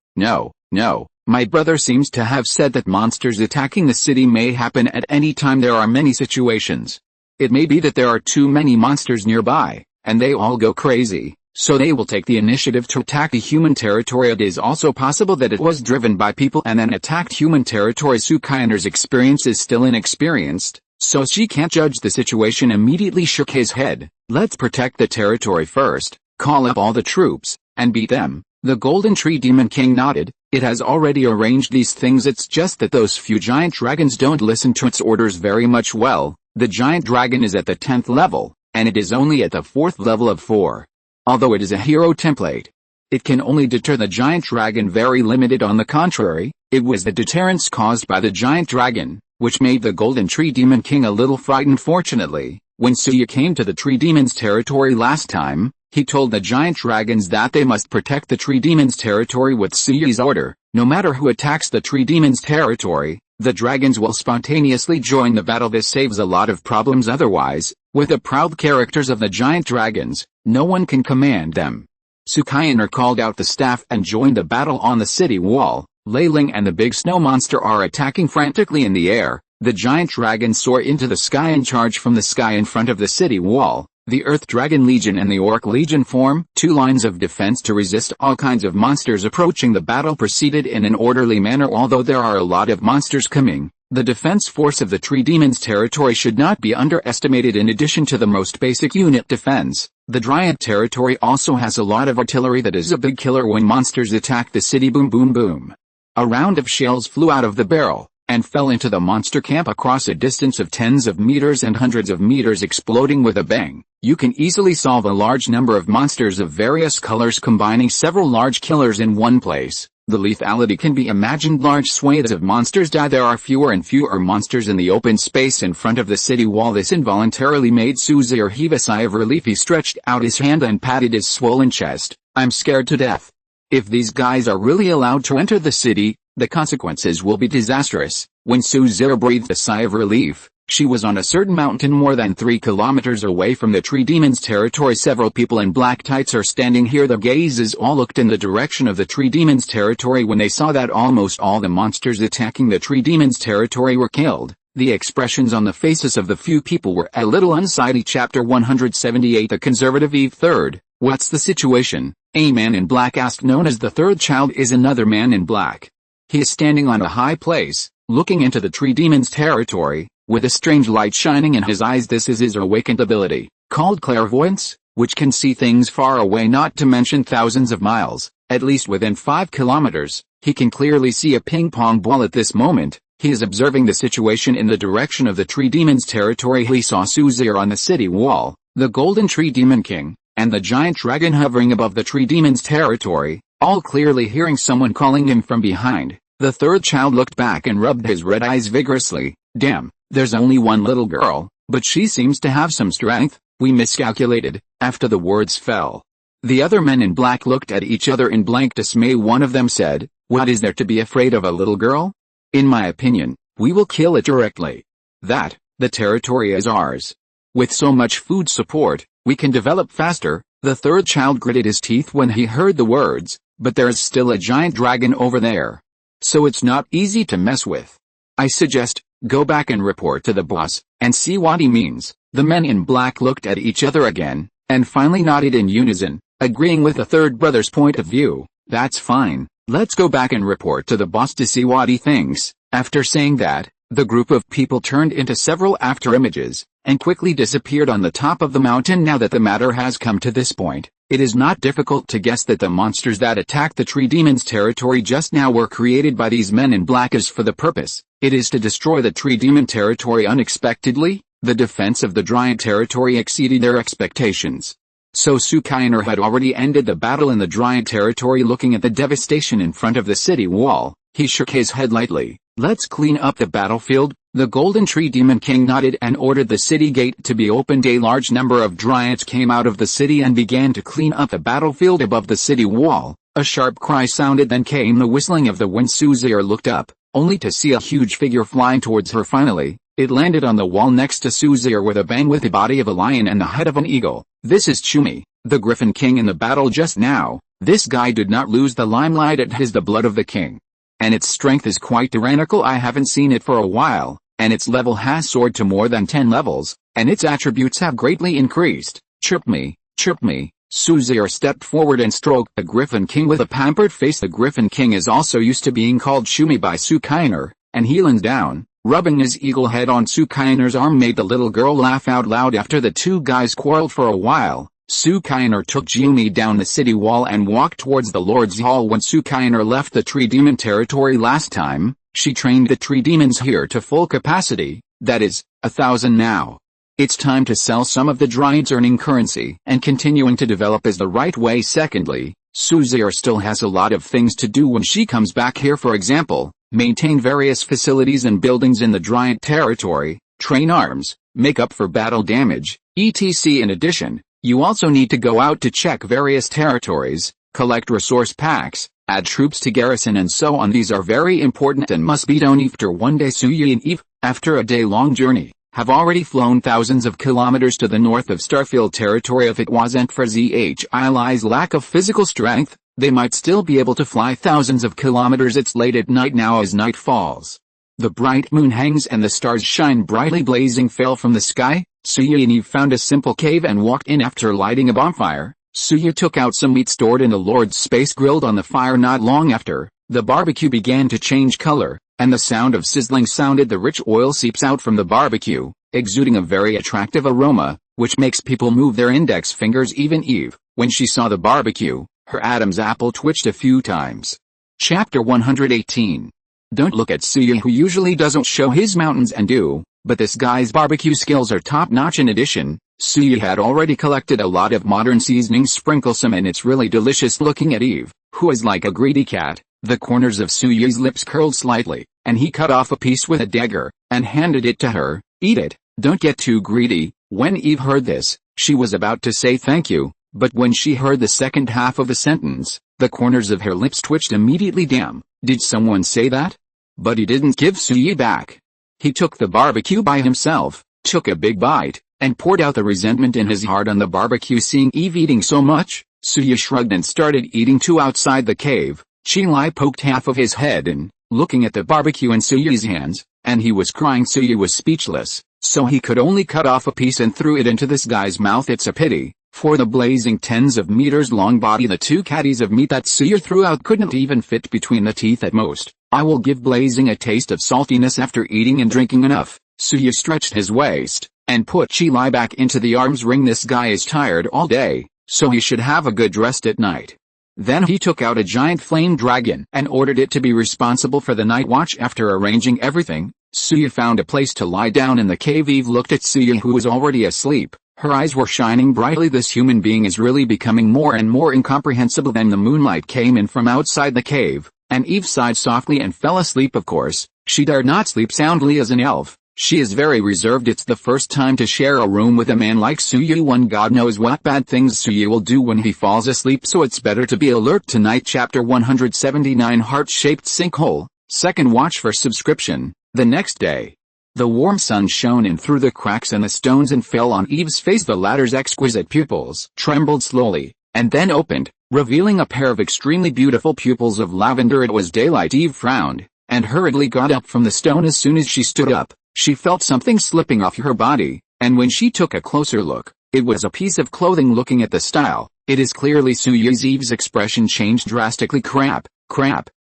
My brother seems to have said that monsters attacking the city may happen at any time. There are many situations. It may be that there are too many monsters nearby, and they all go crazy, so they will take the initiative to attack the human territory. It is also possible that it was driven by people and then attacked human territory. Sukainer's experience is still inexperienced, so she can't judge the situation. Immediately shook his head. Let's protect the territory first, call up all the troops, and beat them. The Golden Tree Demon King nodded. It has already arranged these things. It's just that those few giant dragons don't listen to its orders very much. Well, the giant dragon is at the 10th level, and it is only at the 4th level of 4. Although it is a hero template, it can only deter the giant dragon. Very limited. On the contrary, it was the deterrence caused by the giant dragon, which made the Golden Tree Demon King a little frightened. Fortunately, when Suya came to the Tree Demon's territory last time, he told the giant dragons that they must protect the Tree Demon's territory with Suya's order. No matter who attacks the Tree Demon's territory, the dragons will spontaneously join the battle. This saves a lot of problems. Otherwise, with the proud characters of the giant dragons, no one can command them. Sukainer called out the staff and joined the battle on the city wall. Leiling and the big snow monster are attacking frantically in the air. The giant dragons soar into the sky and charge from the sky in front of the city wall. The Earth Dragon Legion and the Orc Legion form two lines of defense to resist all kinds of monsters approaching. The battle proceeded in an orderly manner. Although there are a lot of monsters coming, the defense force of the Tree Demon's territory should not be underestimated. In addition to the most basic unit defense, the giant territory also has a lot of artillery that is a big killer when monsters attack the city. Boom boom boom. A round of shells flew out of the barrel and fell into the monster camp across a distance of tens of meters and hundreds of meters, exploding with a bang. You can easily solve a large number of monsters of various colors, combining several large killers in one place. The lethality can be imagined. Large swathes of monsters die. There are fewer and fewer monsters in the open space in front of the city wall. This involuntarily made Suzir heave a sigh of relief. He stretched out his hand and patted his swollen chest. I'm scared to death. If these guys are really allowed to enter the city, the consequences will be disastrous. When Suzir breathed a sigh of relief, she was on a certain mountain more than 3 kilometers away from the Tree Demon's territory. Several people in black tights are standing here. The gazes all looked in the direction of the Tree Demon's territory. When they saw that almost all the monsters attacking the Tree Demon's territory were killed, the expressions on the faces of the few people were a little unsightly. Chapter 178. The Conservative Eve. Third. What's the situation? A man in black asked. Known as the third child is another man in black. He is standing on a high place, looking into the Tree Demon's territory, with a strange light shining in his eyes. This is his awakened ability, called clairvoyance, which can see things far away, not to mention thousands of miles, at least within 5 kilometers. He can clearly see a ping-pong ball at this moment. He is observing the situation in the direction of the Tree Demon's territory. He saw Suzir on the city wall, the Golden Tree Demon King, and the giant dragon hovering above the Tree Demon's territory, all clearly hearing someone calling him from behind. The third child looked back and rubbed his red eyes vigorously. Damn, there's only one little girl, but she seems to have some strength. We miscalculated. After the words fell, the other men in black looked at each other in blank dismay. One of them said, "What is there to be afraid of a little girl? In my opinion, we will kill it directly. The territory is ours. With so much food support, we can develop faster." The third child gritted his teeth when he heard the words, "But there is still a giant dragon over there, so it's not easy to mess with. I suggest, go back and report to the boss, and see what he means." The men in black looked at each other again, and finally nodded in unison, agreeing with the third brother's point of view. "That's fine, let's go back and report to the boss to see what he thinks." After saying that, the group of people turned into several afterimages, and quickly disappeared on the top of the mountain. Now that the matter has come to this point, it is not difficult to guess that the monsters that attacked the Tree Demon's territory just now were created by these men in black. As for the purpose, it is to destroy the Tree Demon territory unexpectedly. The defense of the giant territory exceeded their expectations. So Sukainer had already ended the battle in the giant territory. Looking at the devastation in front of the city wall, he shook his head lightly. "Let's clean up the battlefield." The Golden Tree Demon King nodded and ordered the city gate to be opened. A large number of giants came out of the city and began to clean up the battlefield above the city wall. A sharp cry sounded, then came the whistling of the wind. Suzir looked up, only to see a huge figure flying towards her. Finally, It landed on the wall next to Su's ear with a bang with the body of a lion and the head of an eagle. This is Chumi, the Griffin King in the battle just now. This guy did not lose the limelight, it has the blood of the king. And its strength is quite tyrannical, I haven't seen it for a while, and its level has soared to more than 10 levels, and its attributes have greatly increased. Chirp me, chirp me. Su's ear stepped forward and stroked the Griffin King with a pampered face. The Griffin King is also used to being called Chumi by Sukainer, and he leaned down, rubbing his eagle head on Sukainer's arm. Made the little girl laugh out loud. After the two guys quarreled for a while, Sukainer took Chumi down the city wall and walked towards the Lord's Hall. When Sukainer left the tree demon territory last time, she trained the tree demons here to full capacity, that is, 1,000 now. It's time to sell some of the dryads, earning currency and continuing to develop is the right way. Secondly, Su's ear still has a lot of things to do when she comes back here. For example, maintain various facilities and buildings in the dryad territory, train arms, make up for battle damage, etc. In addition, you also need to go out to check various territories, collect resource packs, add troops to garrison and so on. These are very important and must be done after one day. Suyi and Eve, after a day-long journey, have already flown thousands of kilometers to the north of Starfield territory. If it wasn't for Zhi's lack of physical strength, they might still be able to fly thousands of kilometers. It's late at night now as night falls. The bright moon hangs and the stars shine brightly. Blazing fell from the sky. Suyi and Eve found a simple cave and walked in. After lighting a bonfire, Suyi took out some meat stored in the Lord's space, grilled on the fire. Not long after, the barbecue began to change color, and the sound of sizzling sounded. The rich oil seeps out from the barbecue, exuding a very attractive aroma, which makes people move their index fingers. Even Eve, when she saw the barbecue, her Adam's apple twitched a few times. Chapter 118. Don't look at Suyi, who usually doesn't show his mountains and do, but this guy's barbecue skills are top-notch. In addition, Suyi had already collected a lot of modern seasonings. Sprinkle some and it's really delicious. Looking at Eve, who is like a greedy cat, the corners of Suyi's lips curled slightly, and he cut off a piece with a dagger, and handed it to her. Eat it, don't get too greedy. When Eve heard this, she was about to say thank you, but when she heard the second half of the sentence, the corners of her lips twitched immediately. Damn, did someone say that? But he didn't give Suyi back. He took the barbecue by himself, took a big bite, and poured out the resentment in his heart on the barbecue. Seeing Eve eating so much, Suyi shrugged and started eating too. Outside the cave, Qilai poked half of his head in, looking at the barbecue in Suyi's hands, and he was crying. Suyi was speechless, so he could only cut off a piece and threw it into this guy's mouth. It's a pity, for the blazing tens of meters long body the two caddies of meat that Suyi threw out couldn't even fit between the teeth at most. I will give blazing a taste of saltiness after eating and drinking enough. Suyi stretched his waist, and put Qilai back into the arms ring. This guy is tired all day, so he should have a good rest at night. Then he took out a giant flame dragon and ordered it to be responsible for the night watch. After arranging everything, Suyi found a place to lie down in the cave. Eve looked at Suyi, who was already asleep. Her eyes were shining brightly. This human being is really becoming more and more incomprehensible. Then the moonlight came in from outside the cave, and Eve sighed softly and fell asleep. Of course, she dared not sleep soundly as an elf. She is very reserved. It's the first time to share a room with a man like Suyi. One God knows what bad things Suyi will do when he falls asleep, so it's better to be alert tonight. Chapter 179. Heart-shaped sinkhole. Second watch for subscription. The next day, the warm sun shone in through the cracks in the stones and fell on Eve's face. The latter's exquisite pupils trembled slowly, and then opened, revealing a pair of extremely beautiful pupils of lavender. It was daylight. Eve frowned, and hurriedly got up from the stone. As soon as she stood up, she felt something slipping off her body, and when she took a closer look, it was a piece of clothing. Looking at the style, it is clearly Suyi's. Eve's expression changed drastically. Crap.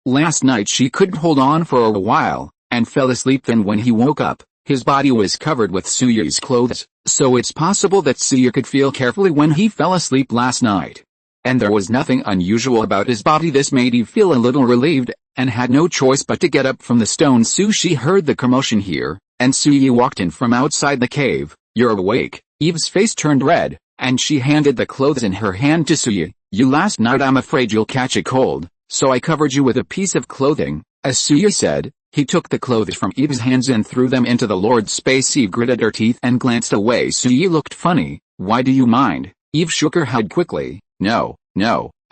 Last night she couldn't hold on for a while, and fell asleep. Then when he woke up, his body was covered with Suyi's clothes, so it's possible that Suyi could feel carefully when he fell asleep last night. And there was nothing unusual about his body. This made Eve feel a little relieved, and had no choice but to get up from the stone. She heard the commotion here, and Suyi walked in from outside the cave. You're awake. Eve's face turned red, and she handed the clothes in her hand to Suyi. You last night I'm afraid you'll catch a cold, so I covered you with a piece of clothing. As Suyi said, he took the clothes from Eve's hands and threw them into the Lord's space. Eve gritted her teeth and glanced away. Suyi looked funny. Why do you mind? Eve shook her head quickly. No.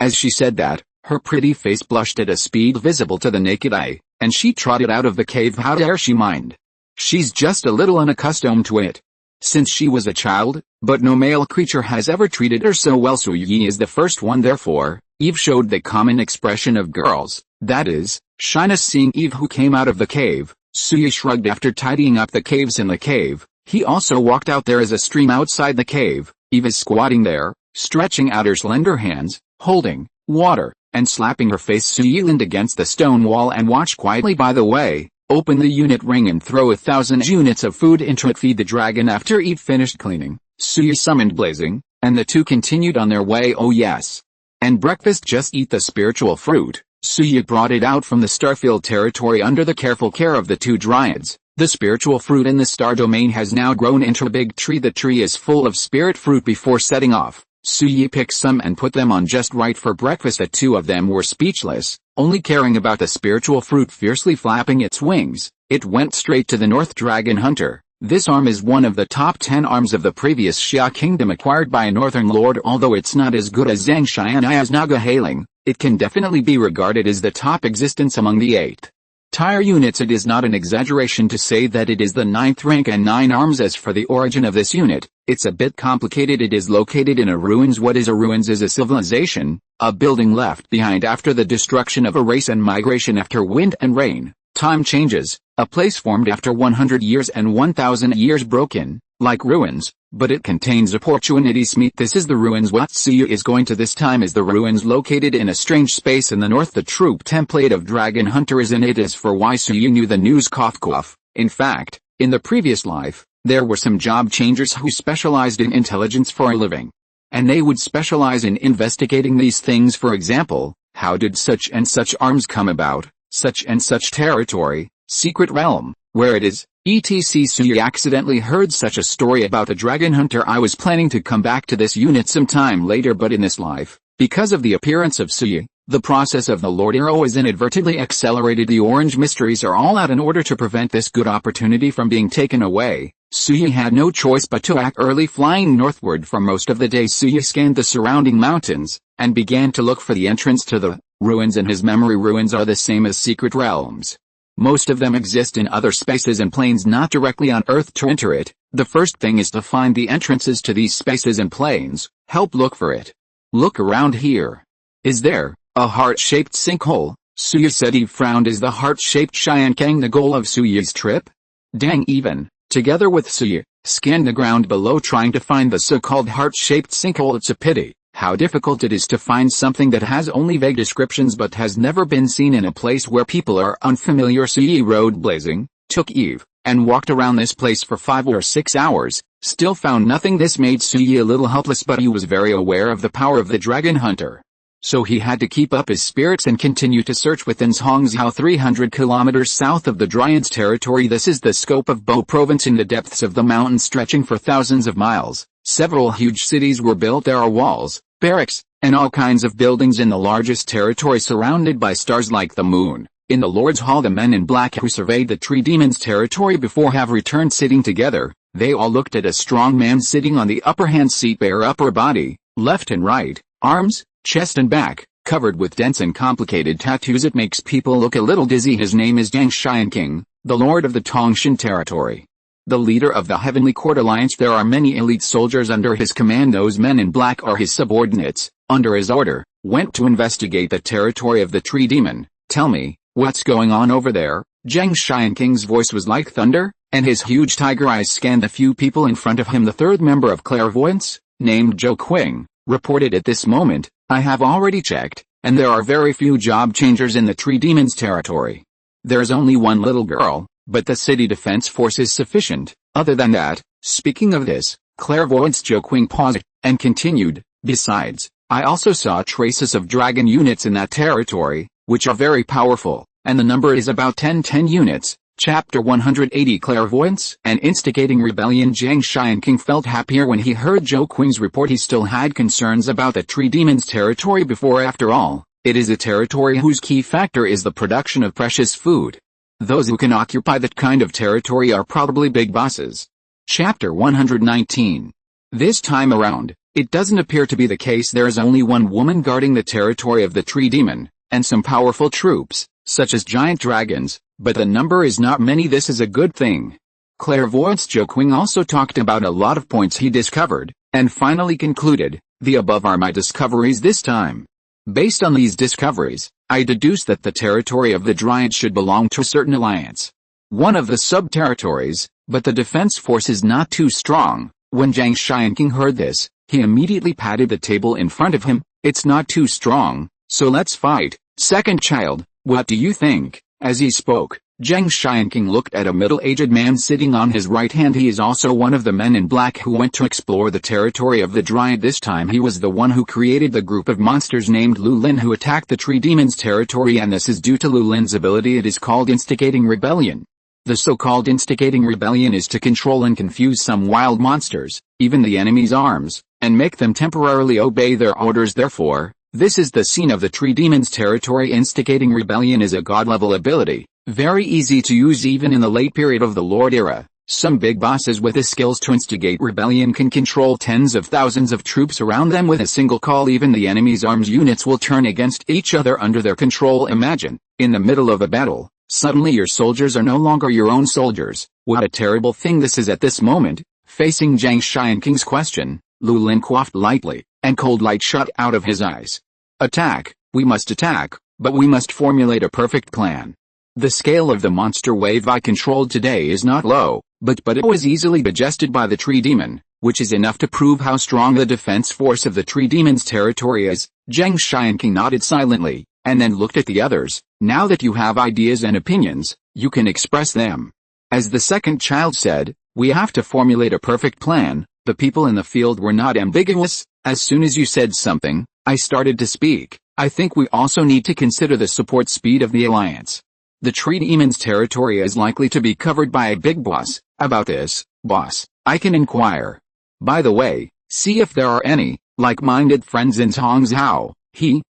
As she said that, her pretty face blushed at a speed visible to the naked eye, and she trotted out of the cave. How dare she mind? She's just a little unaccustomed to it. Since she was a child, but no male creature has ever treated her so well. Suyi is the first one. Therefore, Eve showed the common expression of girls, that is, shyness. Seeing Eve who came out of the cave, Suyi shrugged. After tidying up the caves in the cave, he also walked out. There is a stream outside the cave. Eve is squatting there, stretching out her slender hands, holding water, and slapping her face. Suyi leaned against the stone wall and watched quietly. By the way, open the unit ring and throw 1,000 units of food into it. Feed the dragon. After Eve finished cleaning, Suyi summoned Blazing, and the two continued on their way. Oh yes. And breakfast. Just eat the spiritual fruit. Suyi brought it out from the Starfield territory under the careful care of the two dryads. The spiritual fruit in the star domain has now grown into a big tree. The tree is full of spirit fruit. Before setting off, Suyi picked some and put them on just right for breakfast. The two of them were speechless, only caring about the spiritual fruit. Fiercely flapping its wings, it went straight to the North Dragon Hunter. This arm is one of the top 10 arms of the previous Xia Kingdom acquired by a northern lord. Although it's not as good as Zhang Xianai's Naga Hailing, it can definitely be regarded as the top existence among the 8th-tier units. It is not an exaggeration to say that it is the 9th rank and 9 arms. As for the origin of this unit, it's a bit complicated. It is located in a ruins. What is a ruins? Is a civilization, a building left behind after the destruction of a race and migration after wind and rain. Time changes, a place formed after 100 years and 1,000 years broken, like ruins, but it contains opportunities. Meet. This is the ruins. What Suyi is going to this time is the ruins located in a strange space in the north. The troop template of Dragon Hunter is in it. As for why Suyi knew the news. Cough. In fact, in the previous life, there were some job changers who specialized in intelligence for a living. And they would specialize in investigating these things. For example, how did such and such arms come about? Such and such territory, secret realm, where it is, etc. Suyi accidentally heard such a story about the Dragon Hunter. I was planning to come back to this unit sometime later, but in this life, because of the appearance of Suyi, the process of the Lord Arrow is inadvertently accelerated. The orange mysteries are all out in order to prevent this good opportunity from being taken away. Suyi had no choice but to act early. Flying northward for most of the day, Suyi scanned the surrounding mountains, and began to look for the entrance to the ruins. In his memory, ruins are the same as secret realms. Most of them exist in other spaces and planes, not directly on Earth. To enter it, the first thing is to find the entrances to these spaces and planes. Help look for it. Look around here. Is there a heart-shaped sinkhole? Suyi said. He frowned. Is the heart-shaped Xiankang the goal of Suyi's trip? Dang. Even, together with Suyi, scanned the ground below trying to find the so-called heart-shaped sinkhole. It's a pity how difficult it is to find something that has only vague descriptions but has never been seen in a place where people are unfamiliar. Suyi rode Blazing, took Eve, and walked around this place for 5 or 6 hours, still found nothing. This made Suyi a little helpless, but he was very aware of the power of the Dragon Hunter. So he had to keep up his spirits and continue to search within Hongzhou, 300 kilometers south of the Dryads' territory. This is the scope of Bo province in the depths of the mountains stretching for thousands of miles. Several huge cities were built. There are walls, barracks, and all kinds of buildings in the largest territory surrounded by stars like the moon. In the Lord's Hall, the men in black who surveyed the Tree Demon's territory before have returned. Sitting together, they all looked at a strong man sitting on the upper hand seat, bare upper body, left and right, arms, chest and back, covered with dense and complicated tattoos. It makes people look a little dizzy. His name is Zhang Xianking, the Lord of the Tongshan territory. The leader of the Heavenly Court Alliance. There are many elite soldiers under his command. Those men in black are his subordinates. Under his order, went to investigate the territory of the Tree Demon. Tell me, what's going on over there? Zhang Xianking's voice was like thunder, and his huge tiger eyes scanned the few people in front of him. The third member of Clairvoyance, named Zhou Qing, reported at this moment, I have already checked, and there are very few job changers in the Tree Demon's territory. There's only one little girl, but the city defense force is sufficient. Other than that, speaking of this, Clairvoyance Zhou Qing paused, and continued, besides, I also saw traces of dragon units in that territory, which are very powerful, and the number is about 10 units. Chapter 180. Clairvoyance and instigating rebellion. Zhang Xianking felt happier when he heard Zhou Qing's report. He still had concerns about the Tree Demon's territory before. After all, it is a territory whose key factor is the production of precious food. Those who can occupy that kind of territory are probably big bosses. Chapter 119. This time around, it doesn't appear to be the case. There is only one woman guarding the territory of the Tree Demon, and some powerful troops, such as giant dragons, but the number is not many. This is a good thing. Clairvoyance Jokwing also talked about a lot of points he discovered, and finally concluded, the above are my discoveries this time. Based on these discoveries, I deduced that the territory of the Dryad should belong to a certain alliance. One of the sub-territories, but the defense force is not too strong. When Zhang Xianqing heard this, he immediately patted the table in front of him. It's not too strong, so let's fight. Second child, what do you think? As he spoke, Zhang Xianqing looked at a middle-aged man sitting on his right hand. He is also one of the men in black who went to explore the territory of the Dryad. This time he was the one who created the group of monsters named Lu Lin who attacked the tree demon's territory, and this is due to Lu Lin's ability. It is called instigating rebellion. The so-called instigating rebellion is to control and confuse some wild monsters, even the enemy's arms, and make them temporarily obey their orders. Therefore, this is the scene of the tree demon's territory. Instigating rebellion is a god-level ability, very easy to use even in the late period of the Lord era. Some big bosses with the skills to instigate rebellion can control tens of thousands of troops around them with a single call. Even the enemy's arms units will turn against each other under their control. Imagine, in the middle of a battle, suddenly your soldiers are no longer your own soldiers. What a terrible thing this is. At this moment, facing Zhang Xianqing's question, Lu Lin coughed lightly, and cold light shot out of his eyes. Attack, we must attack, but we must formulate a perfect plan. The scale of the monster wave I controlled today is not low, but it was easily digested by the tree demon, which is enough to prove how strong the defense force of the tree demon's territory is. Zhang Xianqing nodded silently, and then looked at the others. Now that you have ideas and opinions, you can express them. As the second child said, we have to formulate a perfect plan. The people in the field were not ambiguous. As soon as you said something, I started to speak. I think we also need to consider the support speed of the alliance. The tree demon's territory is likely to be covered by a big boss. About this, boss, I can inquire. By the way, see if there are any like-minded friends in Tongzhou.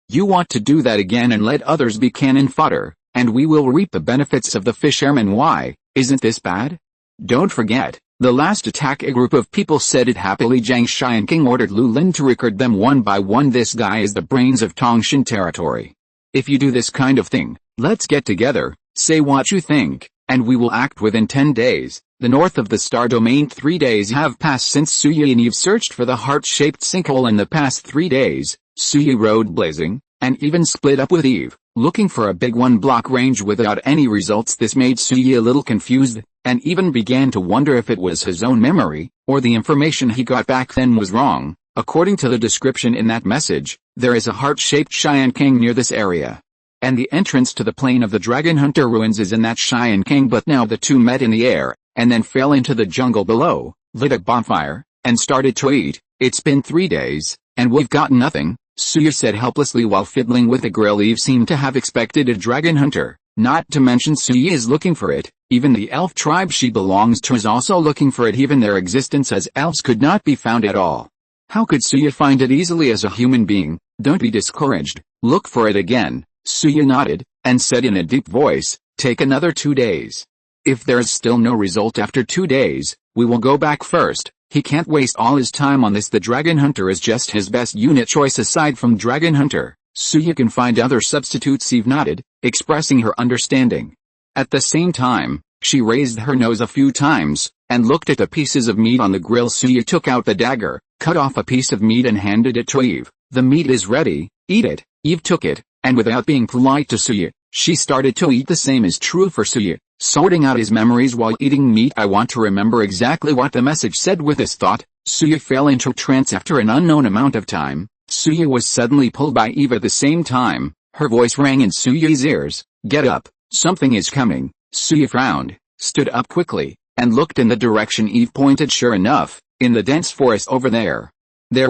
You want to do that again and let others be cannon fodder, and we will reap the benefits of the fishermen. Why, isn't this bad? Don't forget, the last attack a group of people said it happily. Zhang Xianqing ordered Lu Lin to record them one by one. This guy is the brains of Tongshan territory. If you do this kind of thing, let's get together, say what you think, and we will act within 10 days. The north of the star domain. 3 days have passed since Suyi and Eve searched for the heart-shaped sinkhole. In the past 3 days, Suyi rode blazing, and even split up with Eve, looking for a big one-block range without any results. This made Suyi a little confused, and even began to wonder if it was his own memory, or the information he got back then was wrong. According to the description in that message, there is a heart-shaped Xianqing near this area. And the entrance to the plain of the Dragon Hunter ruins is in that Xianqing. But now the two met in the air, and then fell into the jungle below, lit a bonfire, and started to eat. It's been 3 days, and we've gotten nothing, Suya said helplessly while fiddling with a grill. Eve seemed to have expected a dragon hunter, not to mention Suya is looking for it. Even the elf tribe she belongs to is also looking for it. Even their existence as elves could not be found at all. How could Suya find it easily as a human being? Don't be discouraged, look for it again. Suya nodded, and said in a deep voice, take another 2 days. If there is still no result after 2 days, we will go back first. He can't waste all his time on this. The Dragon Hunter is just his best unit choice aside from Dragon Hunter. Suya can find other substitutes. Eve nodded, expressing her understanding. At the same time, she raised her nose a few times, and looked at the pieces of meat on the grill. Suya took out the dagger, cut off a piece of meat and handed it to Eve. The meat is ready, eat it. Eve took it, and without being polite to Suya, she started to eat. The same is true for Suya, sorting out his memories while eating meat. I want to remember exactly what the message said. With this thought, Suya fell into trance. After an unknown amount of time, Suya was suddenly pulled by Eve. At the same time, her voice rang in Suya's ears, get up, something is coming. Suya frowned, stood up quickly, and looked in the direction Eve pointed. Sure enough, in the dense forest over there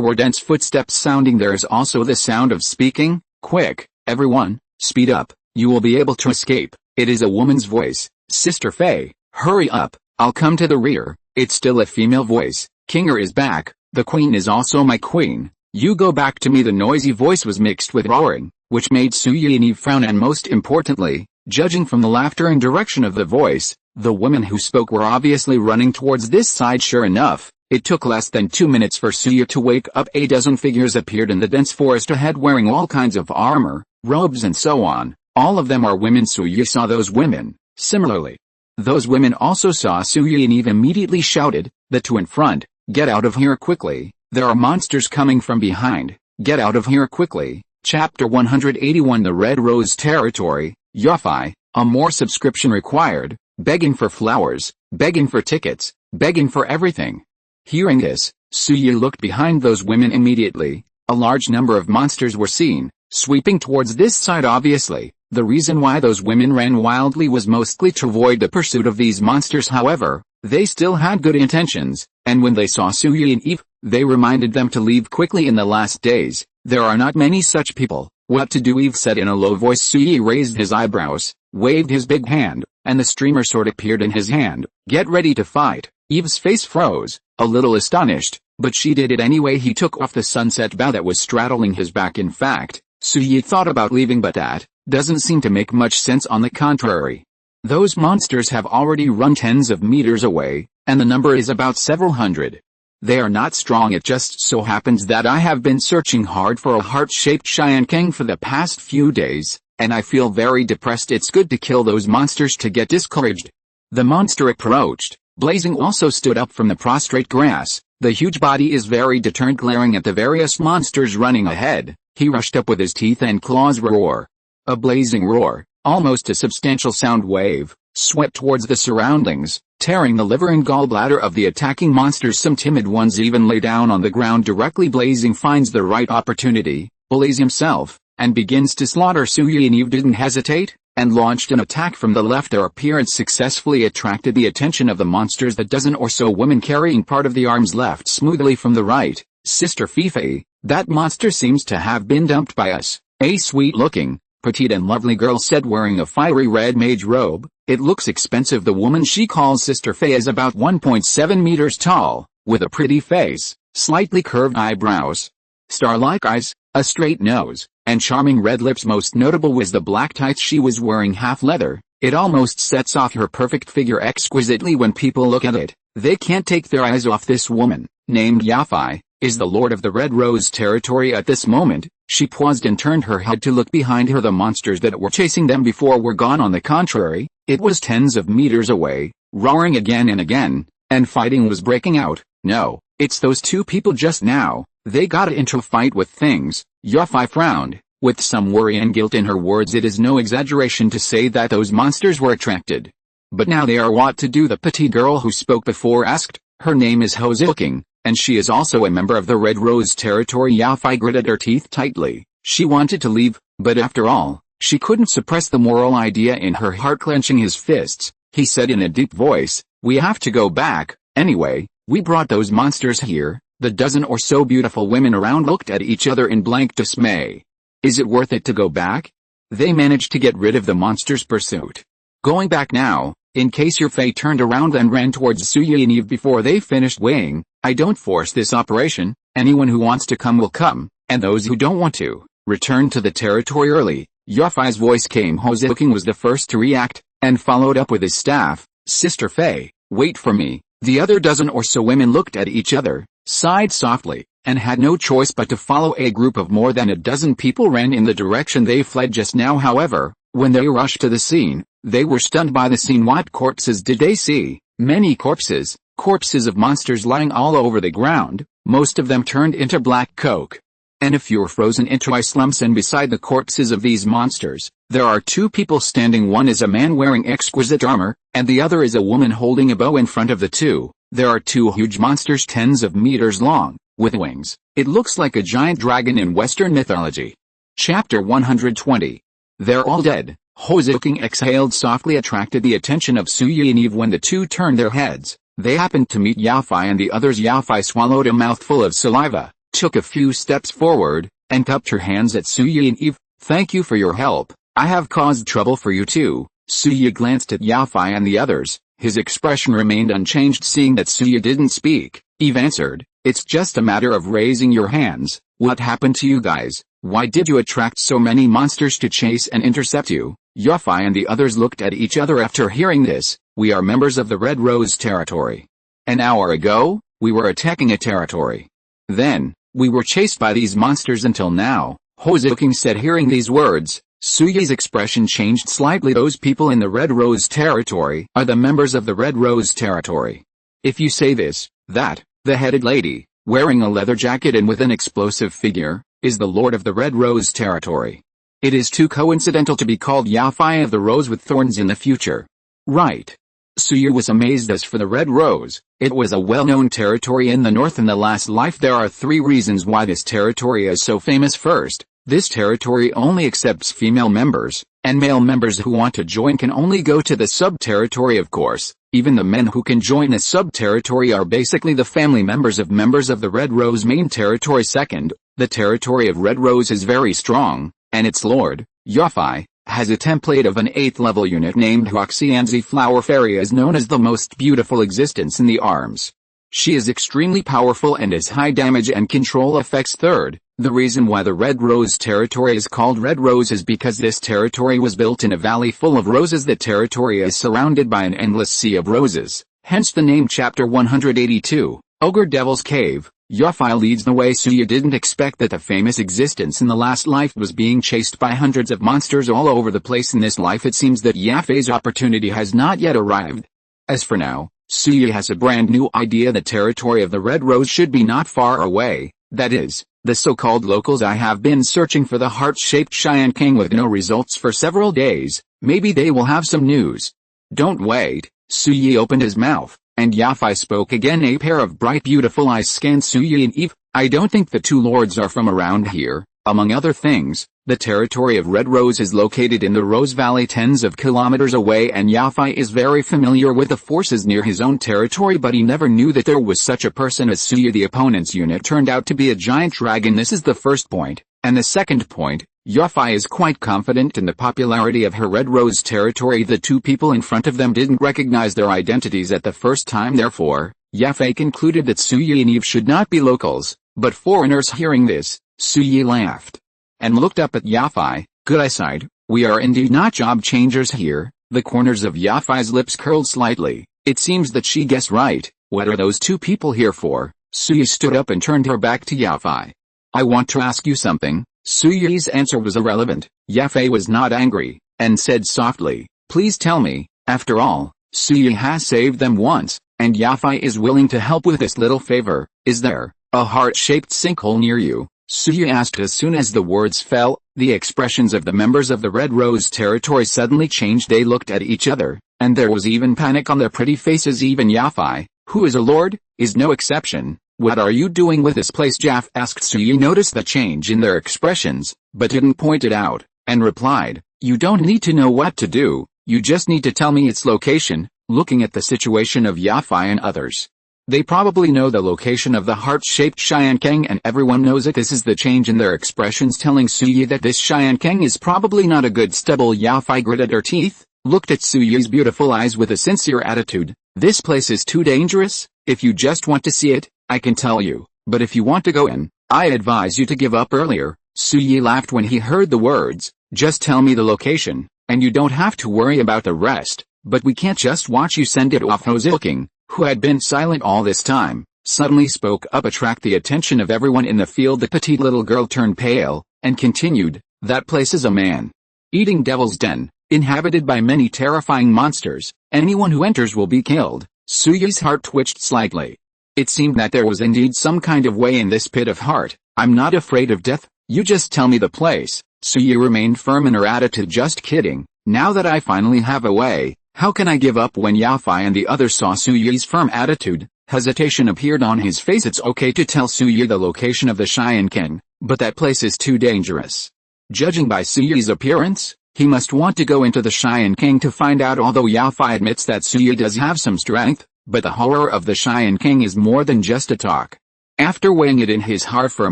were dense footsteps sounding. There is also the sound of speaking. Quick, everyone, speed up, you will be able to escape. It is a woman's voice. Sister Faye, hurry up, I'll come to the rear. It's still a female voice. Kinger is back, the queen is also my queen. You go back to me. The noisy voice was mixed with roaring, which made Suya and Eve frown, and most importantly, judging from the laughter and direction of the voice, the women who spoke were obviously running towards this side. Sure enough, it took less than 2 minutes for Suya to wake up. A dozen figures appeared in the dense forest ahead wearing all kinds of armor, robes and so on. All of them are women. Suya saw those women. Similarly, Those women also saw Suyi and Eve immediately shouted, the two in front, "Get out of here quickly, there are monsters coming from behind, get out of here quickly." Chapter 181 The Red Rose Territory, Yafai, a more subscription required, begging for flowers, begging for tickets, begging for everything. Hearing this, Suyi looked behind those women immediately. A large number of monsters were seen, sweeping towards this side obviously. The reason why those women ran wildly was mostly to avoid the pursuit of these monsters. However, they still had good intentions, and when they saw Suyi and Eve, they reminded them to leave quickly in the last days. There are not many such people. What to do? Eve said in a low voice. Suyi raised his eyebrows, waved his big hand, and the streamer sword appeared in his hand. Get ready to fight. Eve's face froze, a little astonished, but she did it anyway. He took off the sunset bow that was straddling his back. In fact, Suyi thought about leaving, but that doesn't seem to make much sense. On the contrary, those monsters have already run tens of meters away, and the number is about several hundred. They are not strong. It just so happens that I have been searching hard for a heart-shaped Xiankang for the past few days, and I feel very depressed. It's good to kill those monsters to get discouraged. The monster approached. Blazing also stood up from the prostrate grass. The huge body is very determined, glaring at the various monsters running ahead. He rushed up with his teeth and claws. Roar. A blazing roar, almost a substantial sound wave, swept towards the surroundings, tearing the liver and gallbladder of the attacking monsters. Some timid ones even lay down on the ground directly. Blazing finds the right opportunity, bullies himself, and begins to slaughter. Suyi and Eve didn't hesitate, and launched an attack from the left. Their appearance successfully attracted the attention of the monsters. The dozen or so women carrying part of the arms left smoothly from the right. Sister Fifi, that monster seems to have been dumped by us. A sweet-looking, petite and lovely girl said, wearing a fiery red mage robe. It looks expensive. The woman she calls Sister Faye is about 1.7 meters tall, with a pretty face, slightly curved eyebrows, star-like eyes, a straight nose, and charming red lips. Most notable was the black tights she was wearing, half leather. It almost sets off her perfect figure exquisitely. When people look at it, they can't take their eyes off this woman, named Yafai, is the Lord of the Red Rose Territory. At this moment, she paused and turned her head to look behind her. The monsters that were chasing them before were gone. On the contrary, it was tens of meters away, roaring again and again, and fighting was breaking out. No, it's those two people just now. They got into a fight with things. Yafai frowned, with some worry and guilt in her words. It is no exaggeration to say that those monsters were attracted. But now they are what to do? The petite girl who spoke before asked. Her name is Hozuking, and she is also a member of the Red Rose Territory. Yafai gritted her teeth tightly. She wanted to leave, but after all, she couldn't suppress the moral idea in her heart. Clenching his fists, he said in a deep voice, "We have to go back. Anyway, we brought those monsters here." The dozen or so beautiful women around looked at each other in blank dismay. Is it worth it to go back? They managed to get rid of the monsters' pursuit. Going back now, in case your Faye turned around and ran towards Suyi and Eve before they finished weighing. I don't force this operation. Anyone who wants to come will come, and those who don't want to, return to the territory early. Yafai's voice came. Hozuking was the first to react, and followed up with his staff. Sister Faye, wait for me. The other dozen or so women looked at each other, sighed softly, and had no choice but to follow. A group of more than a dozen people ran in the direction they fled just now. However, when they rushed to the scene, they were stunned by the scene. What corpses did they see? Many corpses. Corpses of monsters lying all over the ground, most of them turned into black coke, and a few were frozen into ice lumps. And beside the corpses of these monsters, there are two people standing. One is a man wearing exquisite armor, and the other is a woman holding a bow. In front of the two, there are two huge monsters tens of meters long, with wings. It looks like a giant dragon in Western mythology. Chapter 120. They're all dead. Hozuking exhaled softly, attracted the attention of Suyi and Eve. When the two turned their heads, they happened to meet Yafai and the others. Yafai swallowed a mouthful of saliva, took a few steps forward, and cupped her hands at Suyi and Eve. Thank you for your help. I have caused trouble for you too. Suyi glanced at Yafai and the others. His expression remained unchanged. Seeing that Suyi didn't speak, Eve answered, it's just a matter of raising your hands. What happened to you guys? Why did you attract so many monsters to chase and intercept you? Yafai and the others looked at each other after hearing this. We are members of the Red Rose Territory. An hour ago, we were attacking a territory. Then, we were chased by these monsters until now. Hozuking said. Hearing these words, Suyi's expression changed slightly. Those people in the Red Rose territory are the members of the Red Rose territory. If you say this, that, the headed lady, wearing a leather jacket and with an explosive figure, is the Lord of the Red Rose territory. It is too coincidental to be called Yafei of the Rose with Thorns in the future. Right. Suyi was amazed. As for the Red Rose, it was a well-known territory in the north in the last life. There are 3 reasons why this territory is so famous. First, this territory only accepts female members, and male members who want to join can only go to the sub-territory. Of course, even the men who can join the sub-territory are basically the family members of the Red Rose main territory. Second, the territory of Red Rose is very strong, and its lord, Yafei, has a template of an 8th level unit named Huaxianzi. Flower Fairy is known as the most beautiful existence in the arms. She is extremely powerful and has high damage and control effects. Third, the reason why the Red Rose territory is called Red Rose is because this territory was built in a valley full of roses. The territory is surrounded by an endless sea of roses, hence the name. Chapter 182, Ogre Devil's Cave. Yafei leads the way. Suyi didn't expect that the famous existence in the last life was being chased by hundreds of monsters all over the place. In this life it seems that Yafei's opportunity has not yet arrived. As for now, Suyi has a brand new idea. The territory of the Red Rose should be not far away, that is, the so-called locals. I have been searching for the heart-shaped Cheyenne King with no results for several days. Maybe they will have some news. Don't wait. Suyi opened his mouth, and Yafei spoke again. A pair of bright beautiful eyes scanned Suyi and Eve. I don't think the 2 lords are from around here. Among other things, the territory of Red Rose is located in the Rose Valley tens of kilometers away, and Yafei is very familiar with the forces near his own territory, but he never knew that there was such a person as Suyi. The opponent's unit turned out to be a giant dragon. This is the first point, and the second point, Yafei is quite confident in the popularity of her Red Rose territory. The 2 people in front of them didn't recognize their identities at the first time. Therefore, Yafei concluded that Suyi and Eve should not be locals, but foreigners. Hearing this, Suyi laughed and looked up at Yafei. Good eyesight. We are indeed not job changers here. The corners of Yafei's lips curled slightly. It seems that she guessed right. What are those 2 people here for? Suyi stood up and turned her back to Yafei. I want to ask you something. Suyi's answer was irrelevant. Yafei was not angry, and said softly, please tell me. After all, Suyi has saved them once, and Yafei is willing to help with this little favor. Is there a heart-shaped sinkhole near you? Suyi asked. As soon as the words fell, the expressions of the members of the Red Rose territory suddenly changed. They looked at each other, and there was even panic on their pretty faces. Even Yafei, who is a lord, is no exception. What are you doing with this place? Jaff asked. Suyi noticed the change in their expressions, but didn't point it out, and replied, you don't need to know what to do, you just need to tell me its location. Looking at the situation of Yafei and others, they probably know the location of the heart-shaped Cheyenne King, and everyone knows it. This is the change in their expressions telling Suyi that this Cheyenne King is probably not a good stubble. Yafei gritted her teeth, looked at Suyi's beautiful eyes with a sincere attitude. This place is too dangerous. If you just want to see it, I can tell you, but if you want to go in, I advise you to give up earlier. Suyi laughed when he heard the words, just tell me the location, and you don't have to worry about the rest. But we can't just watch you send it off. King, who had been silent all this time, suddenly spoke up, attract the attention of everyone in the field. The petite little girl turned pale, and continued, that place is a man-eating devil's den, inhabited by many terrifying monsters. Anyone who enters will be killed. Suyi's heart twitched slightly. It seemed that there was indeed some kind of way in this pit of heart. I'm not afraid of death, you just tell me the place. Suyi remained firm in her attitude. Just kidding, now that I finally have a way, how can I give up? When Yafei and the others saw Suyi's firm attitude, hesitation appeared on his face. It's okay to tell Suyi the location of the Cheyenne King, but that place is too dangerous. Judging by Suyi's appearance, he must want to go into the Cheyenne King to find out. Although Yafei admits that Suyi does have some strength, but the horror of the Cheyenne King is more than just a talk. After weighing it in his heart for a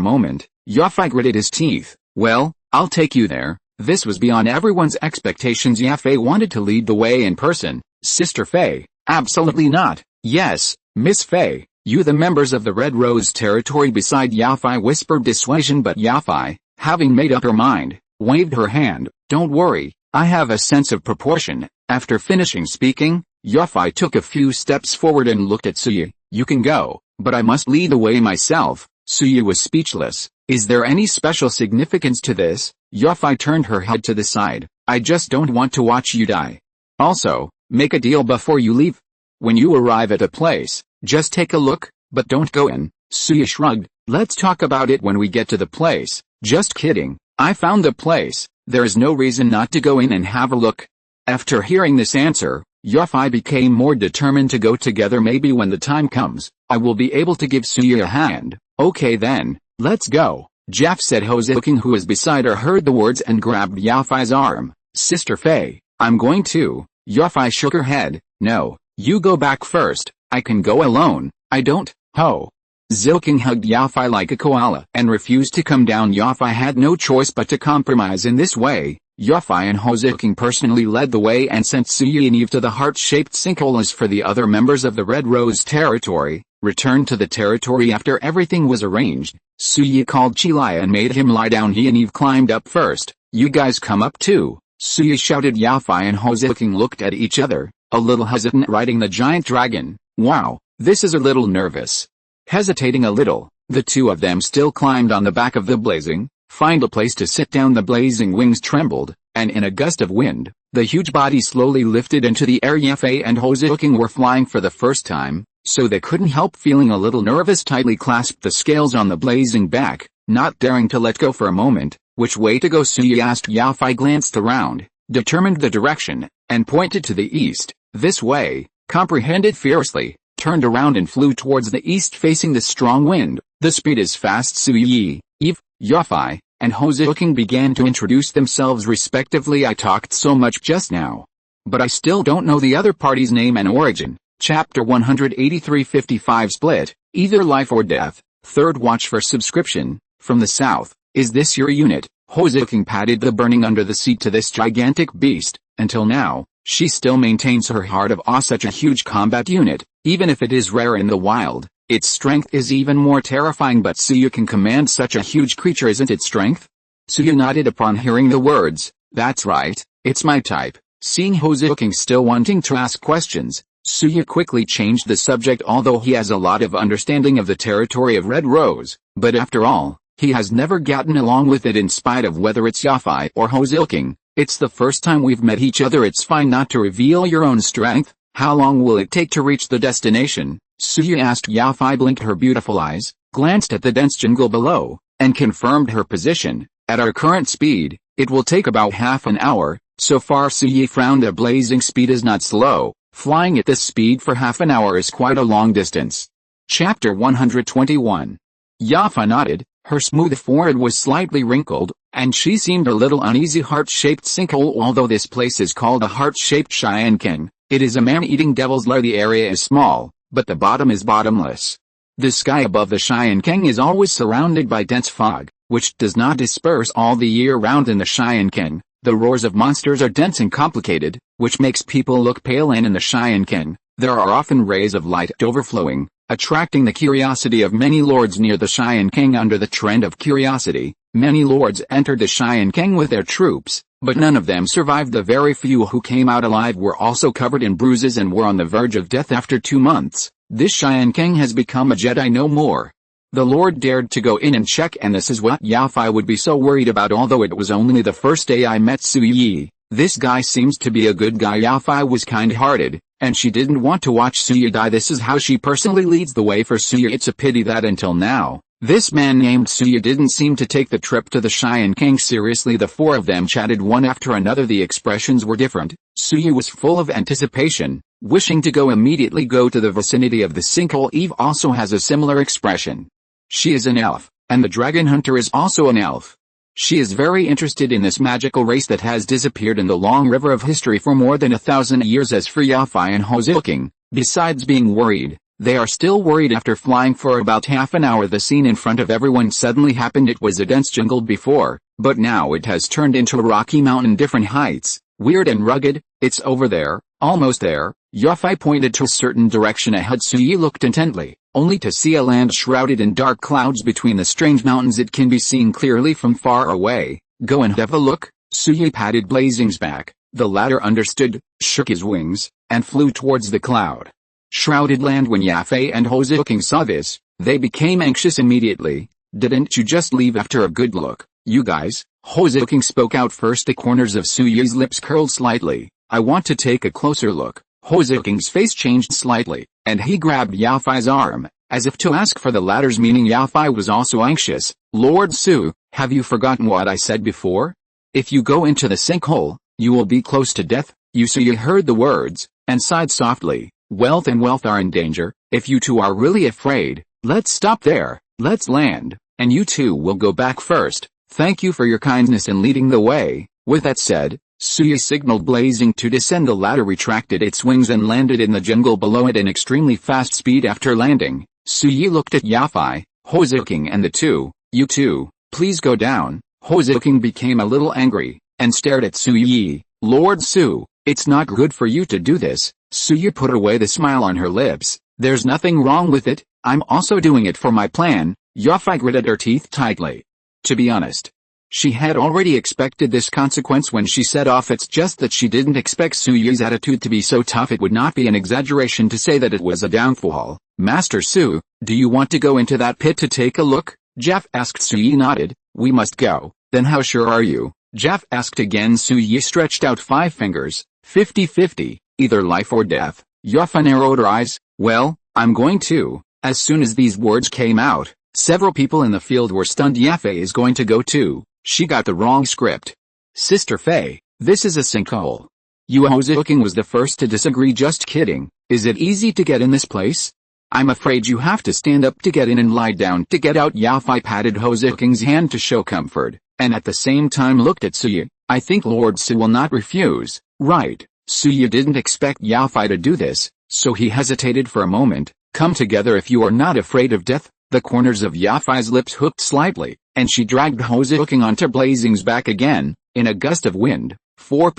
moment, Yafei gritted his teeth. Well, I'll take you there. This was beyond everyone's expectations. Yafei wanted to lead the way in person. Sister Fei, absolutely not. Yes, Miss Fei, you the members of the Red Rose territory beside Yafei whispered dissuasion, but Yafei, having made up her mind, waved her hand. Don't worry, I have a sense of proportion. After finishing speaking, Yafei took a few steps forward and looked at Suyi. You can go, but I must lead the way myself. Suyi was speechless. Is there any special significance to this? Yafai turned her head to the side. I just don't want to watch you die. Also, make a deal before you leave. When you arrive at a place, just take a look, but don't go in. Suya shrugged. Let's talk about it when we get to the place. Just kidding. I found the place. There is no reason not to go in and have a look. After hearing this answer, Yafai became more determined to go together. Maybe when the time comes, I will be able to give Suya a hand. Okay then, let's go. Jaff said. Hoseking, who was beside her, heard the words and grabbed Yafai's arm. Sister Faye, I'm going too. Yafai shook her head. No, you go back first. I can go alone. I don't. Ho. Zilking hugged Yafai like a koala and refused to come down. Yafai had no choice but to compromise in this way. Yafai and Hoseking personally led the way and sent Suya and Eve to the heart-shaped sinkhole. As for the other members of the Red Rose territory, returned to the territory after everything was arranged. Suya called Chilaya and made him lie down. He and Eve climbed up first. You guys come up too, Suya shouted. Yafai and Hoseking looked at each other, a little hesitant riding the giant dragon. Wow, this is a little nervous. Hesitating a little, the two of them still climbed on the back of the blazing, find a place to sit down. The blazing wings trembled, and in a gust of wind, the huge body slowly lifted into the air. Yafai and Hoseking were flying for the first time, so they couldn't help feeling a little nervous. Tightly clasped the scales on the blazing back, not daring to let go for a moment. Which way to go? Suya asked. Yafai glanced around, determined the direction, and pointed to the east. This way, comprehended fiercely, turned around and flew towards the east facing the strong wind. The speed is fast. Suya, Eve, Yafai, and Hoseking began to introduce themselves respectively. I talked so much just now, but I still don't know the other party's name and origin. Chapter 183-55 Split, either life or death. Third watch for subscription, from the south. Is this your unit? Hoseking patted the burning under the seat to this gigantic beast. Until now, she still maintains her heart of awe. Such a huge combat unit, even if it is rare in the wild, its strength is even more terrifying. But Suya can command such a huge creature, isn't it strength? Suya nodded upon hearing the words. That's right, it's my type. Seeing Hoseking still wanting to ask questions, Suya quickly changed the subject. Although he has a lot of understanding of the territory of Red Rose, but after all, he has never gotten along with it in spite of whether it's Yafai or Hoseking. It's the first time we've met each other. It's fine not to reveal your own strength. How long will it take to reach the destination? Suya asked. Yafai blinked her beautiful eyes, glanced at the dense jungle below, and confirmed her position. At our current speed, it will take about half an hour. So far. Suya frowned. A blazing speed is not slow. Flying at this speed for half an hour is quite a long distance. Chapter 121. Yafai nodded. Her smooth forehead was slightly wrinkled, and she seemed a little uneasy. Heart-shaped sinkhole. Although this place is called a heart-shaped Cheyenne, it is a man-eating devil's lair. The area is small, but the bottom is bottomless. The sky above the Cheyenne is always surrounded by dense fog, which does not disperse all the year round. In the Cheyenne, the roars of monsters are dense and complicated, which makes people look pale. And in the Cheyenne, there are often rays of light overflowing, attracting the curiosity of many lords near the Cheyenne. Under the trend of curiosity, many lords entered the Cheyenne with their troops, but none of them survived. The very few who came out alive were also covered in bruises and were on the verge of death after 2 months. This Cheyenne has become a Jedi no more. The Lord dared to go in and check, and this is what Yafai would be so worried about. Although it was only the first day I met Suya, this guy seems to be a good guy. Yafai was kind-hearted, and she didn't want to watch Suya die. This is how she personally leads the way for Suya. It's a pity that until now, this man named Suya didn't seem to take the trip to the Cheyenne seriously. The four of them chatted one after another. The expressions were different. Suya was full of anticipation, wishing to immediately go to the vicinity of the sinkhole. Eve also has a similar expression. She is an elf, and the dragon hunter is also an elf. She is very interested in this magical race that has disappeared in the long river of history for more than 1,000 years. As for Yafai and Hoseking, besides being worried, they are still worried. After flying for about half an hour, the scene in front of everyone suddenly happened. It was a dense jungle before, but now it has turned into a rocky mountain. Different heights, weird and rugged. It's over there, almost there. Yafai pointed to a certain direction ahead. Suya looked intently, only to see a land shrouded in dark clouds between the strange mountains. It can be seen clearly from far away. Go and have a look. Suya patted Blazing's back. The latter understood, shook his wings, and flew towards the cloud-shrouded land. When Yafai and Hoseking saw this, they became anxious immediately. Didn't you just leave after a good look, you guys? Hoseking spoke out first. The corners of Suyi's lips curled slightly. I want to take a closer look. Hoseking's face changed slightly, and he grabbed Yafai's arm, as if to ask for the latter's meaning. Yafai was also anxious. Lord Su, have you forgotten what I said before? If you go into the sinkhole, you will be close to death. Suyi heard the words, and sighed softly. Wealth and wealth are in danger. If you two are really afraid, let's stop there, let's land, and you two will go back first. Thank you for your kindness in leading the way. With that said, Suyi signaled Blazing to descend. The ladder retracted its wings and landed in the jungle below it in extremely fast speed. After landing, Suyi looked at Yafai, Hoseking and the two. You two, please go down. Hoseking became a little angry, and stared at Suyi. Lord Su, it's not good for you to do this. Suyi put away the smile on her lips. There's nothing wrong with it, I'm also doing it for my plan. Yafai gritted her teeth tightly. To be honest, she had already expected this consequence when she set off. It's just that she didn't expect Suyi's attitude to be so tough. It would not be an exaggeration to say that it was a downfall. Master Su, do you want to go into that pit to take a look? Jeff asked. Suyi nodded. We must go. Then how sure are you? Jeff asked again. Suyi stretched out 5 fingers. 50-50, either life or death. Yafai narrowed her eyes. Well, I'm going to. As soon as these words came out, several people in the field were stunned. Yafai is going to go too. She got the wrong script. Sister Faye, this is a sinkhole. Hoseking was the first to disagree. Just kidding. Is it easy to get in this place? I'm afraid you have to stand up to get in and lie down to get out. Yafai patted Hoseking's hand to show comfort, and at the same time looked at Suyi. I think Lord Su will not refuse, right? Suyi didn't expect Yafai to do this, so he hesitated for a moment. Come together if you are not afraid of death. The corners of Yafai's lips hooked slightly, and she dragged Hoseking onto Blazing's back again. In a gust of wind, 4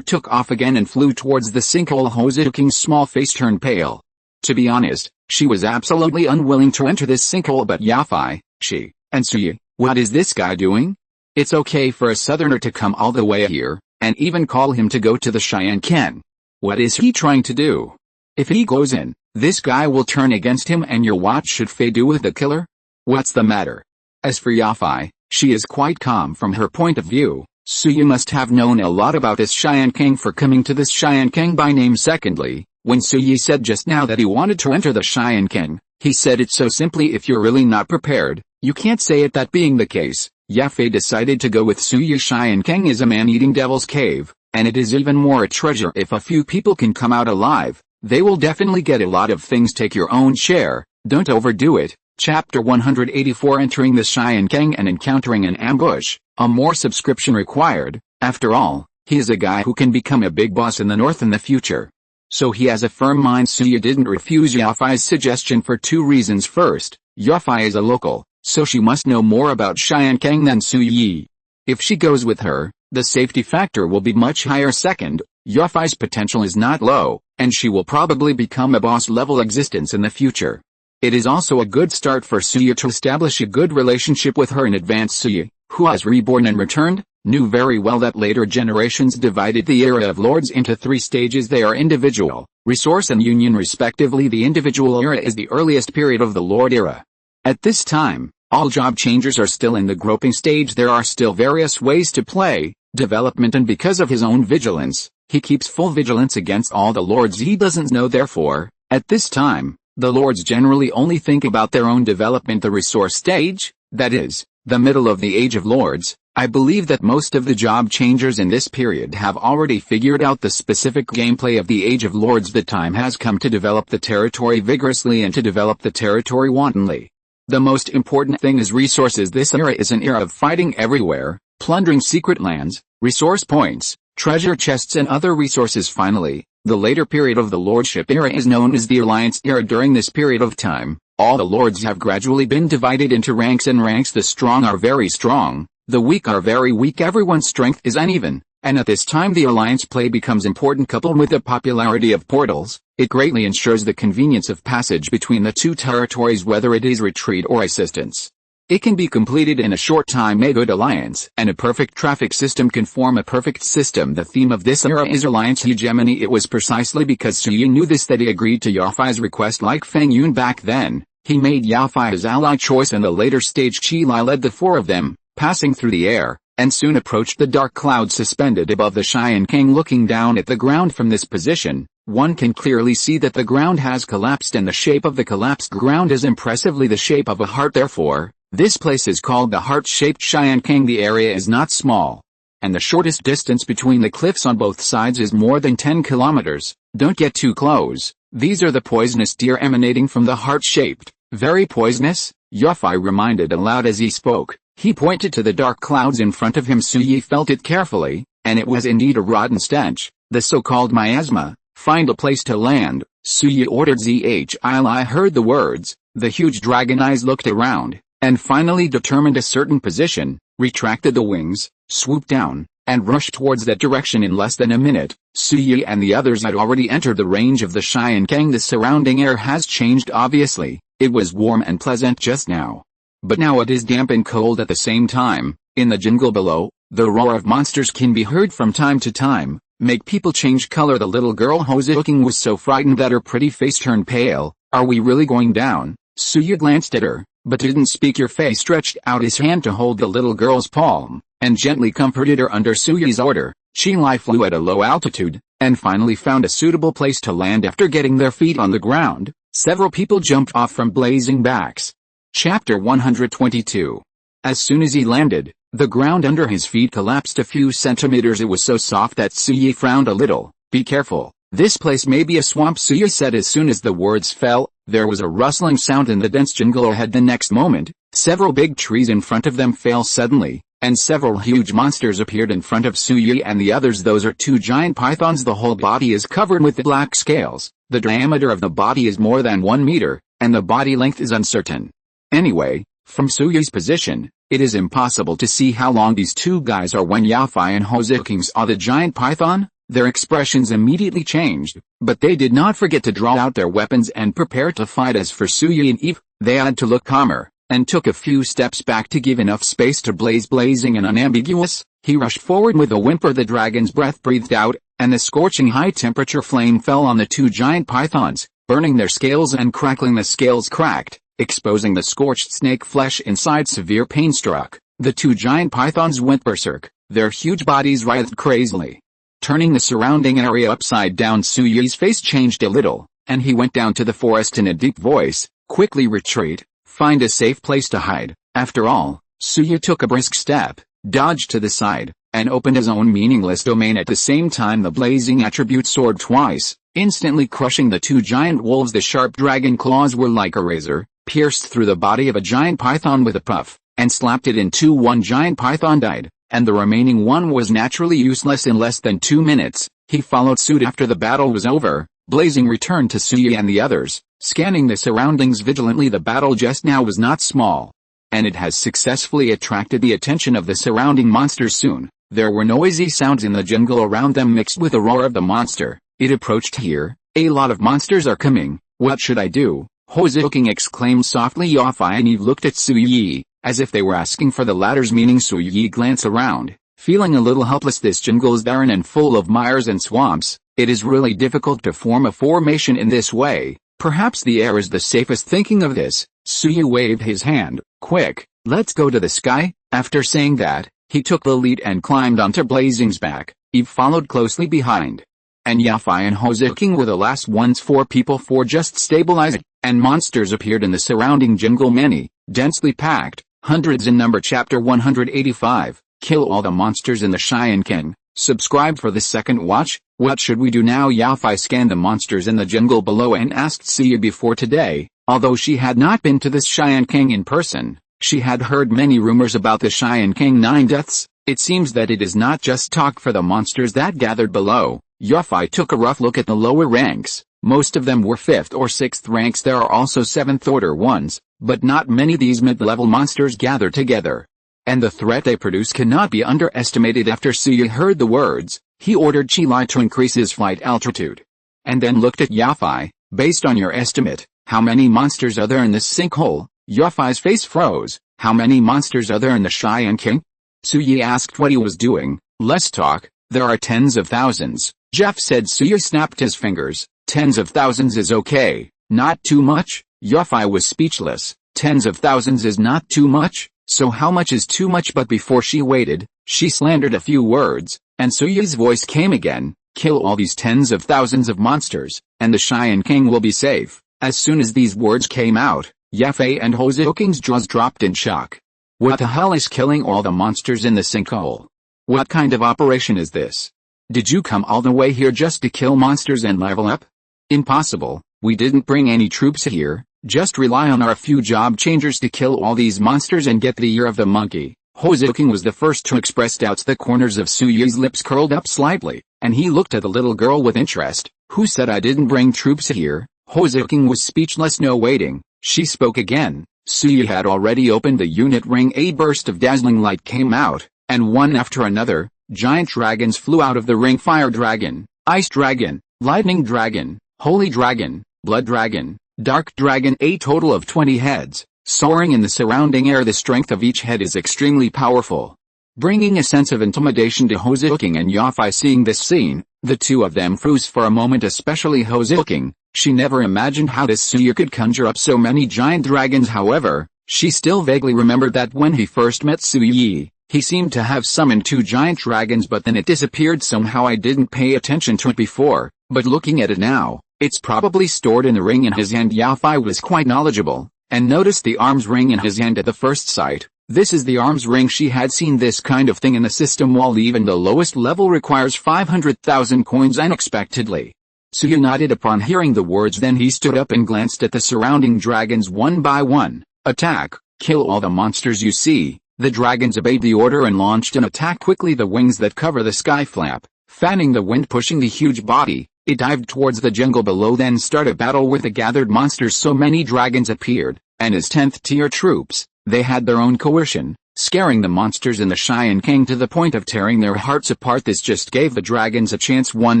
took off again and flew towards the sinkhole. Hoseking's small face turned pale. To be honest, she was absolutely unwilling to enter this sinkhole, but Yafai, she, and Suyi, what is this guy doing? It's okay for a southerner to come all the way here, and even call him to go to the Cheyenne Ken. What is he trying to do? If he goes in, this guy will turn against him, and what should Faye do with the killer? What's the matter? As for Yafai, she is quite calm from her point of view. Suyi must have known a lot about this Cheyenne King for coming to this Cheyenne King by name. Secondly, when Suyi said just now that he wanted to enter the Cheyenne King, he said it so simply. If you're really not prepared, you can't say it. That being the case, Yafai decided to go with Suyi. Cheyenne King is a man-eating devil's cave, and it is even more a treasure if a few people can come out alive. They will definitely get a lot of things. Take your own share, don't overdo it. Chapter 184. Entering the Cheyenne King and encountering an ambush. A more subscription required. After all, he is a guy who can become a big boss in the north in the future. So he has a firm mind. Suyi didn't refuse Yafai's suggestion for 2 reasons. First, Yafai is a local, so she must know more about Cheyenne King than Suyi. If she goes with her, the safety factor will be much higher. Second, Yafai's potential is not low, and she will probably become a boss-level existence in the future. It is also a good start for Suyi to establish a good relationship with her in advance. Suyi, who has reborn and returned, knew very well that later generations divided the era of lords into 3 stages. They are individual, resource and union respectively. The individual era is the earliest period of the lord era. At this time, all job changers are still in the groping stage. There are still various ways to play development, and because of his own vigilance, he keeps full vigilance against all the lords he doesn't know. Therefore, at this time, the lords generally only think about their own development. The resource stage, that is, the middle of the age of lords. I believe that most of the job changers in this period have already figured out the specific gameplay of the age of lords. The time has come to develop the territory vigorously and to develop the territory wantonly. The most important thing is resources. This era is an era of fighting everywhere, plundering secret lands, resource points, treasure chests and other resources. Finally, the later period of the lordship era is known as the alliance era. During this period of time, all the lords have gradually been divided into ranks and ranks. The strong are very strong, the weak are very weak. Everyone's strength is uneven, and at this time the alliance play becomes important. Coupled with the popularity of portals, it greatly ensures the convenience of passage between the 2 territories, whether it is retreat or assistance. It can be completed in a short time. A good alliance and a perfect traffic system can form a perfect system. The theme of this era is alliance hegemony. It was precisely because Suyi knew this that he agreed to Yafai's request. Like Feng Yun back then, He made Yaofai his ally choice, and the later stage Qilai led the four of them, passing through the air, and soon approached the dark cloud suspended above the Cheyenne King. Looking down at the ground from this position, one can clearly see that the ground has collapsed, and the shape of the collapsed ground is impressively the shape of a heart. Therefore, this place is called the heart-shaped Cheyenne King. The area is not small, and the shortest distance between the cliffs on both sides is more than 10 kilometers. Don't get too close. These are the poisonous deer emanating from the heart-shaped. Very poisonous, Yaofai reminded aloud as he spoke. He pointed to the dark clouds in front of him. Suyi felt it carefully, and it was indeed a rotten stench, the so-called miasma. Find a place to land, Suyi ordered. Zhili heard the words. The huge dragon eyes looked around, and finally determined a certain position, retracted the wings, swooped down, and rushed towards that direction. In less than a minute, Suyi and the others had already entered the range of the Cheyenne King. The surrounding air has changed obviously. It was warm and pleasant just now, but now it is damp and cold at the same time. In the jungle below, the roar of monsters can be heard from time to time, make people change color. The little girl Hozuking was so frightened that her pretty face turned pale. Are we really going down? Suyi glanced at her, but didn't speak. Your face stretched out his hand to hold the little girl's palm, and gently comforted her. Under Suyi's order, Qilai flew at a low altitude, and finally found a suitable place to land. After getting their feet on the ground, several people jumped off from blazing backs. Chapter 122. As soon as he landed, the ground under his feet collapsed a few centimeters. It was so soft that Suyi frowned a little. Be careful, this place may be a swamp, Suyi said. As soon as the words fell, there was a rustling sound in the dense jungle ahead. The next moment, several big trees in front of them fell suddenly, and several huge monsters appeared in front of Suyi and the others. Those are two giant pythons. The whole body is covered with black scales. The diameter of the body is more than 1 meter, and the body length is uncertain. Anyway, from Suyi's position, it is impossible to see how long these two guys are. When Yaofai and Hozuking saw the giant python, their expressions immediately changed, but they did not forget to draw out their weapons and prepare to fight. As for Suyi and Eve, they had to look calmer, and took a few steps back to give enough space to Blaze. Blazing and unambiguous, he rushed forward with a whimper. The dragon's breath breathed out, and the scorching high-temperature flame fell on the two giant pythons, burning their scales and crackling. The scales cracked, exposing the scorched snake flesh inside. Severe pain struck, the two giant pythons went berserk, their huge bodies writhed crazily, turning the surrounding area upside down. Suyi's face changed a little, and he went down to the forest in a deep voice. Quickly retreat, find a safe place to hide. After all, Suyi took a brisk step, dodged to the side, and opened his own meaningless domain. At the same time, the blazing attribute soared twice, instantly crushing the two giant wolves. The sharp dragon claws were like a razor, pierced through the body of a giant python with a puff, and slapped it in two. One giant python died, and the remaining one was naturally useless. In less than 2 minutes, he followed suit. After the battle was over, Blazing returned to Suyi and the others, scanning the surroundings vigilantly. The battle just now was not small, and it has successfully attracted the attention of the surrounding monsters. Soon, there were noisy sounds in the jungle around them mixed with the roar of the monster. It approached. Here, a lot of monsters are coming. What should I do? Hozuking exclaimed softly. Yaofai and Eve looked at Suyi, as if they were asking for the latter's meaning. Suyi glanced around, feeling a little helpless. This jungle is barren and full of mires and swamps. It is really difficult to form a formation in this way. Perhaps the air is the safest. Thinking of this, Suyi waved his hand. Quick, let's go to the sky. After saying that, he took the lead and climbed onto Blazing's back. Eve followed closely behind, and Yaofai and Hozuking were the last ones. 4 people, 4 just stabilized, and monsters appeared in the surrounding jungle. Many, densely packed, hundreds in number. Chapter 185, Kill all the monsters in the Cheyenne King. Subscribe for the second watch. What should we do now? Yaofai scanned the monsters in the jungle below and asked Suyi. Before today, although she had not been to this Cheyenne King in person, she had heard many rumors about the Cheyenne King 9 deaths. It seems that it is not just talk for the monsters that gathered below. Yaofai took a rough look at the lower ranks. Most of them were 5th or 6th ranks. There are also 7th order ones, but not many. These mid-level monsters gather together, and the threat they produce cannot be underestimated. After Suyi heard the words, he ordered Qilai to increase his flight altitude, and then looked at Yaofai. Based on your estimate, how many monsters are there in this sinkhole? Yaofai's face froze. How many monsters are there in the Cheyenne King? Suyi asked what he was doing. Less talk. There are tens of thousands, Jeff said. Suyi snapped his fingers. Tens of thousands is okay, not too much. Yafai was speechless. Tens of thousands is not too much, so how much is too much? But before she waited, she slandered a few words, and Suyi's voice came again. Kill all these tens of thousands of monsters, and the Cheyenne King will be safe. As soon as these words came out, Yafei and Hozuking's jaws dropped in shock. What the hell is killing all the monsters in the sinkhole? What kind of operation is this? Did you come all the way here just to kill monsters and level up? Impossible, we didn't bring any troops here, just rely on our few job changers to kill all these monsters and get the year of the monkey. Hozuking was the first to express doubts. The corners of Suyi's lips curled up slightly, and he looked at the little girl with interest. Who said I didn't bring troops here? Hozuking was speechless. No waiting, she spoke again. Suyi had already opened the unit ring. A burst of dazzling light came out, and one after another, giant dragons flew out of the ring. Fire dragon, ice dragon, lightning dragon, holy dragon, blood dragon, dark dragon. A total of 20 heads, soaring in the surrounding air. The strength of each head is extremely powerful, bringing a sense of intimidation to Hozuking and Yafei. Seeing this scene, the two of them froze for a moment, especially Hozuking. She never imagined how this Suyi could conjure up so many giant dragons. However, she still vaguely remembered that when he first met Suyi, he seemed to have summoned 2 giant dragons, but then it disappeared somehow. I didn't pay attention to it before, but looking at it now, it's probably stored in the ring in his hand. Yafei was quite knowledgeable, and noticed the arms ring in his hand at the first sight. This is the arms ring. She had seen this kind of thing in the system wall. Even the lowest level requires 500,000 coins. Unexpectedly, Suyi nodded upon hearing the words. Then he stood up and glanced at the surrounding dragons one by one. Attack, kill all the monsters you see. The dragons obeyed the order and launched an attack quickly. The wings that cover the sky flap, fanning the wind, pushing the huge body. It dived towards the jungle below, then started a battle with the gathered monsters. So many dragons appeared, and as 10th tier troops, they had their own coercion, scaring the monsters in the Cheyenne King to the point of tearing their hearts apart. This just gave the dragons a chance. One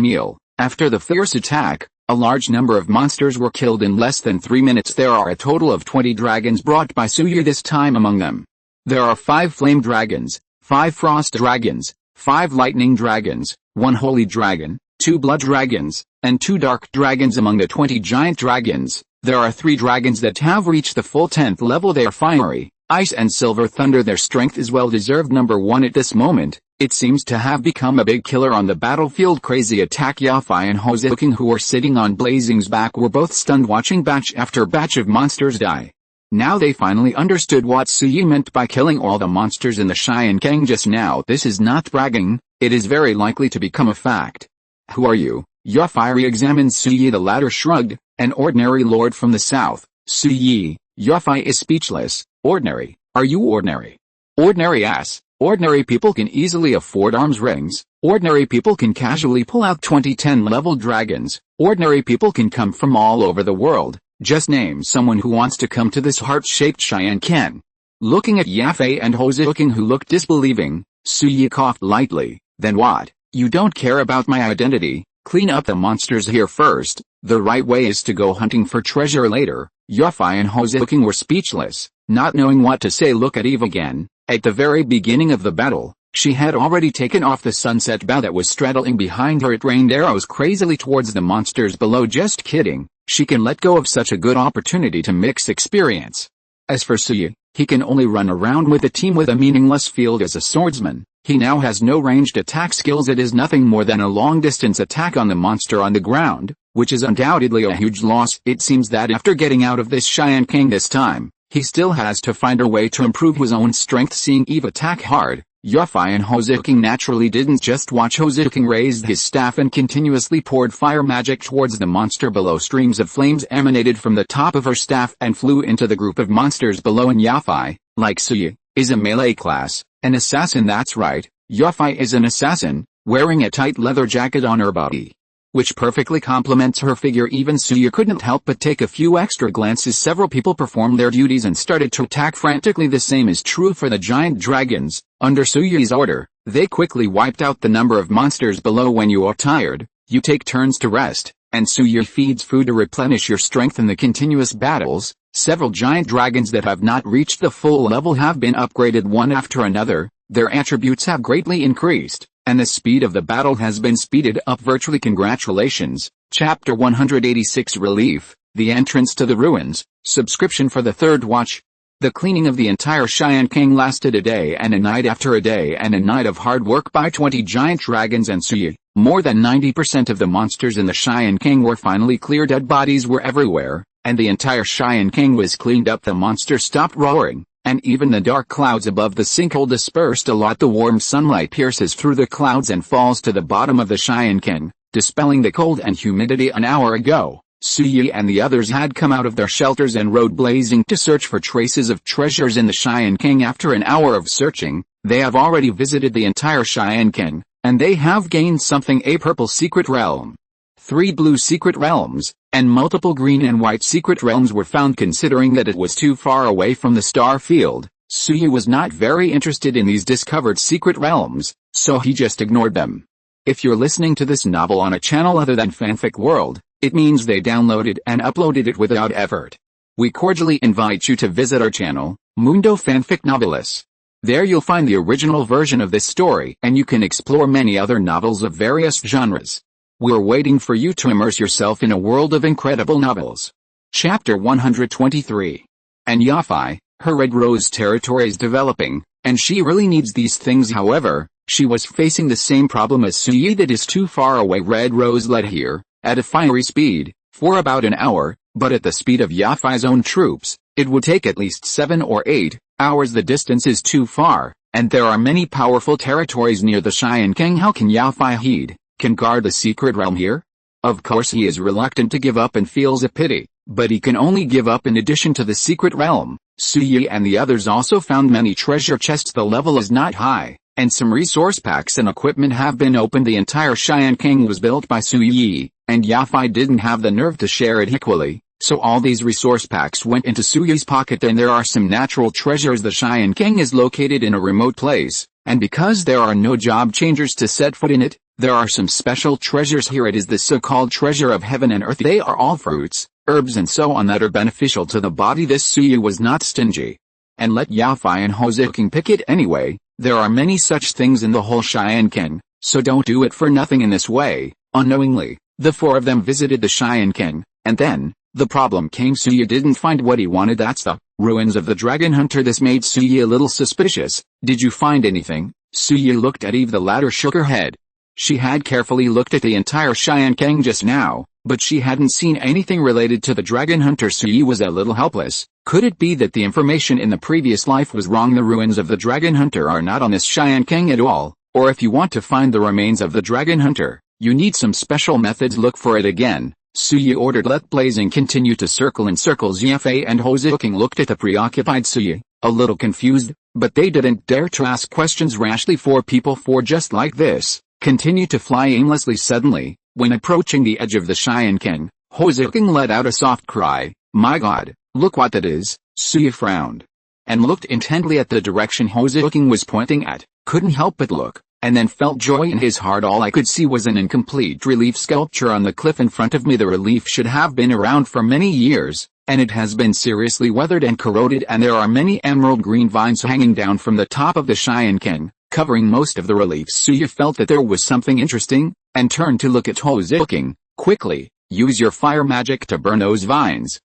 meal. After the fierce attack, a large number of monsters were killed in less than 3 minutes. There are a total of 20 dragons brought by Suyi this time. Among them, there are 5 flame dragons, 5 frost dragons, 5 lightning dragons, 1 holy dragon, 2 blood dragons, and 2 dark dragons. Among the 20 giant dragons, there are 3 dragons that have reached the full 10th level. They are fiery, ice and silver thunder. Their strength is well deserved. Number 1 at this moment, it seems to have become a big killer on the battlefield. Crazy attack. Yafei and Hozuking, who were sitting on Blazing's back, were both stunned, watching batch after batch of monsters die. Now they finally understood what Suyi meant by killing all the monsters in the Cheyenne King just now. This is not bragging, it is very likely to become a fact. Who are you? Yafei re-examined Suyi. The latter shrugged. An ordinary lord from the south. Suyi. Yafei is speechless. Ordinary? Are you ordinary? Ordinary ass. Ordinary people can easily afford arms rings. Ordinary people can casually pull out 2010 level dragons. Ordinary people can come from all over the world. Just name someone who wants to come to this heart-shaped Cheyenne King. Looking at Yafei and Hozuking, who looked disbelieving, Suyi coughed lightly. Then what? You don't care about my identity? Clean up the monsters here first. The right way is to go hunting for treasure later. Yafei and Hozuking were speechless, not knowing what to say. Look at Eve again. At the very beginning of the battle, she had already taken off the sunset bow that was straddling behind her. It rained arrows crazily towards the monsters below. Just kidding. She can let go of such a good opportunity to mix experience. As for Suyi, he can only run around with a team with a meaningless field as a swordsman. He now has no ranged attack skills. It is nothing more than a long-distance attack on the monster on the ground, which is undoubtedly a huge loss. It seems that after getting out of this Cheyenne King this time, he still has to find a way to improve his own strength. Seeing Eve attack hard, Yafei and Hozuking naturally didn't just watch. Hozuking raised his staff and continuously poured fire magic towards the monster below. Streams of flames emanated from the top of her staff and flew into the group of monsters below. And Yafei, like Suyi, is a melee class, an assassin. That's right, Yafei is an assassin, wearing a tight leather jacket on her body, which perfectly complements her figure. Even Suyi couldn't help but take a few extra glances. Several people performed their duties and started to attack frantically. The same is true for the giant dragons. Under Suyi's order, they quickly wiped out the number of monsters below. When you are tired, you take turns to rest, and Suyi feeds food to replenish your strength in the continuous battles. Several giant dragons that have not reached the full level have been upgraded one after another. Their attributes have greatly increased, and the speed of the battle has been speeded up virtually. Congratulations. Chapter 186 Relief. The entrance to the ruins. Subscription for the third watch. The cleaning of the entire Cheyenne King lasted a day and a night after a day and a night of hard work by 20 giant dragons and Suyi. More than 90% of the monsters in the Cheyenne King were finally cleared. Dead bodies were everywhere, and the entire Cheyenne King was cleaned up. The monsters stopped roaring, and even the dark clouds above the sinkhole dispersed a lot. The warm sunlight pierces through the clouds and falls to the bottom of the Cheyenne King, dispelling the cold and humidity. An hour ago, Suyi and the others had come out of their shelters and rode blazing to search for traces of treasures in the Cheyenne King. After an hour of searching, they have already visited the entire Cheyenne King, and they have gained something: a purple secret realm, 3 blue secret realms, and multiple green and white secret realms were found. Considering that it was too far away from the star field, Suyi was not very interested in these discovered secret realms, so he just ignored them. If you're listening to this novel on a channel other than Fanfic World, it means they downloaded and uploaded it without effort. We cordially invite you to visit our channel, Mundo Fanfic Novelis. There you'll find the original version of this story, and you can explore many other novels of various genres. We're waiting for you to immerse yourself in a world of incredible novels. Chapter 123. And Yafi, her Red Rose territory is developing, and she really needs these things. However, she was facing the same problem as Suyi, that is too far away. Red Rose led here, at a fiery speed, for about an hour, but at the speed of Yafi's own troops, it would take at least 7 or 8 hours. The distance is too far, and there are many powerful territories near the Cheyenne King. How can Yafi can guard the secret realm here? Of course he is reluctant to give up and feels a pity, but he can only give up in addition to the secret realm. Suyi and the others also found many treasure chests. The level is not high, and some resource packs and equipment have been opened. The entire Cheyenne King was built by Suyi, and Yafi didn't have the nerve to share it equally, so all these resource packs went into Suyi's pocket. And there are some natural treasures. The Cheyenne King is located in a remote place, and because there are no job changers to set foot in it, there are some special treasures here. It is the so-called treasure of heaven and earth. They are all fruits, herbs and so on that are beneficial to the body. This Suyi was not stingy, and let Yafi and Hozuking pick it anyway. There are many such things in the whole Cheyenne King, so don't do it for nothing. In this way, unknowingly, the 4 of them visited the Cheyenne King, and then, the problem came. Suyi didn't find what he wanted. That's the ruins of the dragon hunter. This made Suyi a little suspicious. Did you find anything? Suyi looked at Eve. The latter shook her head. She had carefully looked at the entire Cheyenne King just now, but she hadn't seen anything related to the dragon hunter. Suyi was a little helpless. Could it be that the information in the previous life was wrong? The ruins of the dragon hunter are not on this Cheyenne King at all, or if you want to find the remains of the dragon hunter, you need some special methods. Look for it again. Suyi ordered. Let blazing continue to circle in circles. Yafi and Hozuking looked at the preoccupied Suyi, a little confused, but they didn't dare to ask questions rashly. 4 people, 4 just like this, continue to fly aimlessly. Suddenly, when approaching the edge of the Cheyenne King, Hozuking let out a soft cry. My God, look what that is. Suyi frowned, and looked intently at the direction Hozuking was pointing at, couldn't help but look, and then felt joy in his heart. All I could see was an incomplete relief sculpture on the cliff in front of me. The relief should have been around for many years, and it has been seriously weathered and corroded, and there are many emerald green vines hanging down from the top of the Cheyenne King, covering most of the relief. Suyi felt that there was something interesting, and turned to look at Hozuking. Quickly, use your fire magic to burn those vines.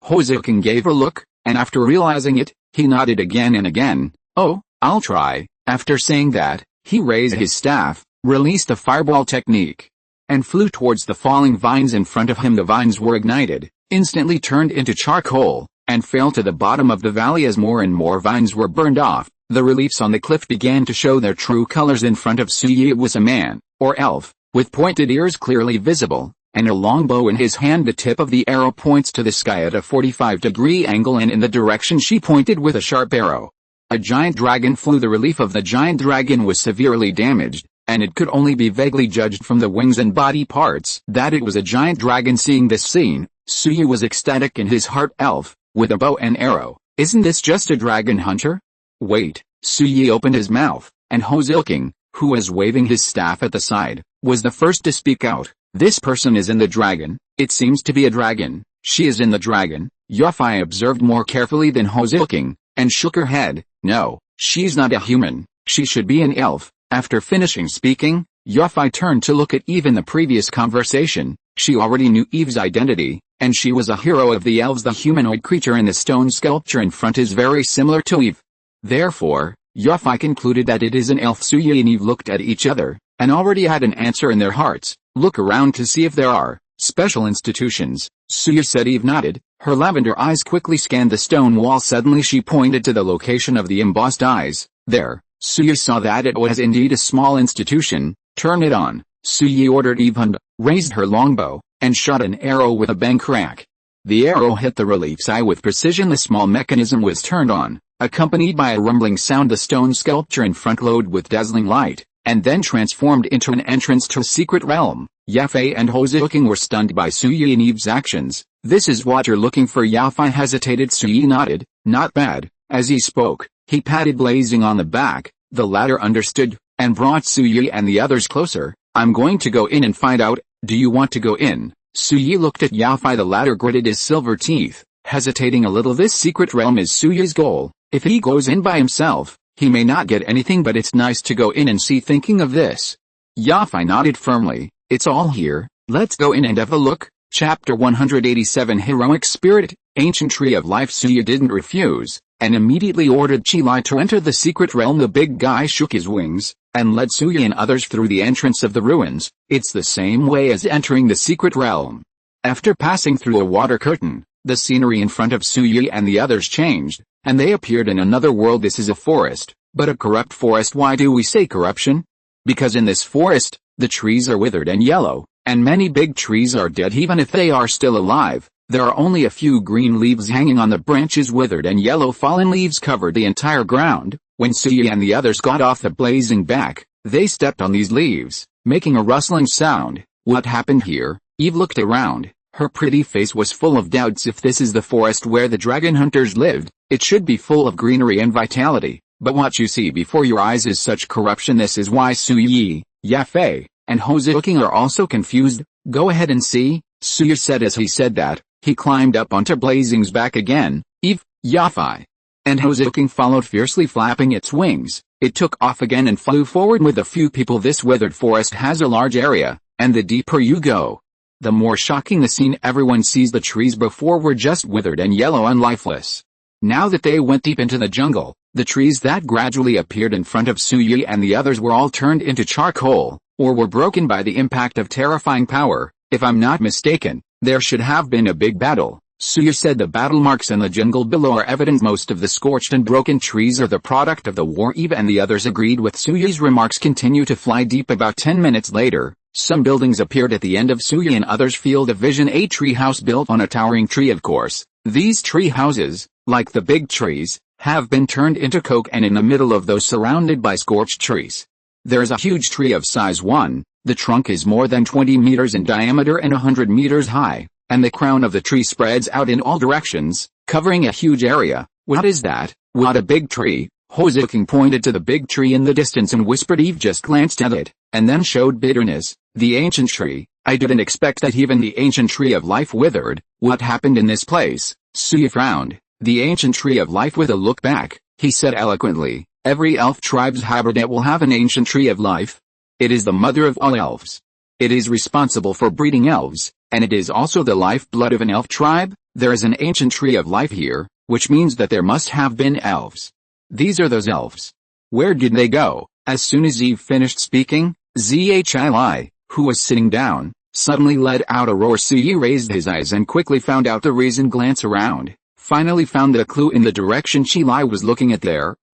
Hozuking gave a look, and after realizing it, he nodded again and again. Oh, I'll try. After saying that, he raised his staff, released the fireball technique, and flew towards the falling vines in front of him. The vines were ignited, instantly turned into charcoal, and fell to the bottom of the valley. As more and more vines were burned off, the reliefs on the cliff began to show their true colors. In front of Suyi it was a man, or elf, with pointed ears clearly visible, and a long bow in his hand. The tip of the arrow points to the sky at a 45-degree angle and in the direction she pointed with a sharp arrow. A giant dragon flew. The relief of the giant dragon was severely damaged, and it could only be vaguely judged from the wings and body parts that it was a giant dragon. Seeing this scene, Suyi was ecstatic in his heart. Elf, with a bow and arrow, isn't this just a dragon hunter? Wait. Suyi opened his mouth, and Hozuking, who was waving his staff at the side, was the first to speak out. This person is in the dragon. It seems to be a dragon. She is in the dragon. Yafi observed more carefully than Hozuking, and shook her head. No, she's not a human. She should be an elf. After finishing speaking, Yafi turned to look at Eve. In the previous conversation, she already knew Eve's identity, and she was a hero of the elves. The humanoid creature in the stone sculpture in front is very similar to Eve. Therefore, Yuffie concluded that it is an elf. Suyi and Eve looked at each other, and already had an answer in their hearts. Look around to see if there are special institutions. Suyi said. Eve nodded. Her lavender eyes quickly scanned the stone wall. Suddenly she pointed to the location of the embossed eyes. There, Suyi saw that it was indeed a small institution. Turn it on, Suyi ordered Eve, and raised her longbow, and shot an arrow with a bang crack. The arrow hit the relief's eye with precision. The small mechanism was turned on, accompanied by a rumbling sound. The stone sculpture in front glowed with dazzling light, and then transformed into an entrance to a secret realm. Yuffie and Hozuki were stunned by Suyi and Eve's actions. This is what you're looking for? Yuffie hesitated. Suyi nodded. Not bad. As he spoke, he patted Blazing on the back. The latter understood, and brought Suyi and the others closer. I'm going to go in and find out. Do you want to go in? Suyi looked at Yuffie. The latter gritted his silver teeth, hesitating a little. This secret realm is Suyi's goal. If he goes in by himself, he may not get anything, but it's nice to go in and see. Thinking of this, Yuffie nodded firmly. It's all here. Let's go in and have a look. Chapter 187 Heroic Spirit, Ancient Tree of Life. Suyi didn't refuse, and immediately ordered Chilai to enter the secret realm. The big guy shook his wings, and led Suyi and others through the entrance of the ruins. It's the same way as entering the secret realm. After passing through a water curtain, the scenery in front of Suyi and the others changed, and they appeared in another world. This is a forest, but a corrupt forest. Why do we say corruption? Because in this forest, the trees are withered and yellow, and many big trees are dead. Even if they are still alive, there are only a few green leaves hanging on the branches. Withered and yellow fallen leaves covered the entire ground. When Suyi and the others got off the Blazing back, they stepped on these leaves, making a rustling sound. What happened here? Eve looked around. Her pretty face was full of doubts. If this is the forest where the dragon hunters lived, it should be full of greenery and vitality. But what you see before your eyes is such corruption. This is why Suyi, Yuffie, and Hozuki are also confused. Go ahead and see, Suyi said. As he said that, he climbed up onto Blazing's back again. Eve, Yuffie, and Hozuki followed, fiercely flapping its wings. It took off again and flew forward with a few people. This withered forest has a large area, and the deeper you go, the more shocking the scene. Everyone sees the trees before were just withered and yellow and lifeless. Now that they went deep into the jungle, the trees that gradually appeared in front of Suyi and the others were all turned into charcoal, or were broken by the impact of terrifying power. If I'm not mistaken, there should have been a big battle, Suyi said. The battle marks in the jungle below are evident. Most of the scorched and broken trees are the product of the war. Eve and the others agreed with Suyi's remarks. Continue to fly deep. About 10 minutes later, some buildings appeared at the end of Suyi and others' field of vision. A tree house built on a towering tree. Of course, these tree houses, like the big trees, have been turned into coke, and in the middle of those surrounded by scorched trees, there is a huge tree of size 1. The trunk is more than 20 meters in diameter and 100 meters high, and the crown of the tree spreads out in all directions, covering a huge area. What is that? What a big tree! Hozuki pointed to the big tree in the distance and whispered. Eve just glanced at it, and then showed bitterness. The ancient tree. I didn't expect that even the ancient tree of life withered. What happened in this place? Suyi frowned. The ancient tree of life. With a look back, he said eloquently, every elf tribe's habitat will have an ancient tree of life. It is the mother of all elves. It is responsible for breeding elves, and it is also the lifeblood of an elf tribe. There is an ancient tree of life here, which means that there must have been elves. These are those elves. Where did they go? As soon as Eve finished speaking, Zhili, who was sitting down, suddenly let out a roar. Suyi raised his eyes and quickly found out the reason. Glance around, finally found the clue in the direction Chilai was looking at.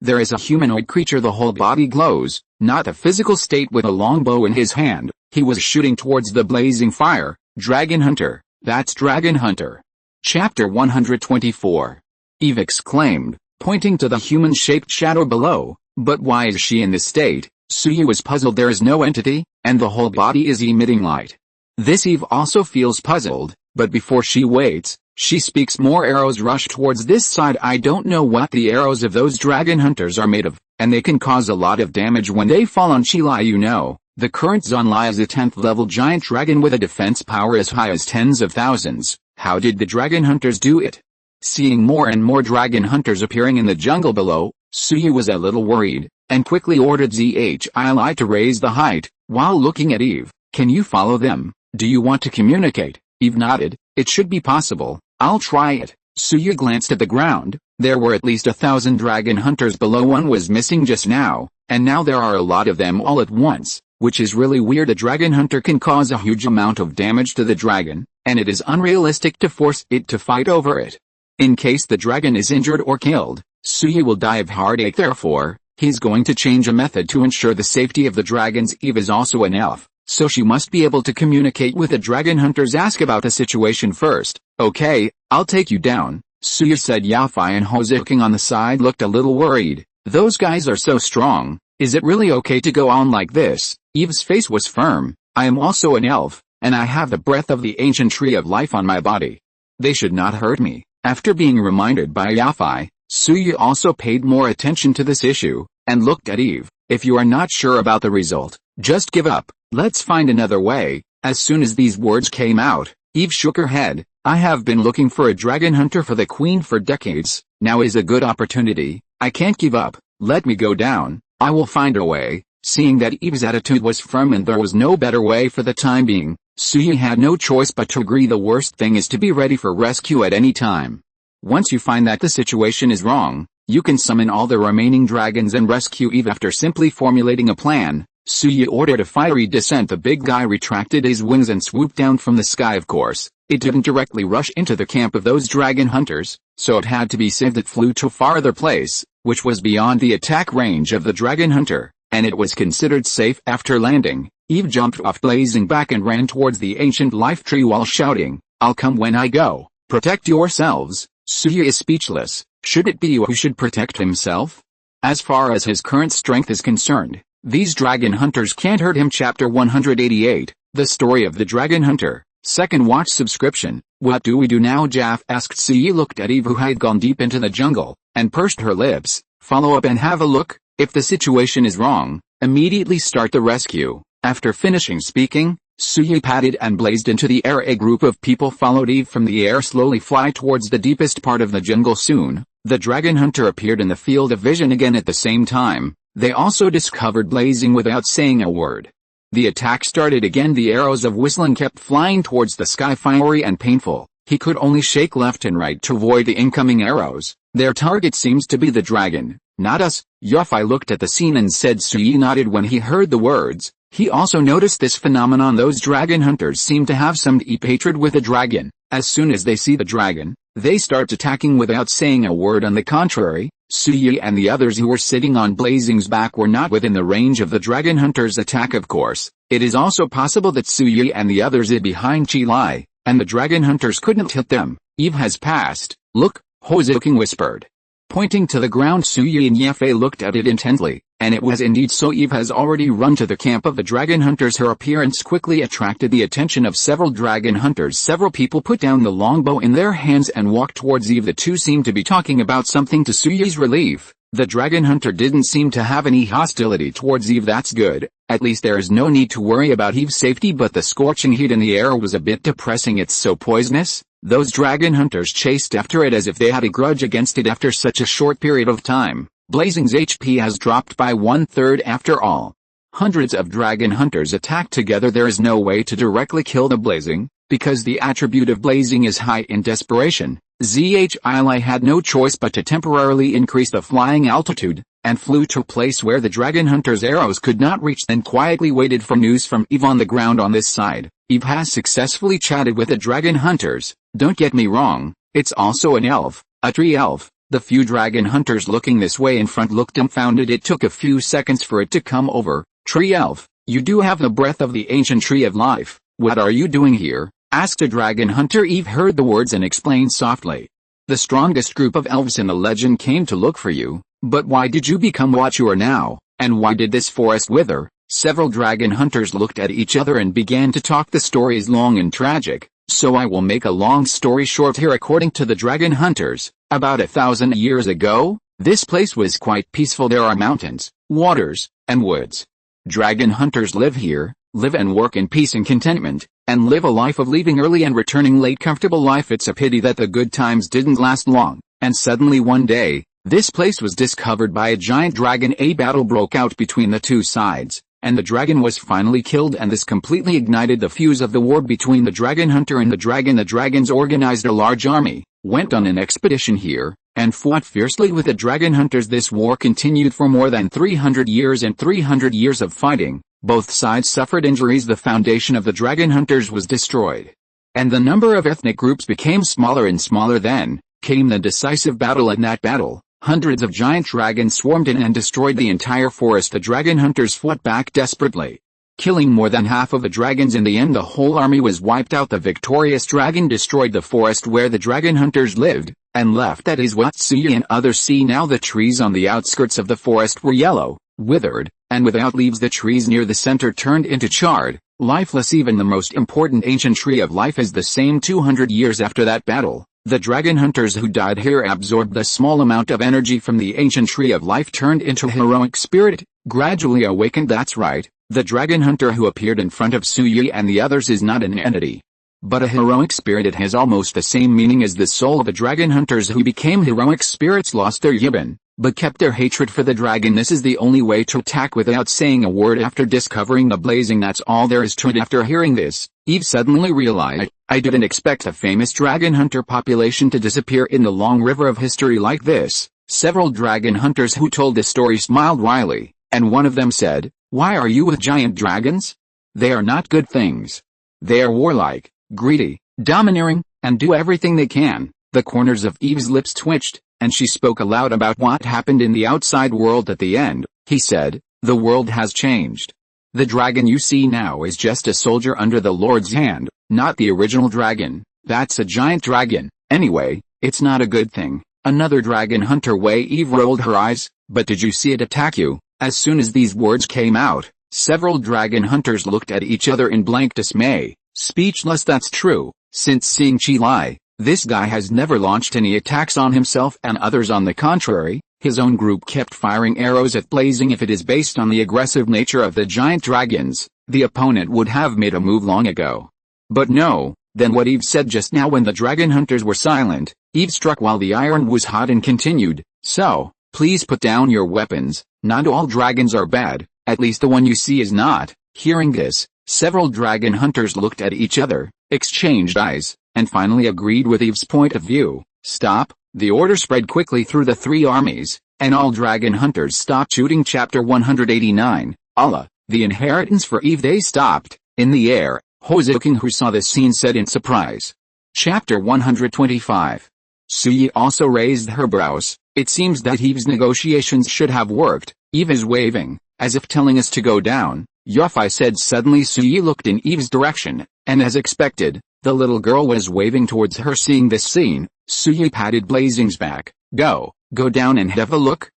There is a humanoid creature. The whole body glows, not a physical state. With a longbow in his hand, he was shooting towards the blazing fire. Dragon Hunter, that's Dragon Hunter. Chapter 124. Eve exclaimed, pointing to the human-shaped shadow below. But why is she in this state? Suyi was puzzled. There is no entity, and the whole body is emitting light. This Eve also feels puzzled, but before she waits, she speaks. More arrows rush towards this side. I don't know what the arrows of those dragon hunters are made of, and they can cause a lot of damage when they fall on Chilai. You know, the current Zonlai is a 10th level giant dragon with a defense power as high as tens of thousands. How did the dragon hunters do it? Seeing more and more dragon hunters appearing in the jungle below, Suyi was a little worried, and quickly ordered Zhili to raise the height. While looking at Eve, can you follow them? Do you want to communicate? Eve nodded. It should be possible. I'll try it. Suya glanced at the ground. There were at least 1,000 dragon hunters below. One was missing just now, and now there are a lot of them all at once, which is really weird. A dragon hunter can cause a huge amount of damage to the dragon, and it is unrealistic to force it to fight over it. In case the dragon is injured or killed, Suya will die of heartache. Therefore, he's going to change a method to ensure the safety of the dragons. Eve is also an elf, so she must be able to communicate with the dragon hunters. Ask about the situation first. Okay, I'll take you down, Suya said. Yafei and Hozuking on the side looked a little worried. Those guys are so strong. Is it really okay to go on like this? Eve's face was firm. I am also an elf, and I have the breath of the ancient tree of life on my body. They should not hurt me. After being reminded by Yafei, Suya also paid more attention to this issue, and looked at Eve. If you are not sure about the result, just give up. Let's find another way. As soon as these words came out, Eve shook her head. I have been looking for a dragon hunter for the queen for decades. Now is a good opportunity. I can't give up. Let me go down. I will find a way. Seeing that Eve's attitude was firm and there was no better way for the time being, Suya had no choice but to agree. The worst thing is to be ready for rescue at any time. Once you find that the situation is wrong, you can summon all the remaining dragons and rescue Eve. After simply formulating a plan, Suya ordered a fiery descent. The big guy retracted his wings and swooped down from the sky. Of course, it didn't directly rush into the camp of those dragon hunters, so it had to be saved. It flew to a farther place, which was beyond the attack range of the dragon hunter, and it was considered safe. After landing, Eve jumped off, blazing back, and ran towards the ancient life tree while shouting, I'll come when I go. Protect yourselves. Suya is speechless. Should it be you who should protect himself? As far as his current strength is concerned, these dragon hunters can't hurt him. Chapter 188, The Story of the Dragon Hunter. Second watch subscription. What do we do now? Jaff asked. Suya looked at Eve, who had gone deep into the jungle, and pursed her lips. Follow up and have a look. If the situation is wrong, immediately start the rescue. After finishing speaking, Suya padded and blazed into the air. A group of people followed Eve from the air, slowly fly towards the deepest part of the jungle. Soon, the dragon hunter appeared in the field of vision again. At the same time, they also discovered blazing without saying a word. The attack started again. The arrows of whistling kept flying towards the sky, fiery and painful. He could only shake left and right to avoid the incoming arrows. Their target seems to be the dragon, not us. Yafei looked at the scene and said. Suya nodded when he heard the words. He also noticed this phenomenon. Those dragon hunters seem to have some deep hatred with the dragon. As soon as they see the dragon, they start attacking without saying a word. On the contrary, Suya and the others who were sitting on Blazing's back were not within the range of the dragon hunter's attack. Of course, it is also possible that Suya and the others hid behind Chilai, and the dragon hunters couldn't hit them. Eve has passed. Look, Hozuking whispered. Pointing to the ground, Suya and Yafei looked at it intently, and it was indeed so. Eve has already run to the camp of the dragon hunters. Her appearance quickly attracted the attention of several dragon hunters. Several people put down the longbow in their hands and walked towards Eve. The two seemed to be talking about something. To Suya's relief, the dragon hunter didn't seem to have any hostility towards Eve. That's good. At least there is no need to worry about Eve's safety. But the scorching heat in the air was a bit depressing. It's so poisonous. Those dragon hunters chased after it as if they had a grudge against it. After such a short period of time, Blazing's HP has dropped by 1/3. After all, hundreds of dragon hunters attack together. There is no way to directly kill the Blazing, because the attribute of Blazing is high in desperation. Zhili had no choice but to temporarily increase the flying altitude, and flew to a place where the dragon hunter's arrows could not reach, then quietly waited for news from Eve on the ground. On this side, Eve has successfully chatted with the dragon hunters. Don't get me wrong, it's also an elf, a tree elf. The few dragon hunters looking this way in front looked dumbfounded. It took a few seconds for it to come over. Tree elf, you do have the breath of the ancient tree of life. What are you doing here? Asked a dragon hunter. Eve heard the words and explained softly. The strongest group of elves in the legend came to look for you. But why did you become what you are now, and why did this forest wither? Several dragon hunters looked at each other and began to talk. The story is long and tragic, so I will make a long story short here. According to the dragon hunters, about 1,000 years ago, this place was quite peaceful. There are mountains, waters, and woods. Dragon hunters live here, live and work in peace and contentment, and live a life of leaving early and returning late. Comfortable life. It's a pity that the good times didn't last long, and suddenly one day, this place was discovered by a giant dragon. A battle broke out between the two sides. and the dragon was finally killed, and this completely ignited the fuse of the war between the dragon hunter and the dragon. The dragons organized a large army, went on an expedition here, and fought fiercely with the dragon hunters. This war continued for more than 300 years, and 300 years of fighting. Both sides suffered injuries. The foundation of the dragon hunters was destroyed, and the number of ethnic groups became smaller and smaller. Then came the decisive battle. In that battle, hundreds of giant dragons swarmed in and destroyed the entire forest. The dragon hunters fought back desperately, killing more than half of the dragons. In the end, the whole army was wiped out. The victorious dragon destroyed the forest where the dragon hunters lived, and left that is what Suyi and others see now. The trees on the outskirts of the forest were yellow, withered, and without leaves. The trees near the center turned into charred, lifeless. Even the most important ancient tree of life is the same. 200 years after that battle, the dragon hunters who died here absorbed the small amount of energy from the ancient tree of life, turned into a heroic spirit, gradually awakened. That's right, the dragon hunter who appeared in front of Suyi and the others is not an entity, but a heroic spirit. It has almost the same meaning as the soul. The dragon hunters who became heroic spirits lost their yibin, but kept their hatred for the dragon. This is the only way to attack without saying a word. After discovering the blazing, that's all there is to it. After hearing this, Eve suddenly realized, I didn't expect a famous dragon hunter population to disappear in the long river of history like this. Several dragon hunters who told this story smiled wryly, and one of them said, "Why are you with giant dragons? They are not good things. They are warlike, greedy, domineering, and do everything they can." The corners of Eve's lips twitched, and she spoke aloud about what happened in the outside world. At the end, he said, "The world has changed. The dragon you see now is just a soldier under the Lord's hand, not the original dragon. That's a giant dragon. Anyway, it's not a good thing." Another dragon hunter way. Eve rolled her eyes, "But did you see it attack you?" As soon as these words came out, several dragon hunters looked at each other in blank dismay, speechless. That's true, since seeing Chi, this guy has never launched any attacks on himself and others. On the contrary, his own group kept firing arrows at Blazing. If it is based on the aggressive nature of the giant dragons, the opponent would have made a move long ago. But no, then what Eve said just now. When the dragon hunters were silent, Eve struck while the iron was hot and continued, "So, please put down your weapons. Not all dragons are bad, at least the one you see is not." Hearing this, several dragon hunters looked at each other, exchanged eyes, and finally agreed with Eve's point of view. "Stop." The order spread quickly through the three armies, and all dragon hunters stopped shooting. Chapter 189, Allah, the inheritance for Eve. They stopped. In the air, Hozuking, who saw this scene, said in surprise. Chapter 125. Suyi also raised her brows. "It seems that Eve's negotiations should have worked." Eve is waving, as if telling us to go down, Yofei said suddenly. Suyi looked in Eve's direction, and as expected, the little girl was waving towards her. Seeing this scene, Suyi patted Blazing's back. Go down and have a look."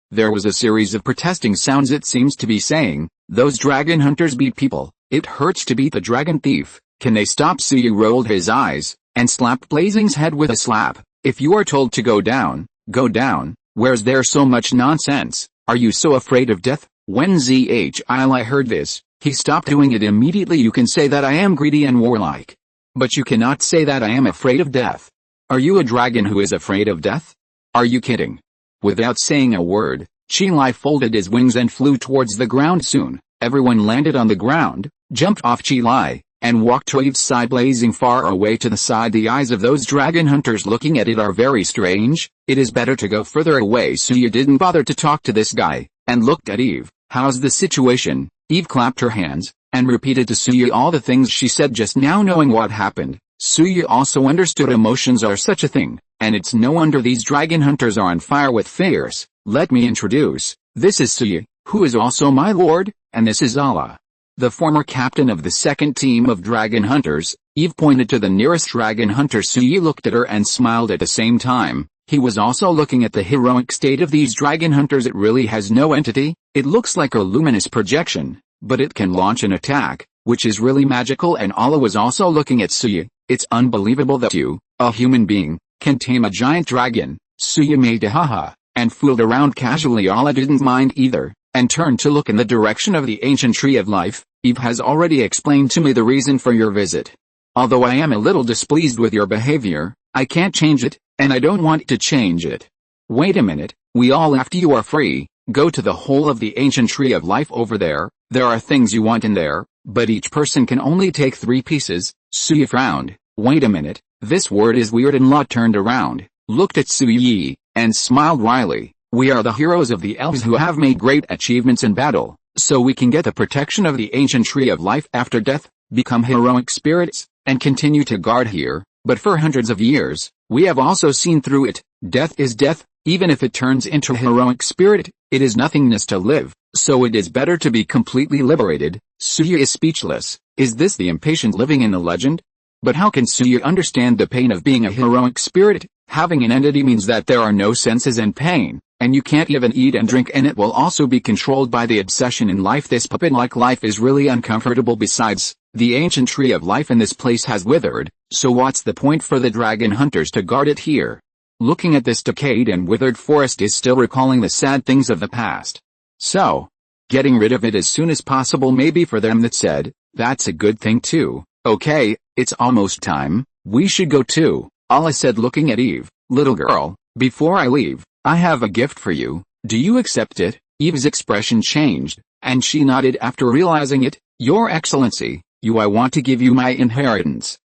There was a series of protesting sounds. It seems to be saying, "Those dragon hunters beat people. It hurts to beat the dragon thief. Can they stop?" Suyi rolled his eyes, and slapped Blazing's head with a slap. "If you are told to go down, go down. Where's there so much nonsense? Are you so afraid of death?" When Zhili heard this, he stopped doing it immediately. "You can say that I am greedy and warlike, but you cannot say that I am afraid of death. Are you a dragon who is afraid of death? Are you kidding?" Without saying a word, Chi folded his wings and flew towards the ground. Soon, everyone landed on the ground, jumped off Chi, and walked to Eve's side. Blazing far away to the side. The eyes of those dragon hunters looking at it are very strange. "It is better to go further away." Suyi didn't bother to talk to this guy, and looked at Eve. "How's the situation?" Eve clapped her hands, and repeated to Suyi all the things she said just now. Knowing what happened, Suyi also understood emotions are such a thing, and it's no wonder these dragon hunters are on fire with fears. "Let me introduce, this is Suyi, who is also my lord, and this is Allah, the former captain of the second team of dragon hunters." Eve pointed to the nearest dragon hunter. Suyi looked at her and smiled at the same time. He was also looking at the heroic state of these dragon hunters. It really has no entity. It looks like a luminous projection, but it can launch an attack, which is really magical. And Allah was also looking at Suyi. "It's unbelievable that you, a human being, can tame a giant dragon." Suyi made a haha, and fooled around casually. Allah didn't mind either, and turned to look in the direction of the ancient tree of life. "Eve has already explained to me the reason for your visit. Although I am a little displeased with your behavior, I can't change it, and I don't want to change it." "Wait a minute, we all after you are free. Go to the whole of the ancient tree of life over there. There are things you want in there, but each person can only take 3 pieces. Suyi frowned. Wait a minute, this word is weird, and La turned around, looked at Suyi, and smiled wryly. We are the heroes of the elves who have made great achievements in battle, so we can get the protection of the ancient tree of life after death, become heroic spirits, and continue to guard here, but for hundreds of years, we have also seen through it. Death is death, even if it turns into a heroic spirit, it is nothingness to live, so it is better to be completely liberated. Suyi is speechless. Is this the impatient living in the legend? But how can Suyi understand the pain of being a heroic spirit? Having an entity means that there are no senses and pain, and you can't even eat and drink, and it will also be controlled by the obsession in life. This puppet-like life is really uncomfortable. Besides, the ancient tree of life in this place has withered, so what's the point for the dragon hunters to guard it here? Looking at this decayed and withered forest is still recalling the sad things of the past. So, getting rid of it as soon as possible may be for them. That said, that's a good thing too. Okay, it's almost time, we should go too, Allah said, looking at Eve. Little girl, before I leave, I have a gift for you. Do you accept it? Eve's expression changed, and she nodded after realizing it. Your Excellency, I want to give you my inheritance.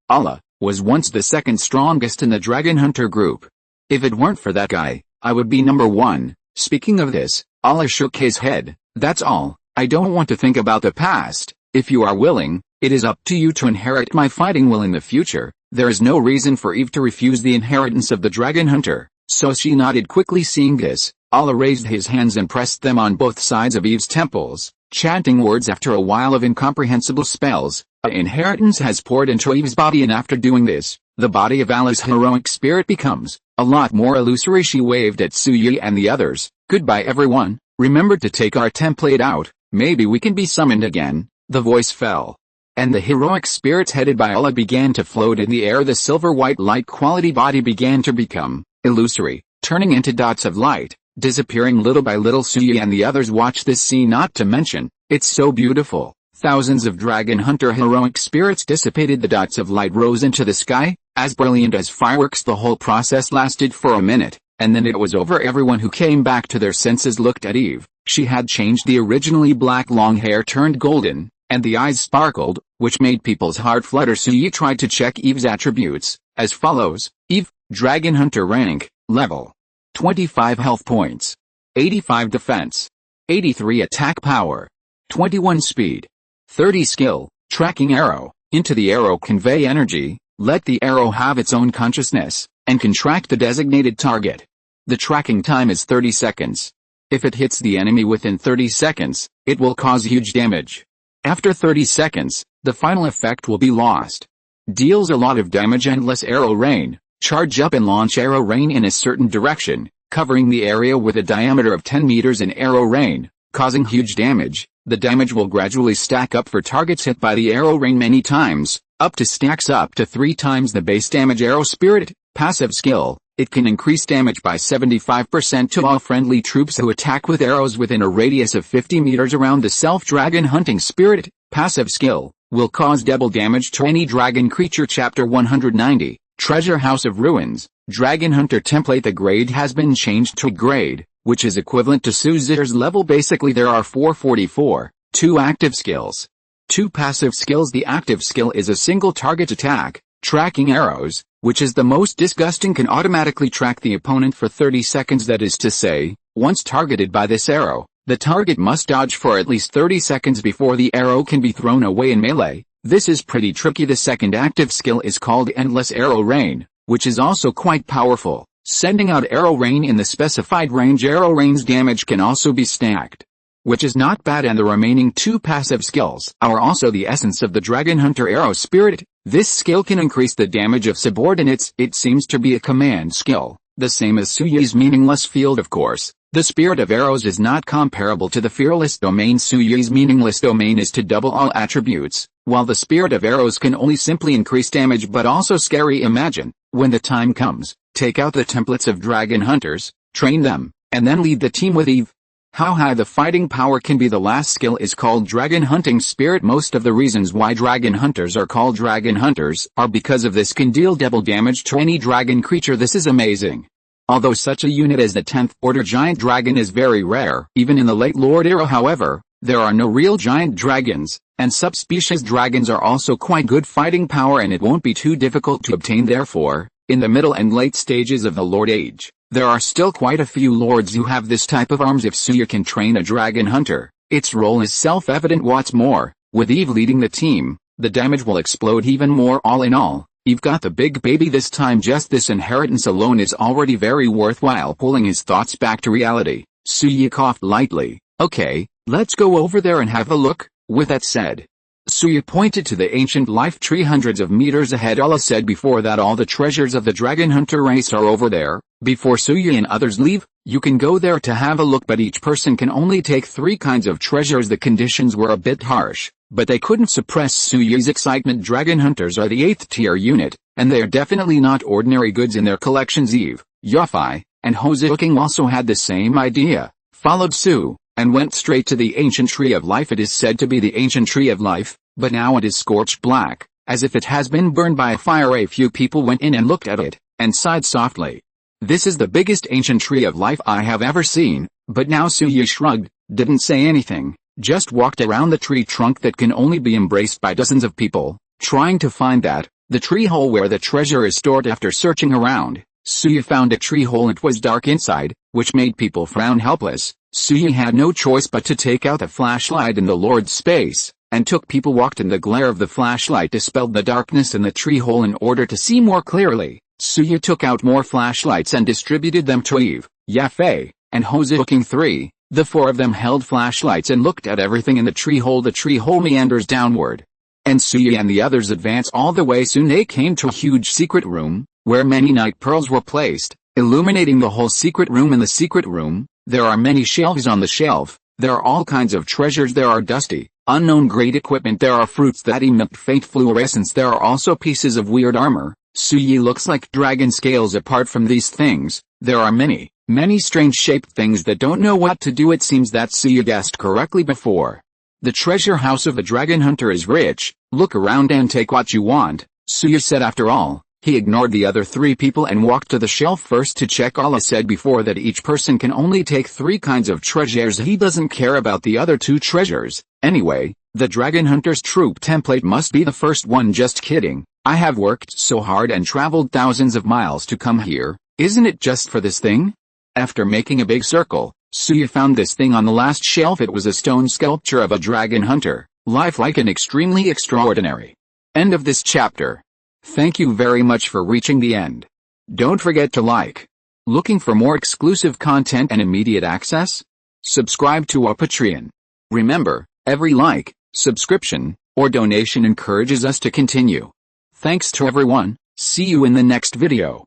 Allah, was once the second strongest in the dragon hunter group. If it weren't for that guy, I would be number 1. Speaking of this, Allah shook his head. That's all, I don't want to think about the past. If you are willing, it is up to you to inherit my fighting will in the future. There is no reason for Eve to refuse the inheritance of the dragon hunter, so she nodded quickly. Seeing this, Allah raised his hands and pressed them on both sides of Eve's temples, chanting words. After a while of incomprehensible spells, an inheritance has poured into Eve's body, and after doing this, the body of Allah's heroic spirit becomes a lot more illusory. She waved at Suyi and the others. Goodbye everyone, remember to take our template out, maybe we can be summoned again. The voice fell, and the heroic spirits headed by Allah began to float in the air. The silver-white light quality body began to become illusory, turning into dots of light, disappearing little by little. Suyi and the others watched this scene. Not to mention, it's so beautiful. Thousands of dragon hunter heroic spirits dissipated. The dots of light rose into the sky, as brilliant as fireworks. The whole process lasted for a minute, and then it was over. Everyone who came back to their senses looked at Eve. She had changed. The originally black long hair turned golden, and the eyes sparkled, which made people's heart flutter. Suyi tried to check Eve's attributes, as follows. Eve, dragon hunter rank, level 25 health points, 85 defense, 83 attack power, 21 speed, 30 skill. Tracking arrow. Into the arrow convey energy, let the arrow have its own consciousness, and can track the designated target. The tracking time is 30 seconds. If it hits the enemy within 30 seconds, it will cause huge damage. After 30 seconds, the final effect will be lost. Deals a lot of damage. Endless arrow rain. Charge up and launch arrow rain in a certain direction, covering the area with a diameter of 10 meters in arrow rain, causing huge damage. The damage will gradually stack up for targets hit by the arrow rain many times, up to stacks up to 3 times the base damage. Arrow spirit, passive skill. It can increase damage by 75% to all friendly troops who attack with arrows within a radius of 50 meters around the self. Dragon hunting spirit, passive skill, will cause double damage to any dragon creature. Chapter 190, Treasure House of Ruins. Dragon hunter template. The grade has been changed to grade, which is equivalent to Suzier's level. Basically there are 444, 2 active skills, 2 passive skills. The active skill is a single target attack. Tracking arrows, which is the most disgusting, can automatically track the opponent for 30 seconds. That is to say, once targeted by this arrow, the target must dodge for at least 30 seconds before the arrow can be thrown away in melee. This is pretty tricky. The second active skill is called Endless Arrow Rain, which is also quite powerful, sending out arrow rain in the specified range. Arrow rain's damage can also be stacked, which is not bad, and the remaining 2 passive skills are also the essence of the dragon hunter arrow spirit. This skill can increase the damage of subordinates. It seems to be a command skill, the same as Suyi's meaningless field. Of course, the spirit of arrows is not comparable to the fearless domain. Suyi's meaningless domain is to double all attributes, while the spirit of arrows can only simply increase damage but also scary. Imagine, when the time comes, take out the templates of dragon hunters, train them, and then lead the team with Eve. How high the fighting power can be. The last skill is called Dragon Hunting Spirit. Most of the reasons why dragon hunters are called dragon hunters are because of this. Can deal double damage to any dragon creature. This is amazing. although such a unit as the 10th Order Giant Dragon is very rare. Even in the late Lord era, however, there are no real giant dragons, and subspecies dragons are also quite good fighting power, and it won't be too difficult to obtain. Therefore, in the middle and late stages of the Lord Age, there are still quite a few lords who have this type of arms. If Suya can train a dragon hunter, its role is self-evident. What's more, with Eve leading the team, the damage will explode even more. All in all, Eve got the big baby this time. Just this inheritance alone is already very worthwhile. Pulling his thoughts back to reality, Suya coughed lightly. Okay, let's go over there and have a look. With that said, Suya pointed to the ancient life tree hundreds of meters ahead. Allah said before that all the treasures of the dragon hunter race are over there. Before Suya and others leave, you can go there to have a look, but each person can only take 3 kinds of treasures. The conditions were a bit harsh, but they couldn't suppress Suya's excitement. Dragon hunters are the 8th tier unit, and they are definitely not ordinary goods in their collections. Eve, Yafai, and Hozuking also had the same idea, followed Su, and went straight to the ancient tree of life. It is said to be the ancient tree of life, but now it is scorched black, as if it has been burned by a fire. A few people went in and looked at it, and sighed softly. This is the biggest ancient tree of life I have ever seen. But now Suya shrugged, didn't say anything, just walked around the tree trunk that can only be embraced by dozens of people, trying to find the tree hole where the treasure is stored. After searching around, Suya found a tree hole. It was dark inside, which made people frown. Helpless, Suya had no choice but to take out a flashlight in the Lord's space, and people walked in. The glare of the flashlight dispelled the darkness in the tree hole. In order to see more clearly, Suya took out more flashlights and distributed them to Eve, Yafei, and Hozuking. 3. The 4 of them held flashlights and looked at everything in the tree hole. The tree hole meanders downward, and Suya and the others advance all the way. Soon they came to a huge secret room, where many night pearls were placed, illuminating the whole secret room. In the secret room, there are many shelves. On the shelf, there are all kinds of treasures. There are dusty, unknown great equipment. There are fruits that emit faint fluorescence. There are also pieces of weird armor. Suya looks like dragon scales. Apart from these things, there are many strange shaped things that don't know what to do. It seems that Suya guessed correctly before. The treasure house of the dragon hunter is rich. Look around and take what you want, Suya said. After all, he ignored the other 3 people and walked to the shelf first to check. Allah said before that each person can only take 3 kinds of treasures. He doesn't care about the other 2 treasures. Anyway, the dragon hunter's troop template must be the first one. Just kidding. I have worked so hard and traveled thousands of miles to come here. Isn't it just for this thing? After making a big circle, Suya found this thing on the last shelf. It was a stone sculpture of a dragon hunter, lifelike and extremely extraordinary. End of this chapter. Thank you very much for reaching the end. Don't forget to like. Looking for more exclusive content and immediate access? Subscribe to our Patreon. Remember, every like, subscription, or donation encourages us to continue. Thanks to everyone. See you in the next video.